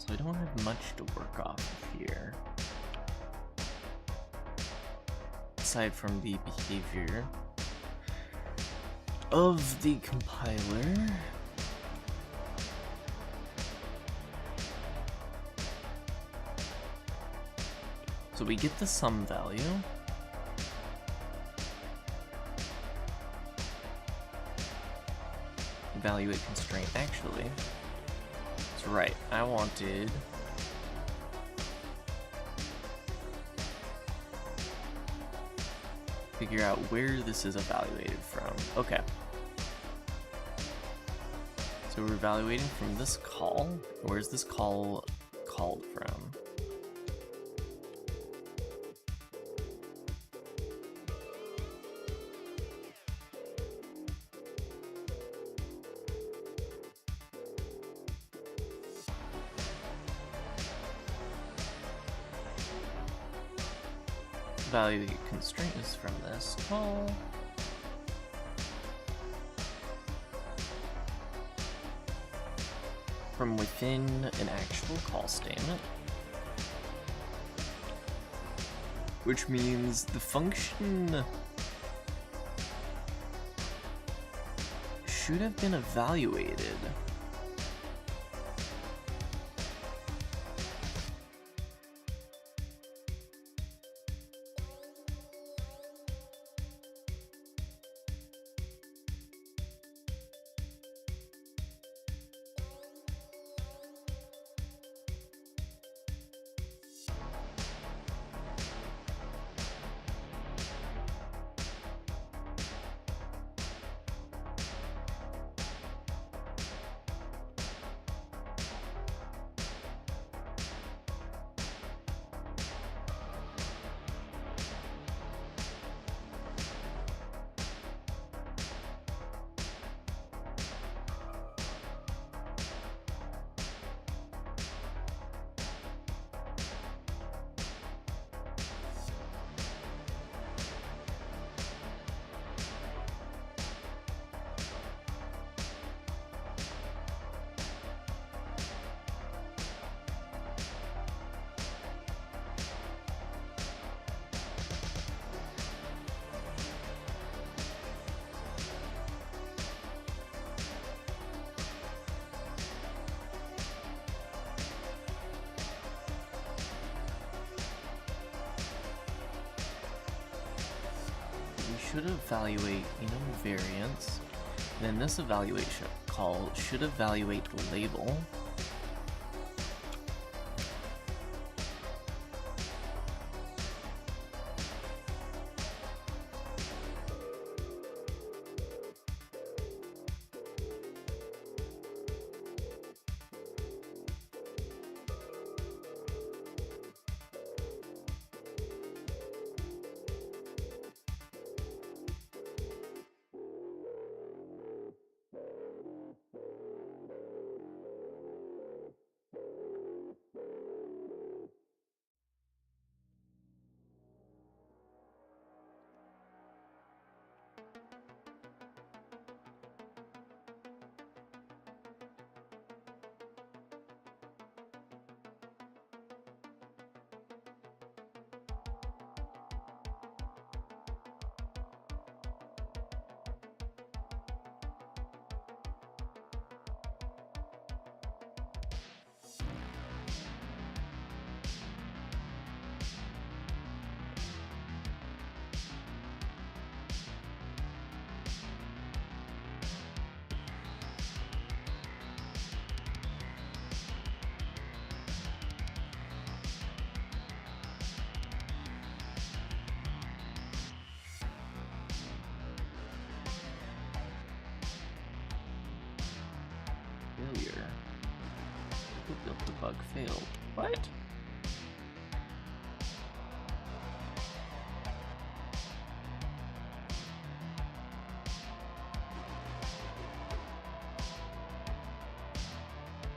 S1: So I don't have much to work off of here. Aside from the behavior of the compiler. So we get the sum value. Evaluate constraint. Actually, that's right. I wanted figure out where this is evaluated from. Okay. So we're evaluating from this call. Where's this call called from? Value constraint is from this call. From within an actual call statement. Which means the function should have been evaluated. Should evaluate variance. Then this evaluation call should evaluate label. Failure. Who built the bug failed? What?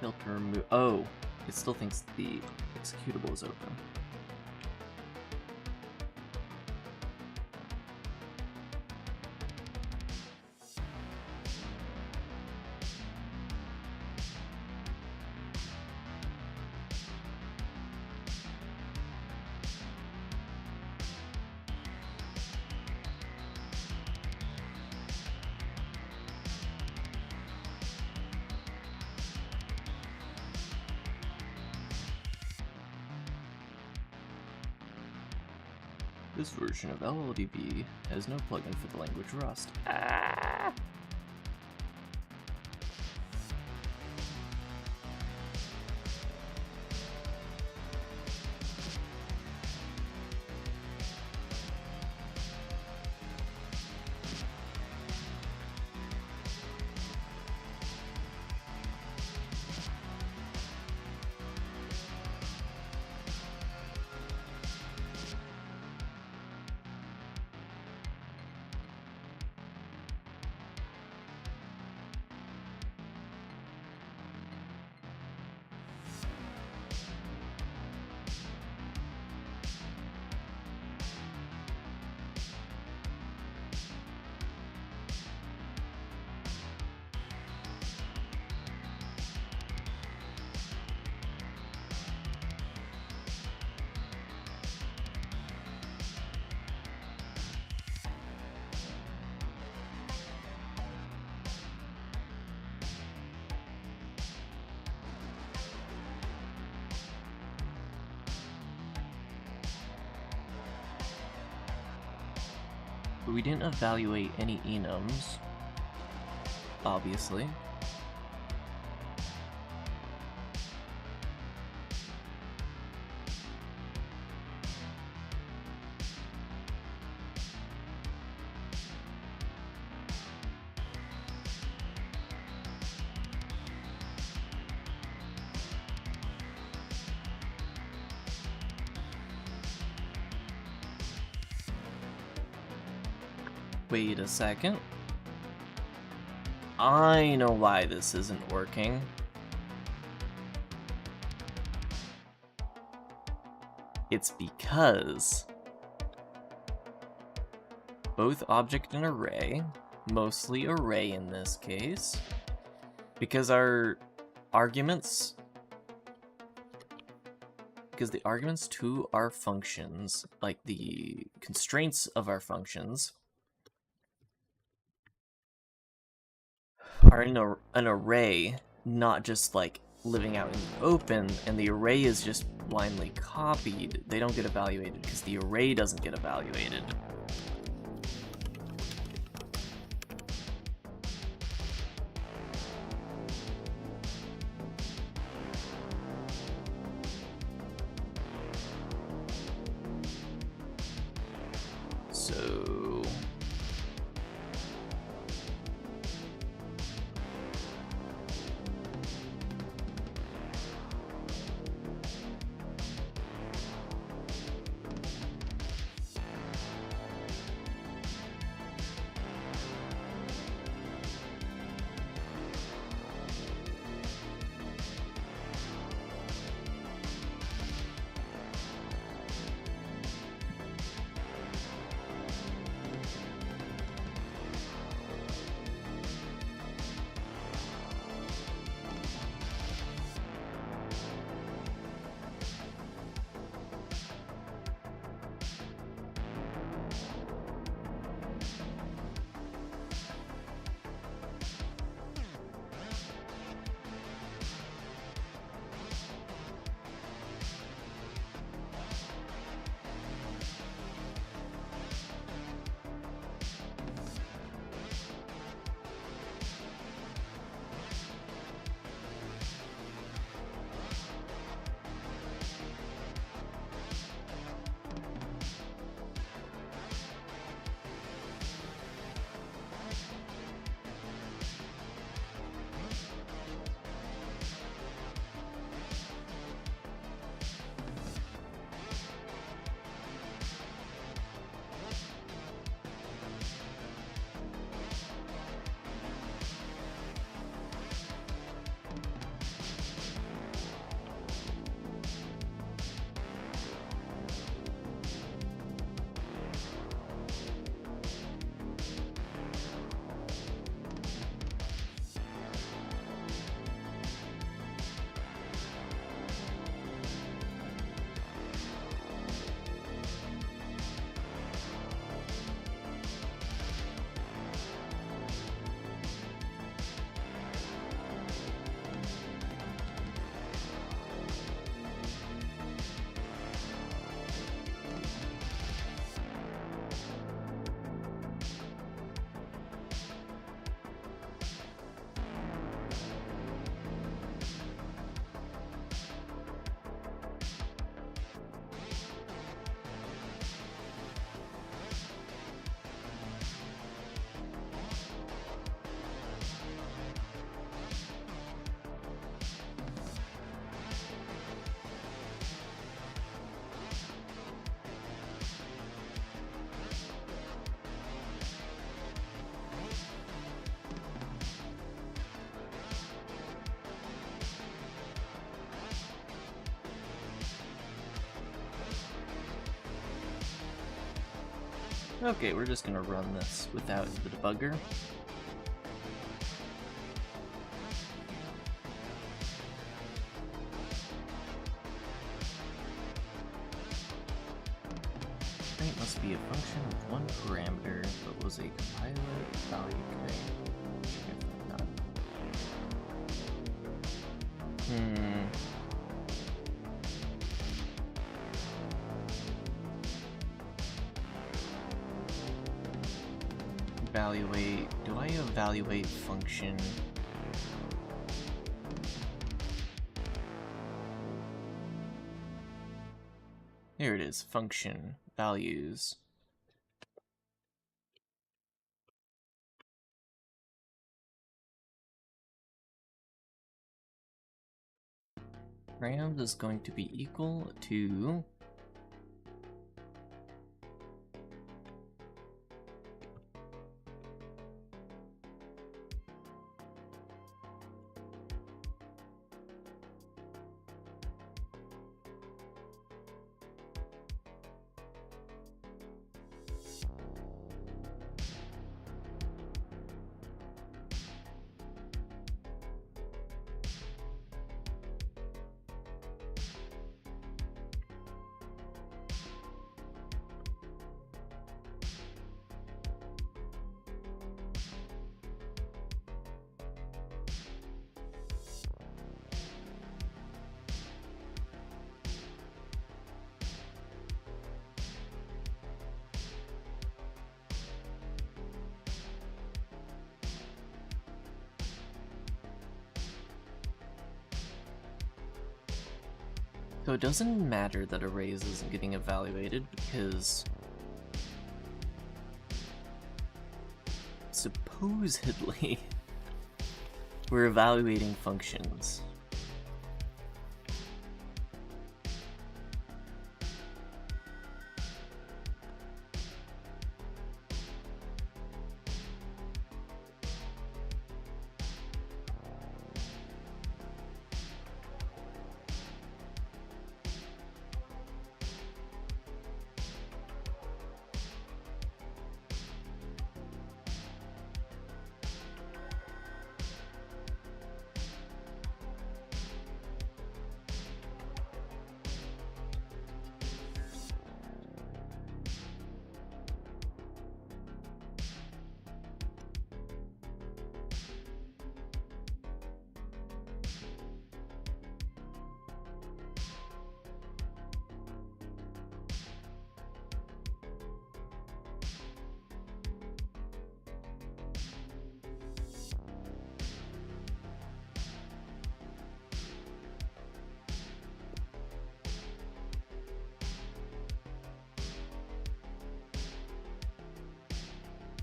S1: Failed to remove. Oh, it still thinks the executable is open. This version of LLDB has no plugin for the language Rust. Ah! But we didn't evaluate any enums, obviously. Wait a second. I know why this isn't working. It's because both object and array, mostly array in this case, because our arguments, the arguments to our functions, like the constraints of our functions, are in an array, not just like living out in the open, and the array is just blindly copied. They don't get evaluated because the array doesn't get evaluated. So Okay, we're just gonna run this without the debugger. It must be a function with one parameter, but was a compiler value not. Evaluate. Do I evaluate function? Here it is, function values. Rams is going to be equal to So it doesn't matter that arrays isn't getting evaluated because supposedly we're evaluating functions.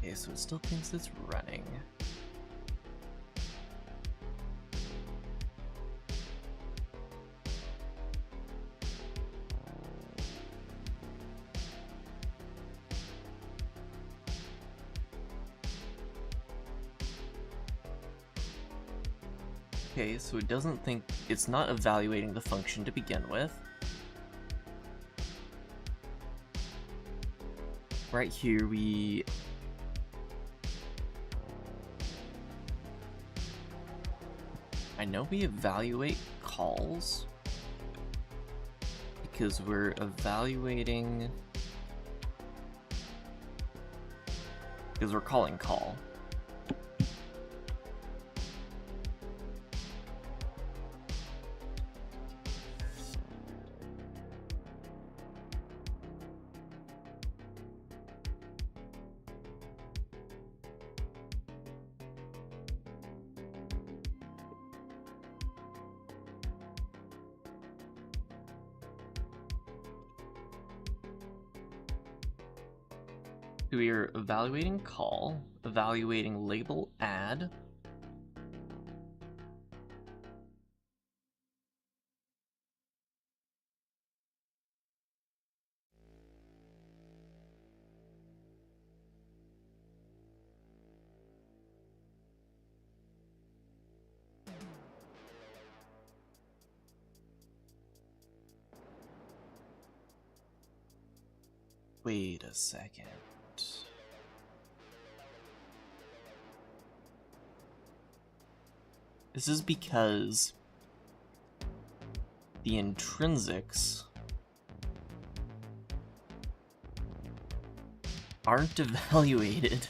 S1: Okay, so it still thinks it's running. Okay, so it doesn't think it's not evaluating the function to begin with. Right here I know we evaluate calls because we're evaluating because we're calling call. We are evaluating call, evaluating label add. Wait a second. This is because the intrinsics aren't evaluated.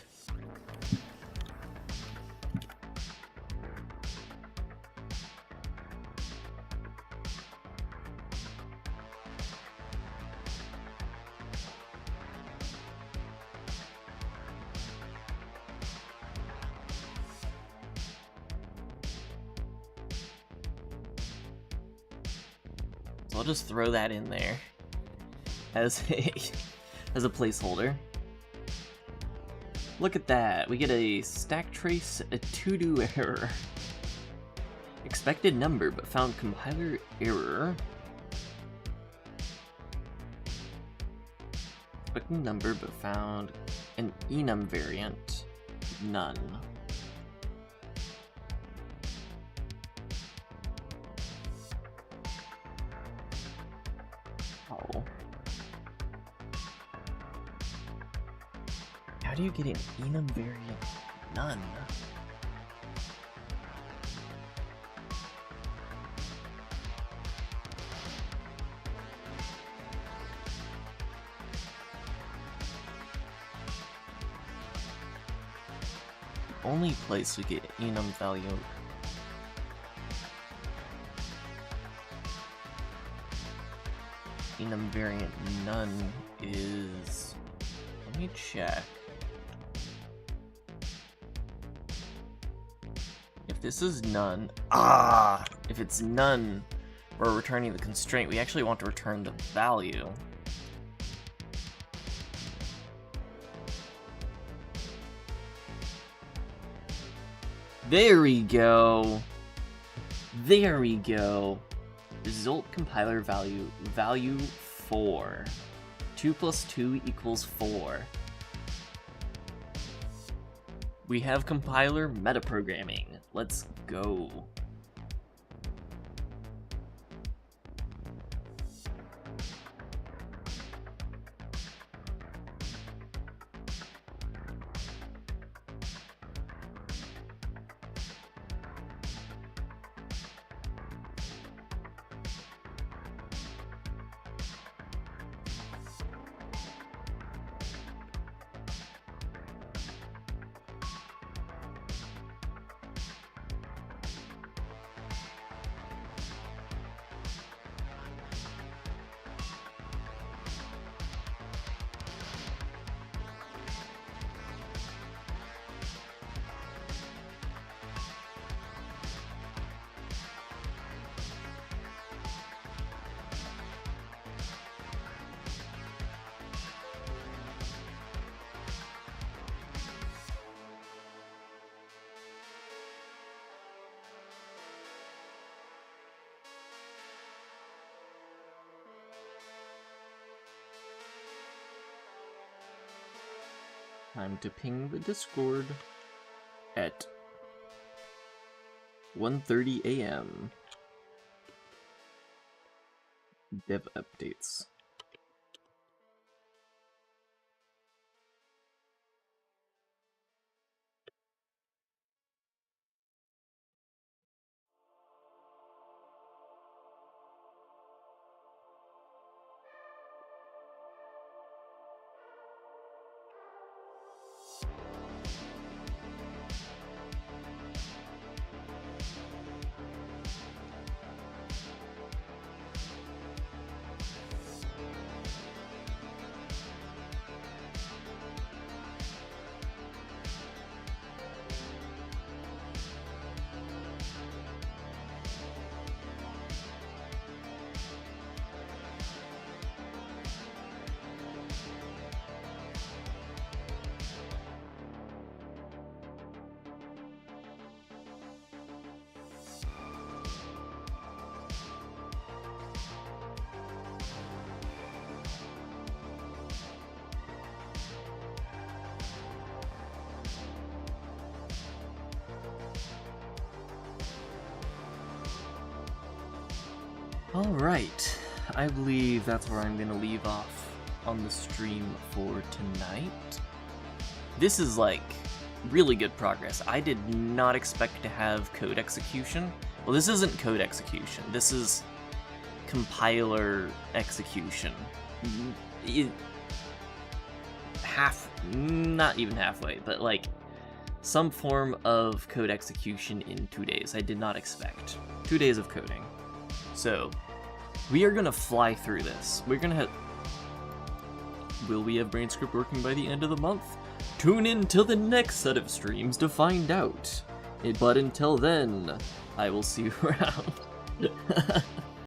S1: So I'll just throw that in there as a placeholder. Look at that, we get a stack trace, a to-do error. Expected number, but found compiler error. Expected number, but found an enum variant, none. Oh. How do you get an enum variant? None. The only place we get enum value enum variant none is, let me check. If this is none, if it's none, we're returning the constraint. We actually want to return the value. There we go. There we go. Result compiler value, value 4. 2 plus 2 equals 4. We have compiler metaprogramming. Let's go. Time to ping the Discord at 1:30 a.m. Dev updates. Alright, I believe that's where I'm gonna leave off on the stream for tonight. This is like really good progress. I did not expect to have code execution. Well, this isn't code execution. This is compiler execution. Not even halfway, but like some form of code execution in 2 days. I did not expect. 2 days of coding. So, we are gonna fly through this. We're gonna have... Will we have BraneScript working by the end of the month? Tune in till the next set of streams to find out. But until then, I will see you around.